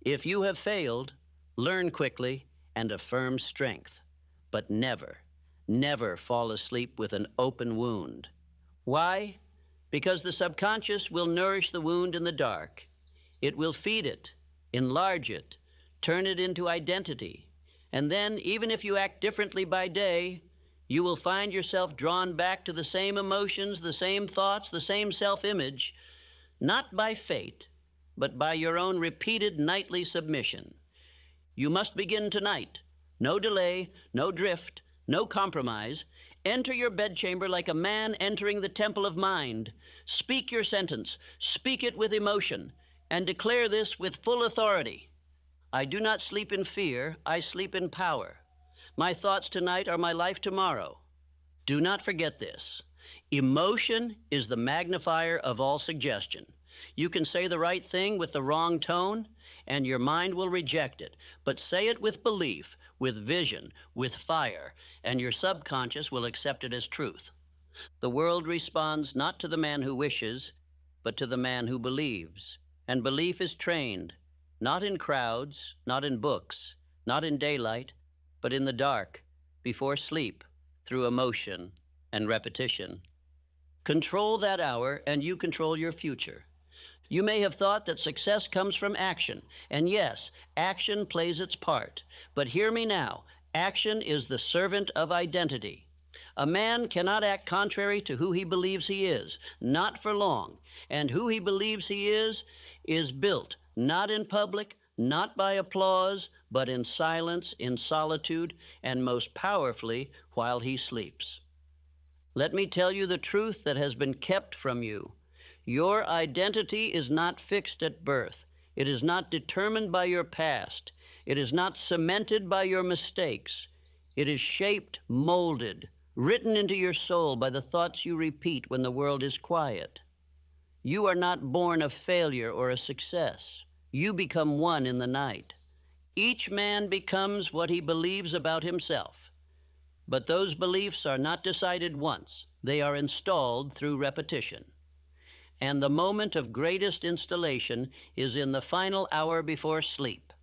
If you have failed, learn quickly and affirm strength. But never, never fall asleep with an open wound. Why? Because the subconscious will nourish the wound in the dark. It will feed it, enlarge it, turn it into identity. And then, even if you act differently by day, you will find yourself drawn back to the same emotions, the same thoughts, the same self-image, not by fate, but by your own repeated nightly submission. You must begin tonight. No delay, no drift, no compromise. Enter your bedchamber like a man entering the temple of mind. Speak your sentence. Speak it with emotion, and declare this with full authority. I do not sleep in fear. I sleep in power. My thoughts tonight are my life tomorrow. Do not forget this. Emotion is the magnifier of all suggestion. You can say the right thing with the wrong tone, and your mind will reject it. But say it with belief, with vision, with fire, and your subconscious will accept it as truth. The world responds not to the man who wishes, but to the man who believes. And belief is trained, not in crowds, not in books, not in daylight, but in the dark, before sleep, through emotion and repetition. Control that hour, and you control your future. You may have thought that success comes from action, and yes, action plays its part. But hear me now, Action is the servant of identity. A man cannot act contrary to who he believes he is, not for long. And who he believes he is built, not in public, not by applause, but in silence, in solitude, and most powerfully while he sleeps. Let me tell you the truth that has been kept from you. Your identity is not fixed at birth. It is not determined by your past. It is not cemented by your mistakes. It is shaped, molded, written into your soul by the thoughts you repeat when the world is quiet. You are not born a failure or a success. You become one in the night. Each man becomes what he believes about himself. But those beliefs are not decided once. They are installed through repetition. And the moment of greatest installation is in the final hour before sleep.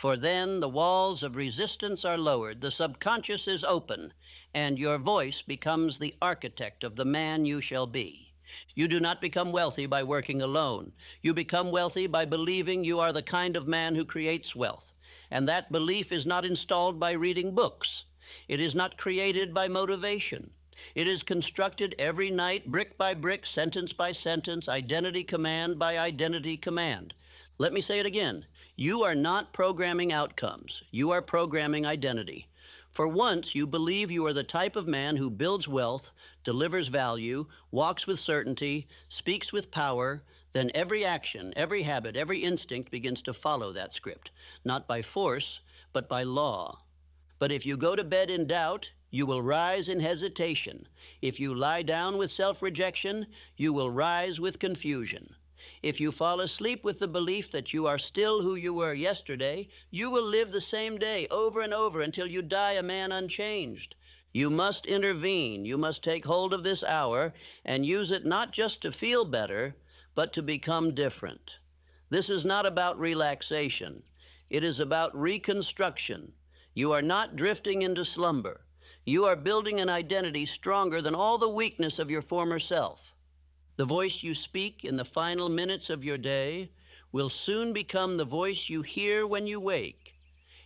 For then the walls of resistance are lowered, the subconscious is open, and your voice becomes the architect of the man you shall be. You do not become wealthy by working alone. You become wealthy by believing you are the kind of man who creates wealth. And that belief is not installed by reading books. It is not created by motivation. It is constructed every night, brick by brick, sentence by sentence, identity command by identity command. Let me say it again. You are not programming outcomes. You are programming identity. For once you believe you are the type of man who builds wealth, delivers value, walks with certainty, speaks with power, then every action, every habit, every instinct begins to follow that script, not by force, but by law. But if you go to bed in doubt, you will rise in hesitation. If you lie down with self-rejection, you will rise with confusion. If you fall asleep with the belief that you are still who you were yesterday, you will live the same day over and over until you die a man unchanged. You must intervene. You must take hold of this hour and use it not just to feel better, but to become different. This is not about relaxation. It is about reconstruction. You are not drifting into slumber. You are building an identity stronger than all the weakness of your former self. The voice you speak in the final minutes of your day will soon become the voice you hear when you wake.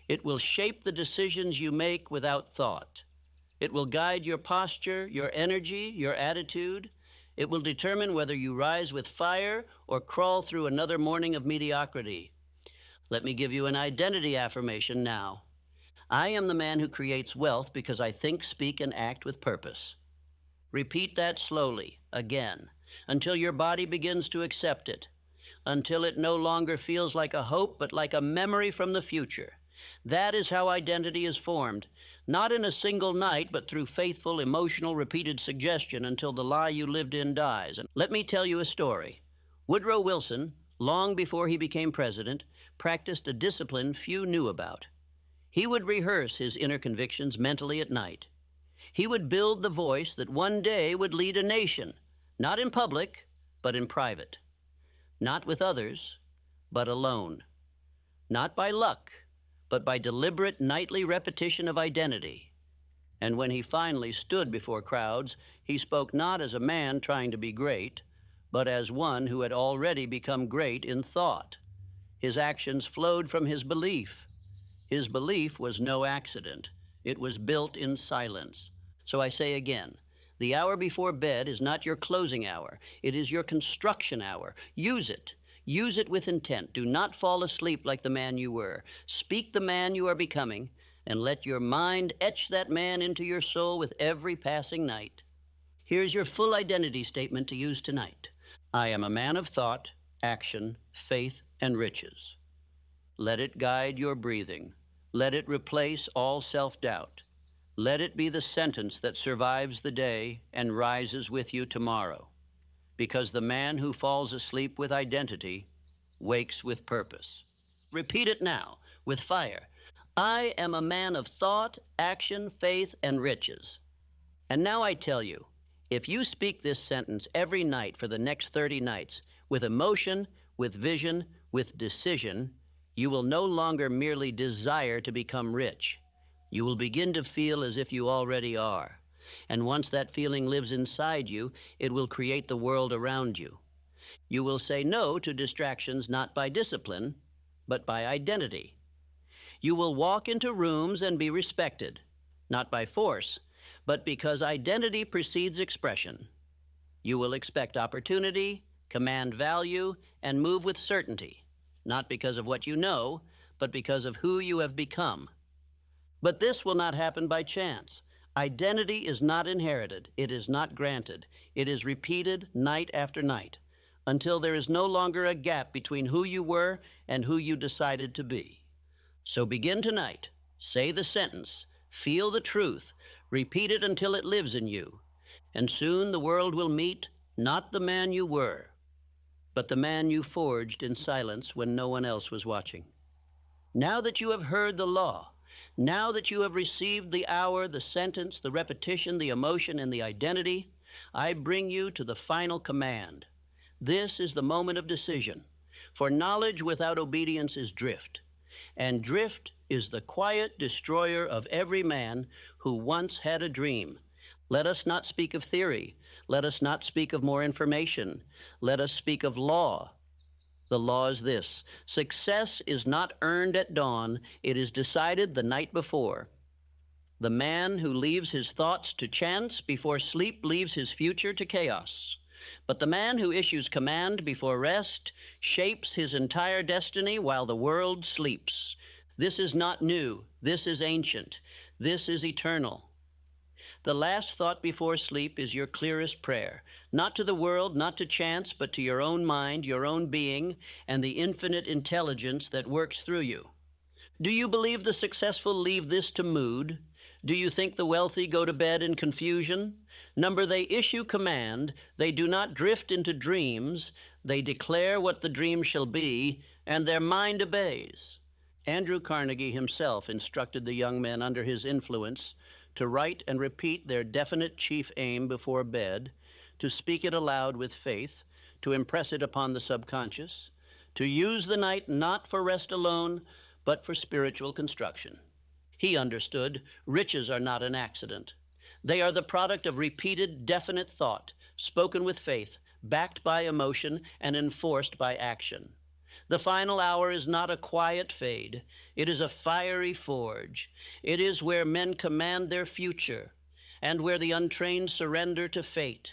It will shape the decisions you make without thought. It will guide your posture, your energy, your attitude. It will determine whether you rise with fire or crawl through another morning of mediocrity. Let me give you an identity affirmation now. I am the man who creates wealth because I think, speak, and act with purpose. Repeat that slowly, again, until your body begins to accept it, until it no longer feels like a hope, but like a memory from the future. That is how identity is formed, not in a single night, but through faithful, emotional, repeated suggestion until the lie you lived in dies. And let me tell you a story. Woodrow Wilson, long before he became president, practiced a discipline few knew about. He would rehearse his inner convictions mentally at night. He would build the voice that one day would lead a nation, not in public, but in private. Not with others, but alone. Not by luck, but by deliberate nightly repetition of identity. And when he finally stood before crowds, he spoke not as a man trying to be great, but as one who had already become great in thought. His actions flowed from his belief. His belief was no accident. It was built in silence. So I say again, the hour before bed is not your closing hour. It is your construction hour. Use it. Use it with intent. Do not fall asleep like the man you were. Speak the man you are becoming, and let your mind etch that man into your soul with every passing night. Here's your full identity statement to use tonight. I am a man of thought, action, faith, and riches. Let it guide your breathing. Let it replace all self-doubt. Let it be the sentence that survives the day and rises with you tomorrow. Because the man who falls asleep with identity wakes with purpose. Repeat it now with fire. I am a man of thought, action, faith, and riches. And now I tell you, if you speak this sentence every night for the next 30 nights, with emotion, with vision, with decision, you will no longer merely desire to become rich. You will begin to feel as if you already are. And once that feeling lives inside you, it will create the world around you. You will say no to distractions not by discipline, but by identity. You will walk into rooms and be respected, not by force, but because identity precedes expression. You will expect opportunity, command value, and move with certainty, not because of what you know, but because of who you have become. But this will not happen by chance. Identity is not inherited. It is not granted. It is repeated night after night until there is no longer a gap between who you were and who you decided to be. So begin tonight. Say the sentence. Feel the truth. Repeat it until it lives in you. And soon the world will meet not the man you were, but the man you forged in silence when no one else was watching. Now that you have heard the law, now that you have received the hour, the sentence, the repetition, the emotion, and the identity, I bring you to the final command. This is the moment of decision, for knowledge without obedience is drift, and drift is the quiet destroyer of every man who once had a dream. Let us not speak of theory. Let us not speak of more information. Let us speak of law. The law is this: success is not earned at dawn, it is decided the night before. The man who leaves his thoughts to chance before sleep leaves his future to chaos. But the man who issues command before rest shapes his entire destiny while the world sleeps. This is not new. This is ancient. This is eternal. The last thought before sleep is your clearest prayer, not to the world, not to chance, but to your own mind, your own being, and the infinite intelligence that works through you. Do you believe the successful leave this to mood? Do you think the wealthy go to bed in confusion? Number, they issue command, they do not drift into dreams, they declare what the dream shall be, and their mind obeys. Andrew Carnegie himself instructed the young men under his influence to write and repeat their definite chief aim before bed, to speak it aloud with faith, to impress it upon the subconscious, to use the night not for rest alone, but for spiritual construction. He understood riches are not an accident. They are the product of repeated, definite thought, spoken with faith, backed by emotion, and enforced by action. The final hour is not a quiet fade. It is a fiery forge. It is where men command their future and where the untrained surrender to fate.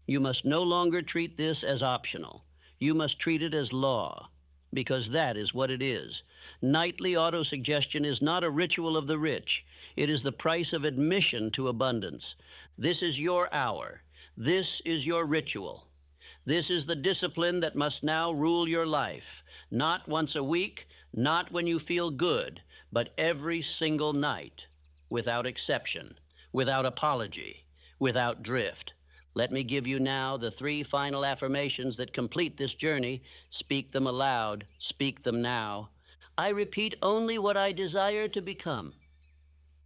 You must no longer treat this as optional. You must treat it as law, because that is what it is. Nightly autosuggestion is not a ritual of the rich. It is the price of admission to abundance. This is your hour. This is your ritual. This is the discipline that must now rule your life. Not once a week, not when you feel good, but every single night, without exception, without apology, without drift. Let me give you now the 3 final affirmations that complete this journey. Speak them aloud. Speak them now. I repeat only what I desire to become.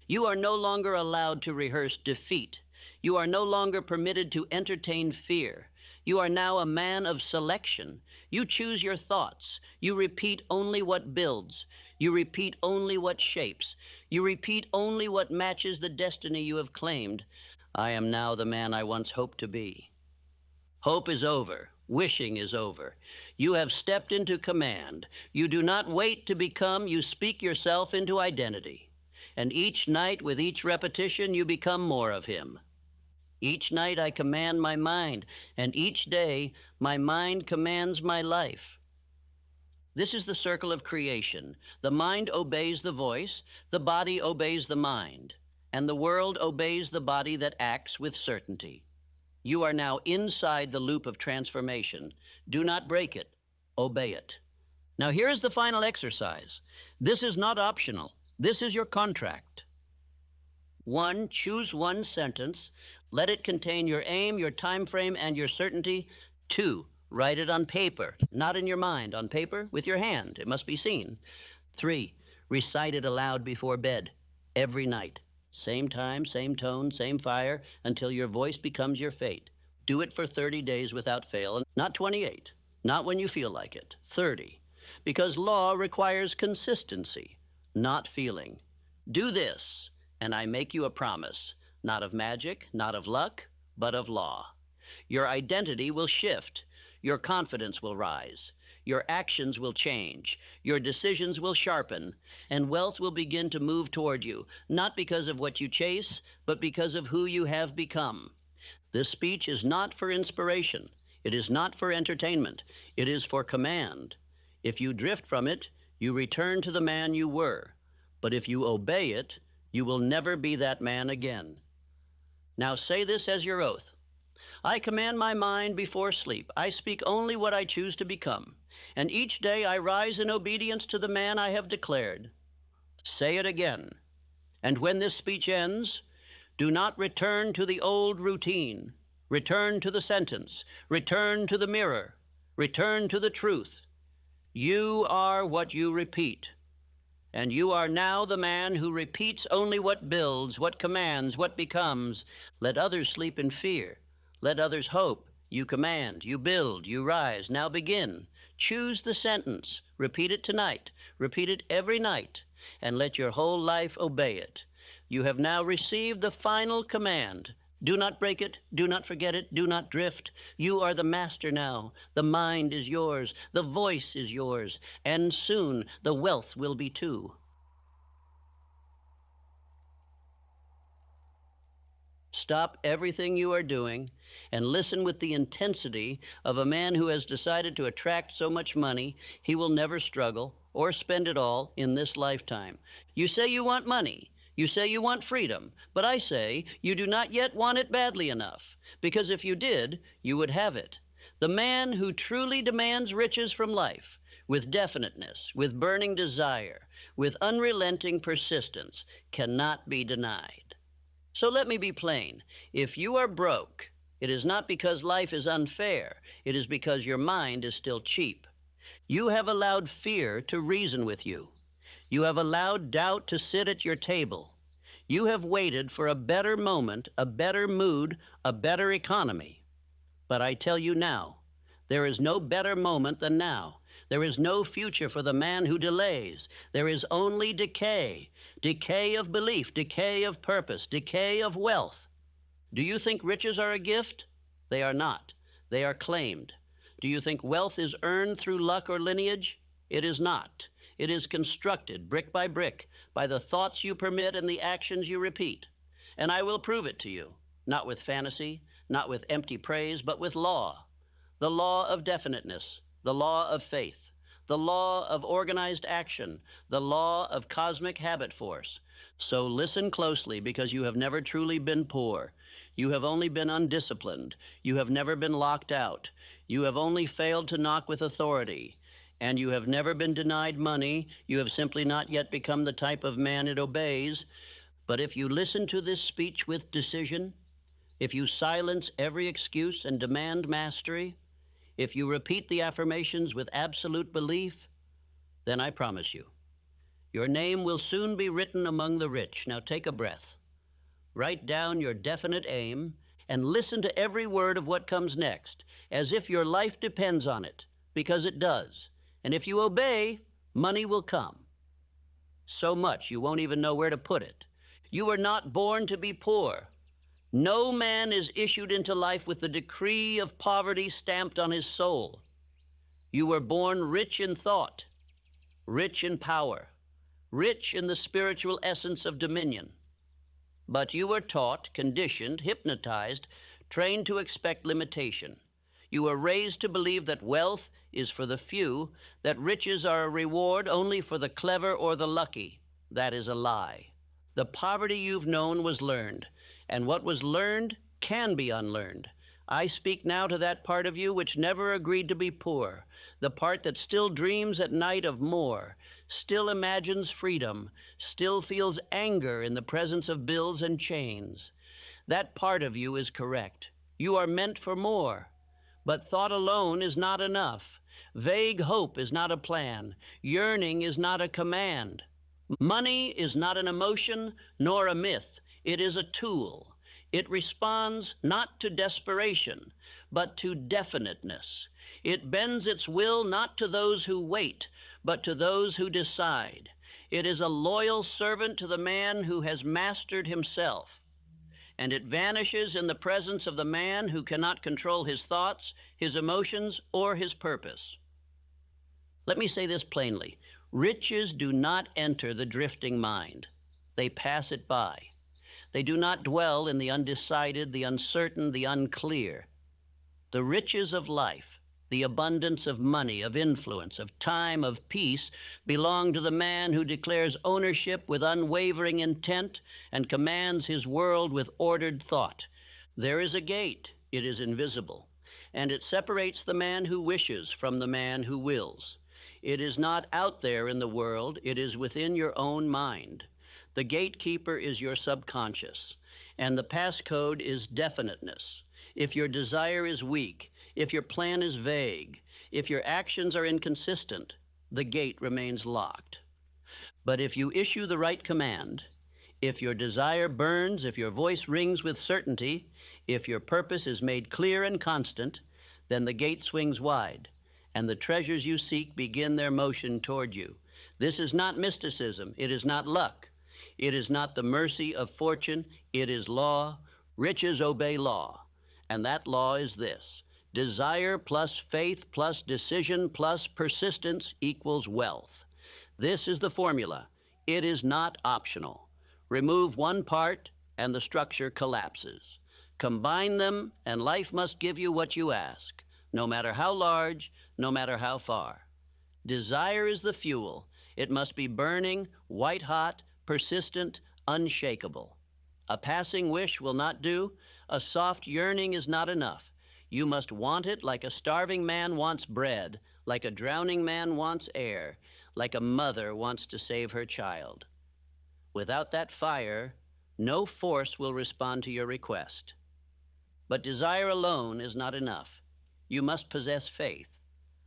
You are no longer allowed to rehearse defeat. You are no longer permitted to entertain fear. You are now a man of selection. You choose your thoughts. You repeat only what builds. You repeat only what shapes. You repeat only what matches the destiny you have claimed. I am now the man I once hoped to be. Hope is over. Wishing is over. You have stepped into command. You do not wait to become. You speak yourself into identity. And each night, with each repetition, you become more of him. Each night I command my mind, and each day my mind commands my life. This is the circle of creation. The mind obeys the voice, the body obeys the mind, and the world obeys the body that acts with certainty. You are now inside the loop of transformation. Do not break it. Obey it. Now here is the final exercise. This is not optional. This is your contract. 1, choose one sentence. Let it contain your aim, your time frame, and your certainty. 2, write it on paper, not in your mind, on paper with your hand. It must be seen. 3, recite it aloud before bed every night. Same time, same tone, same fire, until your voice becomes your fate. Do it for 30 days without fail, not 28, not when you feel like it, 30, because law requires consistency, not feeling. Do this, and I make you a promise, not of magic, not of luck, but of law. Your identity will shift. Your confidence will rise. Your actions will change. Your decisions will sharpen, and wealth will begin to move toward you, not because of what you chase, but because of who you have become. This speech is not for inspiration. It is not for entertainment. It is for command. If you drift from it, you return to the man you were. But if you obey it, you will never be that man again. Now say this as your oath. I command my mind before sleep. I speak only what I choose to become. And each day I rise in obedience to the man I have declared. Say it again. And when this speech ends, do not return to the old routine. Return to the sentence. Return to the mirror. Return to the truth. You are what you repeat. And you are now the man who repeats only what builds, what commands, what becomes. Let others sleep in fear. Let others hope. You command, you build, you rise. Now begin. Choose the sentence. Repeat it tonight. Repeat it every night. And let your whole life obey it. You have now received the final command. Do not break it. Do not forget it. Do not drift. You are the master now. The mind is yours. The voice is yours. And soon the wealth will be too. Stop everything you are doing and listen with the intensity of a man who has decided to attract so much money he will never struggle or spend it all in this lifetime. You say you want money. You say you want freedom, but I say you do not yet want it badly enough, because if you did, you would have it. The man who truly demands riches from life, with definiteness, with burning desire, with unrelenting persistence, cannot be denied. So let me be plain. If you are broke, it is not because life is unfair. It is because your mind is still cheap. You have allowed fear to reason with you. You have allowed doubt to sit at your table. You have waited for a better moment, a better mood, a better economy. But I tell you now, there is no better moment than now. There is no future for the man who delays. There is only decay. Decay of belief, decay of purpose, decay of wealth. Do you think riches are a gift? They are not. They are claimed. Do you think wealth is earned through luck or lineage? It is not. It is constructed brick by brick by the thoughts you permit and the actions you repeat. And I will prove it to you, not with fantasy, not with empty praise, but with law. The law of definiteness, the law of faith, the law of organized action, the law of cosmic habit force. So listen closely, because you have never truly been poor. You have only been undisciplined. You have never been locked out. You have only failed to knock with authority. And you have never been denied money. You have simply not yet become the type of man it obeys. But if you listen to this speech with decision, if you silence every excuse and demand mastery, if you repeat the affirmations with absolute belief, then I promise you, your name will soon be written among the rich. Now take a breath. Write down your definite aim and listen to every word of what comes next, as if your life depends on it, because it does. And if you obey, money will come. So much you won't even know where to put it. You were not born to be poor. No man is issued into life with the decree of poverty stamped on his soul. You were born rich in thought, rich in power, rich in the spiritual essence of dominion. But you were taught, conditioned, hypnotized, trained to expect limitation. You were raised to believe that wealth is for the few, that riches are a reward only for the clever or the lucky. That is a lie. The poverty you've known was learned, and what was learned can be unlearned. I speak now to that part of you which never agreed to be poor, the part that still dreams at night of more, still imagines freedom, still feels anger in the presence of bills and chains. That part of you is correct. You are meant for more. But thought alone is not enough. Vague hope is not a plan. Yearning is not a command. Money is not an emotion nor a myth. It is a tool. It responds not to desperation, but to definiteness. It bends its will not to those who wait, but to those who decide. It is a loyal servant to the man who has mastered himself. And it vanishes in the presence of the man who cannot control his thoughts, his emotions, or his purpose. Let me say this plainly. Riches do not enter the drifting mind. They pass it by. They do not dwell in the undecided, the uncertain, the unclear. The riches of life, the abundance of money, of influence, of time, of peace, belong to the man who declares ownership with unwavering intent and commands his world with ordered thought. There is a gate, it is invisible, and it separates the man who wishes from the man who wills. It is not out there in the world, it is within your own mind. The gatekeeper is your subconscious, and the passcode is definiteness. If your desire is weak, if your plan is vague, if your actions are inconsistent, the gate remains locked. But if you issue the right command, if your desire burns, if your voice rings with certainty, if your purpose is made clear and constant, then the gate swings wide, and the treasures you seek begin their motion toward you. This is not mysticism. It is not luck. It is not the mercy of fortune. It is law. Riches obey law. And that law is this: desire plus faith plus decision plus persistence equals wealth. This is the formula. It is not optional. Remove one part and the structure collapses. Combine them and life must give you what you ask, no matter how large, no matter how far. Desire is the fuel. It must be burning, white-hot, persistent, unshakable. A passing wish will not do. A soft yearning is not enough. You must want it like a starving man wants bread, like a drowning man wants air, like a mother wants to save her child. Without that fire, no force will respond to your request. But desire alone is not enough. You must possess faith,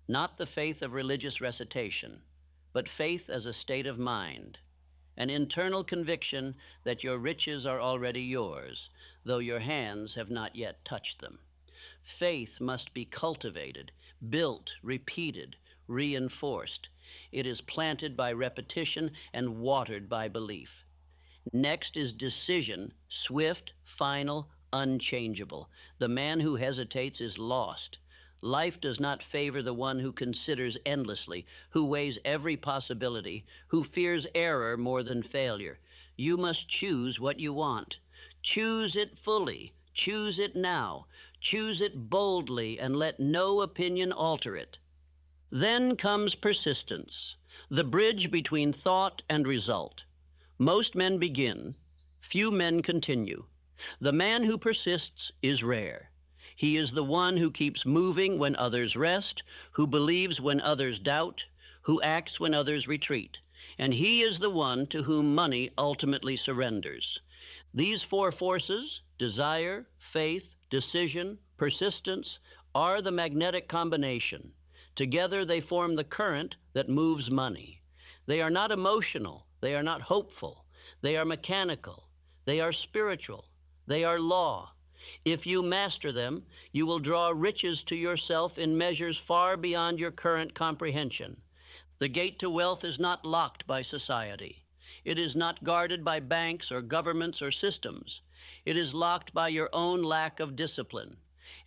not the faith of religious recitation, but faith as a state of mind, an internal conviction that your riches are already yours, though your hands have not yet touched them. Faith must be cultivated, built, repeated, reinforced. It is planted by repetition and watered by belief. Next is decision, swift, final, unchangeable. The man who hesitates is lost. Life does not favor the one who considers endlessly, who weighs every possibility, who fears error more than failure. You must choose what you want. Choose it fully. Choose it now. Choose it boldly, and let no opinion alter it. Then comes persistence, the bridge between thought and result. Most men begin, few men continue. The man who persists is rare. He is the one who keeps moving when others rest, who believes when others doubt, who acts when others retreat. And he is the one to whom money ultimately surrenders. These four forces, desire, faith, decision, persistence, are the magnetic combination. Together they form the current that moves money. They are not emotional. They are not hopeful. They are mechanical. They are spiritual. They are law. If you master them, you will draw riches to yourself in measures far beyond your current comprehension. The gate to wealth is not locked by society. It is not guarded by banks or governments or systems. It is locked by your own lack of discipline.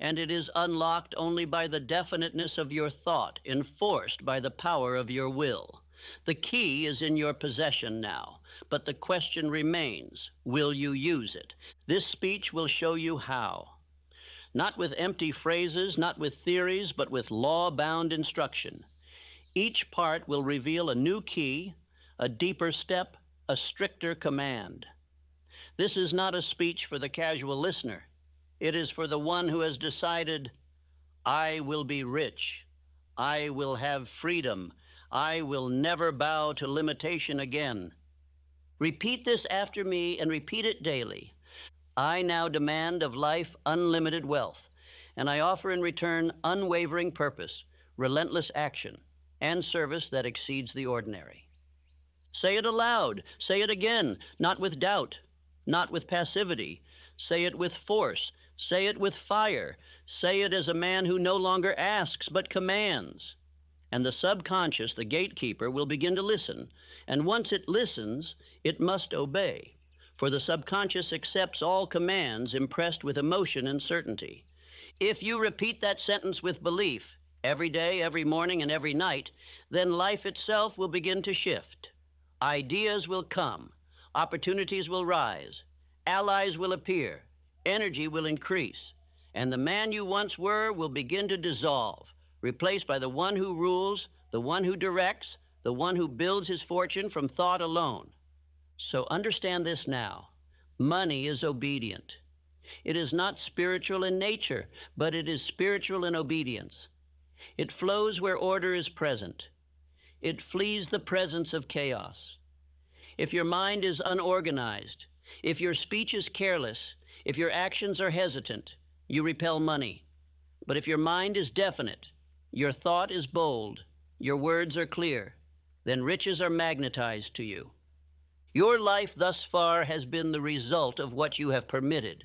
And it is unlocked only by the definiteness of your thought, enforced by the power of your will. The key is in your possession now, but the question remains, will you use it? This speech will show you how. Not with empty phrases, not with theories, but with law-bound instruction. Each part will reveal a new key, a deeper step, a stricter command. This is not a speech for the casual listener. It is for the one who has decided, I will be rich. I will have freedom. I will never bow to limitation again. Repeat this after me and repeat it daily. I now demand of life unlimited wealth, and I offer in return unwavering purpose, relentless action, and service that exceeds the ordinary. Say it aloud. Say it again, not with doubt, not with passivity. Say it with force. Say it with fire. Say it as a man who no longer asks but commands. And the subconscious, the gatekeeper, will begin to listen. And once it listens, it must obey. For the subconscious accepts all commands impressed with emotion and certainty. If you repeat that sentence with belief, every day, every morning, and every night, then life itself will begin to shift. Ideas will come, opportunities will rise, allies will appear, energy will increase, and the man you once were will begin to dissolve, replaced by the one who rules, the one who directs, the one who builds his fortune from thought alone. So understand this now. Money is obedient. It is not spiritual in nature, but it is spiritual in obedience. It flows where order is present. It flees the presence of chaos. If your mind is unorganized, if your speech is careless, if your actions are hesitant, you repel money. But if your mind is definite, your thought is bold, your words are clear, then riches are magnetized to you. Your life thus far has been the result of what you have permitted.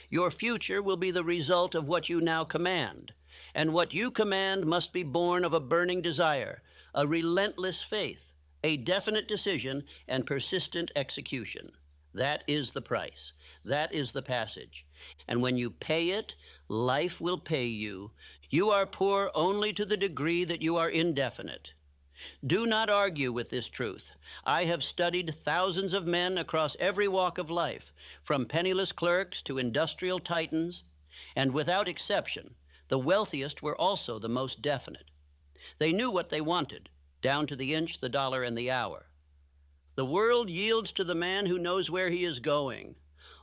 Your future will be the result of what you now command. And what you command must be born of a burning desire, a relentless faith, a definite decision, and persistent execution. That is the price. That is the passage. And when you pay it, life will pay you. You are poor only to the degree that you are indefinite. Do not argue with this truth. I have studied thousands of men across every walk of life, from penniless clerks to industrial titans, and without exception, the wealthiest were also the most definite. They knew what they wanted, down to the inch, the dollar, and the hour. The world yields to the man who knows where he is going.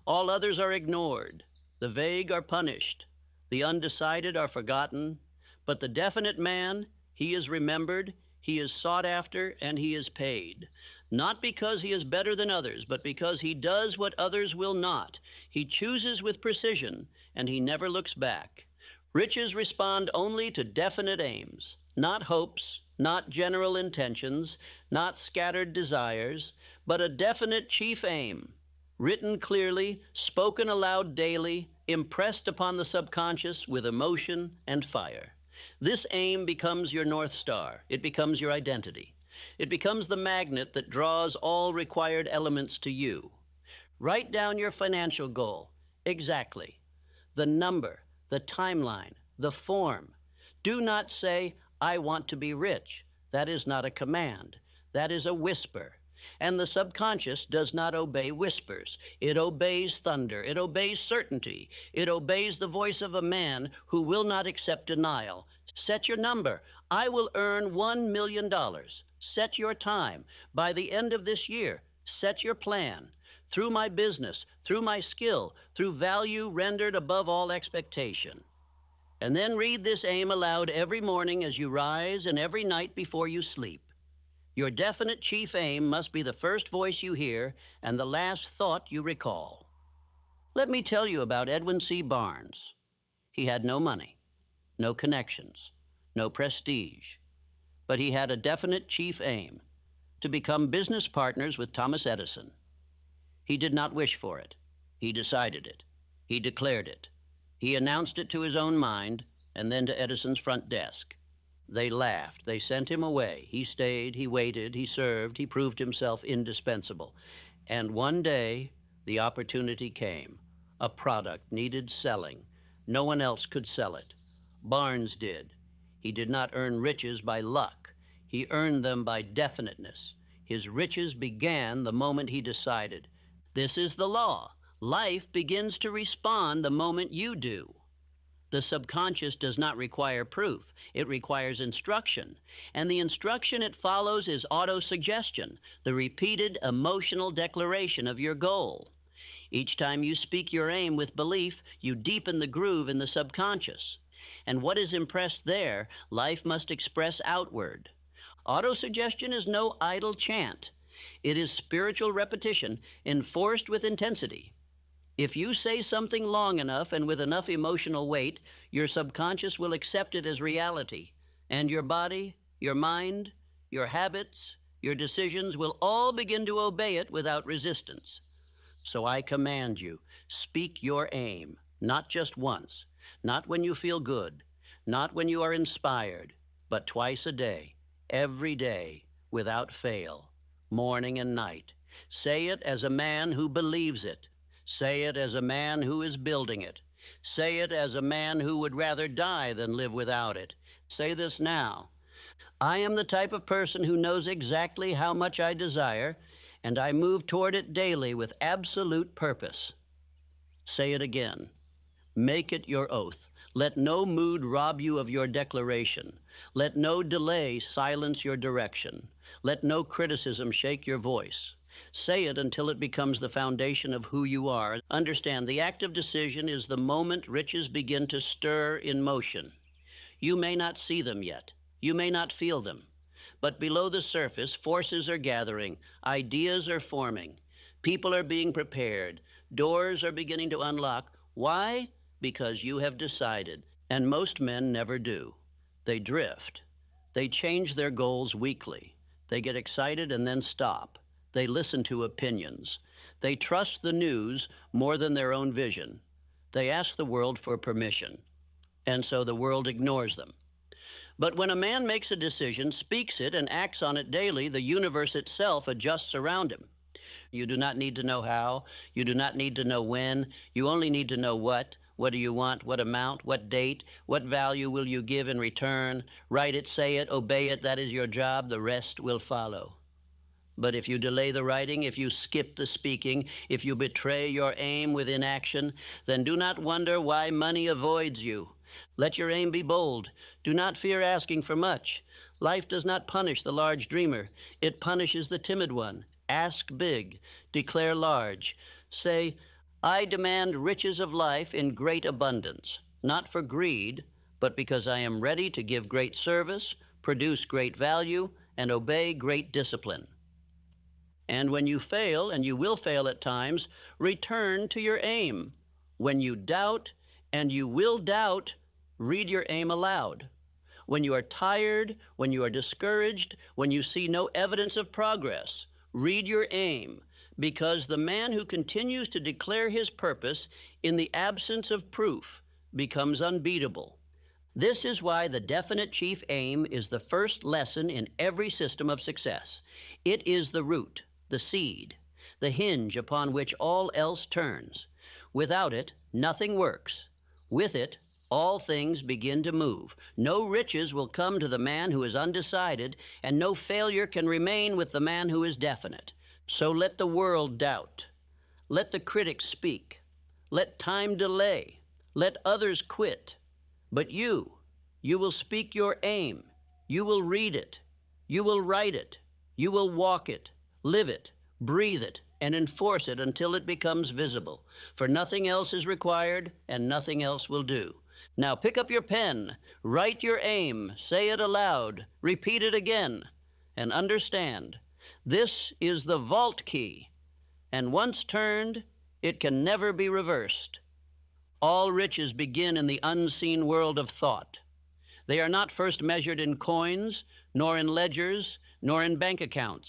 All others are ignored. The vague are punished. The undecided are forgotten. But the definite man, he is remembered, he is sought after, and he is paid. Not because he is better than others, but because he does what others will not. He chooses with precision, and he never looks back. Riches respond only to definite aims, not hopes, not general intentions, not scattered desires, but a definite chief aim, written clearly, spoken aloud daily, impressed upon the subconscious with emotion and fire. This aim becomes your North Star. It becomes your identity. It becomes the magnet that draws all required elements to you. Write down your financial goal, exactly. The number, the timeline, the form. Do not say, I want to be rich. That is not a command. That is a whisper. And the subconscious does not obey whispers. It obeys thunder. It obeys certainty. It obeys the voice of a man who will not accept denial. Set your number. I will earn $1 million. Set your time. By the end of this year, set your plan. Through my business, through my skill, through value rendered above all expectation. And then read this aim aloud every morning as you rise and every night before you sleep. Your definite chief aim must be the first voice you hear and the last thought you recall. Let me tell you about Edwin C. Barnes. He had no money, no connections, no prestige, but he had a definite chief aim, to become business partners with Thomas Edison. He did not wish for it. He decided it. He declared it. He announced it to his own mind and then to Edison's front desk. They laughed. They sent him away. He stayed, he waited, he served, he proved himself indispensable. And one day, the opportunity came. A product needed selling. No one else could sell it. Barnes did. He did not earn riches by luck. He earned them by definiteness. His riches began the moment he decided. This is the law. Life begins to respond the moment you do. The subconscious does not require proof. It requires instruction. And the instruction it follows is autosuggestion, the repeated emotional declaration of your goal. Each time you speak your aim with belief, you deepen the groove in the subconscious. And what is impressed there, life must express outward. Autosuggestion is no idle chant. It is spiritual repetition enforced with intensity. If you say something long enough and with enough emotional weight, your subconscious will accept it as reality, and your body, your mind, your habits, your decisions will all begin to obey it without resistance. So I command you, speak your aim, not just once, not when you feel good, not when you are inspired, but twice a day, every day, without fail, morning and night. Say it as a man who believes it. Say it as a man who is building it. Say it as a man who would rather die than live without it. Say this now. I am the type of person who knows exactly how much I desire, and I move toward it daily with absolute purpose. Say it again. Make it your oath. Let no mood rob you of your declaration. Let no delay silence your direction. Let no criticism shake your voice. Say it until it becomes the foundation of who you are. Understand, the act of decision is the moment riches begin to stir in motion. You may not see them yet. You may not feel them. But below the surface, forces are gathering. Ideas are forming. People are being prepared. Doors are beginning to unlock. Why? Because you have decided, and most men never do. They drift. They change their goals weekly. They get excited and then stop. They listen to opinions. They trust the news more than their own vision. They ask the world for permission, and so the world ignores them. But when a man makes a decision, speaks it, and acts on it daily, the universe itself adjusts around him. You do not need to know how. You do not need to know when. You only need to know what. What do you want? What amount? What date? What value will you give in return? Write it, say it, obey it. That is your job. The rest will follow. But if you delay the writing, if you skip the speaking, if you betray your aim with inaction, then do not wonder why money avoids you. Let your aim be bold. Do not fear asking for much. Life does not punish the large dreamer. It punishes the timid one. Ask big. Declare large. Say, I demand riches of life in great abundance, not for greed, but because I am ready to give great service, produce great value, and obey great discipline. And when you fail, and you will fail at times, return to your aim. When you doubt, and you will doubt, read your aim aloud. When you are tired, when you are discouraged, when you see no evidence of progress, read your aim, because the man who continues to declare his purpose in the absence of proof becomes unbeatable. This is why the definite chief aim is the first lesson in every system of success. It is the root, the seed, the hinge upon which all else turns. Without it, nothing works. With it, all things begin to move. No riches will come to the man who is undecided, and no failure can remain with the man who is definite. So let the world doubt. Let the critics speak. Let time delay. Let others quit. But you will speak your aim. You will read it. You will write it. You will walk it, live it, breathe it, and enforce it until it becomes visible. For nothing else is required, and nothing else will do. Now pick up your pen, write your aim, say it aloud, repeat it again, and understand, this is the vault key, and once turned, it can never be reversed. All riches begin in the unseen world of thought. They are not first measured in coins, nor in ledgers, nor in bank accounts.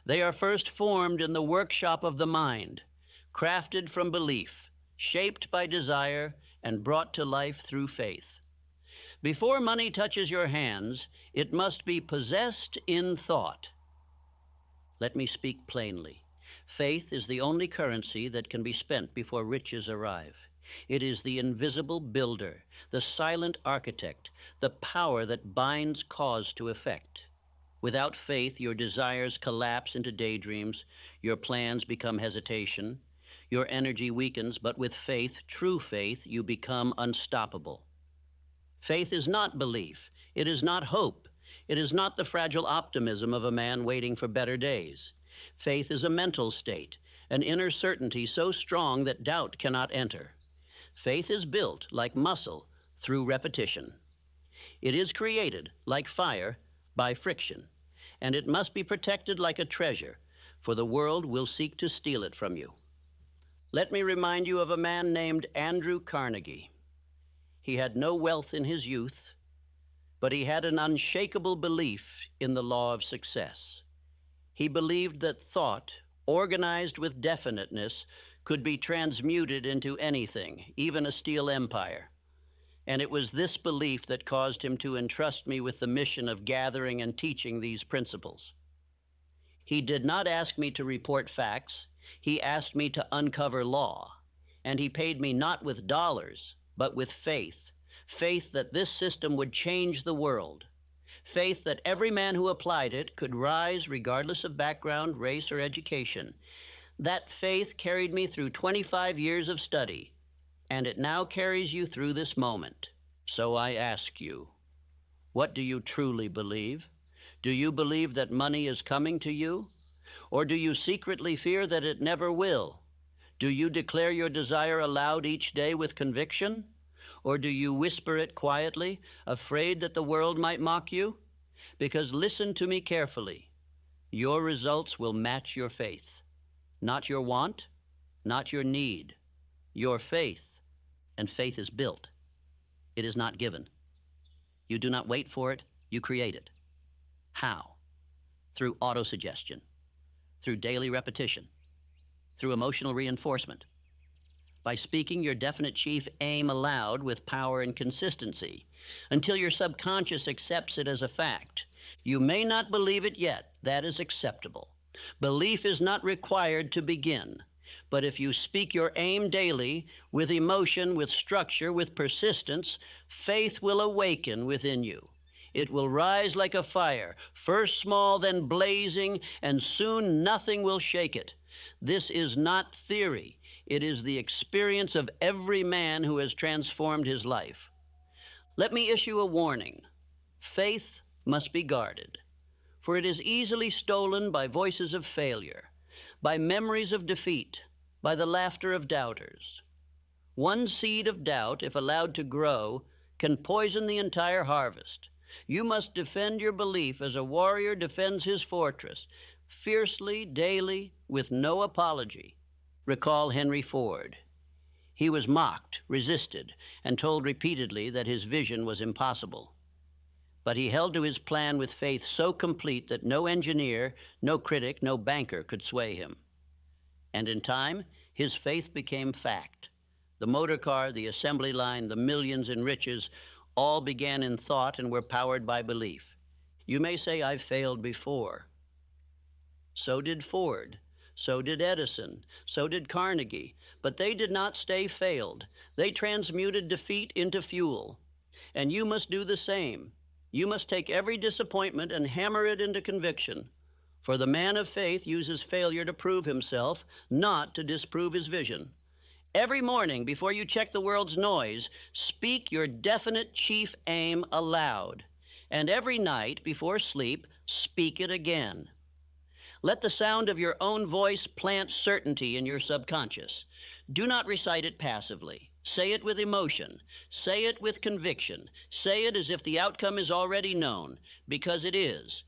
They are first formed in the workshop of the mind, crafted from belief, shaped by desire, and brought to life through faith. Before money touches your hands, it must be possessed in thought. Let me speak plainly. Faith is the only currency that can be spent before riches arrive. It is the invisible builder, the silent architect, the power that binds cause to effect. Without faith, your desires collapse into daydreams, your plans become hesitation, your energy weakens, but with faith, true faith, you become unstoppable. Faith is not belief. It is not hope. It is not the fragile optimism of a man waiting for better days. Faith is a mental state, an inner certainty so strong that doubt cannot enter. Faith is built, like muscle, through repetition. It is created, like fire, by friction, and it must be protected like a treasure, for the world will seek to steal it from you. Let me remind you of a man named Andrew Carnegie. He had no wealth in his youth, but he had an unshakable belief in the law of success. He believed that thought, organized with definiteness, could be transmuted into anything, even a steel empire. And it was this belief that caused him to entrust me with the mission of gathering and teaching these principles. He did not ask me to report facts. He asked me to uncover law, and he paid me not with dollars, but with faith, faith that this system would change the world, faith that every man who applied it could rise regardless of background, race, or education. That faith carried me through 25 years of study, and it now carries you through this moment. So I ask you, what do you truly believe? Do you believe that money is coming to you? Or do you secretly fear that it never will? Do you declare your desire aloud each day with conviction? Or do you whisper it quietly, afraid that the world might mock you? Because listen to me carefully. Your results will match your faith. Not your want, not your need. Your faith. And faith is built. It is not given. You do not wait for it, you create it. How? Through autosuggestion, through daily repetition, through emotional reinforcement, by speaking your definite chief aim aloud with power and consistency until your subconscious accepts it as a fact. You may not believe it yet. That is acceptable. Belief is not required to begin. But if you speak your aim daily with emotion, with structure, with persistence, faith will awaken within you. It will rise like a fire, first small, then blazing, and soon nothing will shake it. This is not theory. It is the experience of every man who has transformed his life. Let me issue a warning. Faith must be guarded, for it is easily stolen by voices of failure, by memories of defeat, by the laughter of doubters. One seed of doubt, if allowed to grow, can poison the entire harvest. You must defend your belief as a warrior defends his fortress, fiercely, daily, with no apology. Recall Henry Ford. He was mocked, resisted, and told repeatedly that his vision was impossible. But he held to his plan with faith so complete that no engineer, no critic, no banker could sway him. And in time, his faith became fact. The motor car, the assembly line, the millions in riches, all began in thought and were powered by belief. You may say, I've failed before. So did Ford. So did Edison. So did Carnegie. But they did not stay failed. They transmuted defeat into fuel. And you must do the same. You must take every disappointment and hammer it into conviction. For the man of faith uses failure to prove himself, not to disprove his vision. Every morning, before you check the world's noise, speak your definite chief aim aloud. And every night, before sleep, speak it again. Let the sound of your own voice plant certainty in your subconscious. Do not recite it passively. Say it with emotion. Say it with conviction. Say it as if the outcome is already known, because it is.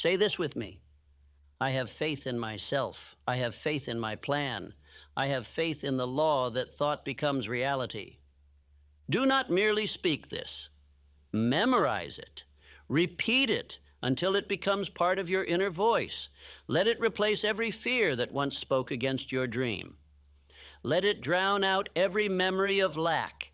Say this with me. I have faith in myself. I have faith in my plan. I have faith in the law that thought becomes reality. Do not merely speak this. Memorize it. Repeat it until it becomes part of your inner voice. Let it replace every fear that once spoke against your dream. Let it drown out every memory of lack.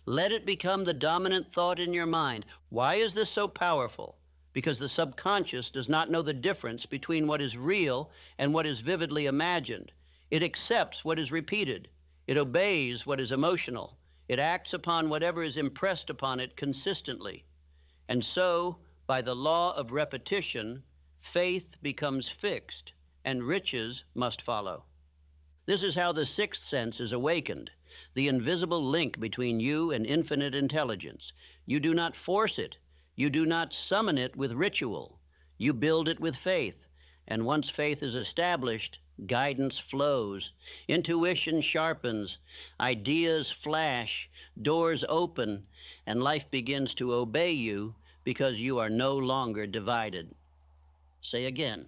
Let it become the dominant thought in your mind. Why is this so powerful? Because the subconscious does not know the difference between what is real and what is vividly imagined. It accepts what is repeated. It obeys what is emotional. It acts upon whatever is impressed upon it consistently. And so, by the law of repetition, faith becomes fixed, and riches must follow. This is how the sixth sense is awakened, the invisible link between you and infinite intelligence. You do not force it. You do not summon it with ritual. You build it with faith, and once faith is established, guidance flows, intuition sharpens, ideas flash, doors open, and life begins to obey you because you are no longer divided. Say again,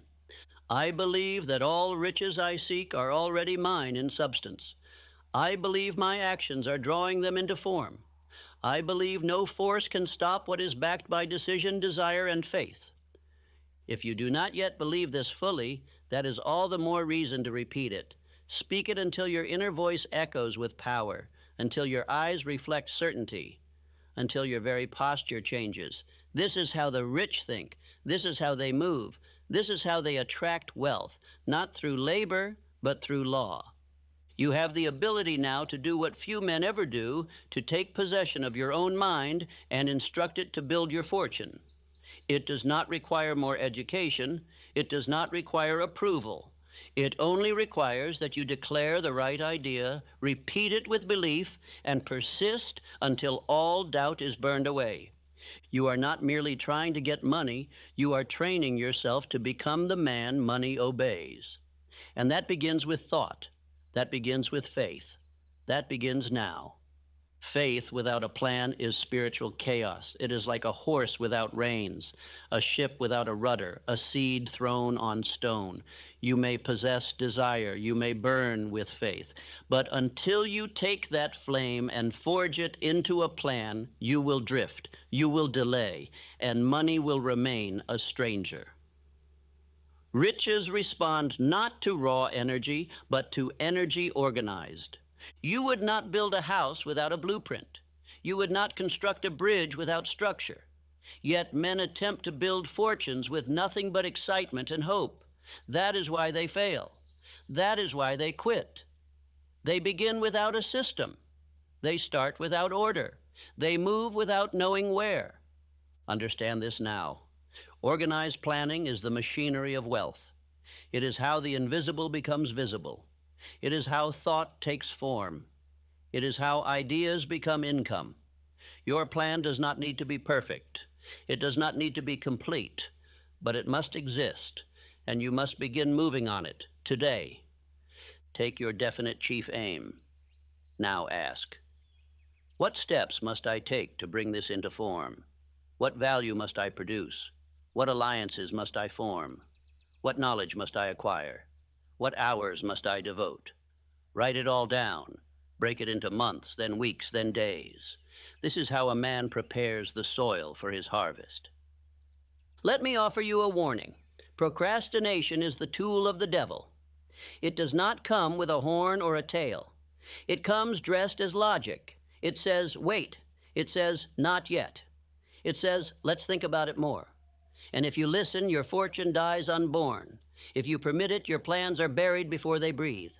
I believe that all riches I seek are already mine in substance. I believe my actions are drawing them into form. I believe no force can stop what is backed by decision, desire, and faith. If you do not yet believe this fully, that is all the more reason to repeat it. Speak it until your inner voice echoes with power, until your eyes reflect certainty, until your very posture changes. This is how the rich think. This is how they move. This is how they attract wealth, not through labor, but through law. You have the ability now to do what few men ever do, to take possession of your own mind and instruct it to build your fortune. It does not require more education. It does not require approval. It only requires that you declare the right idea, repeat it with belief, and persist until all doubt is burned away. You are not merely trying to get money, you are training yourself to become the man money obeys. And that begins with thought. That begins with faith. That begins now. Faith without a plan is spiritual chaos. It is like a horse without reins, a ship without a rudder, a seed thrown on stone. You may possess desire, you may burn with faith, but until you take that flame and forge it into a plan, you will drift, you will delay, and money will remain a stranger. Riches respond not to raw energy, but to energy organized. You would not build a house without a blueprint. You would not construct a bridge without structure. Yet men attempt to build fortunes with nothing but excitement and hope. That is why they fail. That is why they quit. They begin without a system. They start without order. They move without knowing where. Understand this now. Organized planning is the machinery of wealth. It is how the invisible becomes visible. It is how thought takes form. It is how ideas become income. Your plan does not need to be perfect. It does not need to be complete, but it must exist, and you must begin moving on it today. Take your definite chief aim. Now ask, what steps must I take to bring this into form? What value must I produce? What alliances must I form? What knowledge must I acquire? What hours must I devote? Write it all down. Break it into months, then weeks, then days. This is how a man prepares the soil for his harvest. Let me offer you a warning. Procrastination is the tool of the devil. It does not come with a horn or a tail. It comes dressed as logic. It says, wait. It says, not yet. It says, let's think about it more. And if you listen, your fortune dies unborn. If you permit it, your plans are buried before they breathe.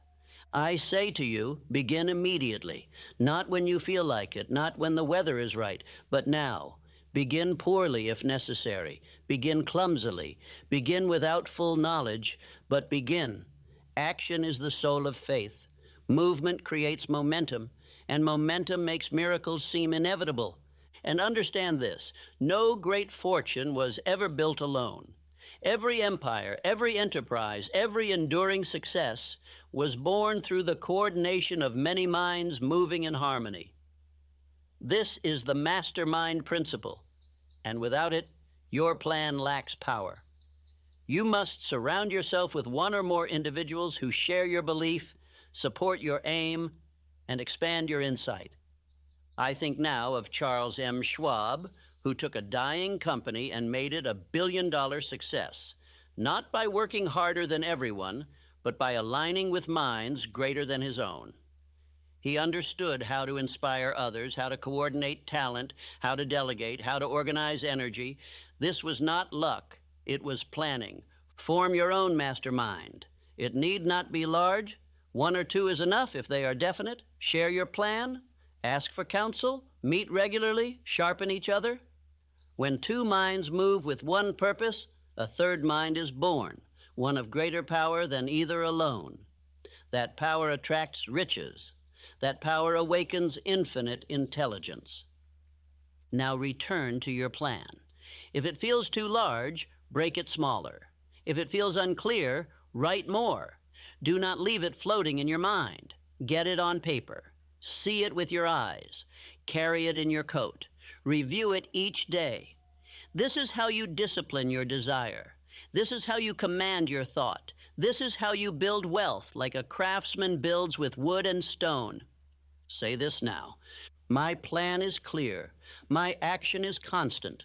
I say to you, begin immediately, not when you feel like it, not when the weather is right, but now. Begin poorly if necessary. Begin clumsily. Begin without full knowledge, but begin. Action is the soul of faith. Movement creates momentum, and momentum makes miracles seem inevitable. And understand this, no great fortune was ever built alone. Every empire, every enterprise, every enduring success was born through the coordination of many minds moving in harmony. This is the mastermind principle, and without it, your plan lacks power. You must surround yourself with one or more individuals who share your belief, support your aim, and expand your insight. I think now of Charles M. Schwab, who took a dying company and made it a billion-dollar success, not by working harder than everyone, but by aligning with minds greater than his own. He understood how to inspire others, how to coordinate talent, how to delegate, how to organize energy. This was not luck, it was planning. Form your own mastermind. It need not be large. One or two is enough if they are definite. Share your plan, ask for counsel, meet regularly, sharpen each other. When two minds move with one purpose, a third mind is born, one of greater power than either alone. That power attracts riches. That power awakens infinite intelligence. Now return to your plan. If it feels too large, break it smaller. If it feels unclear, write more. Do not leave it floating in your mind. Get it on paper. See it with your eyes. Carry it in your coat. Review it each day. This is how you discipline your desire. This is how you command your thought. This is how you build wealth like a craftsman builds with wood and stone. Say this now. My plan is clear. My action is constant.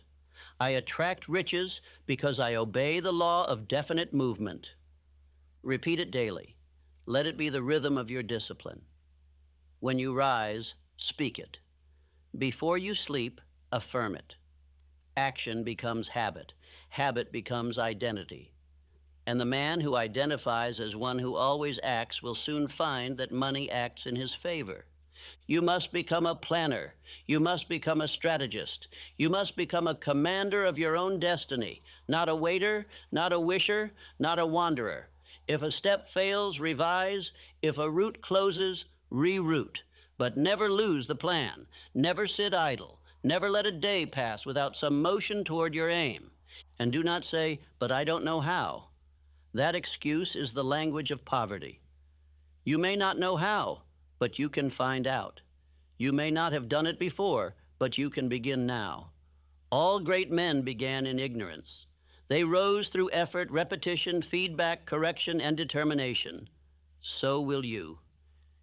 I attract riches because I obey the law of definite movement. Repeat it daily. Let it be the rhythm of your discipline. When you rise, speak it. Before you sleep, affirm it. Action becomes habit. Habit becomes identity. And the man who identifies as one who always acts will soon find that money acts in his favor. You must become a planner. You must become a strategist. You must become a commander of your own destiny, not a waiter, not a wisher, not a wanderer. If a step fails, revise. If a route closes, reroute. But never lose the plan. Never sit idle. Never let a day pass without some motion toward your aim. And do not say, "But I don't know how." That excuse is the language of poverty. You may not know how, but you can find out. You may not have done it before, but you can begin now. All great men began in ignorance. They rose through effort, repetition, feedback, correction, and determination. So will you.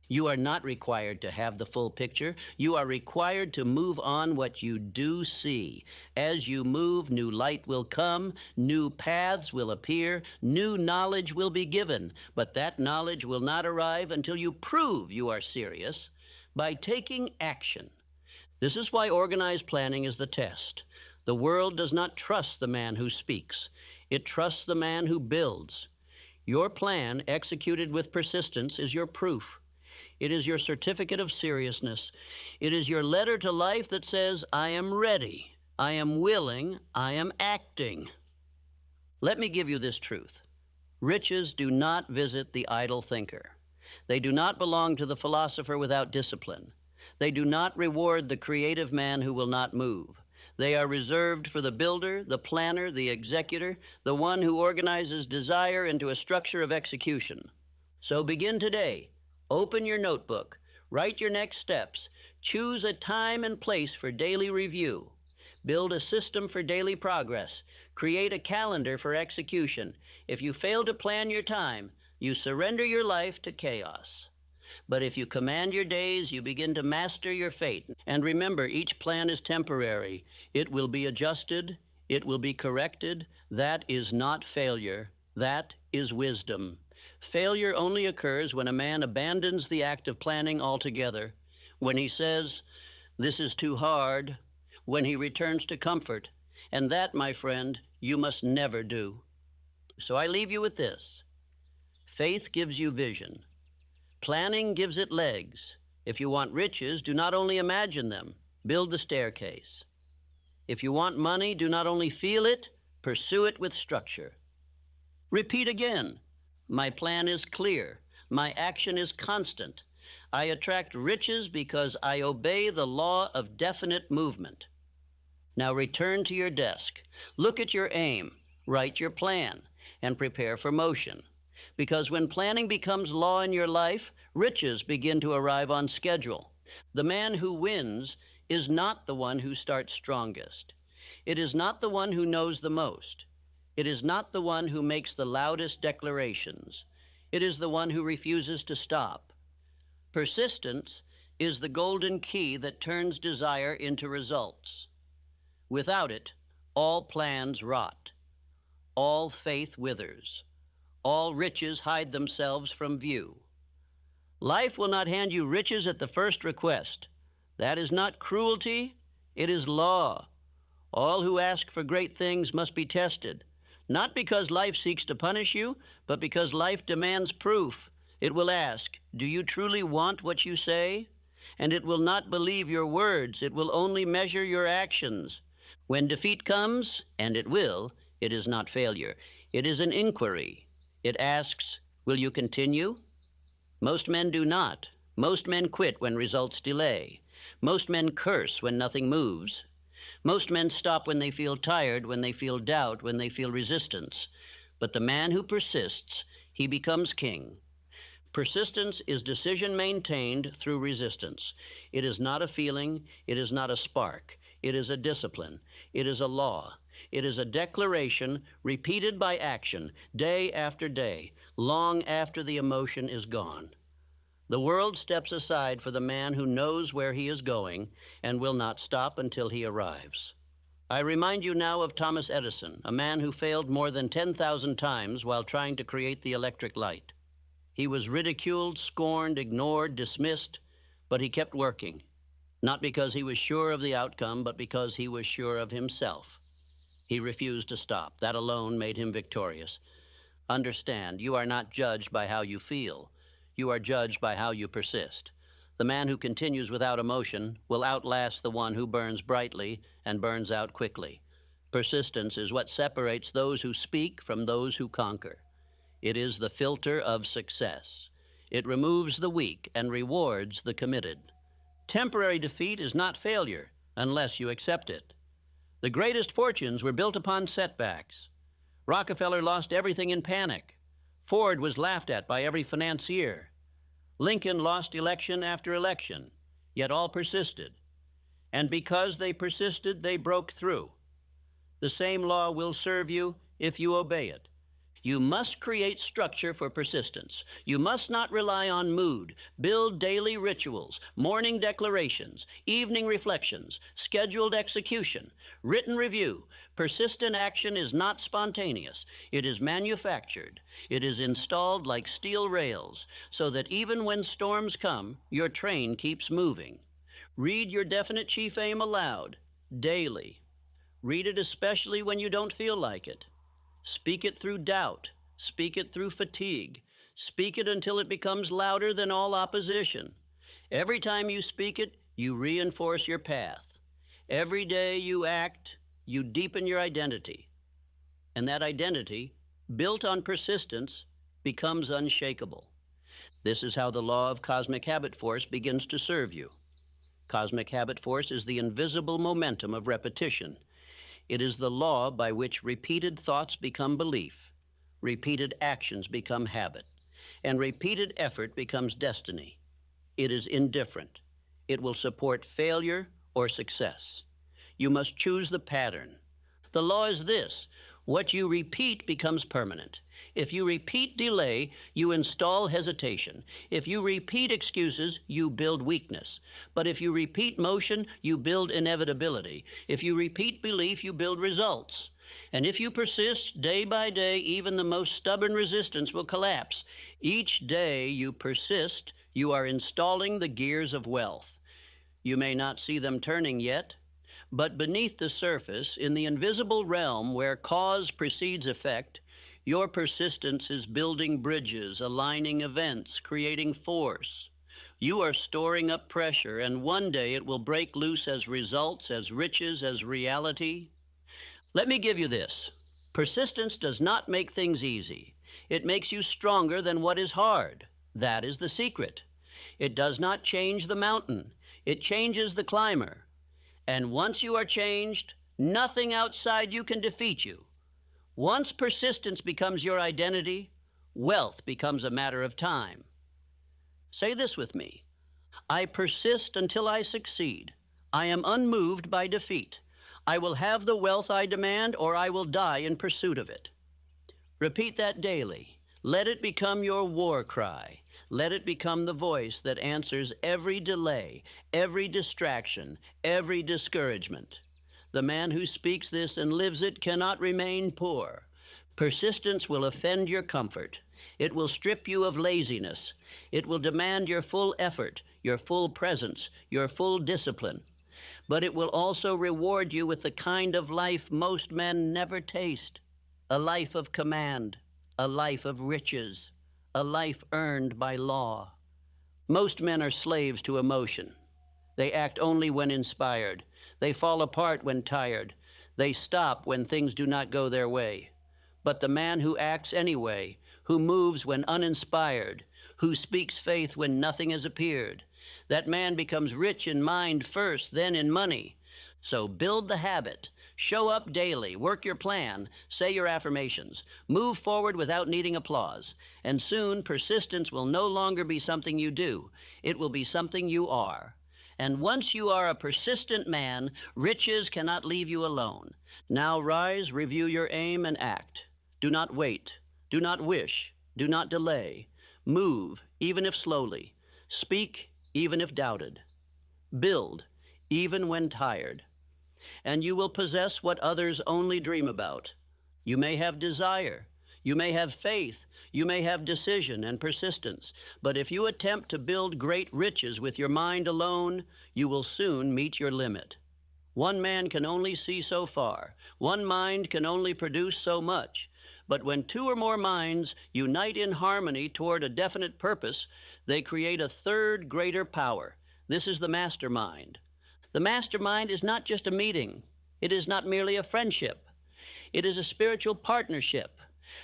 You are not required to have the full picture. You are required to move on what you do see. As you move, new light will come, new paths will appear, new knowledge will be given. But that knowledge will not arrive until you prove you are serious by taking action. This is why organized planning is the test. The world does not trust the man who speaks. It trusts the man who builds. Your plan, executed with persistence, is your proof. It is your certificate of seriousness. It is your letter to life that says, "I am ready, I am willing, I am acting." Let me give you this truth. Riches do not visit the idle thinker. They do not belong to the philosopher without discipline. They do not reward the creative man who will not move. They are reserved for the builder, the planner, the executor, the one who organizes desire into a structure of execution. So begin today. Open your notebook. Write your next steps. Choose a time and place for daily review. Build a system for daily progress. Create a calendar for execution. If you fail to plan your time, you surrender your life to chaos. But if you command your days, you begin to master your fate. And remember, each plan is temporary. It will be adjusted. It will be corrected. That is not failure. That is wisdom. Failure only occurs when a man abandons the act of planning altogether, when he says, "This is too hard," when he returns to comfort. And that, my friend, you must never do. So I leave you with this. Faith gives you vision. Planning gives it legs. If you want riches, do not only imagine them, build the staircase. If you want money, do not only feel it, pursue it with structure. Repeat again. My plan is clear. My action is constant. I attract riches because I obey the law of definite movement. Now return to your desk. Look at your aim. Write your plan and prepare for motion. Because when planning becomes law in your life, riches begin to arrive on schedule. The man who wins is not the one who starts strongest. It is not the one who knows the most. It is not the one who makes the loudest declarations. It is the one who refuses to stop. Persistence is the golden key that turns desire into results. Without it, all plans rot. All faith withers. All riches hide themselves from view. Life will not hand you riches at the first request. That is not cruelty, it is law. All who ask for great things must be tested. Not because life seeks to punish you, but because life demands proof. It will ask, "Do you truly want what you say?" And it will not believe your words. It will only measure your actions. When defeat comes, and it will, it is not failure. It is an inquiry. It asks, "Will you continue?" Most men do not. Most men quit when results delay. Most men curse when nothing moves. Most men stop when they feel tired, when they feel doubt, when they feel resistance. But the man who persists, he becomes king. Persistence is decision maintained through resistance. It is not a feeling. It is not a spark. It is a discipline. It is a law. It is a declaration repeated by action, day after day, long after the emotion is gone. The world steps aside for the man who knows where he is going and will not stop until he arrives. I remind you now of Thomas Edison, a man who failed more than 10,000 times while trying to create the electric light. He was ridiculed, scorned, ignored, dismissed, but he kept working, not because he was sure of the outcome, but because he was sure of himself. He refused to stop. That alone made him victorious. Understand, you are not judged by how you feel. You are judged by how you persist. The man who continues without emotion will outlast the one who burns brightly and burns out quickly. Persistence is what separates those who speak from those who conquer. It is the filter of success. It removes the weak and rewards the committed. Temporary defeat is not failure unless you accept it. The greatest fortunes were built upon setbacks. Rockefeller lost everything in panic. Ford was laughed at by every financier. Lincoln lost election after election, yet all persisted. And because they persisted, they broke through. The same law will serve you if you obey it. You must create structure for persistence. You must not rely on mood. Build daily rituals, morning declarations, evening reflections, scheduled execution, written review. Persistent action is not spontaneous. It is manufactured. It is installed like steel rails, so that even when storms come, your train keeps moving. Read your definite chief aim aloud, daily. Read it especially when you don't feel like it. Speak it through doubt. Speak it through fatigue. Speak it until it becomes louder than all opposition. Every time you speak it, you reinforce your path. Every day you act, you deepen your identity. And that identity, built on persistence, becomes unshakable. This is how the law of cosmic habit force begins to serve you. Cosmic habit force is the invisible momentum of repetition. It is the law by which repeated thoughts become belief, repeated actions become habit, and repeated effort becomes destiny. It is indifferent. It will support failure or success. You must choose the pattern. The law is this: what you repeat becomes permanent. If you repeat delay, you install hesitation. If you repeat excuses, you build weakness. But if you repeat motion, you build inevitability. If you repeat belief, you build results. And if you persist day by day, even the most stubborn resistance will collapse. Each day you persist, you are installing the gears of wealth. You may not see them turning yet, but beneath the surface, in the invisible realm where cause precedes effect, your persistence is building bridges, aligning events, creating force. You are storing up pressure, and one day it will break loose as results, as riches, as reality. Let me give you this. Persistence does not make things easy. It makes you stronger than what is hard. That is the secret. It does not change the mountain. It changes the climber. And once you are changed, nothing outside you can defeat you. Once persistence becomes your identity, wealth becomes a matter of time. Say this with me: I persist until I succeed. I am unmoved by defeat. I will have the wealth I demand, or I will die in pursuit of it. Repeat that daily. Let it become your war cry. Let it become the voice that answers every delay, every distraction, every discouragement. The man who speaks this and lives it cannot remain poor. Persistence will offend your comfort. It will strip you of laziness. It will demand your full effort, your full presence, your full discipline. But it will also reward you with the kind of life most men never taste: a life of command, a life of riches, a life earned by law. Most men are slaves to emotion. They act only when inspired. They fall apart when tired. They stop when things do not go their way. But the man who acts anyway, who moves when uninspired, who speaks faith when nothing has appeared, that man becomes rich in mind first, then in money. So build the habit. Show up daily. Work your plan. Say your affirmations. Move forward without needing applause. And soon persistence will no longer be something you do. It will be something you are. And once you are a persistent man, riches cannot leave you alone. Now rise, review your aim, and act. Do not wait. Do not wish. Do not delay. Move, even if slowly. Speak, even if doubted. Build, even when tired. And you will possess what others only dream about. You may have desire. You may have faith. You may have decision and persistence. But if you attempt to build great riches with your mind alone, you will soon meet your limit. One man can only see so far. One mind can only produce so much. But when two or more minds unite in harmony toward a definite purpose, they create a third greater power. This is the mastermind. The mastermind is not just a meeting. It is not merely a friendship. It is a spiritual partnership,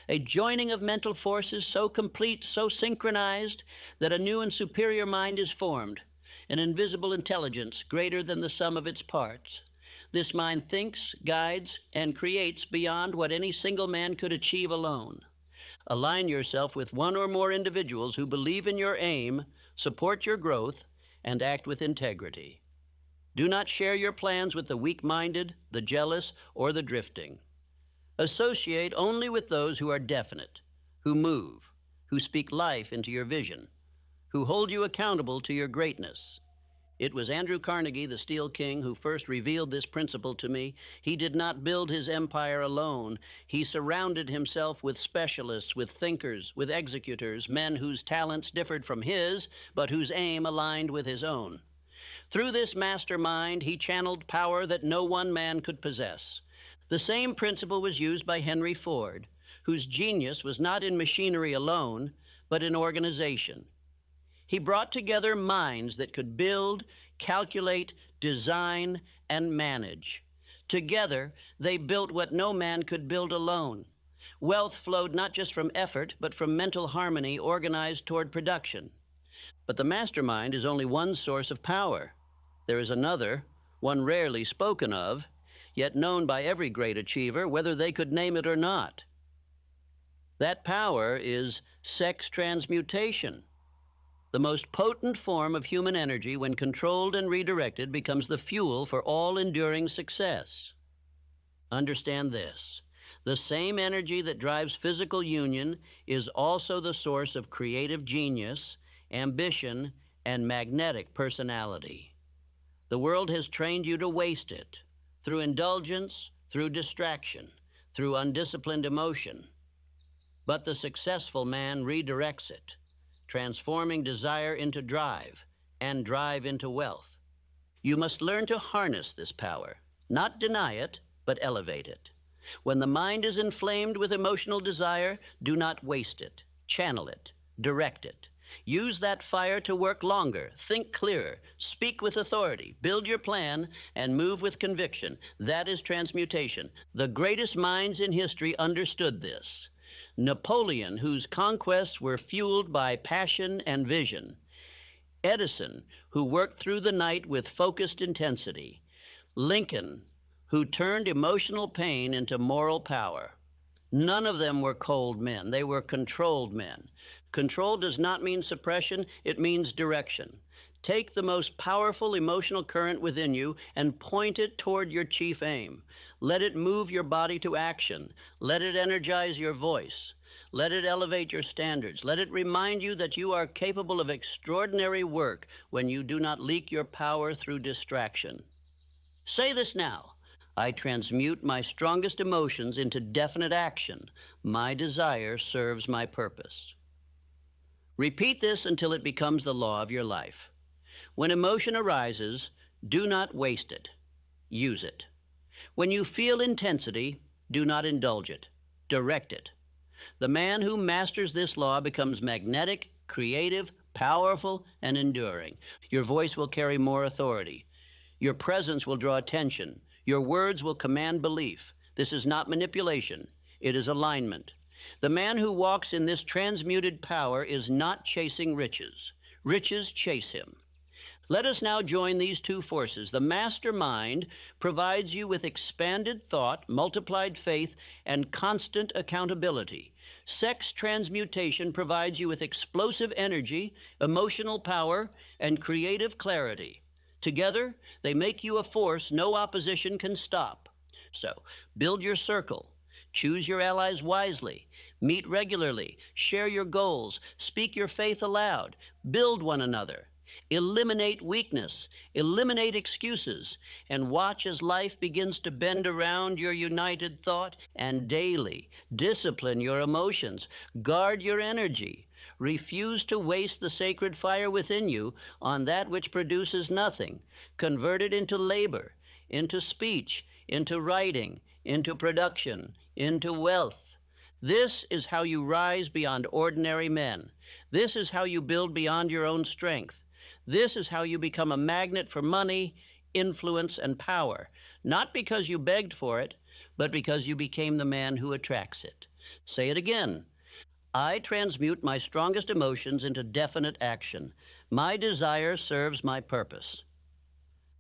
a joining of mental forces so complete, so synchronized, that a new and superior mind is formed, an invisible intelligence greater than the sum of its parts. This mind thinks, guides, and creates beyond what any single man could achieve alone. Align yourself with one or more individuals who believe in your aim, support your growth, and act with integrity. Do not share your plans with the weak-minded, the jealous, or the drifting. Associate only with those who are definite, who move, who speak life into your vision, who hold you accountable to your greatness. It was Andrew Carnegie, the Steel King, who first revealed this principle to me. He did not build his empire alone. He surrounded himself with specialists, with thinkers, with executors, men whose talents differed from his, but whose aim aligned with his own. Through this mastermind, he channeled power that no one man could possess. The same principle was used by Henry Ford, whose genius was not in machinery alone, but in organization. He brought together minds that could build, calculate, design, and manage. Together, they built what no man could build alone. Wealth flowed not just from effort, but from mental harmony organized toward production. But the mastermind is only one source of power. There is another, one rarely spoken of, yet known by every great achiever, whether they could name it or not. That power is sex transmutation. The most potent form of human energy, when controlled and redirected, becomes the fuel for all enduring success. Understand this. The same energy that drives physical union is also the source of creative genius, ambition, and magnetic personality. The world has trained you to waste it, through indulgence, through distraction, through undisciplined emotion. But the successful man redirects it, transforming desire into drive, and drive into wealth. You must learn to harness this power, not deny it, but elevate it. When the mind is inflamed with emotional desire, do not waste it. Channel it, direct it. Use that fire to work longer, think clearer, speak with authority, build your plan, and move with conviction. That is transmutation. The greatest minds in history understood this. Napoleon, whose conquests were fueled by passion and vision. Edison, who worked through the night with focused intensity. Lincoln, who turned emotional pain into moral power. None of them were cold men. They were controlled men. Control does not mean suppression. It means direction. Take the most powerful emotional current within you and point it toward your chief aim. Let it move your body to action. Let it energize your voice. Let it elevate your standards. Let it remind you that you are capable of extraordinary work when you do not leak your power through distraction. Say this now. I transmute my strongest emotions into definite action. My desire serves my purpose. Repeat this until it becomes the law of your life. When emotion arises, do not waste it. Use it. When you feel intensity, do not indulge it. Direct it. The man who masters this law becomes magnetic, creative, powerful, and enduring. Your voice will carry more authority. Your presence will draw attention. Your words will command belief. This is not manipulation. It is alignment. The man who walks in this transmuted power is not chasing riches. Riches chase him. Let us now join these two forces. The mastermind provides you with expanded thought, multiplied faith, and constant accountability. Sex transmutation provides you with explosive energy, emotional power, and creative clarity. Together, they make you a force no opposition can stop. So, build your circle. Choose your allies wisely. Meet regularly. Share your goals. Speak your faith aloud. Build one another. Eliminate weakness. Eliminate excuses. And watch as life begins to bend around your united thought. And daily, discipline your emotions. Guard your energy. Refuse to waste the sacred fire within you on that which produces nothing. Convert it into labor, into speech, into writing, into production, into wealth. This is how you rise beyond ordinary men. This is how you build beyond your own strength. This is how you become a magnet for money, influence, and power, not because you begged for it, but because you became the man who attracts it. Say it again. I transmute my strongest emotions into definite action. My desire serves my purpose.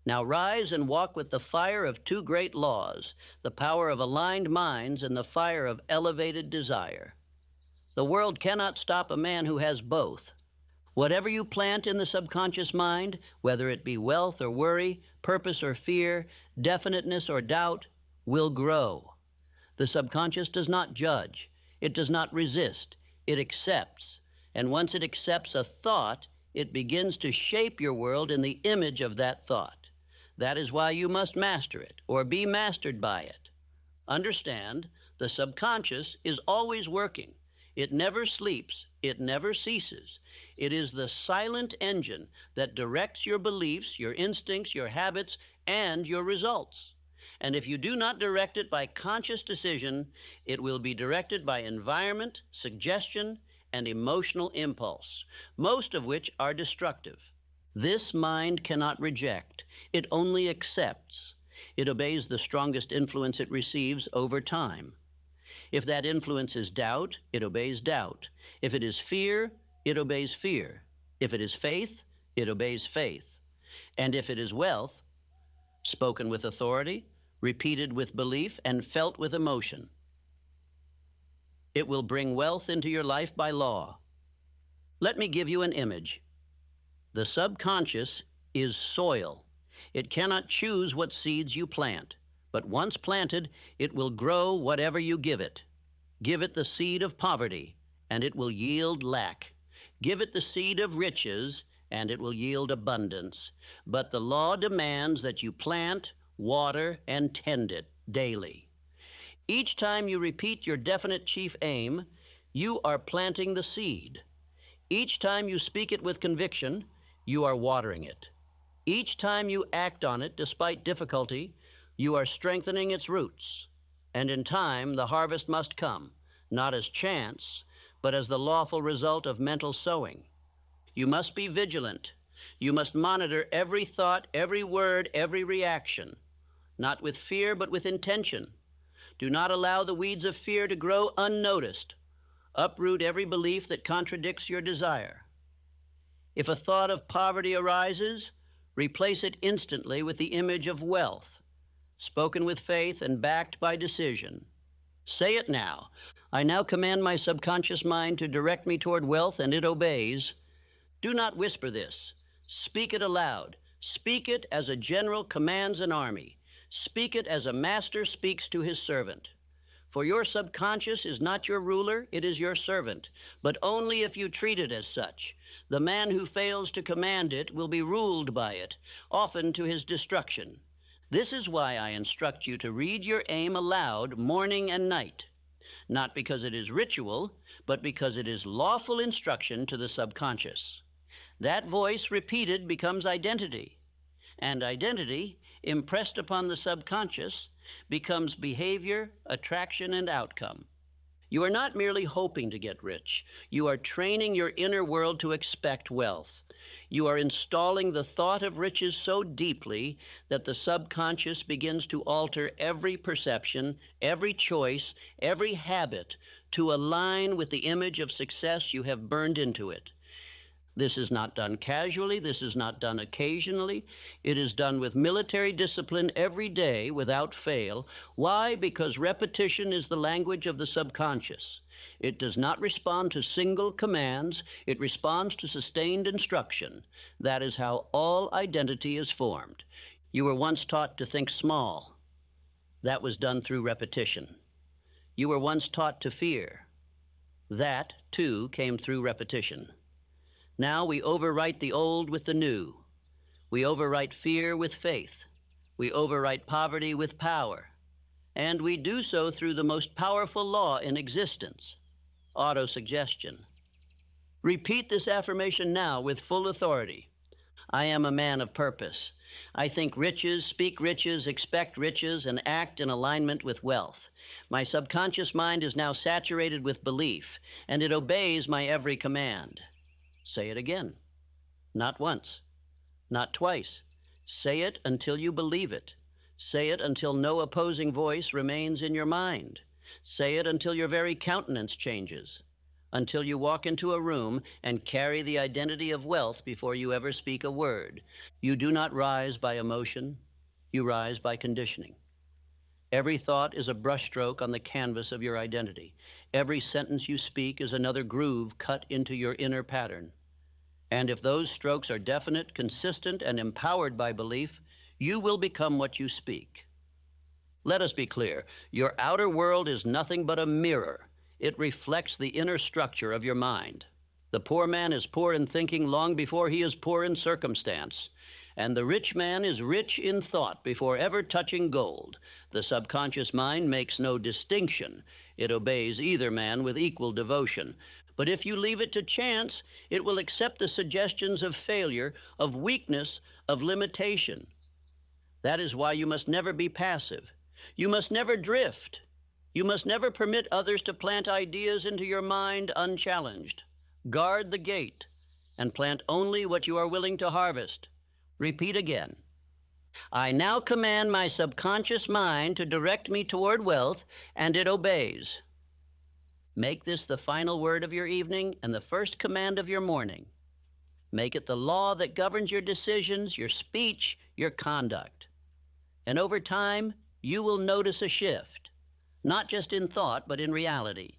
Now rise and walk with the fire of two great laws, the power of aligned minds and the fire of elevated desire. The world cannot stop a man who has both. Whatever you plant in the subconscious mind, whether it be wealth or worry, purpose or fear, definiteness or doubt, will grow. The subconscious does not judge. It does not resist. It accepts. And once it accepts a thought, it begins to shape your world in the image of that thought. That is why you must master it, or be mastered by it. Understand, the subconscious is always working. It never sleeps. It never ceases. It is the silent engine that directs your beliefs, your instincts, your habits, and your results. And if you do not direct it by conscious decision, it will be directed by environment, suggestion, and emotional impulse, most of which are destructive. This mind cannot reject. It only accepts. It obeys the strongest influence it receives over time. If that influence is doubt, it obeys doubt. If it is fear, it obeys fear. If it is faith, it obeys faith. And if it is wealth, spoken with authority, repeated with belief, and felt with emotion, it will bring wealth into your life by law. Let me give you an image. The subconscious is soil. It cannot choose what seeds you plant, but once planted, it will grow whatever you give it. Give it the seed of poverty, and it will yield lack. Give it the seed of riches, and it will yield abundance. But the law demands that you plant, water, and tend it daily. Each time you repeat your definite chief aim, you are planting the seed. Each time you speak it with conviction, you are watering it. Each time you act on it despite difficulty, you are strengthening its roots. And in time, the harvest must come, not as chance, but as the lawful result of mental sowing. You must be vigilant. You must monitor every thought, every word, every reaction, not with fear, but with intention. Do not allow the weeds of fear to grow unnoticed. Uproot every belief that contradicts your desire. If a thought of poverty arises, replace it instantly with the image of wealth, spoken with faith and backed by decision. Say it now. I now command my subconscious mind to direct me toward wealth, and it obeys. Do not whisper this. Speak it aloud. Speak it as a general commands an army. Speak it as a master speaks to his servant. For your subconscious is not your ruler, it is your servant, but only if you treat it as such. The man who fails to command it will be ruled by it, often to his destruction. This is why I instruct you to read your aim aloud morning and night, not because it is ritual, but because it is lawful instruction to the subconscious. That voice repeated becomes identity, and identity, impressed upon the subconscious, becomes behavior, attraction, and outcome. You are not merely hoping to get rich. You are training your inner world to expect wealth. You are installing the thought of riches so deeply that the subconscious begins to alter every perception, every choice, every habit to align with the image of success you have burned into it. This is not done casually. This is not done occasionally. It is done with military discipline every day without fail. Why? Because repetition is the language of the subconscious. It does not respond to single commands. It responds to sustained instruction. That is how all identity is formed. You were once taught to think small. That was done through repetition. You were once taught to fear. That, too, came through repetition. Now we overwrite the old with the new. We overwrite fear with faith. We overwrite poverty with power. And we do so through the most powerful law in existence, autosuggestion. Repeat this affirmation now with full authority. I am a man of purpose. I think riches, speak riches, expect riches, and act in alignment with wealth. My subconscious mind is now saturated with belief, and it obeys my every command. Say it again. Not once, not twice. Say it until you believe it. Say it until no opposing voice remains in your mind. Say it until your very countenance changes, until you walk into a room and carry the identity of wealth before you ever speak a word. You do not rise by emotion, you rise by conditioning. Every thought is a brushstroke on the canvas of your identity. Every sentence you speak is another groove cut into your inner pattern. And if those strokes are definite, consistent, and empowered by belief, you will become what you speak. Let us be clear. Your outer world is nothing but a mirror. It reflects the inner structure of your mind. The poor man is poor in thinking long before he is poor in circumstance. And the rich man is rich in thought before ever touching gold. The subconscious mind makes no distinction. It obeys either man with equal devotion. But if you leave it to chance, it will accept the suggestions of failure, of weakness, of limitation. That is why you must never be passive. You must never drift. You must never permit others to plant ideas into your mind unchallenged. Guard the gate and plant only what you are willing to harvest. Repeat again. I now command my subconscious mind to direct me toward wealth, and it obeys. Make this the final word of your evening and the first command of your morning. Make it the law that governs your decisions, your speech, your conduct. And over time, you will notice a shift, not just in thought, but in reality.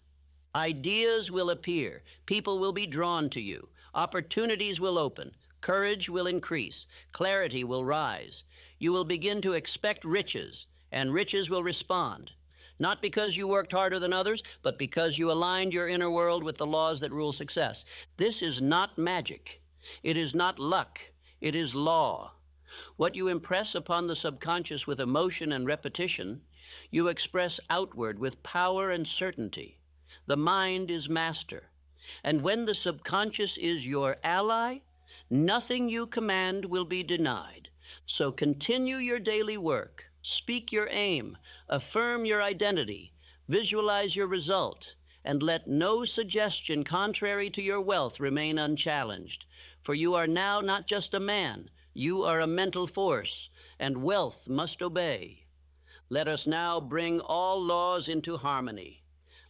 Ideas will appear. People will be drawn to you. Opportunities will open. Courage will increase. Clarity will rise. You will begin to expect riches, and riches will respond. Not because you worked harder than others, but because you aligned your inner world with the laws that rule success. This is not magic. It is not luck. It is law. What you impress upon the subconscious with emotion and repetition, you express outward with power and certainty. The mind is master. And when the subconscious is your ally, nothing you command will be denied. So continue your daily work. Speak your aim. Affirm your identity. Visualize your result. And let no suggestion contrary to your wealth remain unchallenged. For you are now not just a man. You are a mental force, and wealth must obey. Let us now bring all laws into harmony.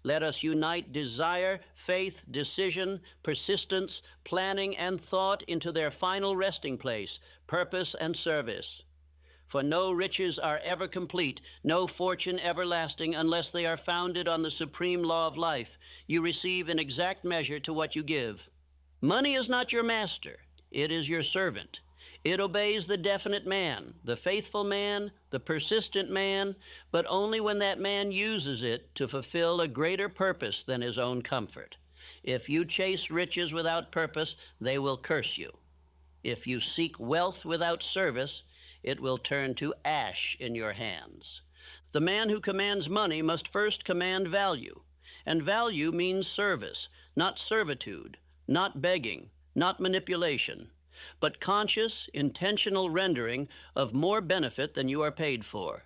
Let us unite desire, faith, decision, persistence, planning, and thought into their final resting place, purpose and service. For no riches are ever complete, no fortune everlasting, unless they are founded on the supreme law of life. You receive in exact measure to what you give. Money is not your master. It is your servant. It obeys the definite man, the faithful man, the persistent man, but only when that man uses it to fulfill a greater purpose than his own comfort. If you chase riches without purpose, they will curse you. If you seek wealth without service, it will turn to ash in your hands. The man who commands money must first command value, and value means service, not servitude, not begging, not manipulation, but conscious, intentional rendering of more benefit than you are paid for.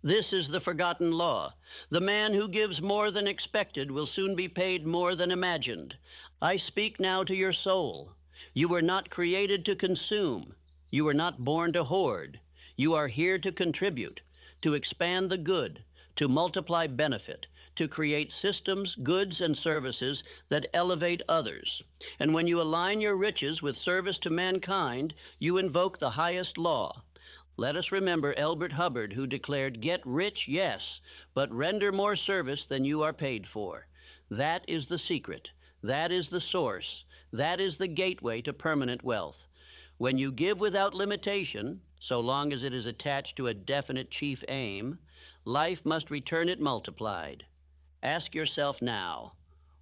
This is the forgotten law. The man who gives more than expected will soon be paid more than imagined. I speak now to your soul. You were not created to consume. You were not born to hoard. You are here to contribute, to expand the good, to multiply benefit, to create systems, goods, and services that elevate others. And when you align your riches with service to mankind, you invoke the highest law. Let us remember Elbert Hubbard, who declared, "Get rich, yes, but render more service than you are paid for." That is the secret. That is the source. That is the gateway to permanent wealth. When you give without limitation, so long as it is attached to a definite chief aim, life must return it multiplied. Ask yourself now,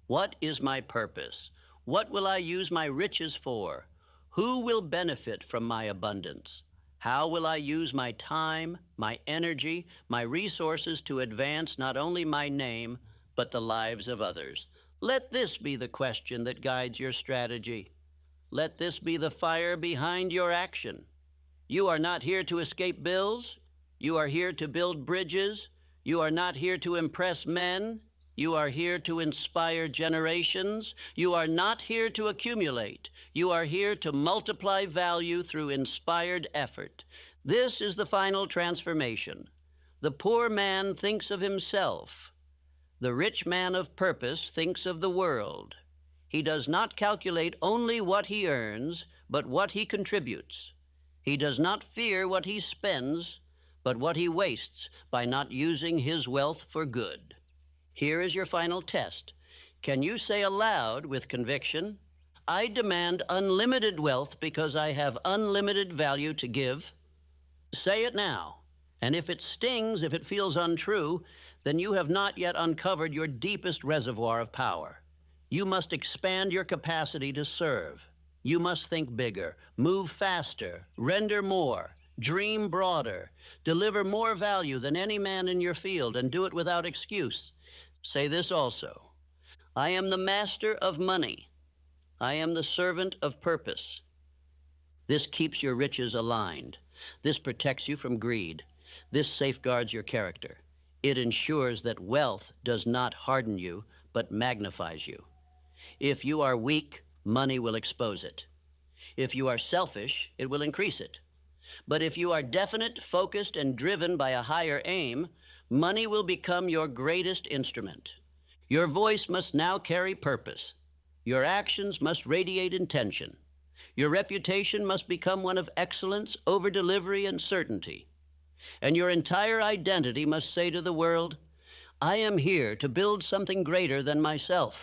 what is my purpose? What will I use my riches for? Who will benefit from my abundance? How will I use my time, my energy, my resources to advance not only my name, but the lives of others? Let this be the question that guides your strategy. Let this be the fire behind your action. You are not here to escape bills. You are here to build bridges. You are not here to impress men. You are here to inspire generations. You are not here to accumulate. You are here to multiply value through inspired effort. This is the final transformation. The poor man thinks of himself. The rich man of purpose thinks of the world. He does not calculate only what he earns, but what he contributes. He does not fear what he spends, but what he wastes by not using his wealth for good. Here is your final test. Can you say aloud with conviction, I demand unlimited wealth because I have unlimited value to give? Say it now. And if it stings, if it feels untrue, then you have not yet uncovered your deepest reservoir of power. You must expand your capacity to serve. You must think bigger, move faster, render more, dream broader, deliver more value than any man in your field, and do it without excuse. Say this also. I am the master of money. I am the servant of purpose. This keeps your riches aligned. This protects you from greed. This safeguards your character. It ensures that wealth does not harden you, but magnifies you. If you are weak, money will expose it. If you are selfish, it will increase it. But if you are definite, focused, and driven by a higher aim, money will become your greatest instrument. Your voice must now carry purpose. Your actions must radiate intention. Your reputation must become one of excellence, over-delivery, and certainty. And your entire identity must say to the world, I am here to build something greater than myself.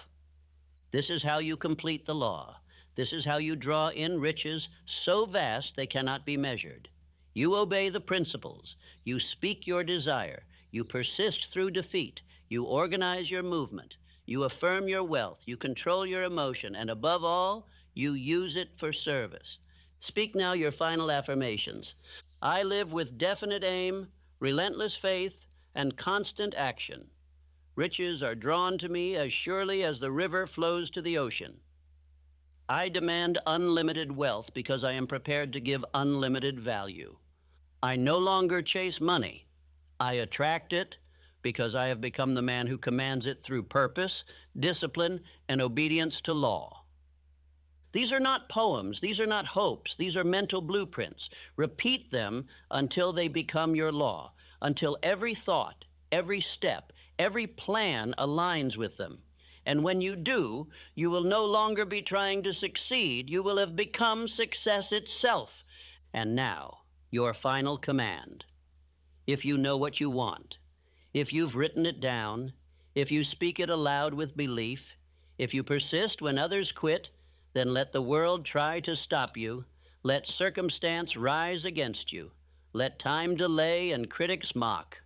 This is how you complete the law. This is how you draw in riches so vast they cannot be measured. You obey the principles. You speak your desire. You persist through defeat. You organize your movement. You affirm your wealth. You control your emotion. And above all, you use it for service. Speak now your final affirmations. I live with definite aim, relentless faith, and constant action. Riches are drawn to me as surely as the river flows to the ocean. I demand unlimited wealth because I am prepared to give unlimited value. I no longer chase money. I attract it because I have become the man who commands it through purpose, discipline, and obedience to law. These are not poems. These are not hopes. These are mental blueprints. Repeat them until they become your law, until every thought, every step, every plan aligns with them. And when you do, you will no longer be trying to succeed. You will have become success itself. And now, your final command. If you know what you want, if you've written it down, if you speak it aloud with belief, if you persist when others quit, then let the world try to stop you. Let circumstance rise against you. Let time delay and critics mock.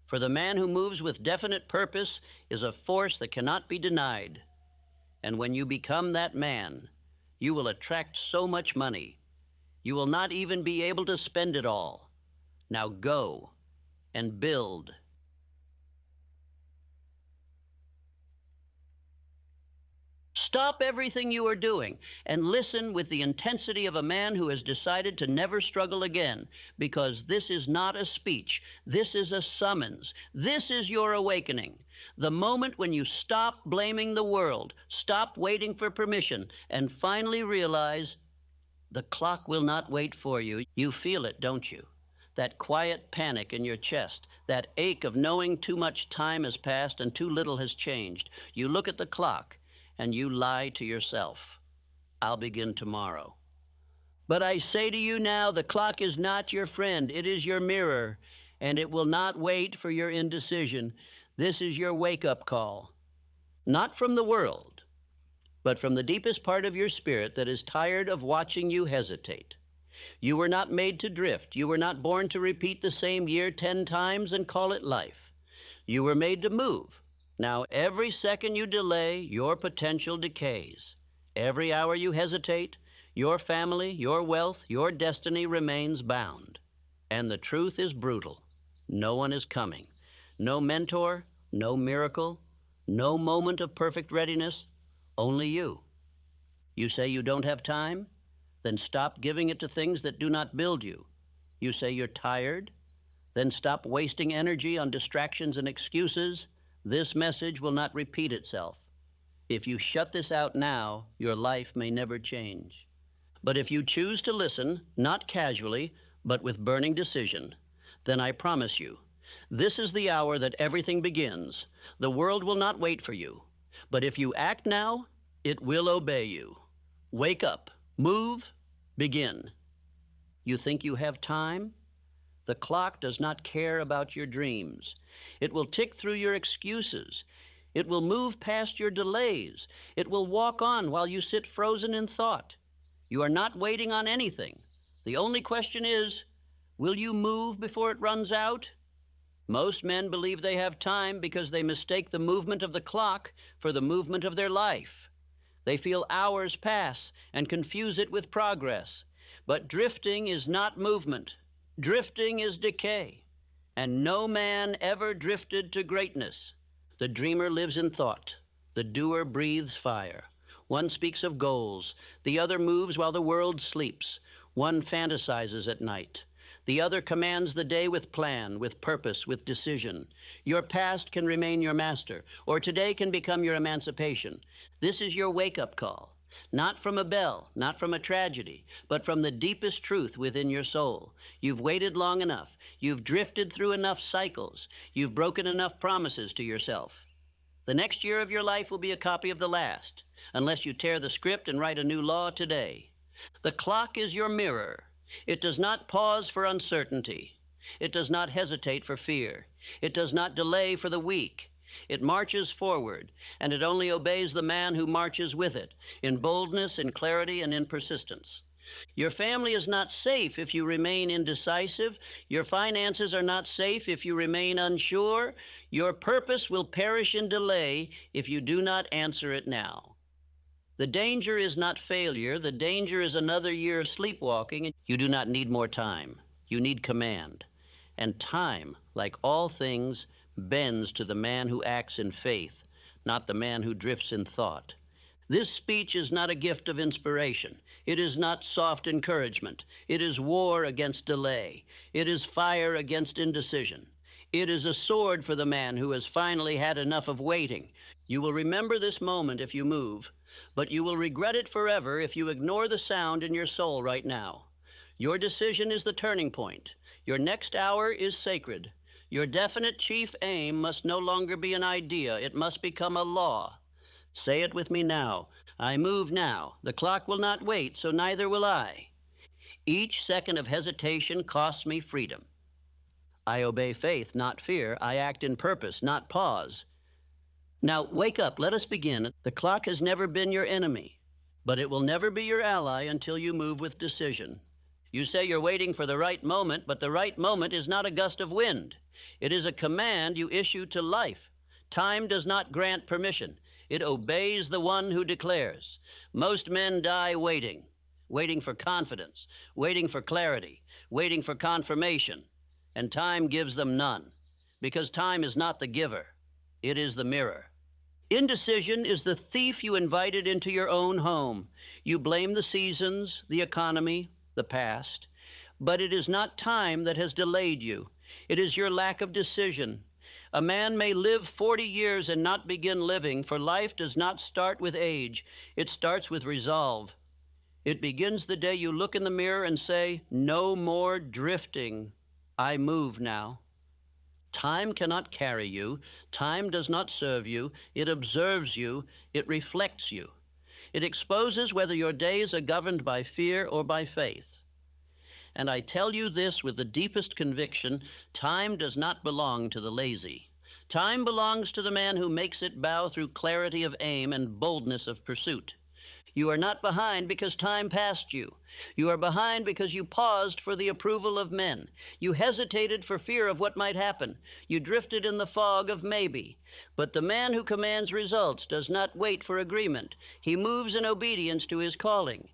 For the man who moves with definite purpose is a force that cannot be denied. And when you become that man, you will attract so much money. You will not even be able to spend it all. Now go and build. Stop everything you are doing and listen with the intensity of a man who has decided to never struggle again, because this is not a speech. This is a summons. This is your awakening. The moment when you stop blaming the world, stop waiting for permission, and finally realize the clock will not wait for you. You feel it, don't you? That quiet panic in your chest, that ache of knowing too much time has passed and too little has changed. You look at the clock and you lie to yourself. I'll begin tomorrow. But I say to you now, the clock is not your friend. It is your mirror, and it will not wait for your indecision. This is your wake-up call. Not from the world, but from the deepest part of your spirit that is tired of watching you hesitate. You were not made to drift. You were not born to repeat the same year 10 times and call it life. You were made to move. Now, every second you delay, your potential decays. Every hour you hesitate, your family, your wealth, your destiny remains bound. And the truth is brutal. No one is coming. No mentor, no miracle, no moment of perfect readiness, only you. You say you don't have time? Then stop giving it to things that do not build you. You say you're tired? then stop wasting energy on distractions and excuses. This message will not repeat itself. If you shut this out now, your life may never change. But if you choose to listen, not casually, but with burning decision, then I promise you, this is the hour that everything begins. The world will not wait for you. But if you act now, it will obey you. Wake up, move, begin. You think you have time? The clock does not care about your dreams. It will tick through your excuses. It will move past your delays. It will walk on while you sit frozen in thought. You are not waiting on anything. The only question is, will you move before it runs out? Most men believe they have time because they mistake the movement of the clock for the movement of their life. They feel hours pass and confuse it with progress. But drifting is not movement. Drifting is decay. And no man ever drifted to greatness. The dreamer lives in thought. The doer breathes fire. One speaks of goals. The other moves while the world sleeps. One fantasizes at night. The other commands the day with plan, with purpose, with decision. Your past can remain your master, or today can become your emancipation. This is your wake-up call, not from a bell, not from a tragedy, but from the deepest truth within your soul. You've waited long enough. You've drifted through enough cycles. You've broken enough promises to yourself. The next year of your life will be a copy of the last, unless you tear the script and write a new law today. The clock is your mirror. It does not pause for uncertainty. It does not hesitate for fear. It does not delay for the weak. It marches forward, and it only obeys the man who marches with it, in boldness, in clarity, and in persistence. Your family is not safe if you remain indecisive. Your finances are not safe if you remain unsure. Your purpose will perish in delay if you do not answer it now. The danger is not failure. The danger is another year of sleepwalking. You do not need more time. You need command. And time, like all things, bends to the man who acts in faith, not the man who drifts in thought. This speech is not a gift of inspiration. It is not soft encouragement. It is war against delay. It is fire against indecision. It is a sword for the man who has finally had enough of waiting. You will remember this moment if you move, but you will regret it forever if you ignore the sound in your soul right now. Your decision is the turning point. Your next hour is sacred. Your definite chief aim must no longer be an idea. It must become a law. Say it with me now. I move now. The clock will not wait, so neither will I. Each second of hesitation costs me freedom. I obey faith, not fear. I act in purpose, not pause. Now, wake up. Let us begin. The clock has never been your enemy, but it will never be your ally until you move with decision. You say you're waiting for the right moment, but the right moment is not a gust of wind. It is a command you issue to life. Time does not grant permission. It obeys the one who declares. Most men die waiting, waiting for confidence, waiting for clarity, waiting for confirmation, and time gives them none, because time is not the giver. It is the mirror. Indecision is the thief you invited into your own home. You blame the seasons, the economy, the past, but it is not time that has delayed you. It is your lack of decision. A man may live 40 years and not begin living, for life does not start with age. It starts with resolve. It begins the day you look in the mirror and say, "No more drifting. I move now." Time cannot carry you. Time does not serve you. It observes you. It reflects you. It exposes whether your days are governed by fear or by faith. And I tell you this with the deepest conviction, time does not belong to the lazy. Time belongs to the man who makes it bow through clarity of aim and boldness of pursuit. You are not behind because time passed you. You are behind because you paused for the approval of men. You hesitated for fear of what might happen. You drifted in the fog of maybe. But the man who commands results does not wait for agreement. He moves in obedience to his calling.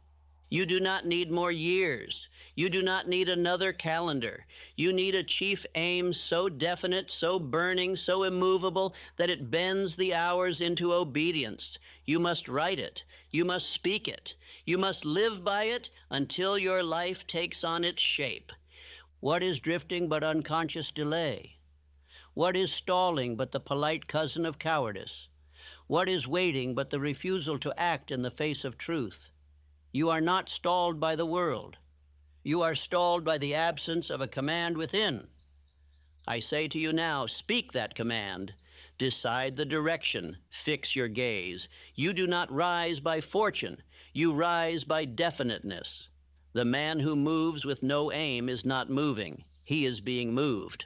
You do not need more years. You do not need another calendar. You need a chief aim so definite, so burning, so immovable that it bends the hours into obedience. You must write it. You must speak it. You must live by it until your life takes on its shape. What is drifting but unconscious delay? What is stalling but the polite cousin of cowardice? What is waiting but the refusal to act in the face of truth? You are not stalled by the world. You are stalled by the absence of a command within. I say to you now, speak that command. Decide the direction. Fix your gaze. You do not rise by fortune. You rise by definiteness. The man who moves with no aim is not moving. He is being moved.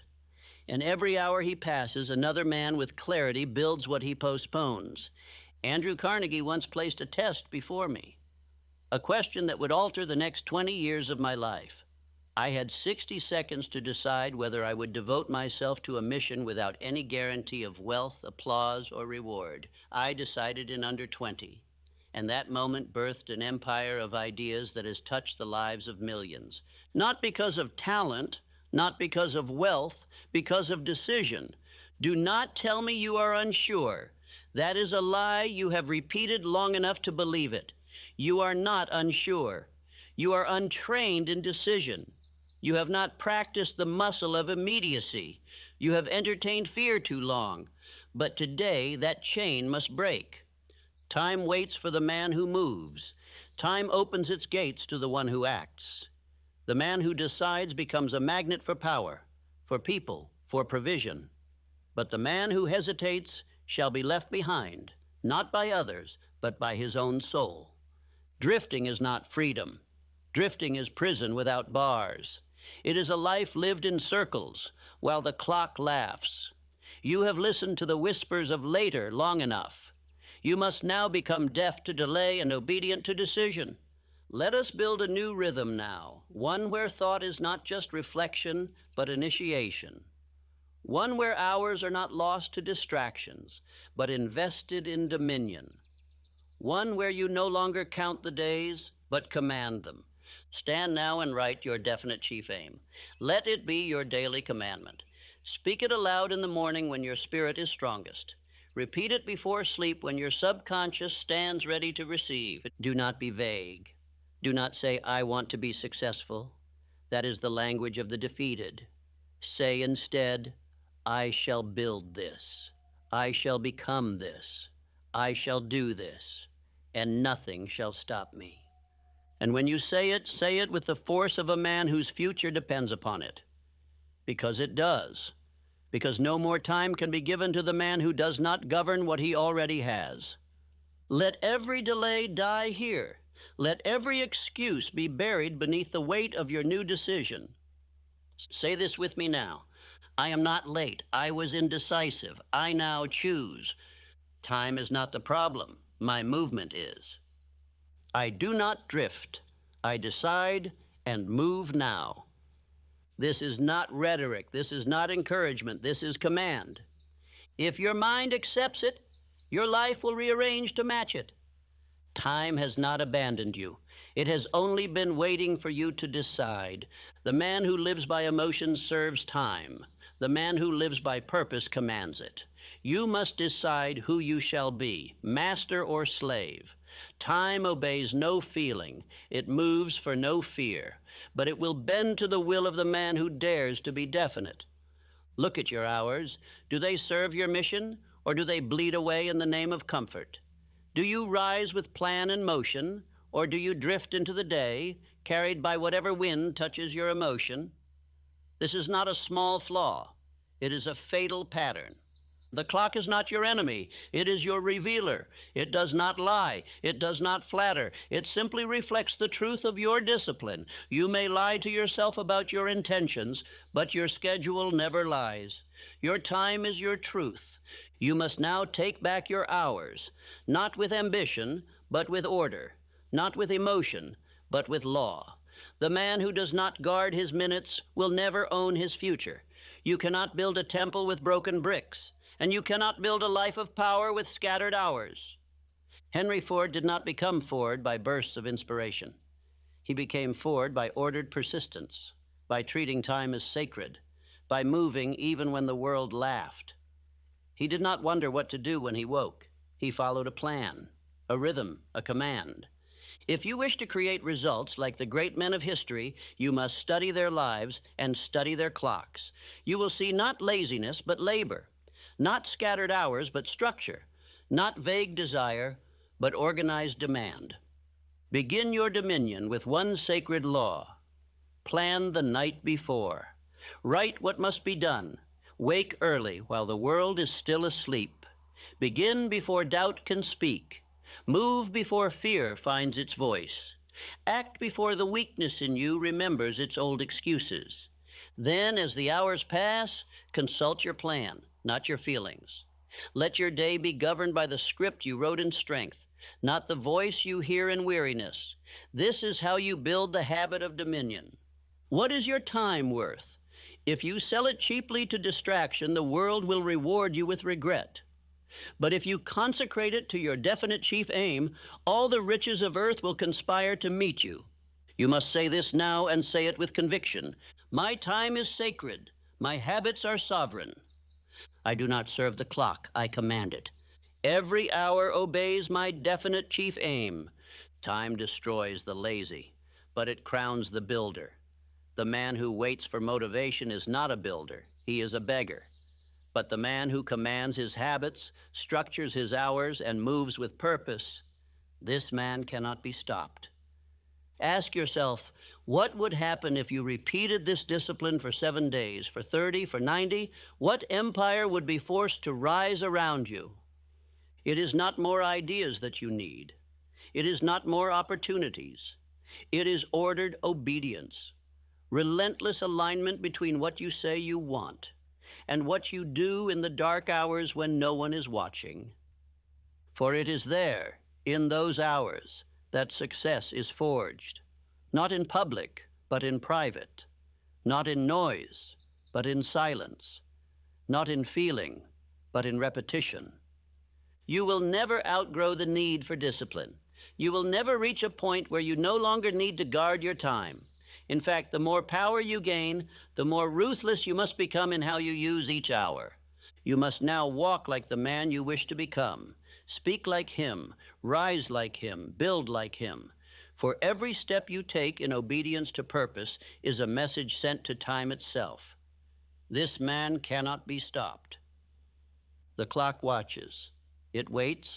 And every hour he passes, another man with clarity builds what he postpones. Andrew Carnegie once placed a test before me, a question that would alter the next 20 years of my life. I had 60 seconds to decide whether I would devote myself to a mission without any guarantee of wealth, applause, or reward. I decided in under 20, and that moment birthed an empire of ideas that has touched the lives of millions. Not because of talent, not because of wealth, because of decision. Do not tell me you are unsure. That is a lie you have repeated long enough to believe it. You are not unsure. You are untrained in decision. You have not practiced the muscle of immediacy. You have entertained fear too long. But today, that chain must break. Time waits for the man who moves. Time opens its gates to the one who acts. The man who decides becomes a magnet for power, for people, for provision. But the man who hesitates shall be left behind, not by others, but by his own soul. Drifting is not freedom. Drifting is prison without bars. It is a life lived in circles while the clock laughs. You have listened to the whispers of later long enough. You must now become deaf to delay and obedient to decision. Let us build a new rhythm now, one where thought is not just reflection, but initiation. One where hours are not lost to distractions, but invested in dominion. One where you no longer count the days, but command them. Stand now and write your definite chief aim. Let it be your daily commandment. Speak it aloud in the morning when your spirit is strongest. Repeat it before sleep when your subconscious stands ready to receive. Do not be vague. Do not say, I want to be successful. That is the language of the defeated. Say instead, I shall build this. I shall become this. I shall do this, and nothing shall stop me. And when you say it with the force of a man whose future depends upon it. Because it does. Because no more time can be given to the man who does not govern what he already has. Let every delay die here. Let every excuse be buried beneath the weight of your new decision. Say this with me now. I am not late. I was indecisive. I now choose. Time is not the problem. My movement is. I do not drift. I decide and move now. This is not rhetoric. This is not encouragement. This is command. If your mind accepts it, your life will rearrange to match it. Time has not abandoned you. It has only been waiting for you to decide. The man who lives by emotion serves time. The man who lives by purpose commands it. You must decide who you shall be, master or slave. Time obeys no feeling. It moves for no fear. But it will bend to the will of the man who dares to be definite. Look at your hours. Do they serve your mission, or do they bleed away in the name of comfort? Do you rise with plan and motion, or do you drift into the day, carried by whatever wind touches your emotion? This is not a small flaw. It is a fatal pattern. The clock is not your enemy. It is your revealer. It does not lie. It does not flatter. It simply reflects the truth of your discipline. You may lie to yourself about your intentions, but your schedule never lies. Your time is your truth. You must now take back your hours, not with ambition, but with order, not with emotion, but with law. The man who does not guard his minutes will never own his future. You cannot build a temple with broken bricks, and you cannot build a life of power with scattered hours. Henry Ford did not become Ford by bursts of inspiration. He became Ford by ordered persistence, by treating time as sacred, by moving even when the world laughed. He did not wonder what to do when he woke. He followed a plan, a rhythm, a command. If you wish to create results like the great men of history, you must study their lives and study their clocks. You will see not laziness, but labor, not scattered hours, but structure, not vague desire, but organized demand. Begin your dominion with one sacred law. Plan the night before. Write what must be done. Wake early while the world is still asleep. Begin before doubt can speak. Move before fear finds its voice. Act before the weakness in you remembers its old excuses. Then, as the hours pass, consult your plan, not your feelings. Let your day be governed by the script you wrote in strength, not the voice you hear in weariness. This is how you build the habit of dominion. What is your time worth? If you sell it cheaply to distraction, the world will reward you with regret. But if you consecrate it to your definite chief aim, all the riches of earth will conspire to meet you. You must say this now and say it with conviction. My time is sacred. My habits are sovereign. I do not serve the clock. I command it. Every hour obeys my definite chief aim. Time destroys the lazy, but it crowns the builder. The man who waits for motivation is not a builder. He is a beggar. But the man who commands his habits, structures his hours, and moves with purpose, this man cannot be stopped. Ask yourself, what would happen if you repeated this discipline for 7 days, for 30, for 90? What empire would be forced to rise around you? It is not more ideas that you need. It is not more opportunities. It is ordered obedience, relentless alignment between what you say you want and what you do in the dark hours when no one is watching. For it is there, in those hours, that success is forged, not in public, but in private, not in noise, but in silence, not in feeling, but in repetition. You will never outgrow the need for discipline. You will never reach a point where you no longer need to guard your time. In fact, the more power you gain, the more ruthless you must become in how you use each hour. You must now walk like the man you wish to become, speak like him, rise like him, build like him. For every step you take in obedience to purpose is a message sent to time itself. This man cannot be stopped. The clock watches. It waits.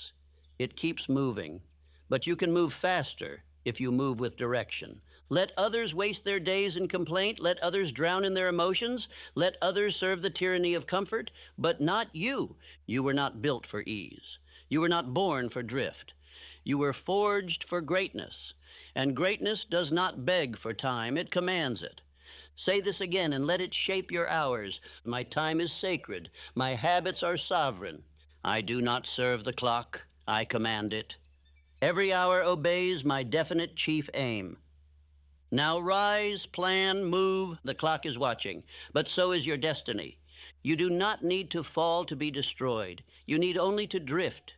It keeps moving. But you can move faster if you move with direction. Let others waste their days in complaint. Let others drown in their emotions. Let others serve the tyranny of comfort, but not you. You were not built for ease. You were not born for drift. You were forged for greatness, and greatness does not beg for time. It commands it. Say this again and let it shape your hours. My time is sacred. My habits are sovereign. I do not serve the clock. I command it. Every hour obeys my definite chief aim. Now rise, plan, move. The clock is watching, but so is your destiny. You do not need to fall to be destroyed. You need only to drift.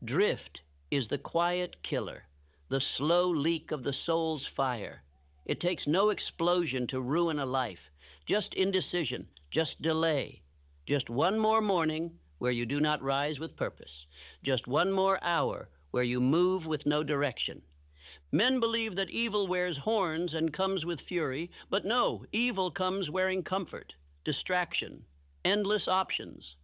Drift is the quiet killer, the slow leak of the soul's fire. It takes no explosion to ruin a life, just indecision, just delay, just one more morning where you do not rise with purpose, just one more hour where you move with no direction. Men believe that evil wears horns and comes with fury, but no, evil comes wearing comfort, distraction, endless options.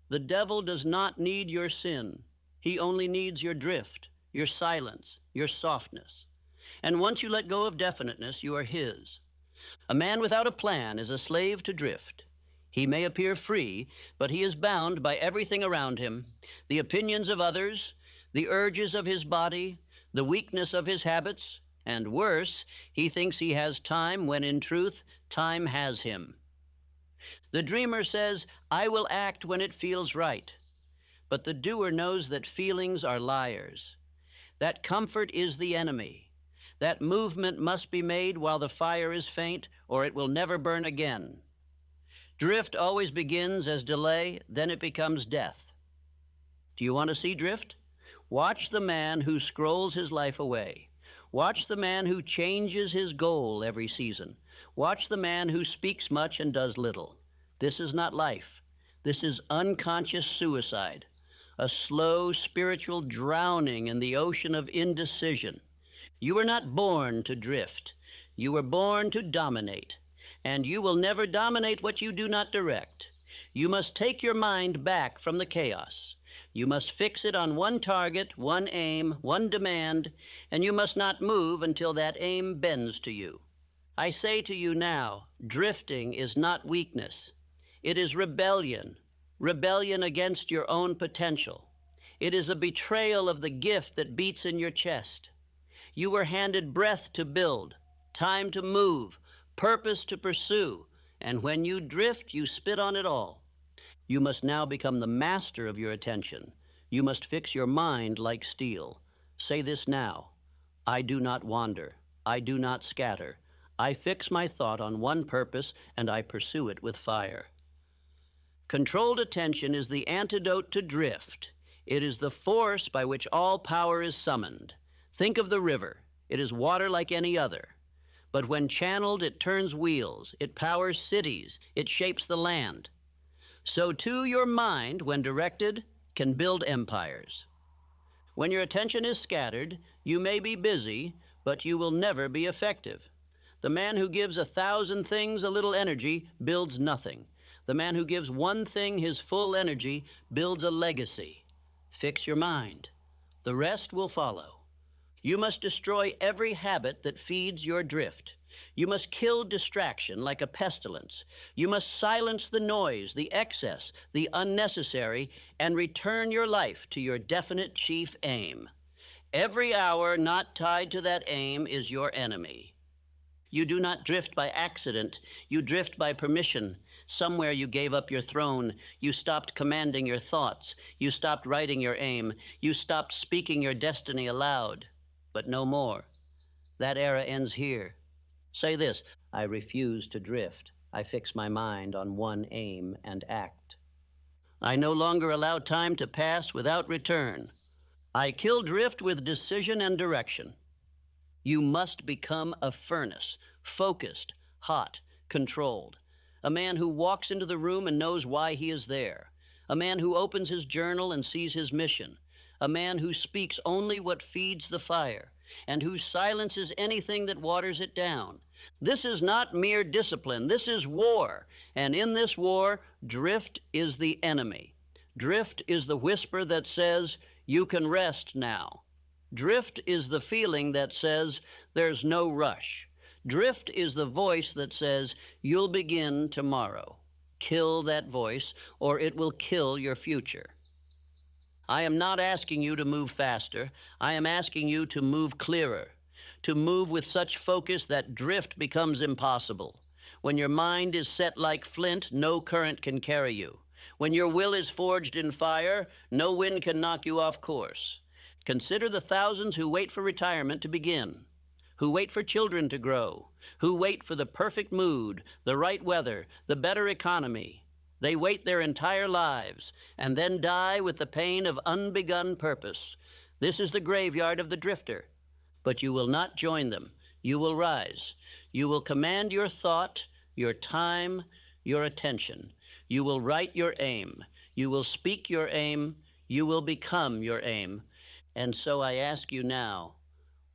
The devil does not need your sin. He only needs your drift, your silence, your softness. And once you let go of definiteness, you are his. A man without a plan is a slave to drift. He may appear free, but he is bound by everything around him, the opinions of others, the urges of his body, the weakness of his habits, and worse, he thinks he has time when in truth, time has him. The dreamer says, I will act when it feels right. But the doer knows that feelings are liars. That comfort is the enemy. That movement must be made while the fire is faint, or it will never burn again. Drift always begins as delay, then it becomes death. Do you want to see drift? Watch the man who scrolls his life away. Watch the man who changes his goal every season. Watch the man who speaks much and does little. This is not life. This is unconscious suicide, a slow spiritual drowning in the ocean of indecision. You were not born to drift. You were born to dominate, and you will never dominate what you do not direct. You must take your mind back from the chaos. You must fix it on one target, one aim, one demand, and you must not move until that aim bends to you. I say to you now, drifting is not weakness. It is rebellion, rebellion against your own potential. It is a betrayal of the gift that beats in your chest. You were handed breath to build, time to move, purpose to pursue, and when you drift, you spit on it all. You must now become the master of your attention. You must fix your mind like steel. Say this now: I do not wander. I do not scatter. I fix my thought on one purpose, and I pursue it with fire. Controlled attention is the antidote to drift. It is the force by which all power is summoned. Think of the river. It is water like any other. But when channeled, it turns wheels. It powers cities. It shapes the land. So too your mind, when directed, can build empires. When your attention is scattered, you may be busy, but you will never be effective. The man who gives 1,000 things a little energy builds nothing. The man who gives one thing his full energy builds a legacy. Fix your mind. The rest will follow. You must destroy every habit that feeds your drift. You must kill distraction like a pestilence. You must silence the noise, the excess, the unnecessary, and return your life to your definite chief aim. Every hour not tied to that aim is your enemy. You do not drift by accident. You drift by permission. Somewhere you gave up your throne. You stopped commanding your thoughts. You stopped writing your aim. You stopped speaking your destiny aloud. But no more. That era ends here. Say this: I refuse to drift. I fix my mind on one aim and act. I no longer allow time to pass without return. I kill drift with decision and direction. You must become a furnace, focused, hot, controlled. A man who walks into the room and knows why he is there. A man who opens his journal and sees his mission. A man who speaks only what feeds the fire, and who silences anything that waters it down. This is not mere discipline. This is war. And in this war, drift is the enemy. Drift is the whisper that says, you can rest now. Drift is the feeling that says, there's no rush. Drift is the voice that says, you'll begin tomorrow. Kill that voice, or it will kill your future. I am not asking you to move faster. I am asking you to move clearer, to move with such focus that drift becomes impossible. When your mind is set like flint, no current can carry you. When your will is forged in fire, no wind can knock you off course. Consider the thousands who wait for retirement to begin, who wait for children to grow, who wait for the perfect mood, the right weather, the better economy. They wait their entire lives and then die with the pain of unbegun purpose. This is the graveyard of the drifter. But you will not join them. You will rise. You will command your thought, your time, your attention. You will write your aim. You will speak your aim. You will become your aim. And so I ask you now,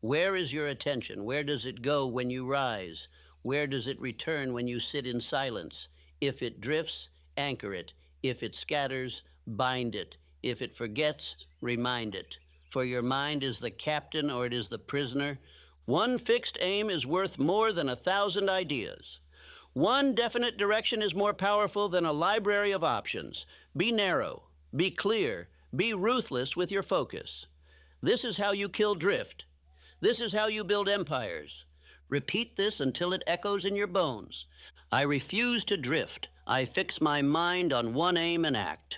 where is your attention? Where does it go when you rise? Where does it return when you sit in silence? If it drifts, anchor it. If it scatters, bind it. If it forgets, remind it. For your mind is the captain or it is the prisoner. One fixed aim is worth more than 1,000 ideas. One definite direction is more powerful than a library of options. Be narrow, be clear, be ruthless with your focus. This is how you kill drift. This is how you build empires. Repeat this until it echoes in your bones. I refuse to drift. I fix my mind on one aim and act.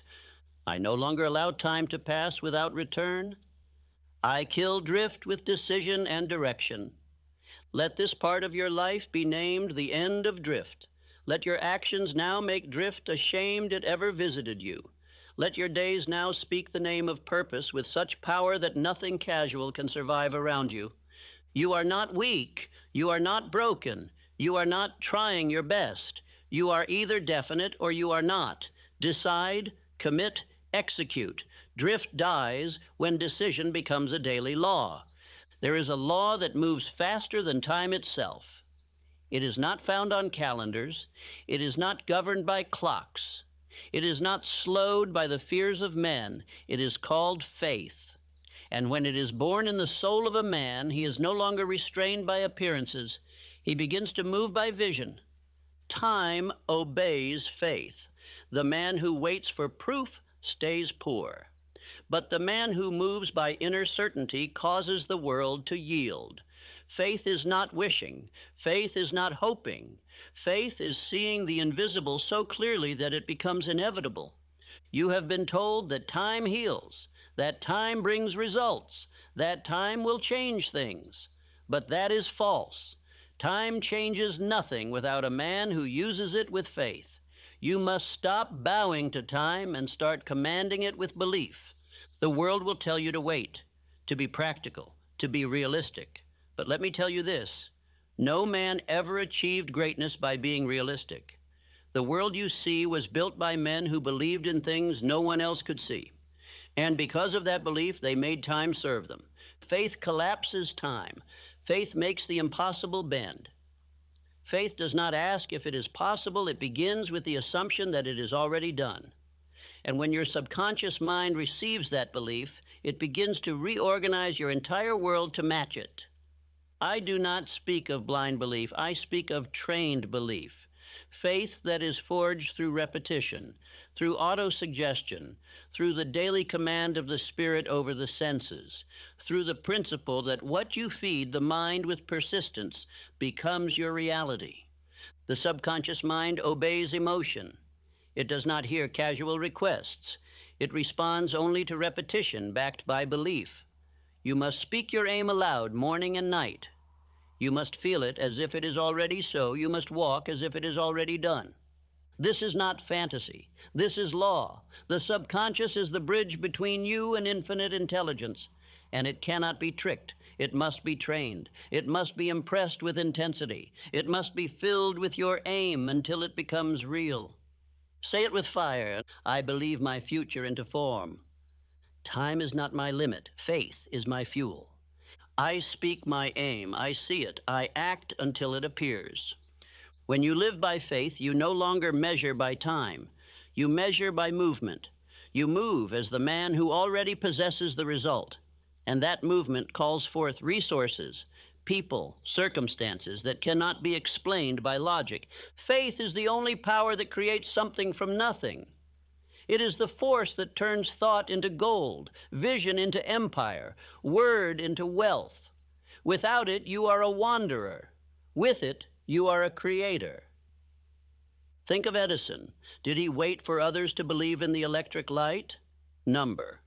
I no longer allow time to pass without return. I kill drift with decision and direction. Let this part of your life be named the end of drift. Let your actions now make drift ashamed it ever visited you. Let your days now speak the name of purpose with such power that nothing casual can survive around you. You are not weak. You are not broken. You are not trying your best. You are either definite or you are not. Decide, commit, execute. Drift dies when decision becomes a daily law. There is a law that moves faster than time itself. It is not found on calendars. It is not governed by clocks. It is not slowed by the fears of men. It is called faith. And when it is born in the soul of a man, he is no longer restrained by appearances. He begins to move by vision. Time obeys faith. The man who waits for proof stays poor. But the man who moves by inner certainty causes the world to yield. Faith is not wishing. Faith is not hoping. Faith is seeing the invisible so clearly that it becomes inevitable. You have been told that time heals, that time brings results, that time will change things. But that is false. Time changes nothing without a man who uses it with faith. You must stop bowing to time and start commanding it with belief. The world will tell you to wait, to be practical, to be realistic. But let me tell you this, no man ever achieved greatness by being realistic. The world you see was built by men who believed in things no one else could see. And because of that belief, they made time serve them. Faith collapses time. Faith makes the impossible bend. Faith does not ask if it is possible. It begins with the assumption that it is already done. And when your subconscious mind receives that belief, it begins to reorganize your entire world to match it. I do not speak of blind belief. I speak of trained belief. Faith that is forged through repetition, through autosuggestion, through the daily command of the Spirit over the senses, through the principle that what you feed the mind with persistence becomes your reality. The subconscious mind obeys emotion. It does not hear casual requests. It responds only to repetition backed by belief. You must speak your aim aloud morning and night. You must feel it as if it is already so. You must walk as if it is already done. This is not fantasy. This is law. The subconscious is the bridge between you and infinite intelligence, and it cannot be tricked. It must be trained. It must be impressed with intensity. It must be filled with your aim until it becomes real. Say it with fire. I believe my future into form. Time is not my limit. Faith is my fuel. I speak my aim. I see it. I act until it appears. When you live by faith, you no longer measure by time. You measure by movement. You move as the man who already possesses the result. And that movement calls forth resources, people, circumstances that cannot be explained by logic. Faith is the only power that creates something from nothing. It is the force that turns thought into gold, vision into empire, word into wealth. Without it, you are a wanderer. With it, you are a creator. Think of Edison. Did he wait for others to believe in the electric light? Number.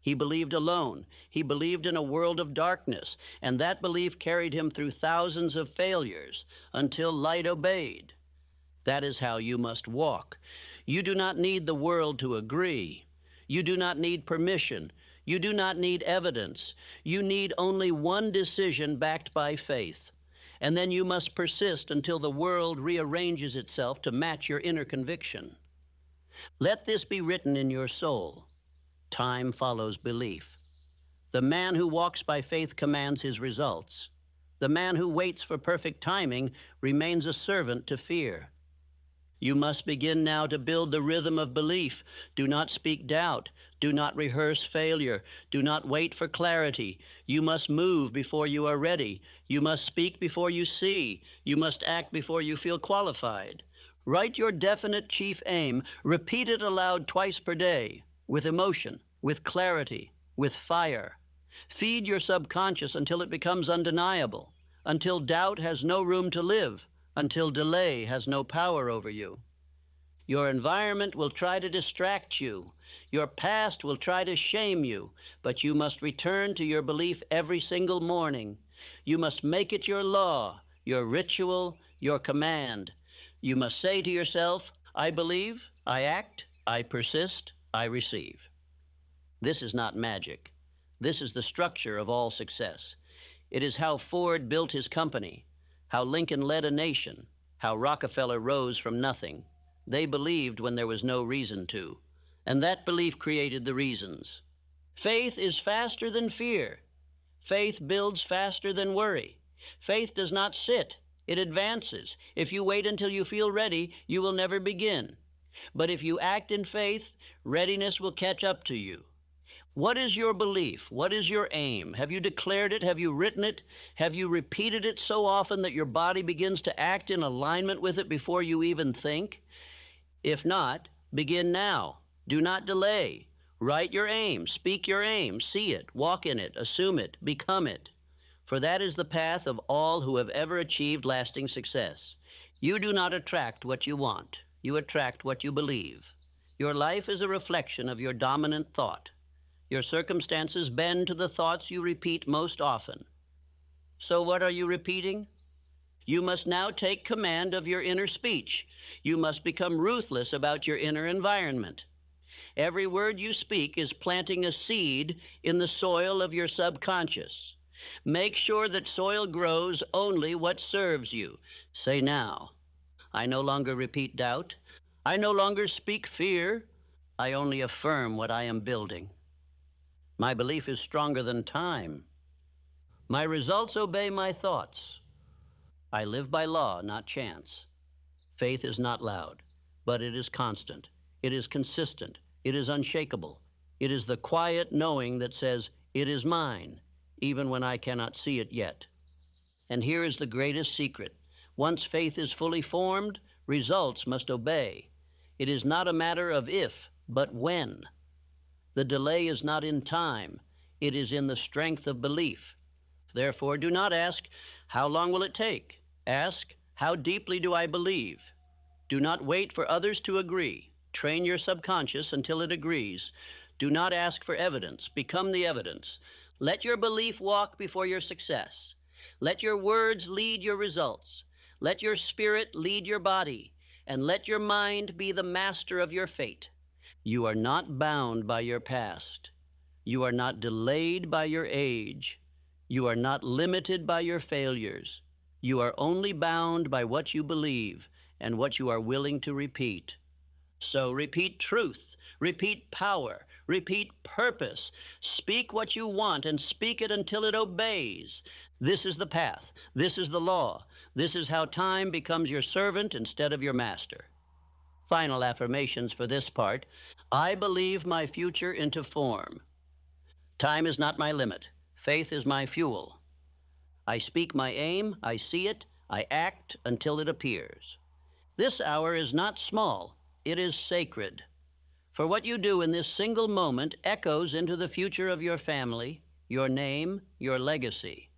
He believed alone. He believed in a world of darkness, and that belief carried him through thousands of failures until light obeyed. That is how you must walk. You do not need the world to agree. You do not need permission. You do not need evidence. You need only one decision backed by faith. And then you must persist until the world rearranges itself to match your inner conviction. Let this be written in your soul. Time follows belief. The man who walks by faith commands his results. The man who waits for perfect timing remains a servant to fear. You must begin now to build the rhythm of belief. Do not speak doubt. Do not rehearse failure. Do not wait for clarity. You must move before you are ready. You must speak before you see. You must act before you feel qualified. Write your definite chief aim. Repeat it aloud twice per day, with emotion, with clarity, with fire. Feed your subconscious until it becomes undeniable, until doubt has no room to live, until delay has no power over you. Your environment will try to distract you. Your past will try to shame you, but you must return to your belief every single morning. You must make it your law, your ritual, your command. You must say to yourself, I believe, I act, I persist, I receive. This is not magic. This is the structure of all success. It is how Ford built his company, how Lincoln led a nation, how Rockefeller rose from nothing. They believed when there was no reason to, and that belief created the reasons. Faith is faster than fear. Faith builds faster than worry. Faith does not sit, it advances. If you wait until you feel ready, you will never begin. But if you act in faith, readiness will catch up to you. What is your belief? What is your aim? Have you declared it? Have you written it? Have you repeated it so often that your body begins to act in alignment with it before you even think? If not, begin now. Do not delay. Write your aim, speak your aim, see it, walk in it, assume it, become it. For that is the path of all who have ever achieved lasting success. You do not attract what you want. You attract what you believe. Your life is a reflection of your dominant thought. Your circumstances bend to the thoughts you repeat most often. So what are you repeating? You must now take command of your inner speech. You must become ruthless about your inner environment. Every word you speak is planting a seed in the soil of your subconscious. Make sure that soil grows only what serves you. Say now, I no longer repeat doubt. I no longer speak fear. I only affirm what I am building. My belief is stronger than time. My results obey my thoughts. I live by law, not chance. Faith is not loud, but it is constant. It is consistent. It is unshakable. It is the quiet knowing that says, it is mine, even when I cannot see it yet. And here is the greatest secret. Once faith is fully formed, results must obey. It is not a matter of if, but when. The delay is not in time. It is in the strength of belief. Therefore, do not ask, how long will it take? Ask, how deeply do I believe? Do not wait for others to agree. Train your subconscious until it agrees. Do not ask for evidence. Become the evidence. Let your belief walk before your success. Let your words lead your results. Let your spirit lead your body. And let your mind be the master of your fate. You are not bound by your past. You are not delayed by your age. You are not limited by your failures. You are only bound by what you believe and what you are willing to repeat. So repeat truth, repeat power, repeat purpose. Speak what you want and speak it until it obeys. This is the path. This is the law. This is how time becomes your servant instead of your master. Final affirmations for this part. I believe my future into form. Time is not my limit. Faith is my fuel. I speak my aim, I see it, I act until it appears. This hour is not small, it is sacred. For what you do in this single moment echoes into the future of your family, your name, your legacy.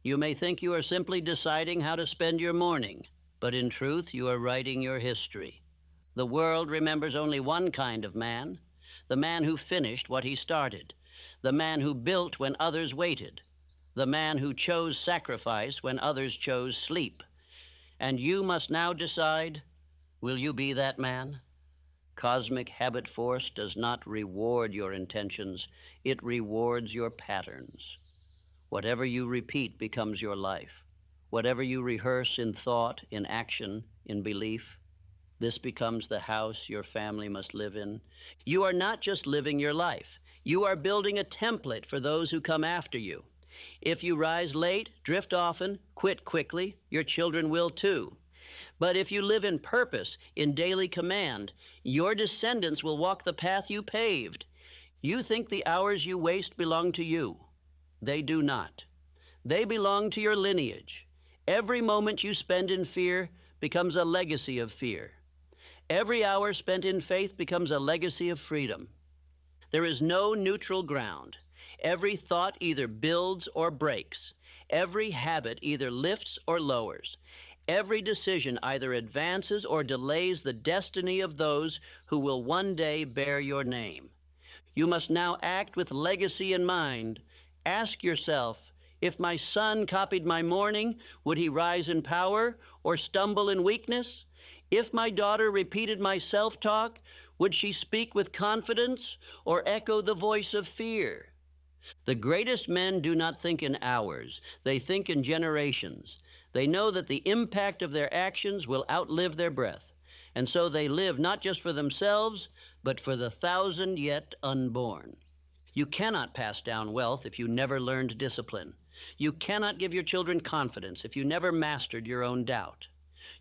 You may think you are simply deciding how to spend your morning, but in truth you are writing your history. The world remembers only one kind of man, the man who finished what he started, the man who built when others waited, the man who chose sacrifice when others chose sleep. And you must now decide, will you be that man? Cosmic habit force does not reward your intentions, it rewards your patterns. Whatever you repeat becomes your life. Whatever you rehearse in thought, in action, in belief, this becomes the house your family must live in. You are not just living your life. You are building a template for those who come after you. If you rise late, drift often, quit quickly, your children will too. But if you live in purpose, in daily command, your descendants will walk the path you paved. You think the hours you waste belong to you. They do not. They belong to your lineage. Every moment you spend in fear becomes a legacy of fear. Every hour spent in faith becomes a legacy of freedom. There is no neutral ground. Every thought either builds or breaks. Every habit either lifts or lowers. Every decision either advances or delays the destiny of those who will one day bear your name. You must now act with legacy in mind. Ask yourself, if my son copied my morning, would he rise in power or stumble in weakness? If my daughter repeated my self-talk, would she speak with confidence or echo the voice of fear? The greatest men do not think in hours. They think in generations. They know that the impact of their actions will outlive their breath. And so they live not just for themselves, but for the 1,000 yet unborn. You cannot pass down wealth if you never learned discipline. You cannot give your children confidence if you never mastered your own doubt.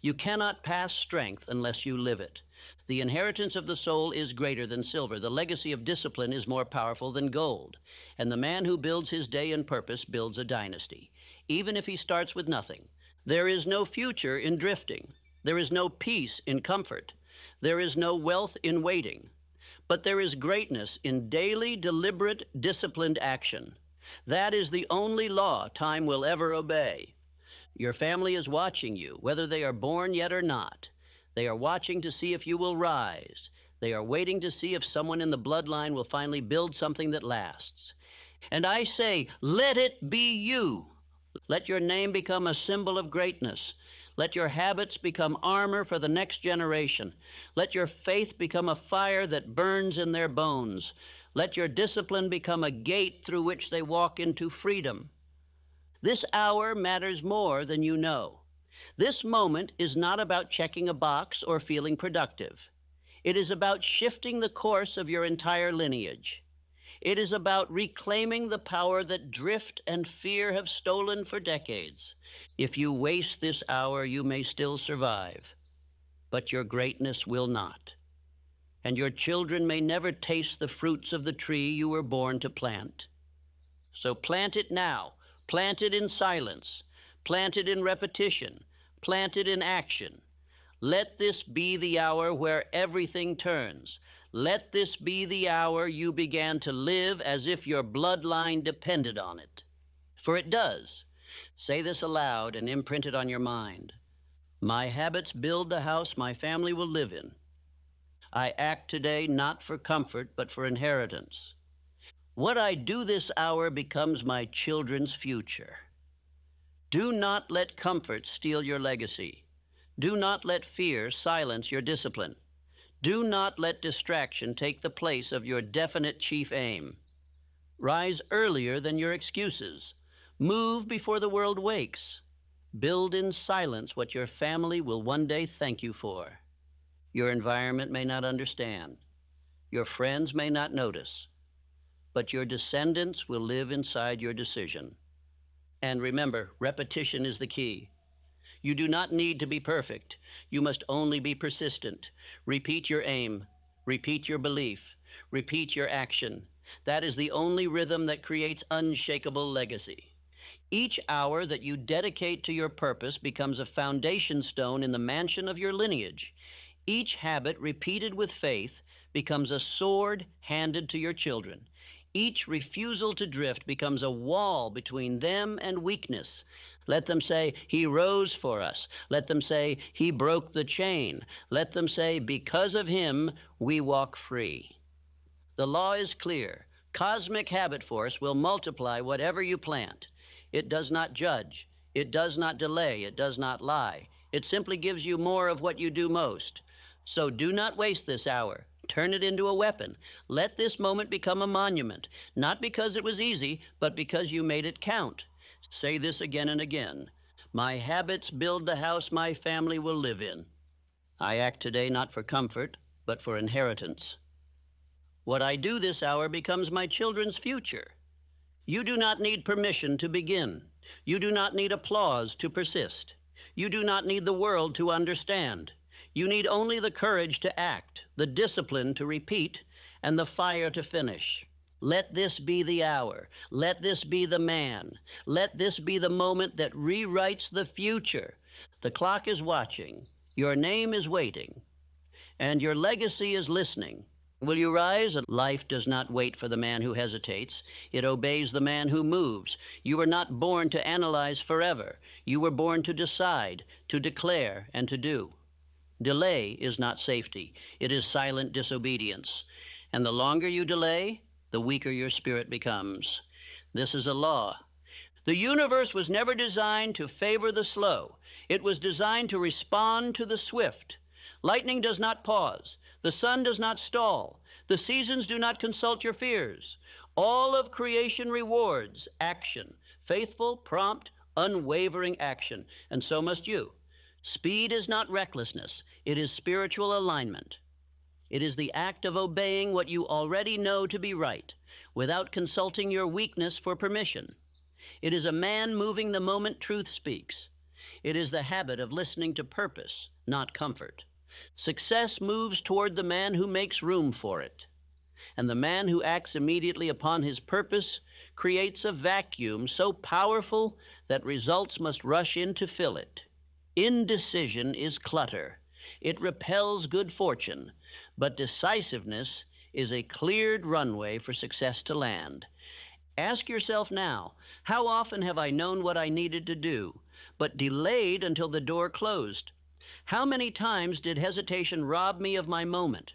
You cannot pass strength unless you live it. The inheritance of the soul is greater than silver. The legacy of discipline is more powerful than gold. And the man who builds his day in purpose builds a dynasty, even if he starts with nothing. There is no future in drifting. There is no peace in comfort. There is no wealth in waiting. But there is greatness in daily, deliberate, disciplined action. That is the only law time will ever obey. Your family is watching you, whether they are born yet or not. They are watching to see if you will rise. They are waiting to see if someone in the bloodline will finally build something that lasts. And I say, let it be you. Let your name become a symbol of greatness. Let your habits become armor for the next generation. Let your faith become a fire that burns in their bones. Let your discipline become a gate through which they walk into freedom. This hour matters more than you know. This moment is not about checking a box or feeling productive. It is about shifting the course of your entire lineage. It is about reclaiming the power that drift and fear have stolen for decades. If you waste this hour, you may still survive, but your greatness will not. And your children may never taste the fruits of the tree you were born to plant. So plant it now. Plant it in silence. Plant it in repetition. Plant it in action. Let this be the hour where everything turns. Let this be the hour you began to live as if your bloodline depended on it. For it does. Say this aloud and imprint it on your mind. My habits build the house my family will live in. I act today not for comfort, but for inheritance. What I do this hour becomes my children's future. Do not let comfort steal your legacy. Do not let fear silence your discipline. Do not let distraction take the place of your definite chief aim. Rise earlier than your excuses. Move before the world wakes. Build in silence what your family will one day thank you for. Your environment may not understand. Your friends may not notice. But your descendants will live inside your decision. And remember, repetition is the key. You do not need to be perfect. You must only be persistent. Repeat your aim. Repeat your belief. Repeat your action. That is the only rhythm that creates unshakable legacy. Each hour that you dedicate to your purpose becomes a foundation stone in the mansion of your lineage. Each habit repeated with faith becomes a sword handed to your children. Each refusal to drift becomes a wall between them and weakness. Let them say, he rose for us. Let them say, he broke the chain. Let them say, because of him, we walk free. The law is clear. Cosmic habit force will multiply whatever you plant. It does not judge. It does not delay. It does not lie. It simply gives you more of what you do most. So do not waste this hour. Turn it into a weapon. Let this moment become a monument, not because it was easy, but because you made it count. Say this again and again. My habits build the house my family will live in. I act today not for comfort, but for inheritance. What I do this hour becomes my children's future. You do not need permission to begin. You do not need applause to persist. You do not need the world to understand. You need only the courage to act, the discipline to repeat, and the fire to finish. Let this be the hour. Let this be the man. Let this be the moment that rewrites the future. The clock is watching. Your name is waiting. And your legacy is listening. Will you rise? Life does not wait for the man who hesitates. It obeys the man who moves. You were not born to analyze forever. You were born to decide, to declare, and to do. Delay is not safety. It is silent disobedience. And the longer you delay, the weaker your spirit becomes. This is a law. The universe was never designed to favor the slow. It was designed to respond to the swift. Lightning does not pause. The sun does not stall. The seasons do not consult your fears. All of creation rewards action, faithful, prompt, unwavering action, and so must you. Speed is not recklessness. It is spiritual alignment. It is the act of obeying what you already know to be right. without consulting your weakness for permission. It is a man moving the moment truth speaks. It is the habit of listening to purpose, not comfort. Success moves toward the man who makes room for it. And the man who acts immediately upon his purpose creates a vacuum so powerful that results must rush in to fill it. Indecision is clutter. It repels good fortune, but decisiveness is a cleared runway for success to land. Ask yourself now, how often have I known what I needed to do, but delayed until the door closed? How many times did hesitation rob me of my moment?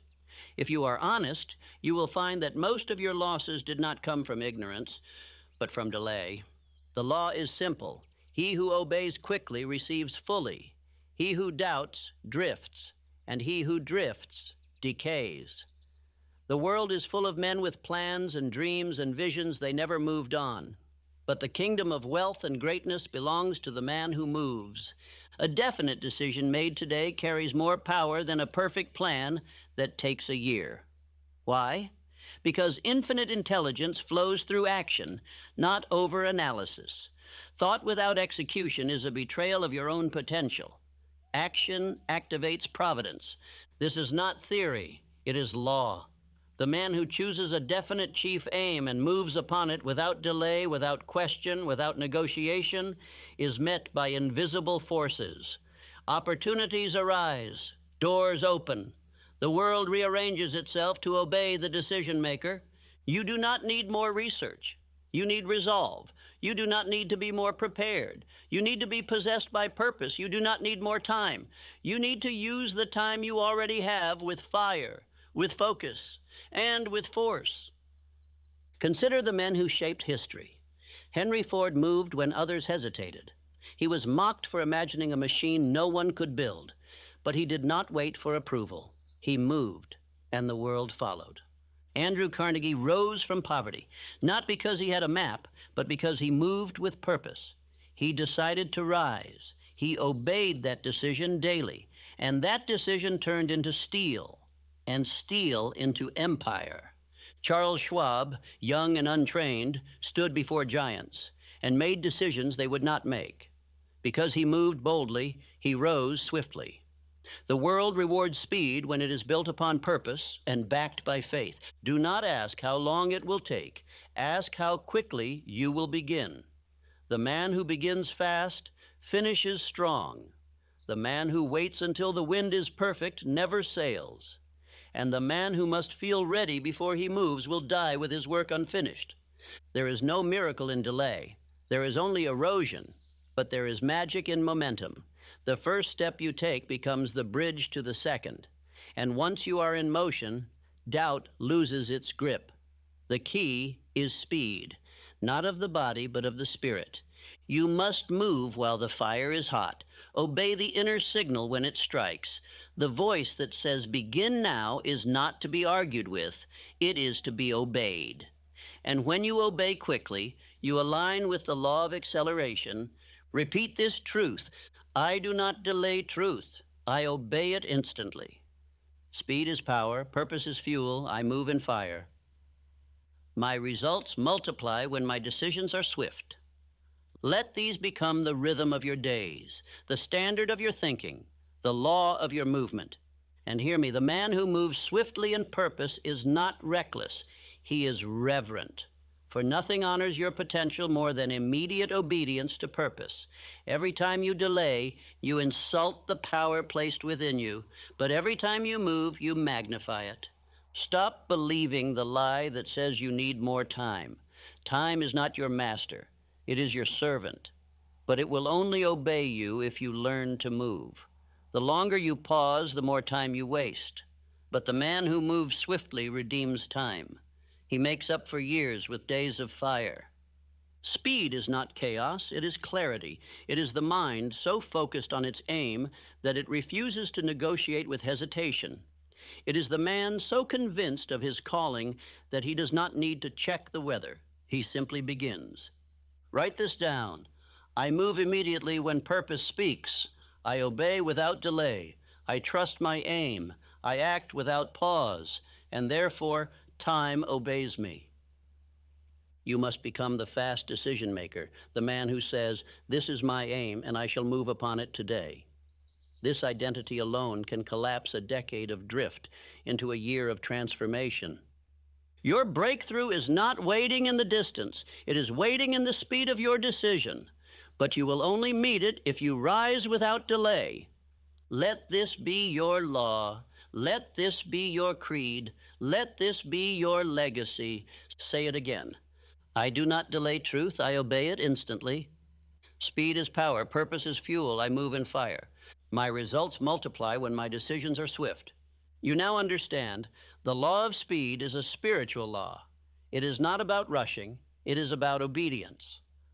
If you are honest, you will find that most of your losses did not come from ignorance, but from delay. The law is simple. He who obeys quickly receives fully. He who doubts drifts, and he who drifts decays. The world is full of men with plans and dreams and visions they never moved on. But the kingdom of wealth and greatness belongs to the man who moves. A definite decision made today carries more power than a perfect plan that takes a year. Why? Because infinite intelligence flows through action, not over-analysis. Thought without execution is a betrayal of your own potential. Action activates providence. This is not theory, it is law. The man who chooses a definite chief aim and moves upon it without delay, without question, without negotiation, is met by invisible forces. Opportunities arise, doors open. The world rearranges itself to obey the decision maker. You do not need more research. You need resolve. You do not need to be more prepared. You need to be possessed by purpose. You do not need more time. You need to use the time you already have with fire, with focus, and with force. Consider the men who shaped history. Henry Ford moved when others hesitated. He was mocked for imagining a machine no one could build, but he did not wait for approval. He moved, and the world followed. Andrew Carnegie rose from poverty, not because he had a map, but because he moved with purpose. He decided to rise. He obeyed that decision daily, and that decision turned into steel, and steel into empire. Charles Schwab, young and untrained, stood before giants and made decisions they would not make. Because he moved boldly, he rose swiftly. The world rewards speed when it is built upon purpose and backed by faith. Do not ask how long it will take. Ask how quickly you will begin. The man who begins fast finishes strong. The man who waits until the wind is perfect never sails. And the man who must feel ready before he moves will die with his work unfinished. There is no miracle in delay. There is only erosion, but there is magic in momentum. The first step you take becomes the bridge to the second. And once you are in motion, doubt loses its grip. The key is speed, not of the body, but of the spirit. You must move while the fire is hot. Obey the inner signal when it strikes. The voice that says begin now is not to be argued with. It is to be obeyed. And when you obey quickly, you align with the law of acceleration. Repeat this truth. I do not delay truth. I obey it instantly. Speed is power. Purpose is fuel. I move in fire. My results multiply when my decisions are swift. Let these become the rhythm of your days, the standard of your thinking, the law of your movement. And hear me, the man who moves swiftly in purpose is not reckless. He is reverent. For nothing honors your potential more than immediate obedience to purpose. Every time you delay, you insult the power placed within you, but every time you move, you magnify it. Stop believing the lie that says you need more time. Time is not your master. It is your servant, but it will only obey you if you learn to move. The longer you pause, the more time you waste. But the man who moves swiftly redeems time. He makes up for years with days of fire. Speed is not chaos, it is clarity. It is the mind so focused on its aim that it refuses to negotiate with hesitation. It is the man so convinced of his calling that he does not need to check the weather. He simply begins. Write this down. I move immediately when purpose speaks. I obey without delay. I trust my aim. I act without pause. And therefore, time obeys me. You must become the fast decision maker, the man who says, "This is my aim, and I shall move upon it today." This identity alone can collapse a decade of drift into a year of transformation. Your breakthrough is not waiting in the distance. It is waiting in the speed of your decision. But you will only meet it if you rise without delay. Let this be your law. Let this be your creed. Let this be your legacy. Say it again. I do not delay truth. I obey it instantly. Speed is power. Purpose is fuel. I move in fire. My results multiply when my decisions are swift. You now understand the law of speed is a spiritual law. It is not about rushing. It is about obedience.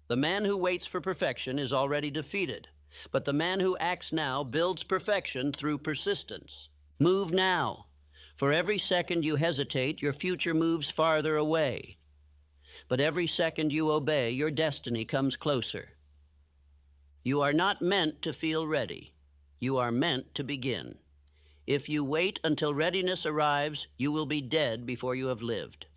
The man who waits for perfection is already defeated, but the man who acts now builds perfection through persistence. Move now. For every second you hesitate, your future moves farther away. But every second you obey, your destiny comes closer. You are not meant to feel ready. You are meant to begin. If you wait until readiness arrives, you will be dead before you have lived.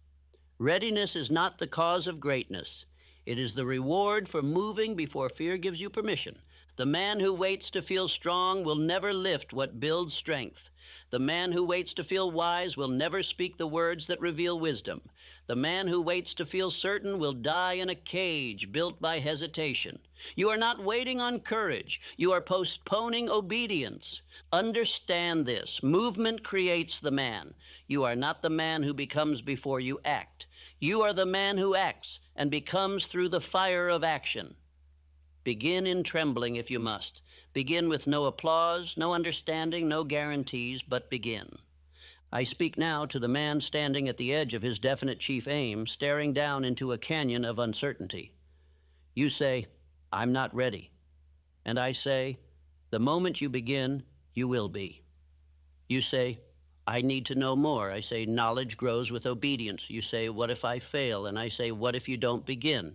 Readiness is not the cause of greatness. It is the reward for moving before fear gives you permission. The man who waits to feel strong will never lift what builds strength. The man who waits to feel wise will never speak the words that reveal wisdom. The man who waits to feel certain will die in a cage built by hesitation. You are not waiting on courage. You are postponing obedience. Understand this. Movement creates the man. You are not the man who becomes before you act. You are the man who acts and becomes through the fire of action. Begin in trembling if you must. Begin with no applause, no understanding, no guarantees, but begin. I speak now to the man standing at the edge of his definite chief aim, staring down into a canyon of uncertainty. You say, "I'm not ready." And I say, "The moment you begin, you will be." You say, "I need to know more." I say, "Knowledge grows with obedience." You say, "What if I fail?" And I say, "What if you don't begin?"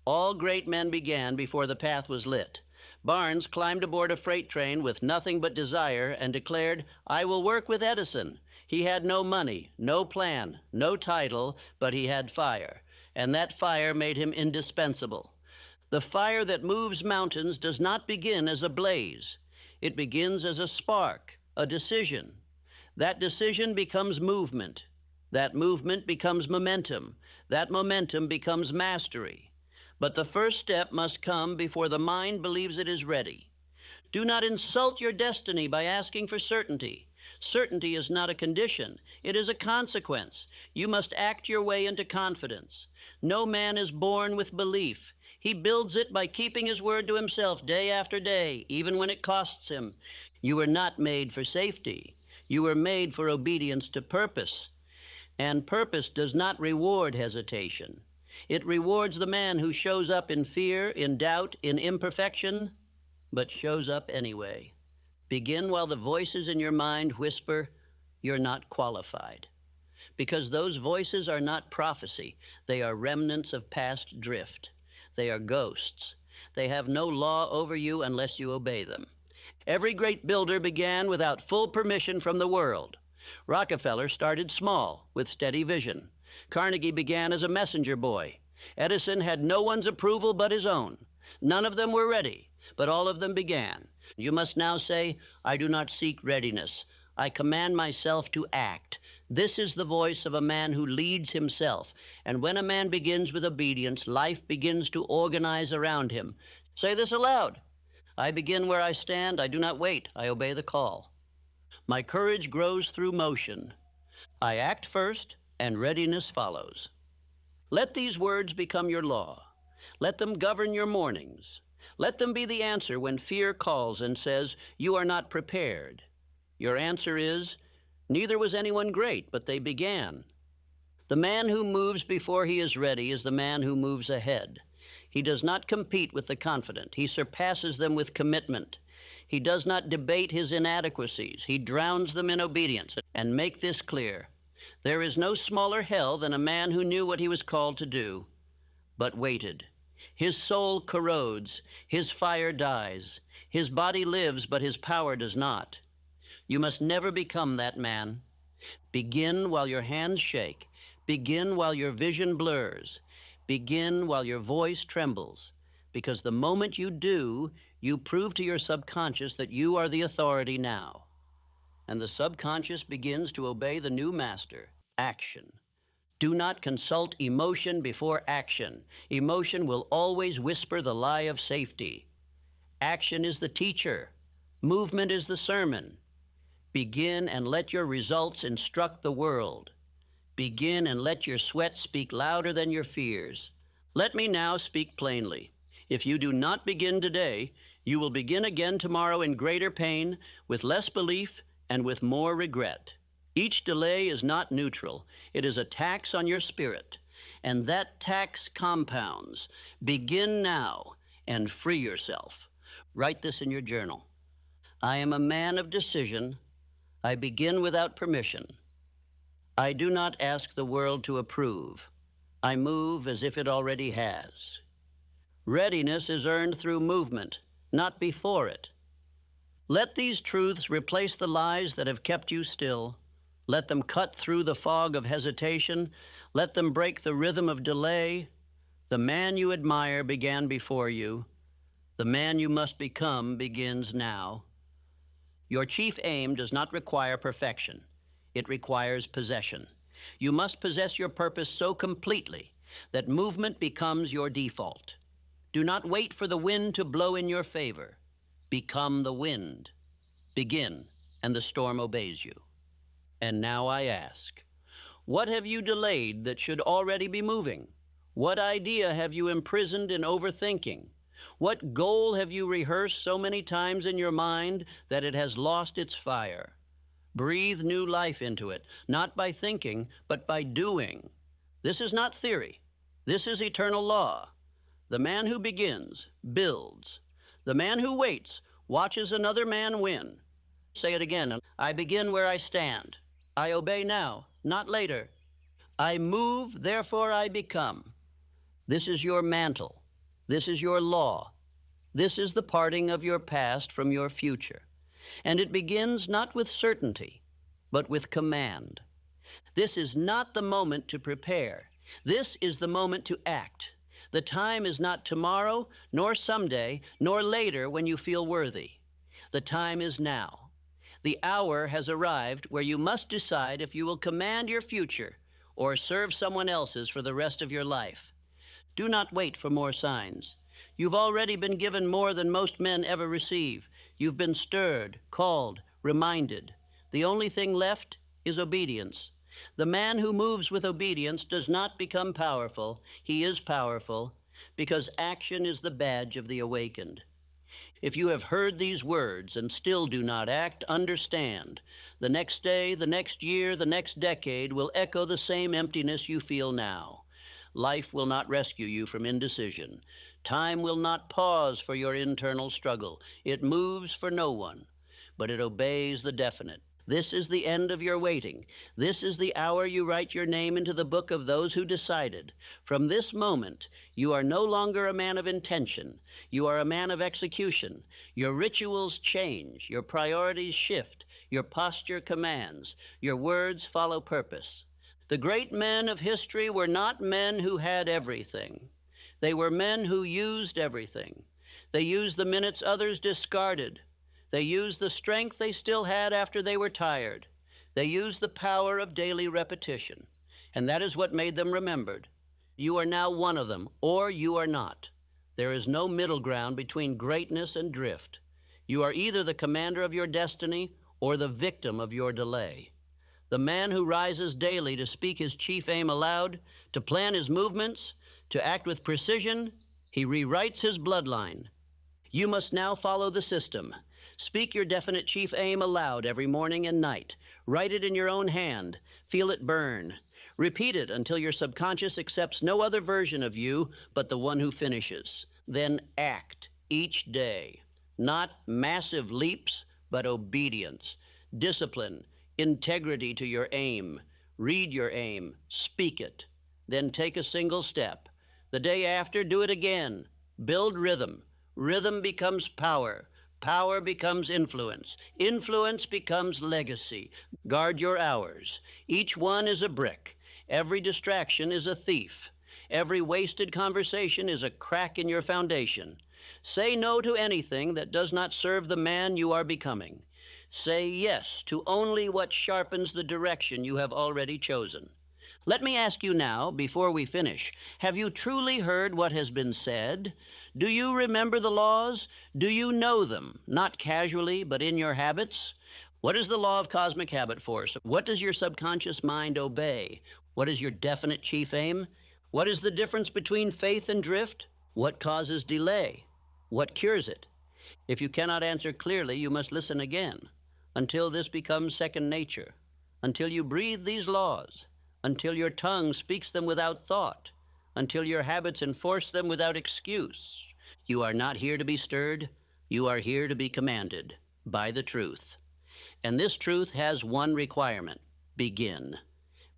All great men began before the path was lit. Barnes climbed aboard a freight train with nothing but desire and declared, "I will work with Edison." He had no money, no plan, no title, but he had fire, and that fire made him indispensable. The fire that moves mountains does not begin as a blaze. It begins as a spark, a decision. That decision becomes movement. That movement becomes momentum. That momentum becomes mastery. But the first step must come before the mind believes it is ready. Do not insult your destiny by asking for certainty. Certainty is not a condition. It is a consequence. You must act your way into confidence. No man is born with belief. He builds it by keeping his word to himself day after day, even when it costs him. You were not made for safety. You were made for obedience to purpose. And purpose does not reward hesitation. It rewards the man who shows up in fear, in doubt, in imperfection, but shows up anyway. Begin while the voices in your mind whisper, "You're not qualified." Because those voices are not prophecy. They are remnants of past drift. They are ghosts. They have no law over you unless you obey them. Every great builder began without full permission from the world. Rockefeller started small, with steady vision. Carnegie began as a messenger boy. Edison had no one's approval but his own. None of them were ready, but all of them began. You must now say, "I do not seek readiness. I command myself to act." This is the voice of a man who leads himself. And when a man begins with obedience, life begins to organize around him. Say this aloud. I begin where I stand. I do not wait. I obey the call. My courage grows through motion. I act first, and readiness follows. Let these words become your law. Let them govern your mornings. Let them be the answer when fear calls and says, "You are not prepared." Your answer is, "Neither was anyone great, but they began." The man who moves before he is ready is the man who moves ahead. He does not compete with the confident. He surpasses them with commitment. He does not debate his inadequacies. He drowns them in obedience. And make this clear. There is no smaller hell than a man who knew what he was called to do, but waited. His soul corrodes. His fire dies. His body lives, but his power does not. You must never become that man. Begin while your hands shake. Begin while your vision blurs. Begin while your voice trembles, because the moment you do, you prove to your subconscious that you are the authority now. And the subconscious begins to obey the new master, action. Do not consult emotion before action. Emotion will always whisper the lie of safety. Action is the teacher. Movement is the sermon. Begin and let your results instruct the world. Begin and let your sweat speak louder than your fears. Let me now speak plainly. If you do not begin today, you will begin again tomorrow in greater pain, with less belief, and with more regret. Each delay is not neutral. It is a tax on your spirit, and that tax compounds. Begin now and free yourself. Write this in your journal. I am a man of decision. I begin without permission. I do not ask the world to approve. I move as if it already has. Readiness is earned through movement, not before it. Let these truths replace the lies that have kept you still. Let them cut through the fog of hesitation. Let them break the rhythm of delay. The man you admire began before you. The man you must become begins now. Your chief aim does not require perfection. It requires possession. You must possess your purpose so completely that movement becomes your default. Do not wait for the wind to blow in your favor. Become the wind. Begin, and the storm obeys you. And now I ask, what have you delayed that should already be moving? What idea have you imprisoned in overthinking? What goal have you rehearsed so many times in your mind that it has lost its fire? Breathe new life into it, not by thinking, but by doing. This is not theory. This is eternal law. The man who begins builds. The man who waits watches another man win. Say it again. I begin where I stand. I obey now, not later. I move, therefore I become. This is your mantle. This is your law. This is the parting of your past from your future. And it begins not with certainty, but with command. This is not the moment to prepare. This is the moment to act. The time is not tomorrow, nor someday, nor later when you feel worthy. The time is now. The hour has arrived where you must decide if you will command your future or serve someone else's for the rest of your life. Do not wait for more signs. You've already been given more than most men ever receive. You've been stirred, called, reminded. The only thing left is obedience. The man who moves with obedience does not become powerful. He is powerful because action is the badge of the awakened. If you have heard these words and still do not act, understand. The next day, the next year, the next decade will echo the same emptiness you feel now. Life will not rescue you from indecision. Time will not pause for your internal struggle. It moves for no one, but it obeys the definite. This is the end of your waiting. This is the hour you write your name into the book of those who decided. From this moment, you are no longer a man of intention. You are a man of execution. Your rituals change. Your priorities shift. Your posture commands. Your words follow purpose. The great men of history were not men who had everything. They were men who used everything. They used the minutes others discarded. They used the strength they still had after they were tired. They used the power of daily repetition. And that is what made them remembered. You are now one of them, or you are not. There is no middle ground between greatness and drift. You are either the commander of your destiny or the victim of your delay. The man who rises daily to speak his chief aim aloud, to plan his movements, to act with precision, he rewrites his bloodline. You must now follow the system. Speak your definite chief aim aloud every morning and night. Write it in your own hand. Feel it burn. Repeat it until your subconscious accepts no other version of you but the one who finishes. Then act each day. Not massive leaps, but obedience. Discipline. Integrity to your aim. Read your aim. Speak it. Then take a single step. The day after, do it again. Build rhythm. Rhythm becomes power. Power becomes influence. Influence becomes legacy. Guard your hours. Each one is a brick. Every distraction is a thief. Every wasted conversation is a crack in your foundation. Say no to anything that does not serve the man you are becoming. Say yes to only what sharpens the direction you have already chosen. Let me ask you now, before we finish, have you truly heard what has been said? Do you remember the laws? Do you know them, not casually, but in your habits? What is the law of cosmic habit force? What does your subconscious mind obey? What is your definite chief aim? What is the difference between faith and drift? What causes delay? What cures it? If you cannot answer clearly, you must listen again, until this becomes second nature, until you breathe these laws, until your tongue speaks them without thought, until your habits enforce them without excuse. You are not here to be stirred. You are here to be commanded by the truth. And this truth has one requirement: begin.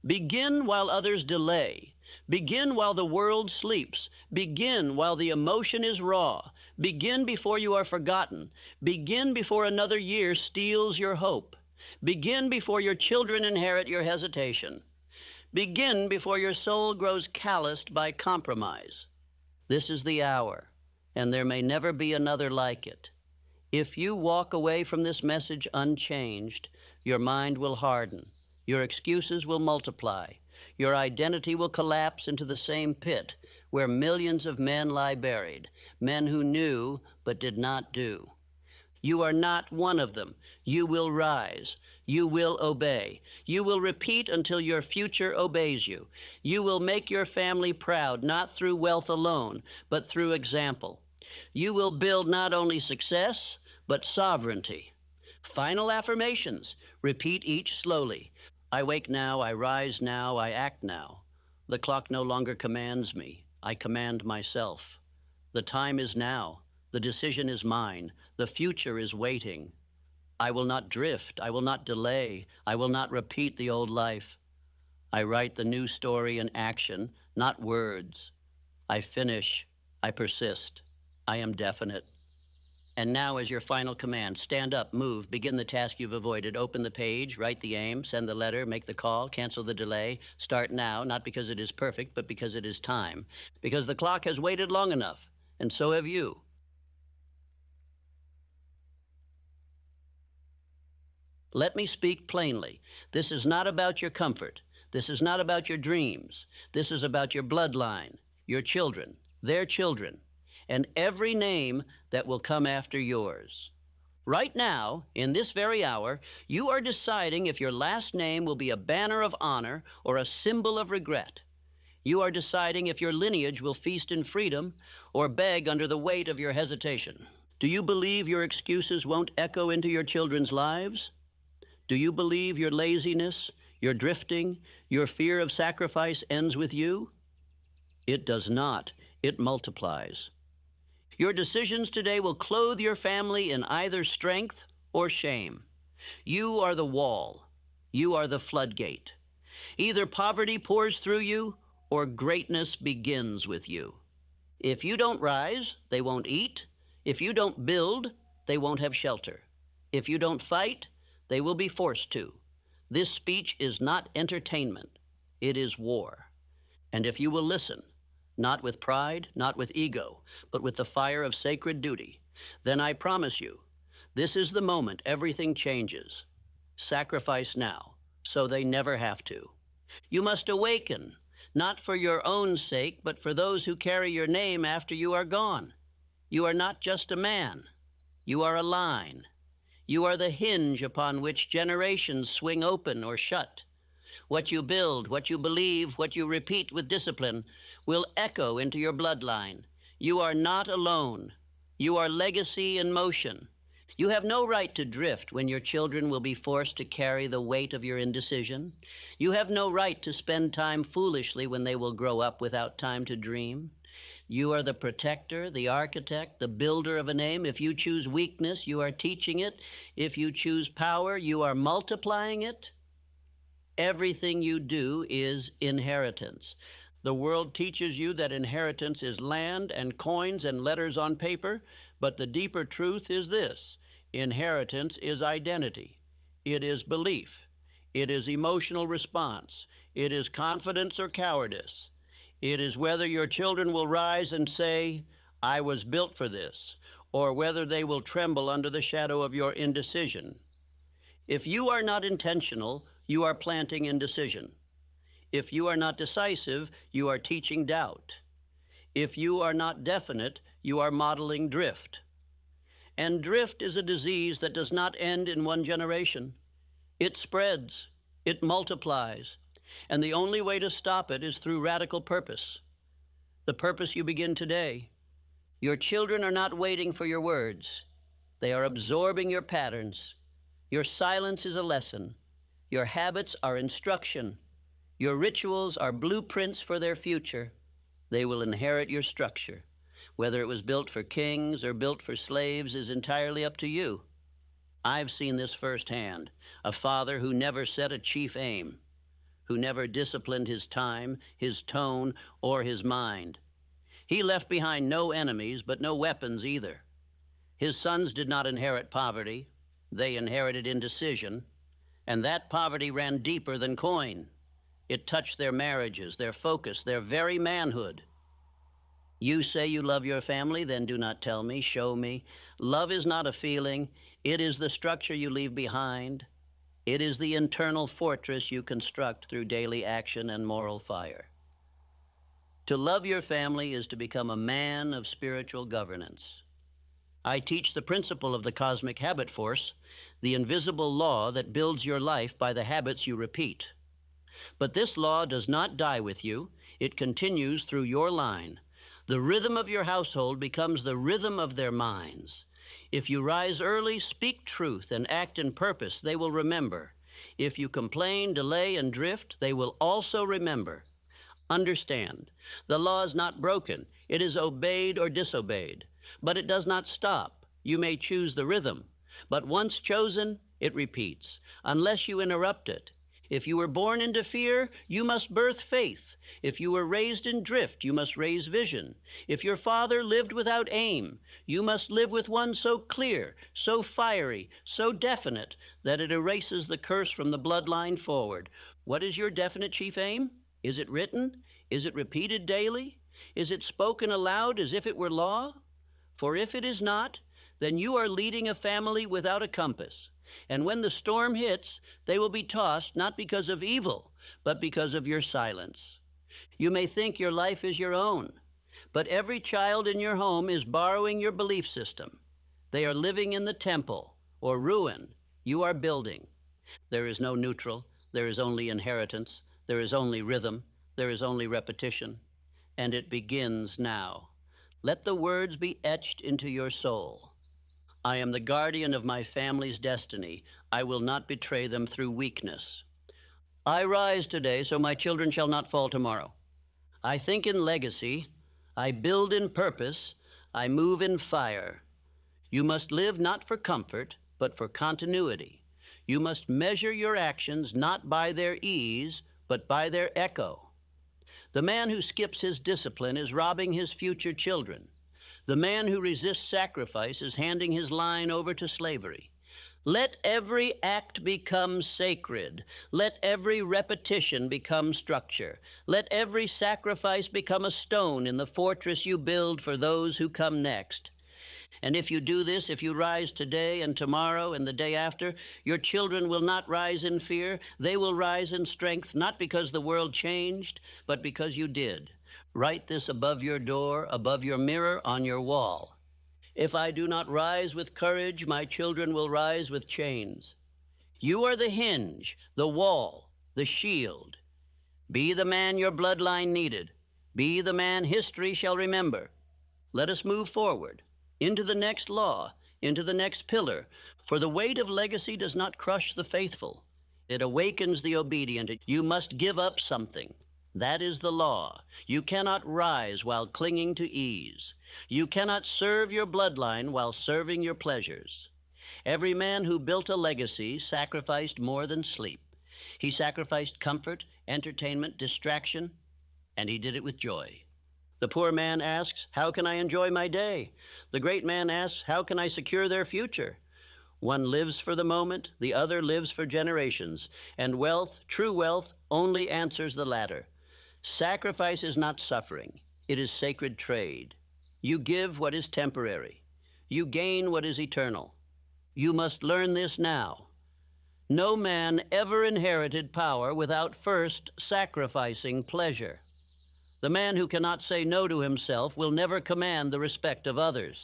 Begin while others delay. Begin while the world sleeps. Begin while the emotion is raw. Begin before you are forgotten. Begin before another year steals your hope. Begin before your children inherit your hesitation. Begin before your soul grows calloused by compromise. This is the hour, and there may never be another like it. If you walk away from this message unchanged, your mind will harden, your excuses will multiply, your identity will collapse into the same pit where millions of men lie buried, men who knew but did not do. You are not one of them. You will rise. You will obey. You will repeat until your future obeys you. You will make your family proud, not through wealth alone, but through example. You will build not only success, but sovereignty. Final affirmations. Repeat each slowly. I wake now, I rise now, I act now. The clock no longer commands me. I command myself. The time is now. The decision is mine. The future is waiting. I will not drift. I will not delay. I will not repeat the old life. I write the new story in action, not words. I finish. I persist. I am definite. And now is your final command. Stand up, move, begin the task you've avoided, open the page, write the aim, send the letter, make the call, cancel the delay. Start now, not because it is perfect, but because it is time. Because the clock has waited long enough, and so have you. Let me speak plainly. This is not about your comfort. This is not about your dreams. This is about your bloodline, your children, their children, and every name that will come after yours. Right now, in this very hour, you are deciding if your last name will be a banner of honor or a symbol of regret. You are deciding if your lineage will feast in freedom or beg under the weight of your hesitation. Do you believe your excuses won't echo into your children's lives? Do you believe your laziness, your drifting, your fear of sacrifice ends with you? It does not. It multiplies. Your decisions today will clothe your family in either strength or shame. You are the wall. You are the floodgate. Either poverty pours through you or greatness begins with you. If you don't rise, they won't eat. If you don't build, they won't have shelter. If you don't fight, they will be forced to. This speech is not entertainment. It is war. And if you will listen, not with pride, not with ego, but with the fire of sacred duty, then I promise you, this is the moment everything changes. Sacrifice now, so they never have to. You must awaken, not for your own sake, but for those who carry your name after you are gone. You are not just a man. You are a line. You are the hinge upon which generations swing open or shut. What you build, what you believe, what you repeat with discipline will echo into your bloodline. You are not alone. You are legacy in motion. You have no right to drift when your children will be forced to carry the weight of your indecision. You have no right to spend time foolishly when they will grow up without time to dream. You are the protector, the architect, the builder of a name. If you choose weakness, you are teaching it. If you choose power, you are multiplying it. Everything you do is inheritance. The world teaches you that inheritance is land and coins and letters on paper, but the deeper truth is this: inheritance is identity. It is belief. It is emotional response. It is confidence or cowardice. It is whether your children will rise and say, I was built for this, or whether they will tremble under the shadow of your indecision. If you are not intentional, you are planting indecision. If you are not decisive, you are teaching doubt. If you are not definite, you are modeling drift. And drift is a disease that does not end in one generation. It spreads, it multiplies, and the only way to stop it is through radical purpose. The purpose you begin today. Your children are not waiting for your words. They are absorbing your patterns. Your silence is a lesson. Your habits are instruction. Your rituals are blueprints for their future. They will inherit your structure. Whether it was built for kings or built for slaves is entirely up to you. I've seen this firsthand. A father who never set a chief aim, who never disciplined his time, his tone, or his mind. He left behind no enemies, but no weapons either. His sons did not inherit poverty. They inherited indecision, and that poverty ran deeper than coin. It touched their marriages, their focus, their very manhood. You say you love your family, then do not tell me, show me. Love is not a feeling. It is the structure you leave behind. It is the internal fortress you construct through daily action and moral fire. To love your family is to become a man of spiritual governance. I teach the principle of the cosmic habit force, the invisible law that builds your life by the habits you repeat. But this law does not die with you. It continues through your line. The rhythm of your household becomes the rhythm of their minds. If you rise early, speak truth, and act in purpose, they will remember. If you complain, delay, and drift, they will also remember. Understand, the law is not broken. It is obeyed or disobeyed. But it does not stop. You may choose the rhythm. But once chosen, it repeats, unless you interrupt it. If you were born into fear, you must birth faith. If you were raised in drift, you must raise vision. If your father lived without aim, you must live with one so clear, so fiery, so definite, that it erases the curse from the bloodline forward. What is your definite chief aim? Is it written? Is it repeated daily? Is it spoken aloud as if it were law? For if it is not, then you are leading a family without a compass. And when the storm hits, they will be tossed not because of evil, but because of your silence. You may think your life is your own, but every child in your home is borrowing your belief system. They are living in the temple or ruin you are building. There is no neutral. There is only inheritance. There is only rhythm. There is only repetition. And it begins now. Let the words be etched into your soul. I am the guardian of my family's destiny. I will not betray them through weakness. I rise today so my children shall not fall tomorrow. I think in legacy. I build in purpose. I move in fire. You must live not for comfort, but for continuity. You must measure your actions not by their ease, but by their echo. The man who skips his discipline is robbing his future children. The man who resists sacrifice is handing his line over to slavery. Let every act become sacred. Let every repetition become structure. Let every sacrifice become a stone in the fortress you build for those who come next. And if you do this, if you rise today and tomorrow and the day after, your children will not rise in fear. They will rise in strength, not because the world changed, but because you did. Write this above your door, above your mirror, on your wall. If I do not rise with courage, my children will rise with chains. You are the hinge, the wall, the shield. Be the man your bloodline needed. Be the man history shall remember. Let us move forward, into the next law, into the next pillar, for the weight of legacy does not crush the faithful. It awakens the obedient. You must give up something. That is the law. You cannot rise while clinging to ease. You cannot serve your bloodline while serving your pleasures. Every man who built a legacy sacrificed more than sleep. He sacrificed comfort, entertainment, distraction, and he did it with joy. The poor man asks, how can I enjoy my day? The great man asks, how can I secure their future? One lives for the moment, the other lives for generations, and wealth, true wealth, only answers the latter. Sacrifice is not suffering. It is sacred trade. You give what is temporary. You gain what is eternal. You must learn this now. No man ever inherited power without first sacrificing pleasure. The man who cannot say no to himself will never command the respect of others.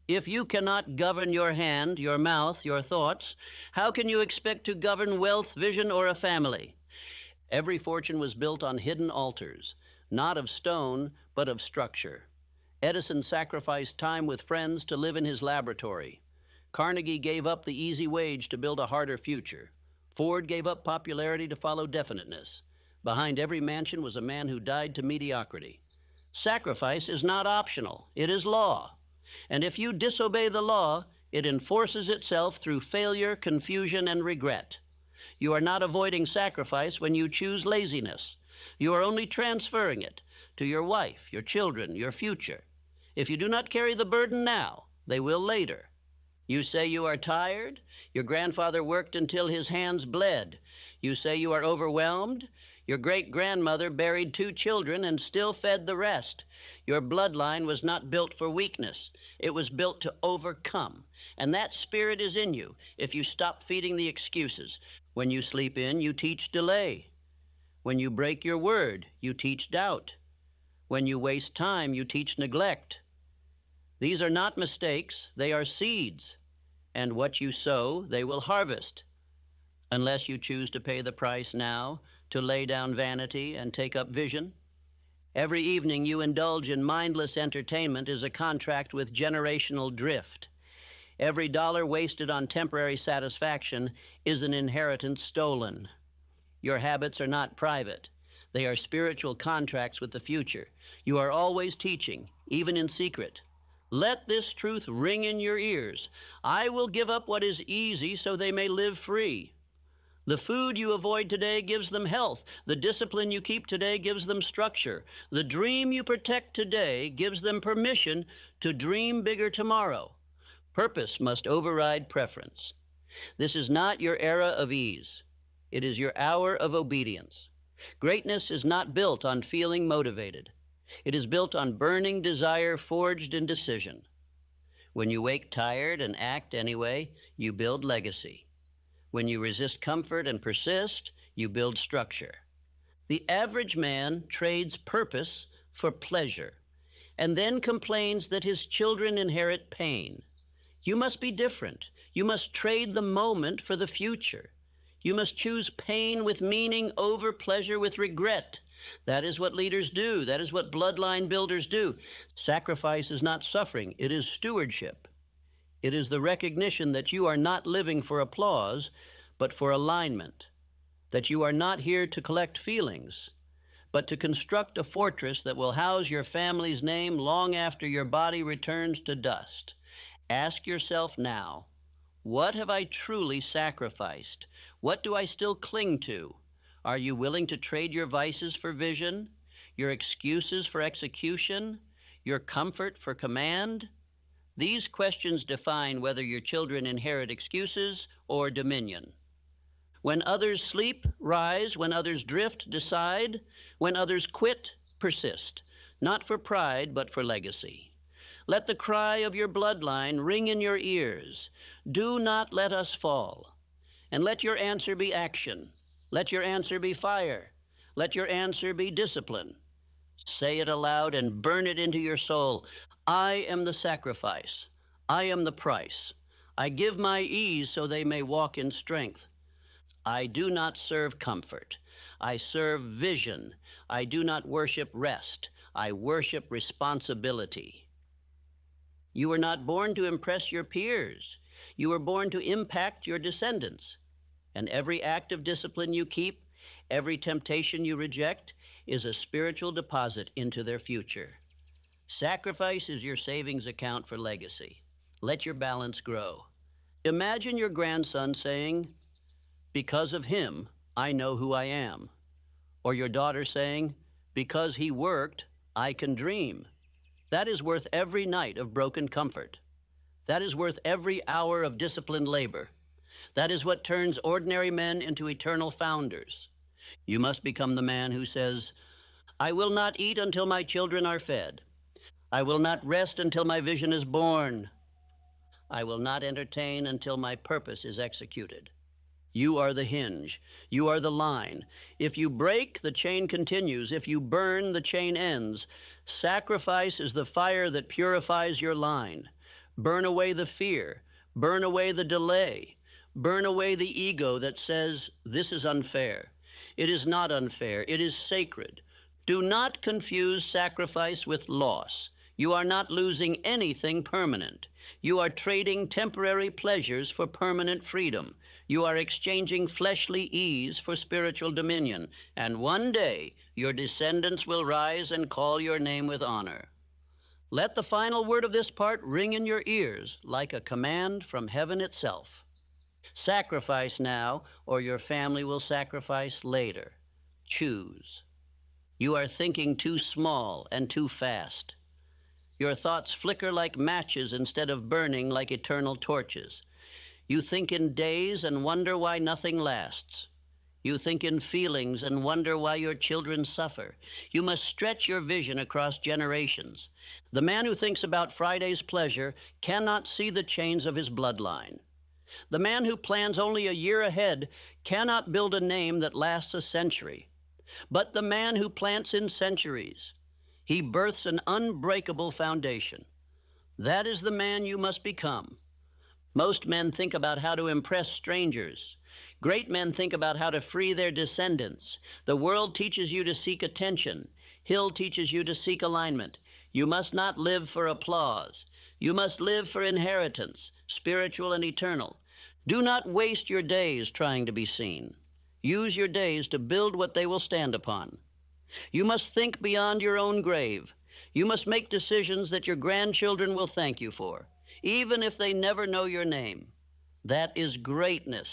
If you cannot govern your hand, your mouth, your thoughts, how can you expect to govern wealth, vision, or a family? Every fortune was built on hidden altars, not of stone, but of structure. Edison sacrificed time with friends to live in his laboratory. Carnegie gave up the easy wage to build a harder future. Ford gave up popularity to follow definiteness. Behind every mansion was a man who died to mediocrity. Sacrifice is not optional. It is law. And if you disobey the law, it enforces itself through failure, confusion, and regret. You are not avoiding sacrifice when you choose laziness. You are only transferring it to your wife, your children, your future. If you do not carry the burden now, they will later. You say you are tired. Your grandfather worked until his hands bled. You say you are overwhelmed. Your great-grandmother buried 2 children and still fed the rest. Your bloodline was not built for weakness. It was built to overcome. And that spirit is in you if you stop feeding the excuses. When you sleep in, you teach delay. When you break your word, you teach doubt. When you waste time, you teach neglect. These are not mistakes, they are seeds. And what you sow, they will harvest. Unless you choose to pay the price now, to lay down vanity and take up vision. Every evening you indulge in mindless entertainment is a contract with generational drift. Every dollar wasted on temporary satisfaction is an inheritance stolen. Your habits are not private. They are spiritual contracts with the future. You are always teaching, even in secret. Let this truth ring in your ears. I will give up what is easy so they may live free. The food you avoid today gives them health. The discipline you keep today gives them structure. The dream you protect today gives them permission to dream bigger tomorrow. Purpose must override preference. This is not your era of ease. It is your hour of obedience. Greatness is not built on feeling motivated. It is built on burning desire forged in decision. When you wake tired and act anyway, you build legacy. When you resist comfort and persist, you build structure. The average man trades purpose for pleasure and then complains that his children inherit pain. You must be different. You must trade the moment for the future. You must choose pain with meaning over pleasure with regret. That is what leaders do. That is what bloodline builders do. Sacrifice is not suffering. It is stewardship. It is the recognition that you are not living for applause, but for alignment. That you are not here to collect feelings, but to construct a fortress that will house your family's name long after your body returns to dust. Ask yourself now, what have I truly sacrificed? What do I still cling to? Are you willing to trade your vices for vision, your excuses for execution, your comfort for command? These questions define whether your children inherit excuses or dominion. When others sleep, rise. When others drift, decide. When others quit, persist. Not for pride, but for legacy. Let the cry of your bloodline ring in your ears. Do not let us fall. And let your answer be action. Let your answer be fire. Let your answer be discipline. Say it aloud and burn it into your soul. I am the sacrifice. I am the price. I give my ease so they may walk in strength. I do not serve comfort. I serve vision. I do not worship rest. I worship responsibility. You were not born to impress your peers. You were born to impact your descendants. And every act of discipline you keep, every temptation you reject, is a spiritual deposit into their future. Sacrifice is your savings account for legacy. Let your balance grow. Imagine your grandson saying, "Because of him, I know who I am." Or your daughter saying, "Because he worked, I can dream." That is worth every night of broken comfort. That is worth every hour of disciplined labor. That is what turns ordinary men into eternal founders. You must become the man who says, I will not eat until my children are fed. I will not rest until my vision is born. I will not entertain until my purpose is executed. You are the hinge. You are the line. If you break, the chain continues. If you burn, the chain ends. Sacrifice is the fire that purifies your line. Burn away the fear. Burn away the delay. Burn away the ego that says, this is unfair. It is not unfair. It is sacred. Do not confuse sacrifice with loss. You are not losing anything permanent. You are trading temporary pleasures for permanent freedom. You are exchanging fleshly ease for spiritual dominion. And one day, your descendants will rise and call your name with honor. Let the final word of this part ring in your ears like a command from heaven itself. Sacrifice now, or your family will sacrifice later. Choose. You are thinking too small and too fast. Your thoughts flicker like matches instead of burning like eternal torches. You think in days and wonder why nothing lasts. You think in feelings and wonder why your children suffer. You must stretch your vision across generations. The man who thinks about Friday's pleasure cannot see the chains of his bloodline. The man who plans only a year ahead cannot build a name that lasts a century. But the man who plants in centuries, he births an unbreakable foundation. That is the man you must become. Most men think about how to impress strangers. Great men think about how to free their descendants. The world teaches you to seek attention. Hill teaches you to seek alignment. You must not live for applause. You must live for inheritance, spiritual and eternal. Do not waste your days trying to be seen. Use your days to build what they will stand upon. You must think beyond your own grave. You must make decisions that your grandchildren will thank you for, even if they never know your name. That is greatness.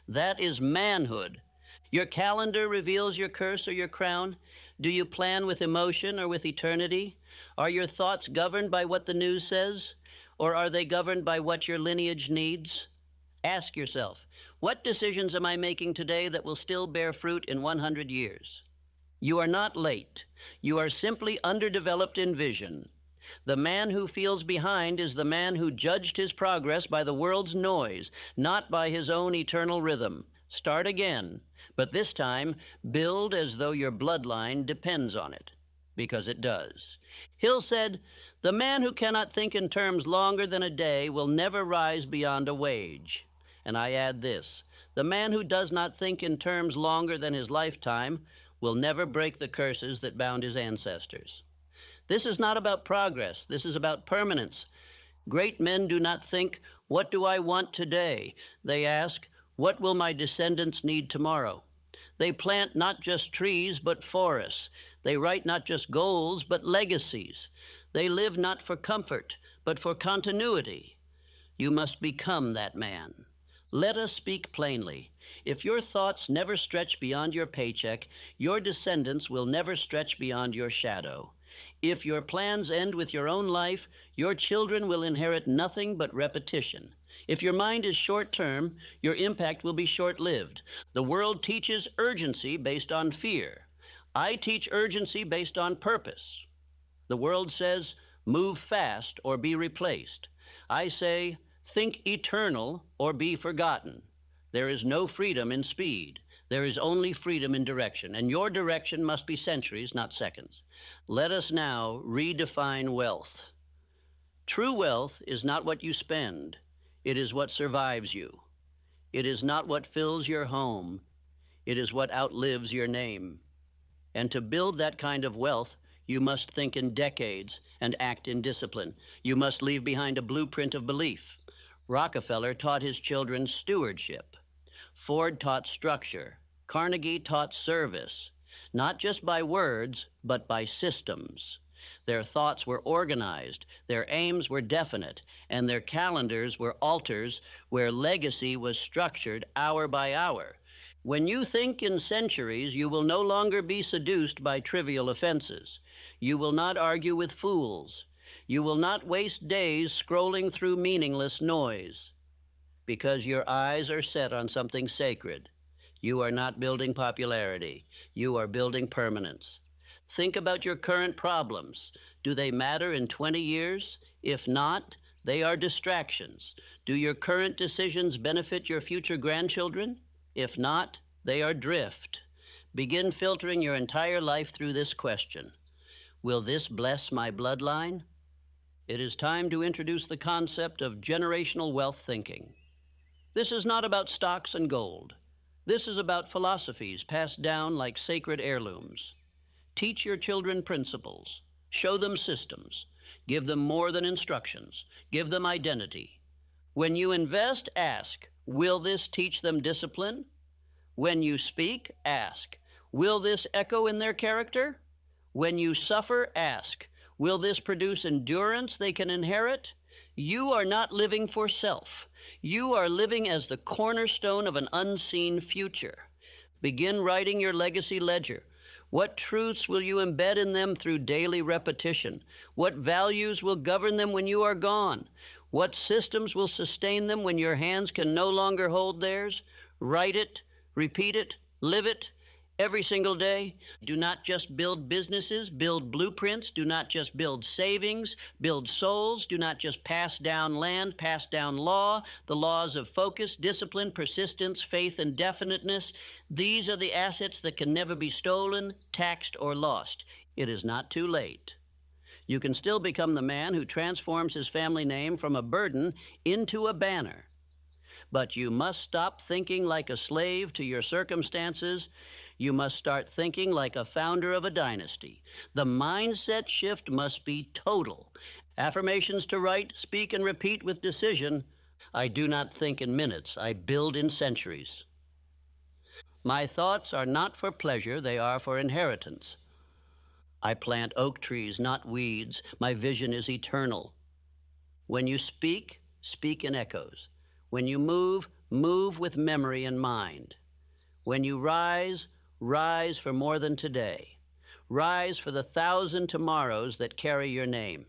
That is manhood. Your calendar reveals your curse or your crown. Do you plan with emotion or with eternity? Are your thoughts governed by what the news says, or are they governed by what your lineage needs? Ask yourself, what decisions am I making today that will still bear fruit in 100 years? You are not late. You are simply underdeveloped in vision. The man who feels behind is the man who judged his progress by the world's noise, not by his own eternal rhythm. Start again, but this time build as though your bloodline depends on it, because it does. Hill said, "The man who cannot think in terms longer than a day will never rise beyond a wage." And I add this, the man who does not think in terms longer than his lifetime will never break the curses that bound his ancestors. This is not about progress. This is about permanence. Great men do not think, what do I want today? They ask, what will my descendants need tomorrow? They plant not just trees, but forests. They write not just goals, but legacies. They live not for comfort, but for continuity. You must become that man. Let us speak plainly. If your thoughts never stretch beyond your paycheck, your descendants will never stretch beyond your shadow. If your plans end with your own life, your children will inherit nothing but repetition. If your mind is short-term, your impact will be short-lived. The world teaches urgency based on fear. I teach urgency based on purpose. The world says, move fast or be replaced. I say, think eternal or be forgotten. There is no freedom in speed. There is only freedom in direction, and your direction must be centuries, not seconds. Let us now redefine wealth. True wealth is not what you spend. It is what survives you. It is not what fills your home. It is what outlives your name. And to build that kind of wealth, you must think in decades and act in discipline. You must leave behind a blueprint of belief. Rockefeller taught his children stewardship. Ford taught structure. Carnegie taught service, not just by words, but by systems. Their thoughts were organized, their aims were definite, and their calendars were altars where legacy was structured hour by hour. When you think in centuries, you will no longer be seduced by trivial offenses. You will not argue with fools. You will not waste days scrolling through meaningless noise, because your eyes are set on something sacred. You are not building popularity. You are building permanence. Think about your current problems. Do they matter in 20 years? If not, they are distractions. Do your current decisions benefit your future grandchildren? If not, they are drift. Begin filtering your entire life through this question. Will this bless my bloodline? It is time to introduce the concept of generational wealth thinking. This is not about stocks and gold. This is about philosophies passed down like sacred heirlooms. Teach your children principles. Show them systems. Give them more than instructions. Give them identity. When you invest, ask, will this teach them discipline? When you speak, ask, will this echo in their character? When you suffer, ask, will this produce endurance they can inherit? You are not living for self. You are living as the cornerstone of an unseen future. Begin writing your legacy ledger. What truths will you embed in them through daily repetition? What values will govern them when you are gone? What systems will sustain them when your hands can no longer hold theirs? Write it, repeat it, live it every single day. Do not just build businesses, build blueprints. Do not just build savings, build souls. Do not just pass down land, pass down law, the laws of focus, discipline, persistence, faith, and definiteness. These are the assets that can never be stolen, taxed, or lost. It is not too late. You can still become the man who transforms his family name from a burden into a banner. But you must stop thinking like a slave to your circumstances. You must start thinking like a founder of a dynasty. The mindset shift must be total. Affirmations to write, speak, and repeat with decision. I do not think in minutes. I build in centuries. My thoughts are not for pleasure. They are for inheritance. I plant oak trees, not weeds. My vision is eternal. When you speak, speak in echoes. When you move, move with memory in mind. When you rise, rise for more than today. Rise for the 1,000 tomorrows that carry your name.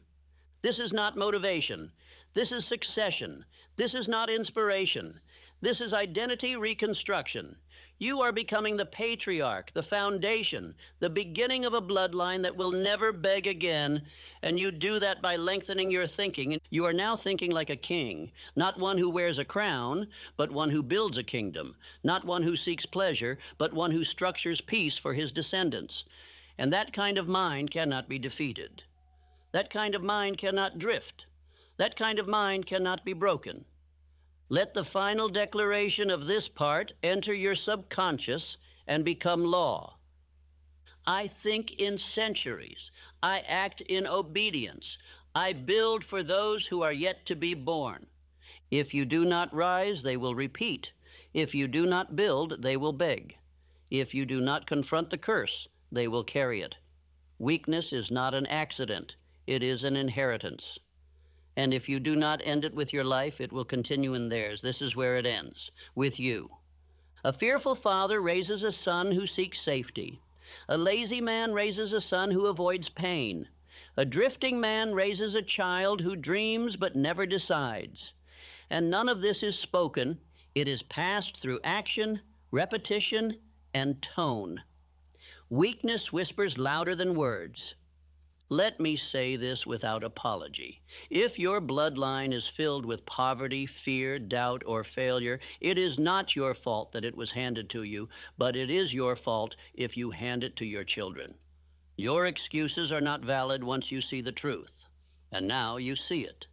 This is not motivation. This is succession. This is not inspiration. This is identity reconstruction. You are becoming the patriarch, the foundation, the beginning of a bloodline that will never beg again, and you do that by lengthening your thinking. You are now thinking like a king, not one who wears a crown, but one who builds a kingdom, not one who seeks pleasure, but one who structures peace for his descendants. And that kind of mind cannot be defeated. That kind of mind cannot drift. That kind of mind cannot be broken. Let the final declaration of this part enter your subconscious and become law. I think in centuries. I act in obedience. I build for those who are yet to be born. If you do not rise, they will repeat. If you do not build, they will beg. If you do not confront the curse, they will carry it. Weakness is not an accident. It is an inheritance. And if you do not end it with your life, it will continue in theirs. This is where it ends, with you. A fearful father raises a son who seeks safety. A lazy man raises a son who avoids pain. A drifting man raises a child who dreams but never decides. And none of this is spoken. It is passed through action, repetition, and tone. Weakness whispers louder than words. Let me say this without apology. If your bloodline is filled with poverty, fear, doubt, or failure, it is not your fault that it was handed to you, but it is your fault if you hand it to your children. Your excuses are not valid once you see the truth, and now you see it.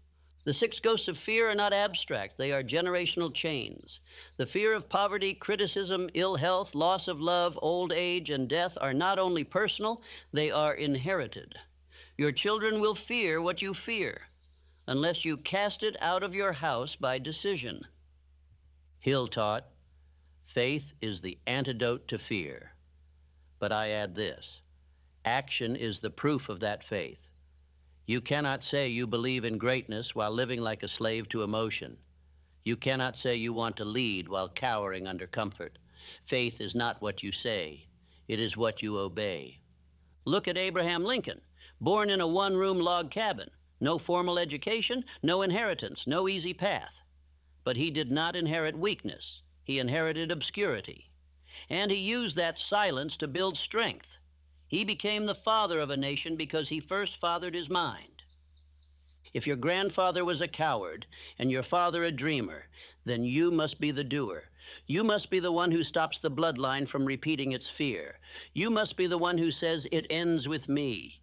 The 6 ghosts of fear are not abstract. They are generational chains. The fear of poverty, criticism, ill health, loss of love, old age, and death are not only personal, they are inherited. Your children will fear what you fear unless you cast it out of your house by decision. Hill taught, faith is the antidote to fear. But I add this, action is the proof of that faith. You cannot say you believe in greatness while living like a slave to emotion. You cannot say you want to lead while cowering under comfort. Faith is not what you say. It is what you obey. Look at Abraham Lincoln. Born in a one-room log cabin, no formal education, no inheritance, no easy path. But he did not inherit weakness. He inherited obscurity. And he used that silence to build strength. He became the father of a nation because he first fathered his mind. If your grandfather was a coward and your father a dreamer, then you must be the doer. You must be the one who stops the bloodline from repeating its fear. You must be the one who says, "It ends with me.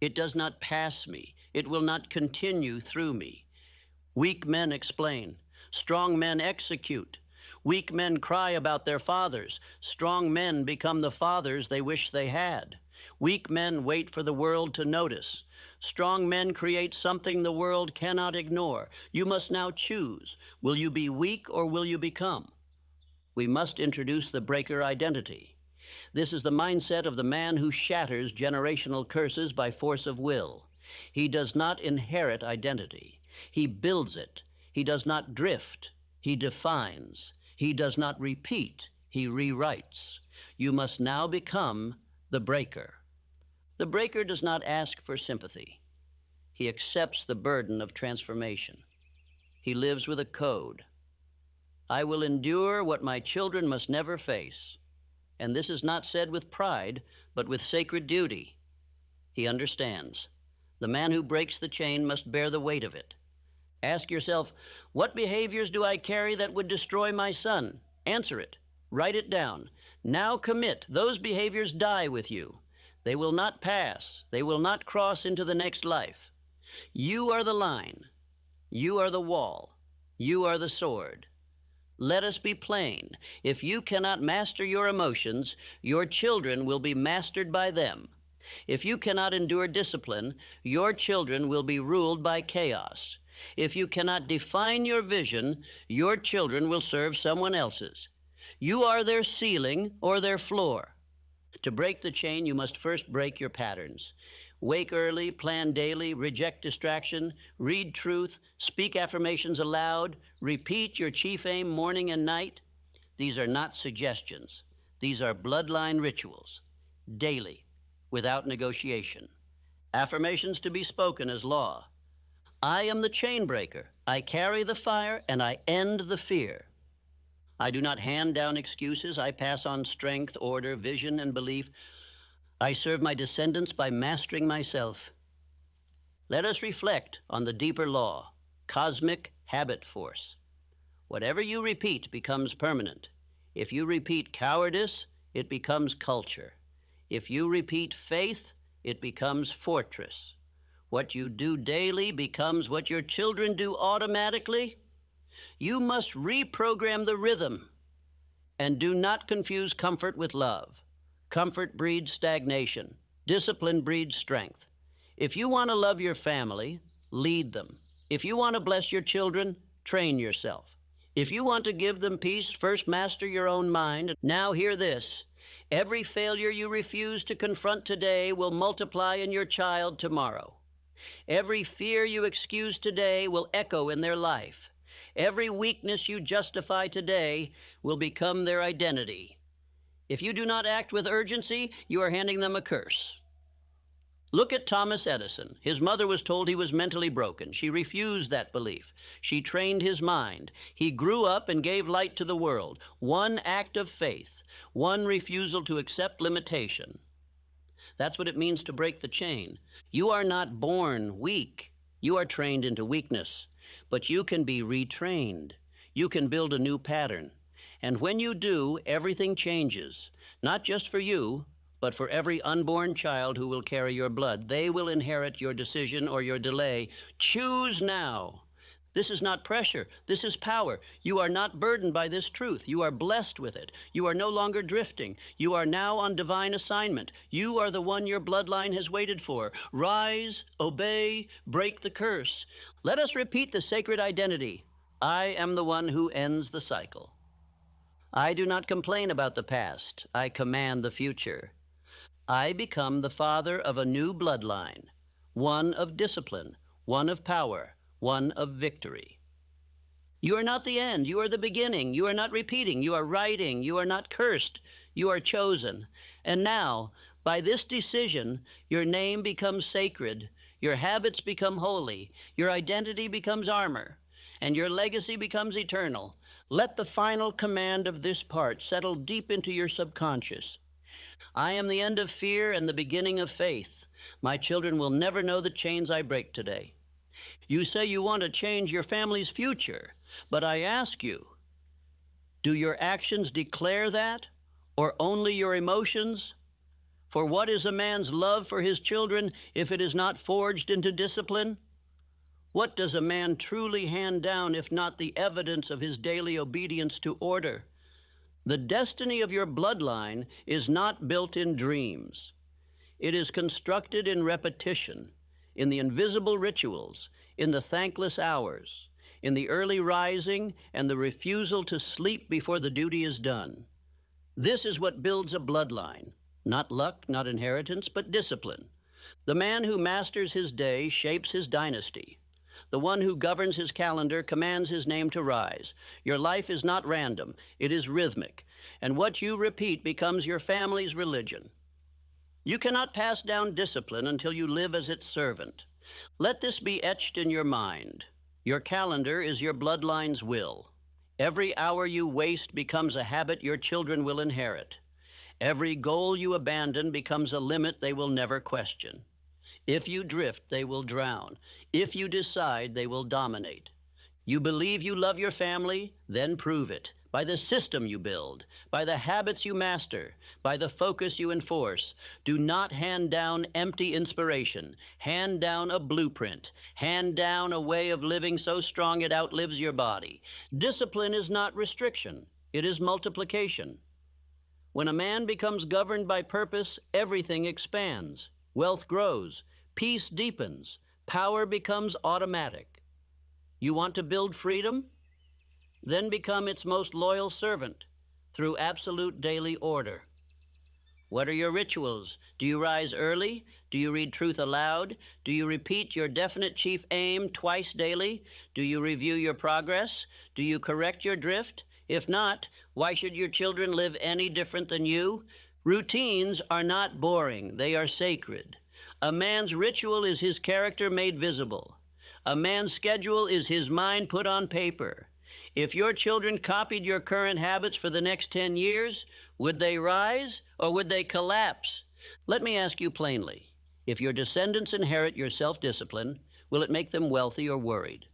It does not pass me. It will not continue through me." Weak men explain. Strong men execute. Weak men cry about their fathers. Strong men become the fathers they wish they had. Weak men wait for the world to notice. Strong men create something the world cannot ignore. You must now choose. Will you be weak or will you become? We must introduce the breaker identity. This is the mindset of the man who shatters generational curses by force of will. He does not inherit identity. He builds it. He does not drift. He defines. He does not repeat. He rewrites. You must now become the breaker. The breaker does not ask for sympathy. He accepts the burden of transformation. He lives with a code. I will endure what my children must never face. And this is not said with pride, but with sacred duty. He understands. The man who breaks the chain must bear the weight of it. Ask yourself, what behaviors do I carry that would destroy my son? Answer it. Write it down. Now commit. Those behaviors die with you. They will not pass. They will not cross into the next life. You are the line. You are the wall. You are the sword. Let us be plain. If you cannot master your emotions, your children will be mastered by them. If you cannot endure discipline, your children will be ruled by chaos. If you cannot define your vision, your children will serve someone else's. You are their ceiling or their floor. To break the chain, you must first break your patterns. Wake early, plan daily, reject distraction, read truth, speak affirmations aloud, repeat your chief aim morning and night. These are not suggestions. These are bloodline rituals, daily, without negotiation. Affirmations to be spoken as law. I am the chain breaker. I carry the fire and I end the fear. I do not hand down excuses. I pass on strength, order, vision, and belief. I serve my descendants by mastering myself. Let us reflect on the deeper law, cosmic habit force. Whatever you repeat becomes permanent. If you repeat cowardice, it becomes culture. If you repeat faith, it becomes fortress. What you do daily becomes what your children do automatically. You must reprogram the rhythm. And do not confuse comfort with love. Comfort breeds stagnation. Discipline breeds strength. If you want to love your family, lead them. If you want to bless your children, train yourself. If you want to give them peace, first master your own mind. Now hear this. Every failure you refuse to confront today will multiply in your child tomorrow. Every fear you excuse today will echo in their life. Every weakness you justify today will become their identity. If you do not act with urgency, you are handing them a curse. Look at Thomas Edison. His mother was told he was mentally broken. She refused that belief. She trained his mind. He grew up and gave light to the world. One act of faith, one refusal to accept limitation. That's what it means to break the chain. You are not born weak. You are trained into weakness. But you can be retrained. You can build a new pattern. And when you do, everything changes. Not just for you, but for every unborn child who will carry your blood. They will inherit your decision or your delay. Choose now. This is not pressure. This is power. You are not burdened by this truth. You are blessed with it. You are no longer drifting. You are now on divine assignment. You are the one your bloodline has waited for. Rise, obey, break the curse. Let us repeat the sacred identity. I am the one who ends the cycle. I do not complain about the past. I command the future. I become the father of a new bloodline, one of discipline, one of power, one of victory. You are not the end. You are the beginning. You are not repeating. You are writing. You are not cursed. You are chosen. And now, by this decision, your name becomes sacred. Your habits become holy. Your identity becomes armor. And your legacy becomes eternal. Let the final command of this part settle deep into your subconscious. I am the end of fear and the beginning of faith. My children will never know the chains I break today. You say you want to change your family's future, but I ask you, do your actions declare that, or only your emotions? For what is a man's love for his children if it is not forged into discipline? What does a man truly hand down if not the evidence of his daily obedience to order? The destiny of your bloodline is not built in dreams. It is constructed in repetition, in the invisible rituals, in the thankless hours, in the early rising and the refusal to sleep before the duty is done. This is what builds a bloodline. Not luck, not inheritance, but discipline. The man who masters his day shapes his dynasty. The one who governs his calendar commands his name to rise. Your life is not random, it is rhythmic, and what you repeat becomes your family's religion. You cannot pass down discipline until you live as its servant. Let this be etched in your mind. Your calendar is your bloodline's will. Every hour you waste becomes a habit your children will inherit. Every goal you abandon becomes a limit they will never question. If you drift, they will drown. If you decide, they will dominate. You believe you love your family, then prove it. By the system you build, by the habits you master, by the focus you enforce. Do not hand down empty inspiration. Hand down a blueprint. Hand down a way of living so strong it outlives your body. Discipline is not restriction. It is multiplication. When a man becomes governed by purpose, everything expands. Wealth grows. Peace deepens. Power becomes automatic. You want to build freedom? Then become its most loyal servant through absolute daily order. What are your rituals? Do you rise early? Do you read truth aloud? Do you repeat your definite chief aim twice daily? Do you review your progress? Do you correct your drift? If not, why should your children live any different than you? Routines are not boring, they are sacred. A man's ritual is his character made visible. A man's schedule is his mind put on paper. If your children copied your current habits for the next 10 years, would they rise or would they collapse? Let me ask you plainly, if your descendants inherit your self-discipline, will it make them wealthy or worried?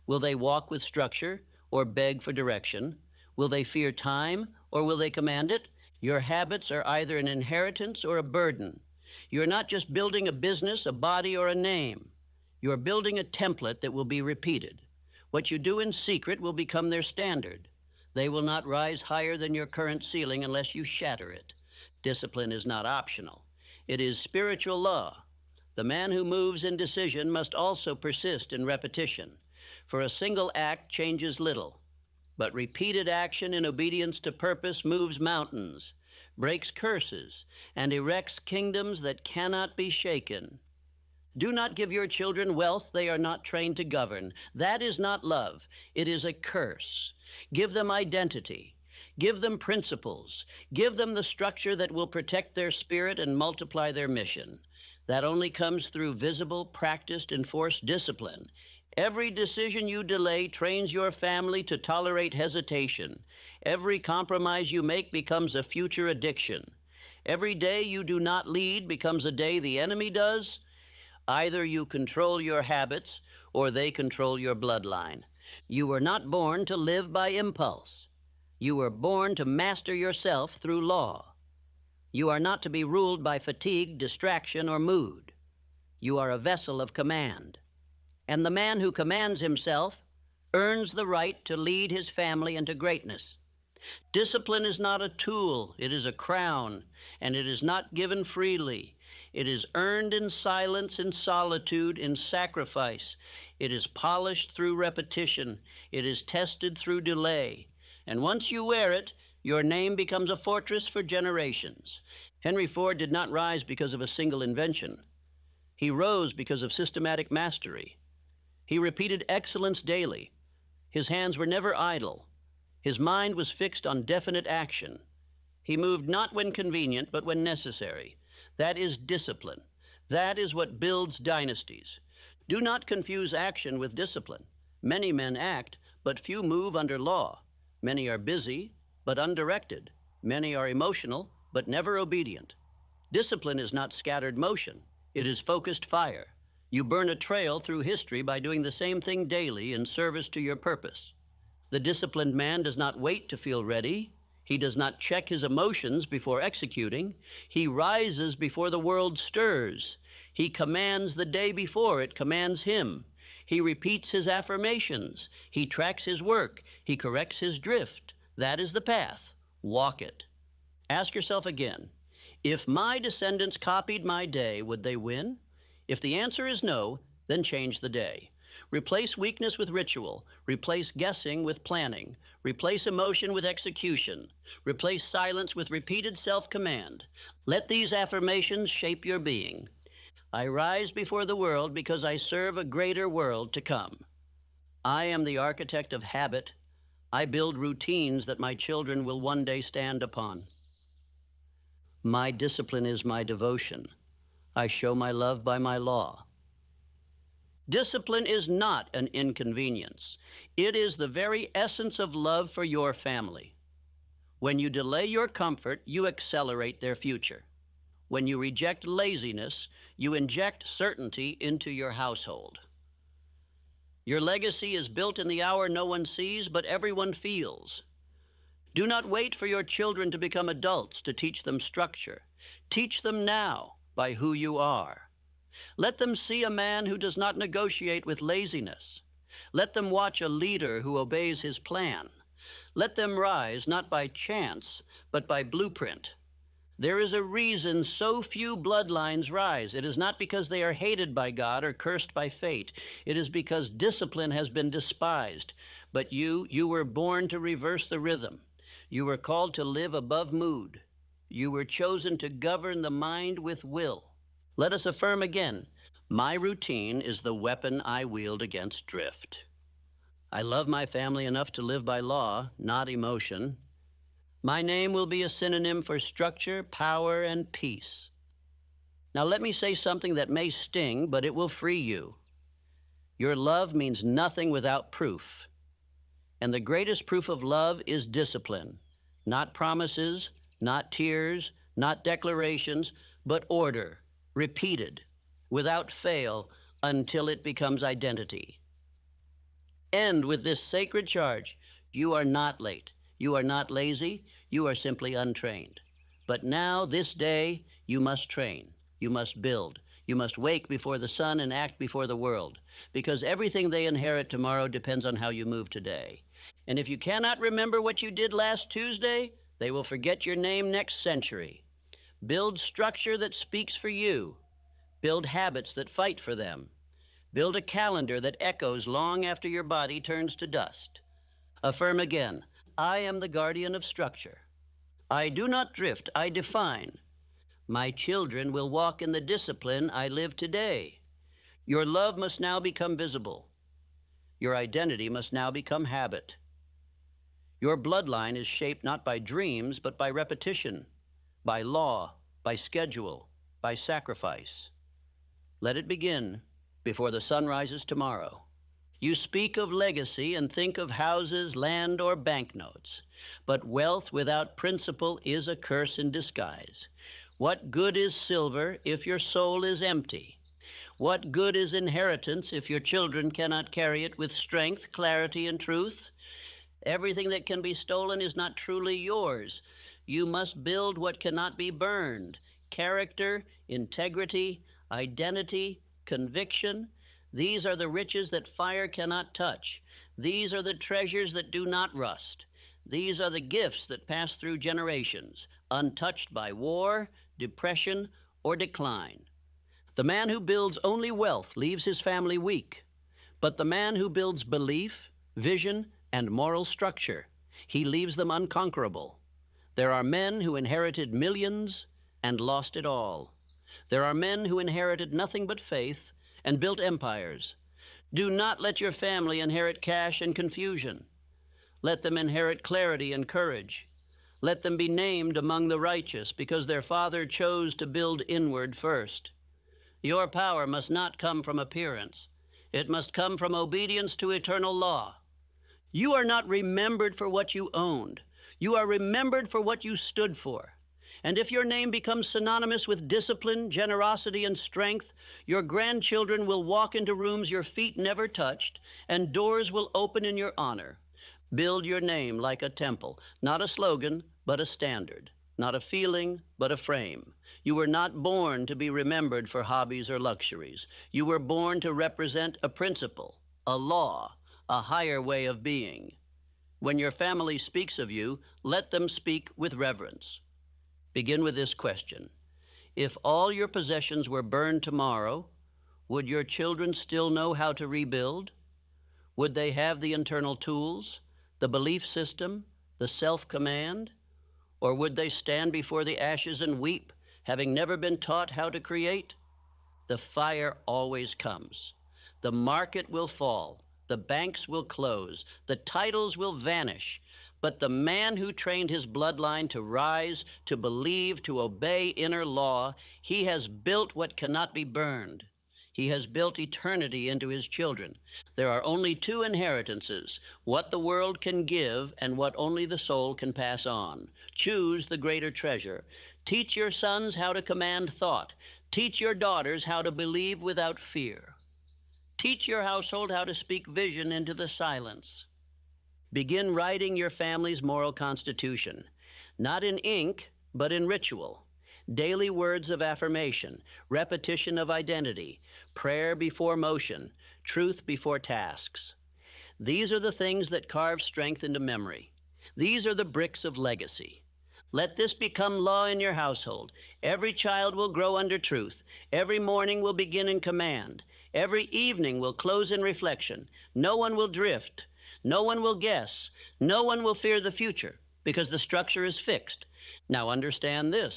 Will they walk with structure or beg for direction? Will they fear time or will they command it? Your habits are either an inheritance or a burden. You're not just building a business, a body, or a name. You're building a template that will be repeated. What you do in secret will become their standard. They will not rise higher than your current ceiling unless you shatter it. Discipline is not optional. It is spiritual law. The man who moves in decision must also persist in repetition. For a single act changes little, but repeated action in obedience to purpose moves mountains, breaks curses, and erects kingdoms that cannot be shaken. Do not give your children wealth they are not trained to govern. That is not love. It is a curse. Give them identity. Give them principles. Give them the structure that will protect their spirit and multiply their mission. That only comes through visible, practiced, enforced discipline. Every decision you delay trains your family to tolerate hesitation. Every compromise you make becomes a future addiction. Every day you do not lead becomes a day the enemy does. Either you control your habits or they control your bloodline. You were not born to live by impulse. You were born to master yourself through law. You are not to be ruled by fatigue, distraction, or mood. You are a vessel of command. And the man who commands himself earns the right to lead his family into greatness. Discipline is not a tool, it is a crown, and it is not given freely. It is earned in silence, in solitude, in sacrifice. It is polished through repetition. It is tested through delay. And once you wear it, your name becomes a fortress for generations. Henry Ford did not rise because of a single invention. He rose because of systematic mastery. He repeated excellence daily. His hands were never idle. His mind was fixed on definite action. He moved not when convenient, but when necessary. That is discipline. That is what builds dynasties. Do not confuse action with discipline. Many men act, but few move under law. Many are busy, but undirected. Many are emotional, but never obedient. Discipline is not scattered motion. It is focused fire. You burn a trail through history by doing the same thing daily in service to your purpose. The disciplined man does not wait to feel ready. He does not check his emotions before executing. He rises before the world stirs. He commands the day before it commands him. He repeats his affirmations. He tracks his work. He corrects his drift. That is the path. Walk it. Ask yourself again, if my descendants copied my day, would they win? If the answer is no, then change the day. Replace weakness with ritual. Replace guessing with planning. Replace emotion with execution. Replace silence with repeated self-command. Let these affirmations shape your being. I rise before the world because I serve a greater world to come. I am the architect of habit. I build routines that my children will one day stand upon. My discipline is my devotion. I show my love by my law. Discipline is not an inconvenience. It is the very essence of love for your family. When you delay your comfort, you accelerate their future. When you reject laziness, you inject certainty into your household. Your legacy is built in the hour no one sees, but everyone feels. Do not wait for your children to become adults to teach them structure. Teach them now by who you are. Let them see a man who does not negotiate with laziness. Let them watch a leader who obeys his plan. Let them rise not by chance, but by blueprint. There is a reason so few bloodlines rise. It is not because they are hated by God or cursed by fate. It is because discipline has been despised. But you were born to reverse the rhythm. You were called to live above mood. You were chosen to govern the mind with will. Let us affirm again, my routine is the weapon I wield against drift. I love my family enough to live by law, not emotion. My name will be a synonym for structure, power, and peace. Now let me say something that may sting, but it will free you. Your love means nothing without proof. And the greatest proof of love is discipline. Not promises, not tears, not declarations, but order, repeated, without fail, until it becomes identity. End with this sacred charge. You are not late. You are not lazy. You are simply untrained. But now, this day, you must train. You must build. You must wake before the sun and act before the world, because everything they inherit tomorrow depends on how you move today. And if you cannot remember what you did last Tuesday, they will forget your name next century. Build structure that speaks for you. Build habits that fight for them. Build a calendar that echoes long after your body turns to dust. Affirm again, I am the guardian of structure. I do not drift, I define. My children will walk in the discipline I live today. Your love must now become visible. Your identity must now become habit. Your bloodline is shaped not by dreams, but by repetition, by law, by schedule, by sacrifice. Let it begin before the sun rises tomorrow. You speak of legacy and think of houses, land, or banknotes. But wealth without principle is a curse in disguise. What good is silver if your soul is empty? What good is inheritance if your children cannot carry it with strength, clarity, and truth? Everything that can be stolen is not truly yours. You must build what cannot be burned. Character, integrity, identity, conviction. These are the riches that fire cannot touch. These are the treasures that do not rust. These are the gifts that pass through generations, untouched by war, depression, or decline. The man who builds only wealth leaves his family weak. But the man who builds belief, vision, and moral structure, he leaves them unconquerable. There are men who inherited millions and lost it all. There are men who inherited nothing but faith and built empires. Do not let your family inherit cash and confusion. Let them inherit clarity and courage. Let them be named among the righteous because their father chose to build inward first. Your power must not come from appearance. It must come from obedience to eternal law. You are not remembered for what you owned. You are remembered for what you stood for. And if your name becomes synonymous with discipline, generosity, and strength, your grandchildren will walk into rooms your feet never touched, and doors will open in your honor. Build your name like a temple, not a slogan, but a standard, not a feeling, but a frame. You were not born to be remembered for hobbies or luxuries. You were born to represent a principle, a law, a higher way of being. When your family speaks of you, let them speak with reverence. Begin with this question. If all your possessions were burned tomorrow, would your children still know how to rebuild? Would they have the internal tools, the belief system, the self-command? Or would they stand before the ashes and weep, having never been taught how to create? The fire always comes. The market will fall. The banks will close. The titles will vanish. But the man who trained his bloodline to rise, to believe, to obey inner law, he has built what cannot be burned. He has built eternity into his children. There are only two inheritances, what the world can give and what only the soul can pass on. Choose the greater treasure. Teach your sons how to command thought. Teach your daughters how to believe without fear. Teach your household how to speak vision into the silence. Begin writing your family's moral constitution, not in ink, but in ritual. Daily words of affirmation, repetition of identity, prayer before motion, truth before tasks. These are the things that carve strength into memory. These are the bricks of legacy. Let this become law in your household. Every child will grow under truth. Every morning will begin in command. Every evening will close in reflection. No one will drift. No one will guess. No one will fear the future, because the structure is fixed. Now understand this.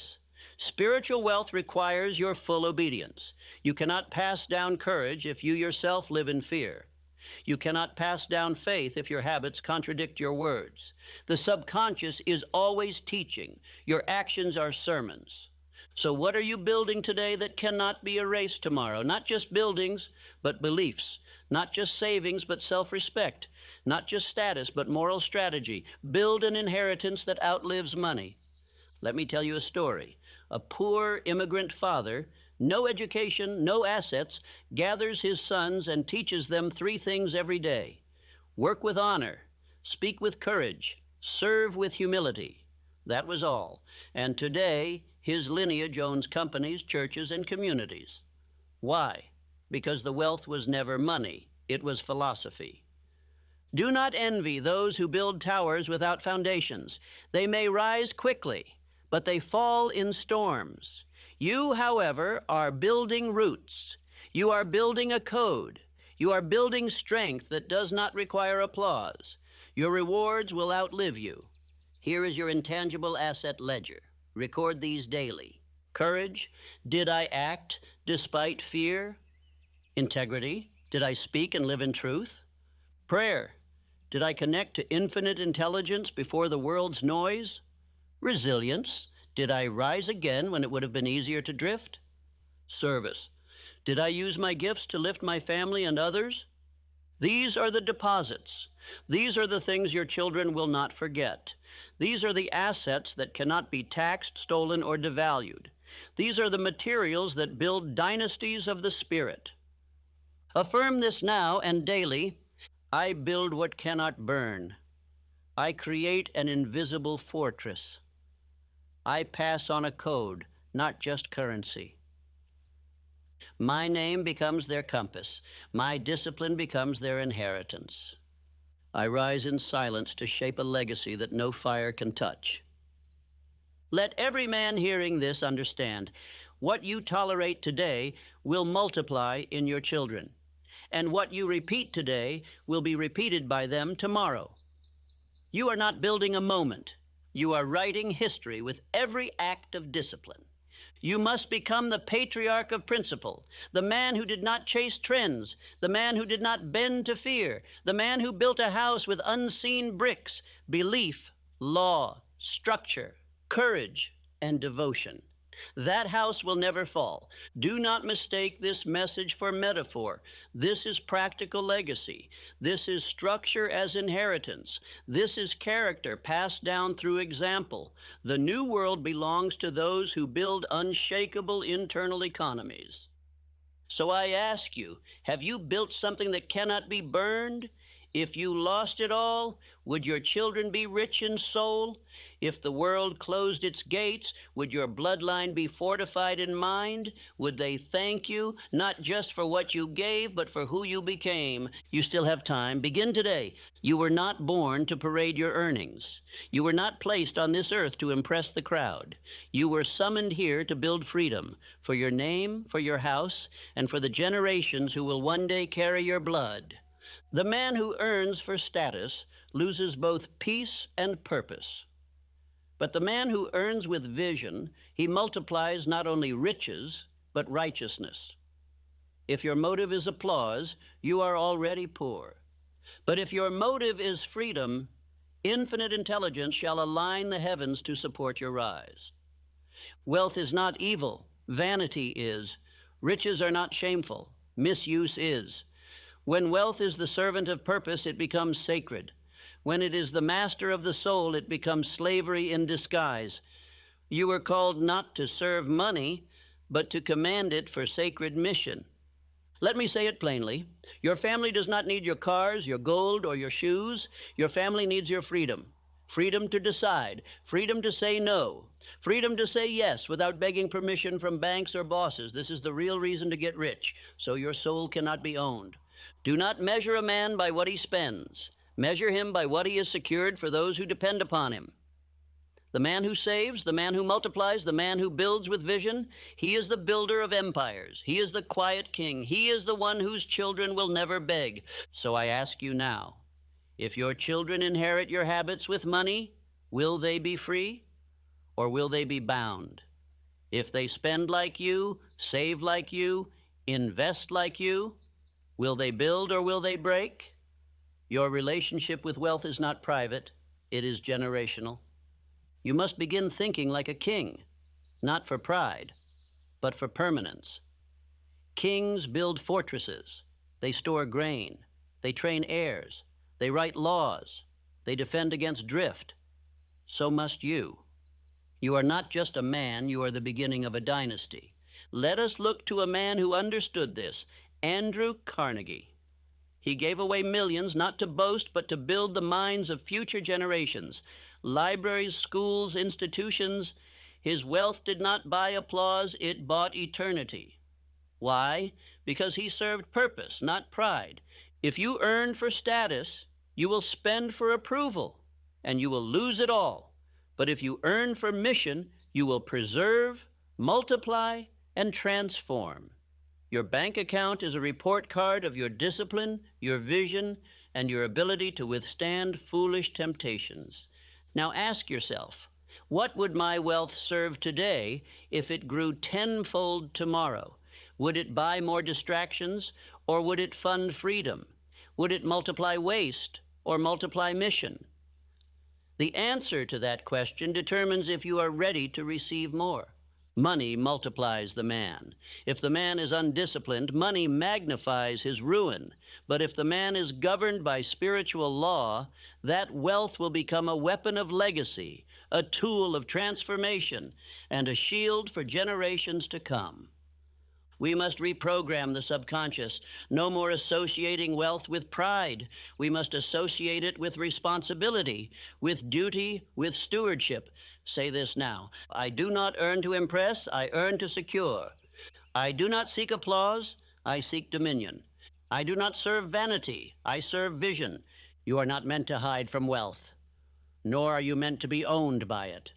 Spiritual wealth requires your full obedience. You cannot pass down courage if you yourself live in fear. You cannot pass down faith if your habits contradict your words. The subconscious is always teaching. Your actions are sermons. So what are you building today that cannot be erased tomorrow? Not just buildings, but beliefs. Not just savings, but self-respect. Not just status, but moral strategy. Build an inheritance that outlives money. Let me tell you a story. A poor immigrant father, no education, no assets, gathers his sons and teaches them three things every day. Work with honor, speak with courage, serve with humility. That was all. And today, his lineage owns companies, churches, and communities. Why? Because the wealth was never money. It was philosophy. Do not envy those who build towers without foundations. They may rise quickly, but they fall in storms. You, however, are building roots. You are building a code. You are building strength that does not require applause. Your rewards will outlive you. Here is your intangible asset ledger. Record these daily. Courage. Did I act despite fear? Integrity. Did I speak and live in truth? Prayer. Did I connect to infinite intelligence before the world's noise? Resilience. Did I rise again when it would have been easier to drift? Service. Did I use my gifts to lift my family and others? These are the deposits. These are the things your children will not forget. These are the assets that cannot be taxed, stolen, or devalued. These are the materials that build dynasties of the spirit. Affirm this now and daily. I build what cannot burn. I create an invisible fortress. I pass on a code, not just currency. My name becomes their compass. My discipline becomes their inheritance. I rise in silence to shape a legacy that no fire can touch. Let every man hearing this understand, what you tolerate today will multiply in your children, and what you repeat today will be repeated by them tomorrow. You are not building a moment. You are writing history with every act of discipline. You must become the patriarch of principle, the man who did not chase trends, the man who did not bend to fear, the man who built a house with unseen bricks, belief, law, structure, courage, and devotion. That house will never fall. Do not mistake this message for metaphor. This is practical legacy. This is structure as inheritance. This is character passed down through example. The new world belongs to those who build unshakable internal economies. So I ask you, have you built something that cannot be burned? If you lost it all, would your children be rich in soul? If the world closed its gates, would your bloodline be fortified in mind? Would they thank you, not just for what you gave, but for who you became? You still have time. Begin today. You were not born to parade your earnings. You were not placed on this earth to impress the crowd. You were summoned here to build freedom, for your name, for your house, and for the generations who will one day carry your blood. The man who earns for status loses both peace and purpose. But the man who earns with vision, he multiplies not only riches, but righteousness. If your motive is applause, you are already poor. But if your motive is freedom, infinite intelligence shall align the heavens to support your rise. Wealth is not evil, vanity is. Riches are not shameful, misuse is. When wealth is the servant of purpose, it becomes sacred. When it is the master of the soul, it becomes slavery in disguise. You were called not to serve money, but to command it for sacred mission. Let me say it plainly. Your family does not need your cars, your gold, or your shoes. Your family needs your freedom. Freedom to decide, freedom to say no, freedom to say yes without begging permission from banks or bosses. This is the real reason to get rich, so your soul cannot be owned. Do not measure a man by what he spends. Measure him by what he has secured for those who depend upon him. The man who saves, the man who multiplies, the man who builds with vision, he is the builder of empires. He is the quiet king. He is the one whose children will never beg. So I ask you now, if your children inherit your habits with money, will they be free or will they be bound? If they spend like you, save like you, invest like you, will they build or will they break? Your relationship with wealth is not private, it is generational. You must begin thinking like a king, not for pride, but for permanence. Kings build fortresses, they store grain, they train heirs, they write laws, they defend against drift. So must you. You are not just a man, you are the beginning of a dynasty. Let us look to a man who understood this, Andrew Carnegie. He gave away millions not to boast, but to build the minds of future generations. Libraries, schools, institutions. His wealth did not buy applause, it bought eternity. Why? Because he served purpose, not pride. If you earn for status, you will spend for approval, and you will lose it all. But if you earn for mission, you will preserve, multiply, and transform. Your bank account is a report card of your discipline, your vision, and your ability to withstand foolish temptations. Now ask yourself, what would my wealth serve today if it grew tenfold tomorrow? Would it buy more distractions, or would it fund freedom? Would it multiply waste, or multiply mission? The answer to that question determines if you are ready to receive more. Money multiplies the man. If the man is undisciplined, money magnifies his ruin. But if the man is governed by spiritual law, that wealth will become a weapon of legacy, a tool of transformation, and a shield for generations to come. We must reprogram the subconscious. No more associating wealth with pride. We must associate it with responsibility, with duty, with stewardship. Say this now. I do not earn to impress, I earn to secure. I do not seek applause, I seek dominion. I do not serve vanity, I serve vision. You are not meant to hide from wealth, nor are you meant to be owned by it.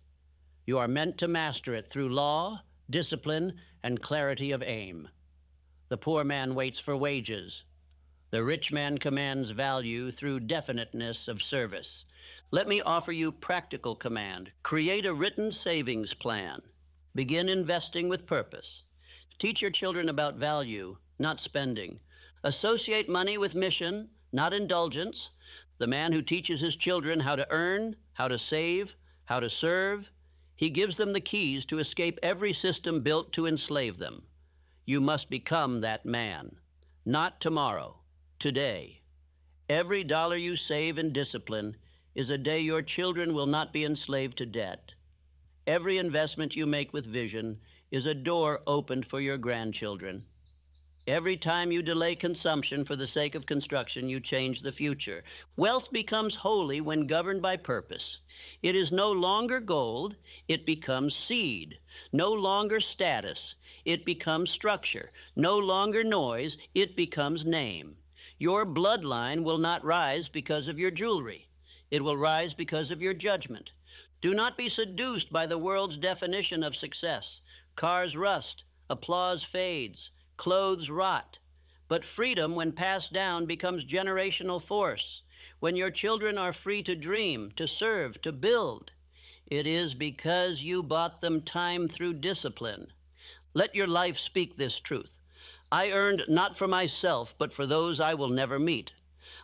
You are meant to master it through law, discipline, and clarity of aim. The poor man waits for wages. The rich man commands value through definiteness of service. Let me offer you practical command. Create a written savings plan. Begin investing with purpose. Teach your children about value, not spending. Associate money with mission, not indulgence. The man who teaches his children how to earn, how to save, how to serve, He gives them the keys to escape every system built to enslave them. You must become that man. Not tomorrow, today. Every dollar you save in discipline is a day your children will not be enslaved to debt. Every investment you make with vision is a door opened for your grandchildren. Every time you delay consumption for the sake of construction, you change the future. Wealth becomes holy when governed by purpose. It is no longer gold, it becomes seed. No longer status, it becomes structure. No longer noise, it becomes name. Your bloodline will not rise because of your jewelry. It will rise because of your judgment. Do not be seduced by the world's definition of success. Cars rust, applause fades, clothes rot. But freedom, when passed down, becomes generational force. When your children are free to dream, to serve, to build, it is because you bought them time through discipline. Let your life speak this truth. I earned not for myself, but for those I will never meet.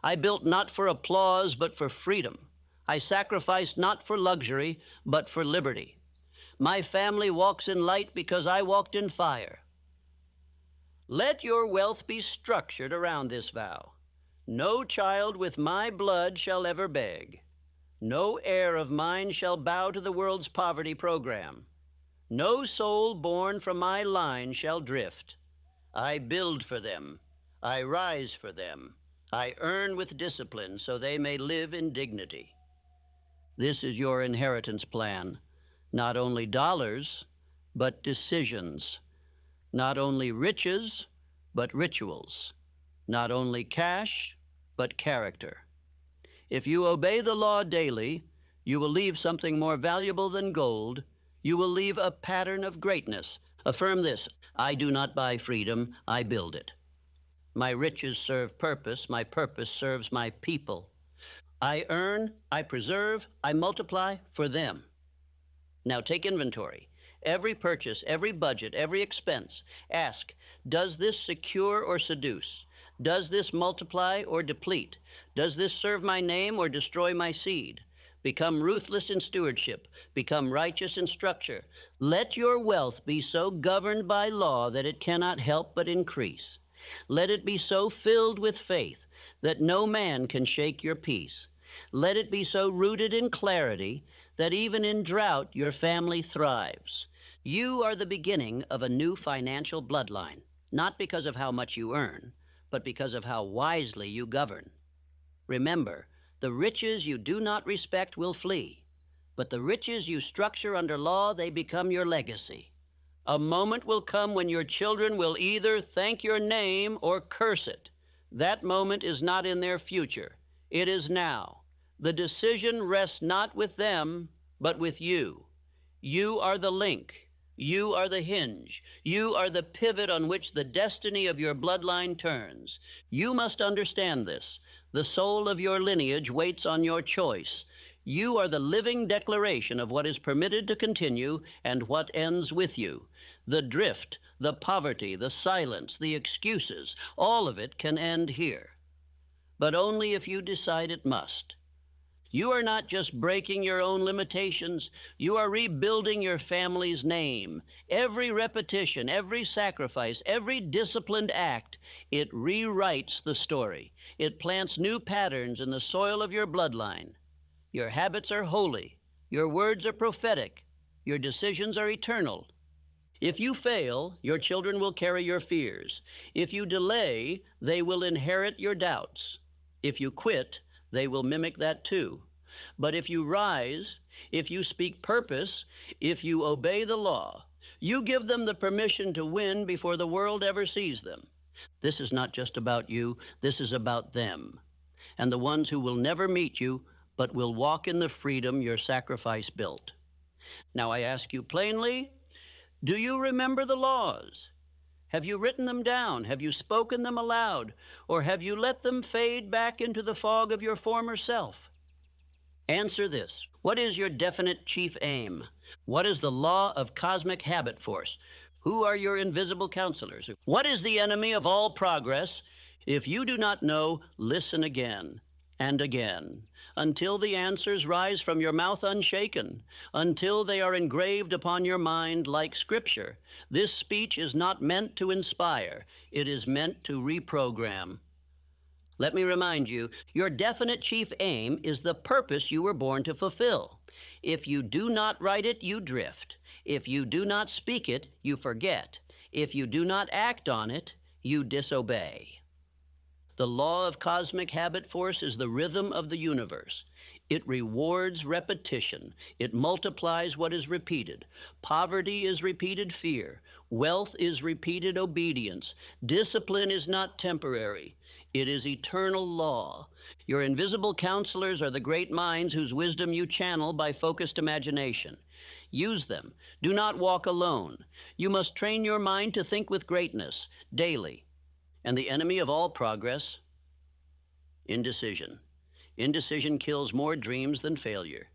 I built not for applause, but for freedom. I sacrificed not for luxury, but for liberty. My family walks in light because I walked in fire. Let your wealth be structured around this vow. No child with my blood shall ever beg. No heir of mine shall bow to the world's poverty program. No soul born from my line shall drift. I build for them. I rise for them. I earn with discipline so they may live in dignity. This is your inheritance plan. Not only dollars, but decisions. Not only riches, but rituals. Not only cash, but character. If you obey the law daily, you will leave something more valuable than gold. You will leave a pattern of greatness. Affirm this: I do not buy freedom, I build it. My riches serve purpose, my purpose serves my people. I earn, I preserve, I multiply for them. Now take inventory. Every purchase, every budget, every expense. Ask, does this secure or seduce? Does this multiply or deplete? Does this serve my name or destroy my seed? Become ruthless in stewardship. Become righteous in structure. Let your wealth be so governed by law that it cannot help but increase. Let it be so filled with faith that no man can shake your peace. Let it be so rooted in clarity that even in drought your family thrives. You are the beginning of a new financial bloodline, not because of how much you earn, but because of how wisely you govern. Remember, the riches you do not respect will flee, but the riches you structure under law, they become your legacy. A moment will come when your children will either thank your name or curse it. That moment is not in their future. It is now. The decision rests not with them, but with you. You are the link. You are the hinge. You are the pivot on which the destiny of your bloodline turns. You must understand this. The soul of your lineage waits on your choice. You are the living declaration of what is permitted to continue and what ends with you. The drift, the poverty, the silence, the excuses, all of it can end here. But only if you decide it must. You are not just breaking your own limitations, you are rebuilding your family's name. Every repetition, every sacrifice, every disciplined act, it rewrites the story. It plants new patterns in the soil of your bloodline. Your habits are holy, your words are prophetic, your decisions are eternal. If you fail, your children will carry your fears. If you delay, they will inherit your doubts. If you quit, they will mimic that too. But if you rise, if you speak purpose, if you obey the law, you give them the permission to win before the world ever sees them. This is not just about you, this is about them, and the ones who will never meet you, but will walk in the freedom your sacrifice built. Now I ask you plainly, do you remember the laws? Have you written them down? Have you spoken them aloud? Or have you let them fade back into the fog of your former self? Answer this. What is your definite chief aim? What is the law of cosmic habit force? Who are your invisible counselors? What is the enemy of all progress? If you do not know, listen again. and again, until the answers rise from your mouth unshaken, until they are engraved upon your mind like Scripture. This speech is not meant to inspire, it is meant to reprogram. Let me remind you, your definite chief aim is the purpose you were born to fulfill. If you do not write it, you drift. If you do not speak it, you forget. If you do not act on it, you disobey. The law of cosmic habit force is the rhythm of the universe. It rewards repetition. It multiplies what is repeated. Poverty is repeated fear. Wealth is repeated obedience. Discipline is not temporary. It is eternal law. Your invisible counselors are the great minds whose wisdom you channel by focused imagination. Use them. Do not walk alone. You must train your mind to think with greatness daily. And the enemy of all progress? Indecision. Indecision kills more dreams than failure.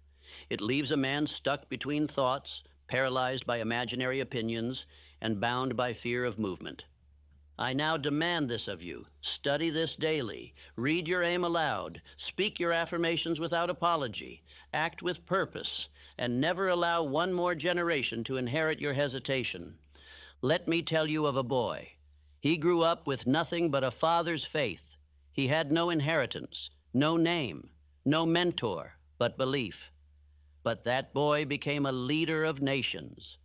It leaves a man stuck between thoughts, paralyzed by imaginary opinions, and bound by fear of movement. I now demand this of you. Study this daily. Read your aim aloud. Speak your affirmations without apology. Act with purpose, and never allow one more generation to inherit your hesitation. Let me tell you of a boy. He grew up with nothing but a father's faith. He had no inheritance, no name, no mentor, but belief. But that boy became a leader of nations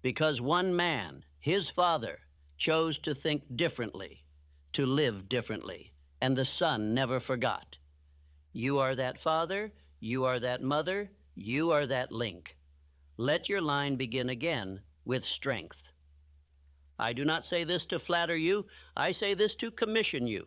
because one man, his father, chose to think differently, to live differently, and the son never forgot. You are that father, you are that mother, you are that link. Let your line begin again with strength. I do not say this to flatter you. I say this to commission you.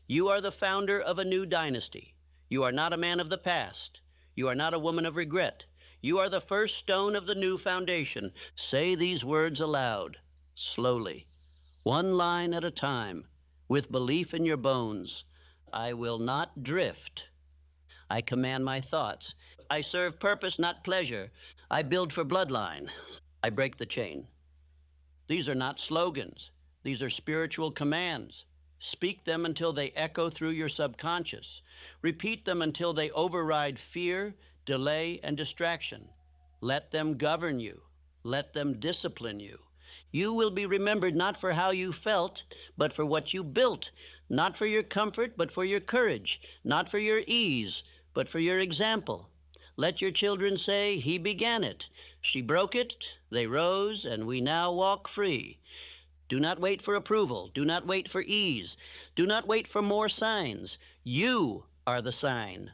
You are the founder of a new dynasty. You are not a man of the past. You are not a woman of regret. You are the first stone of the new foundation. Say these words aloud, slowly, one line at a time, with belief in your bones. I will not drift. I command my thoughts. I serve purpose, not pleasure. I build for bloodline. I break the chain. These are not slogans. These are spiritual commands. Speak them until they echo through your subconscious. Repeat them until they override fear, delay, and distraction. Let them govern you. Let them discipline you. You will be remembered not for how you felt, but for what you built. Not for your comfort, but for your courage. Not for your ease, but for your example. Let your children say, "He began it. She broke it, they rose, and we now walk free." Do not wait for approval. Do not wait for ease. Do not wait for more signs. You are the sign.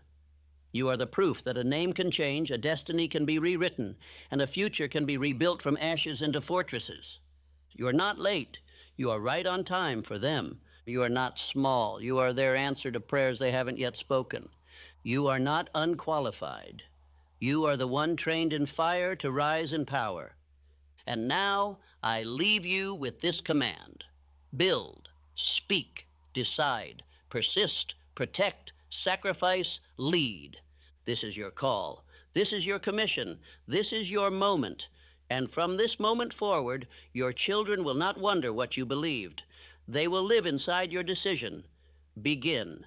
You are the proof that a name can change, a destiny can be rewritten, and a future can be rebuilt from ashes into fortresses. You are not late. You are right on time for them. You are not small. You are their answer to prayers they haven't yet spoken. You are not unqualified. You are the one trained in fire to rise in power. And now I leave you with this command. Build, speak, decide, persist, protect, sacrifice, lead. This is your call. This is your commission. This is your moment. And from this moment forward, your children will not wonder what you believed. They will live inside your decision. Begin.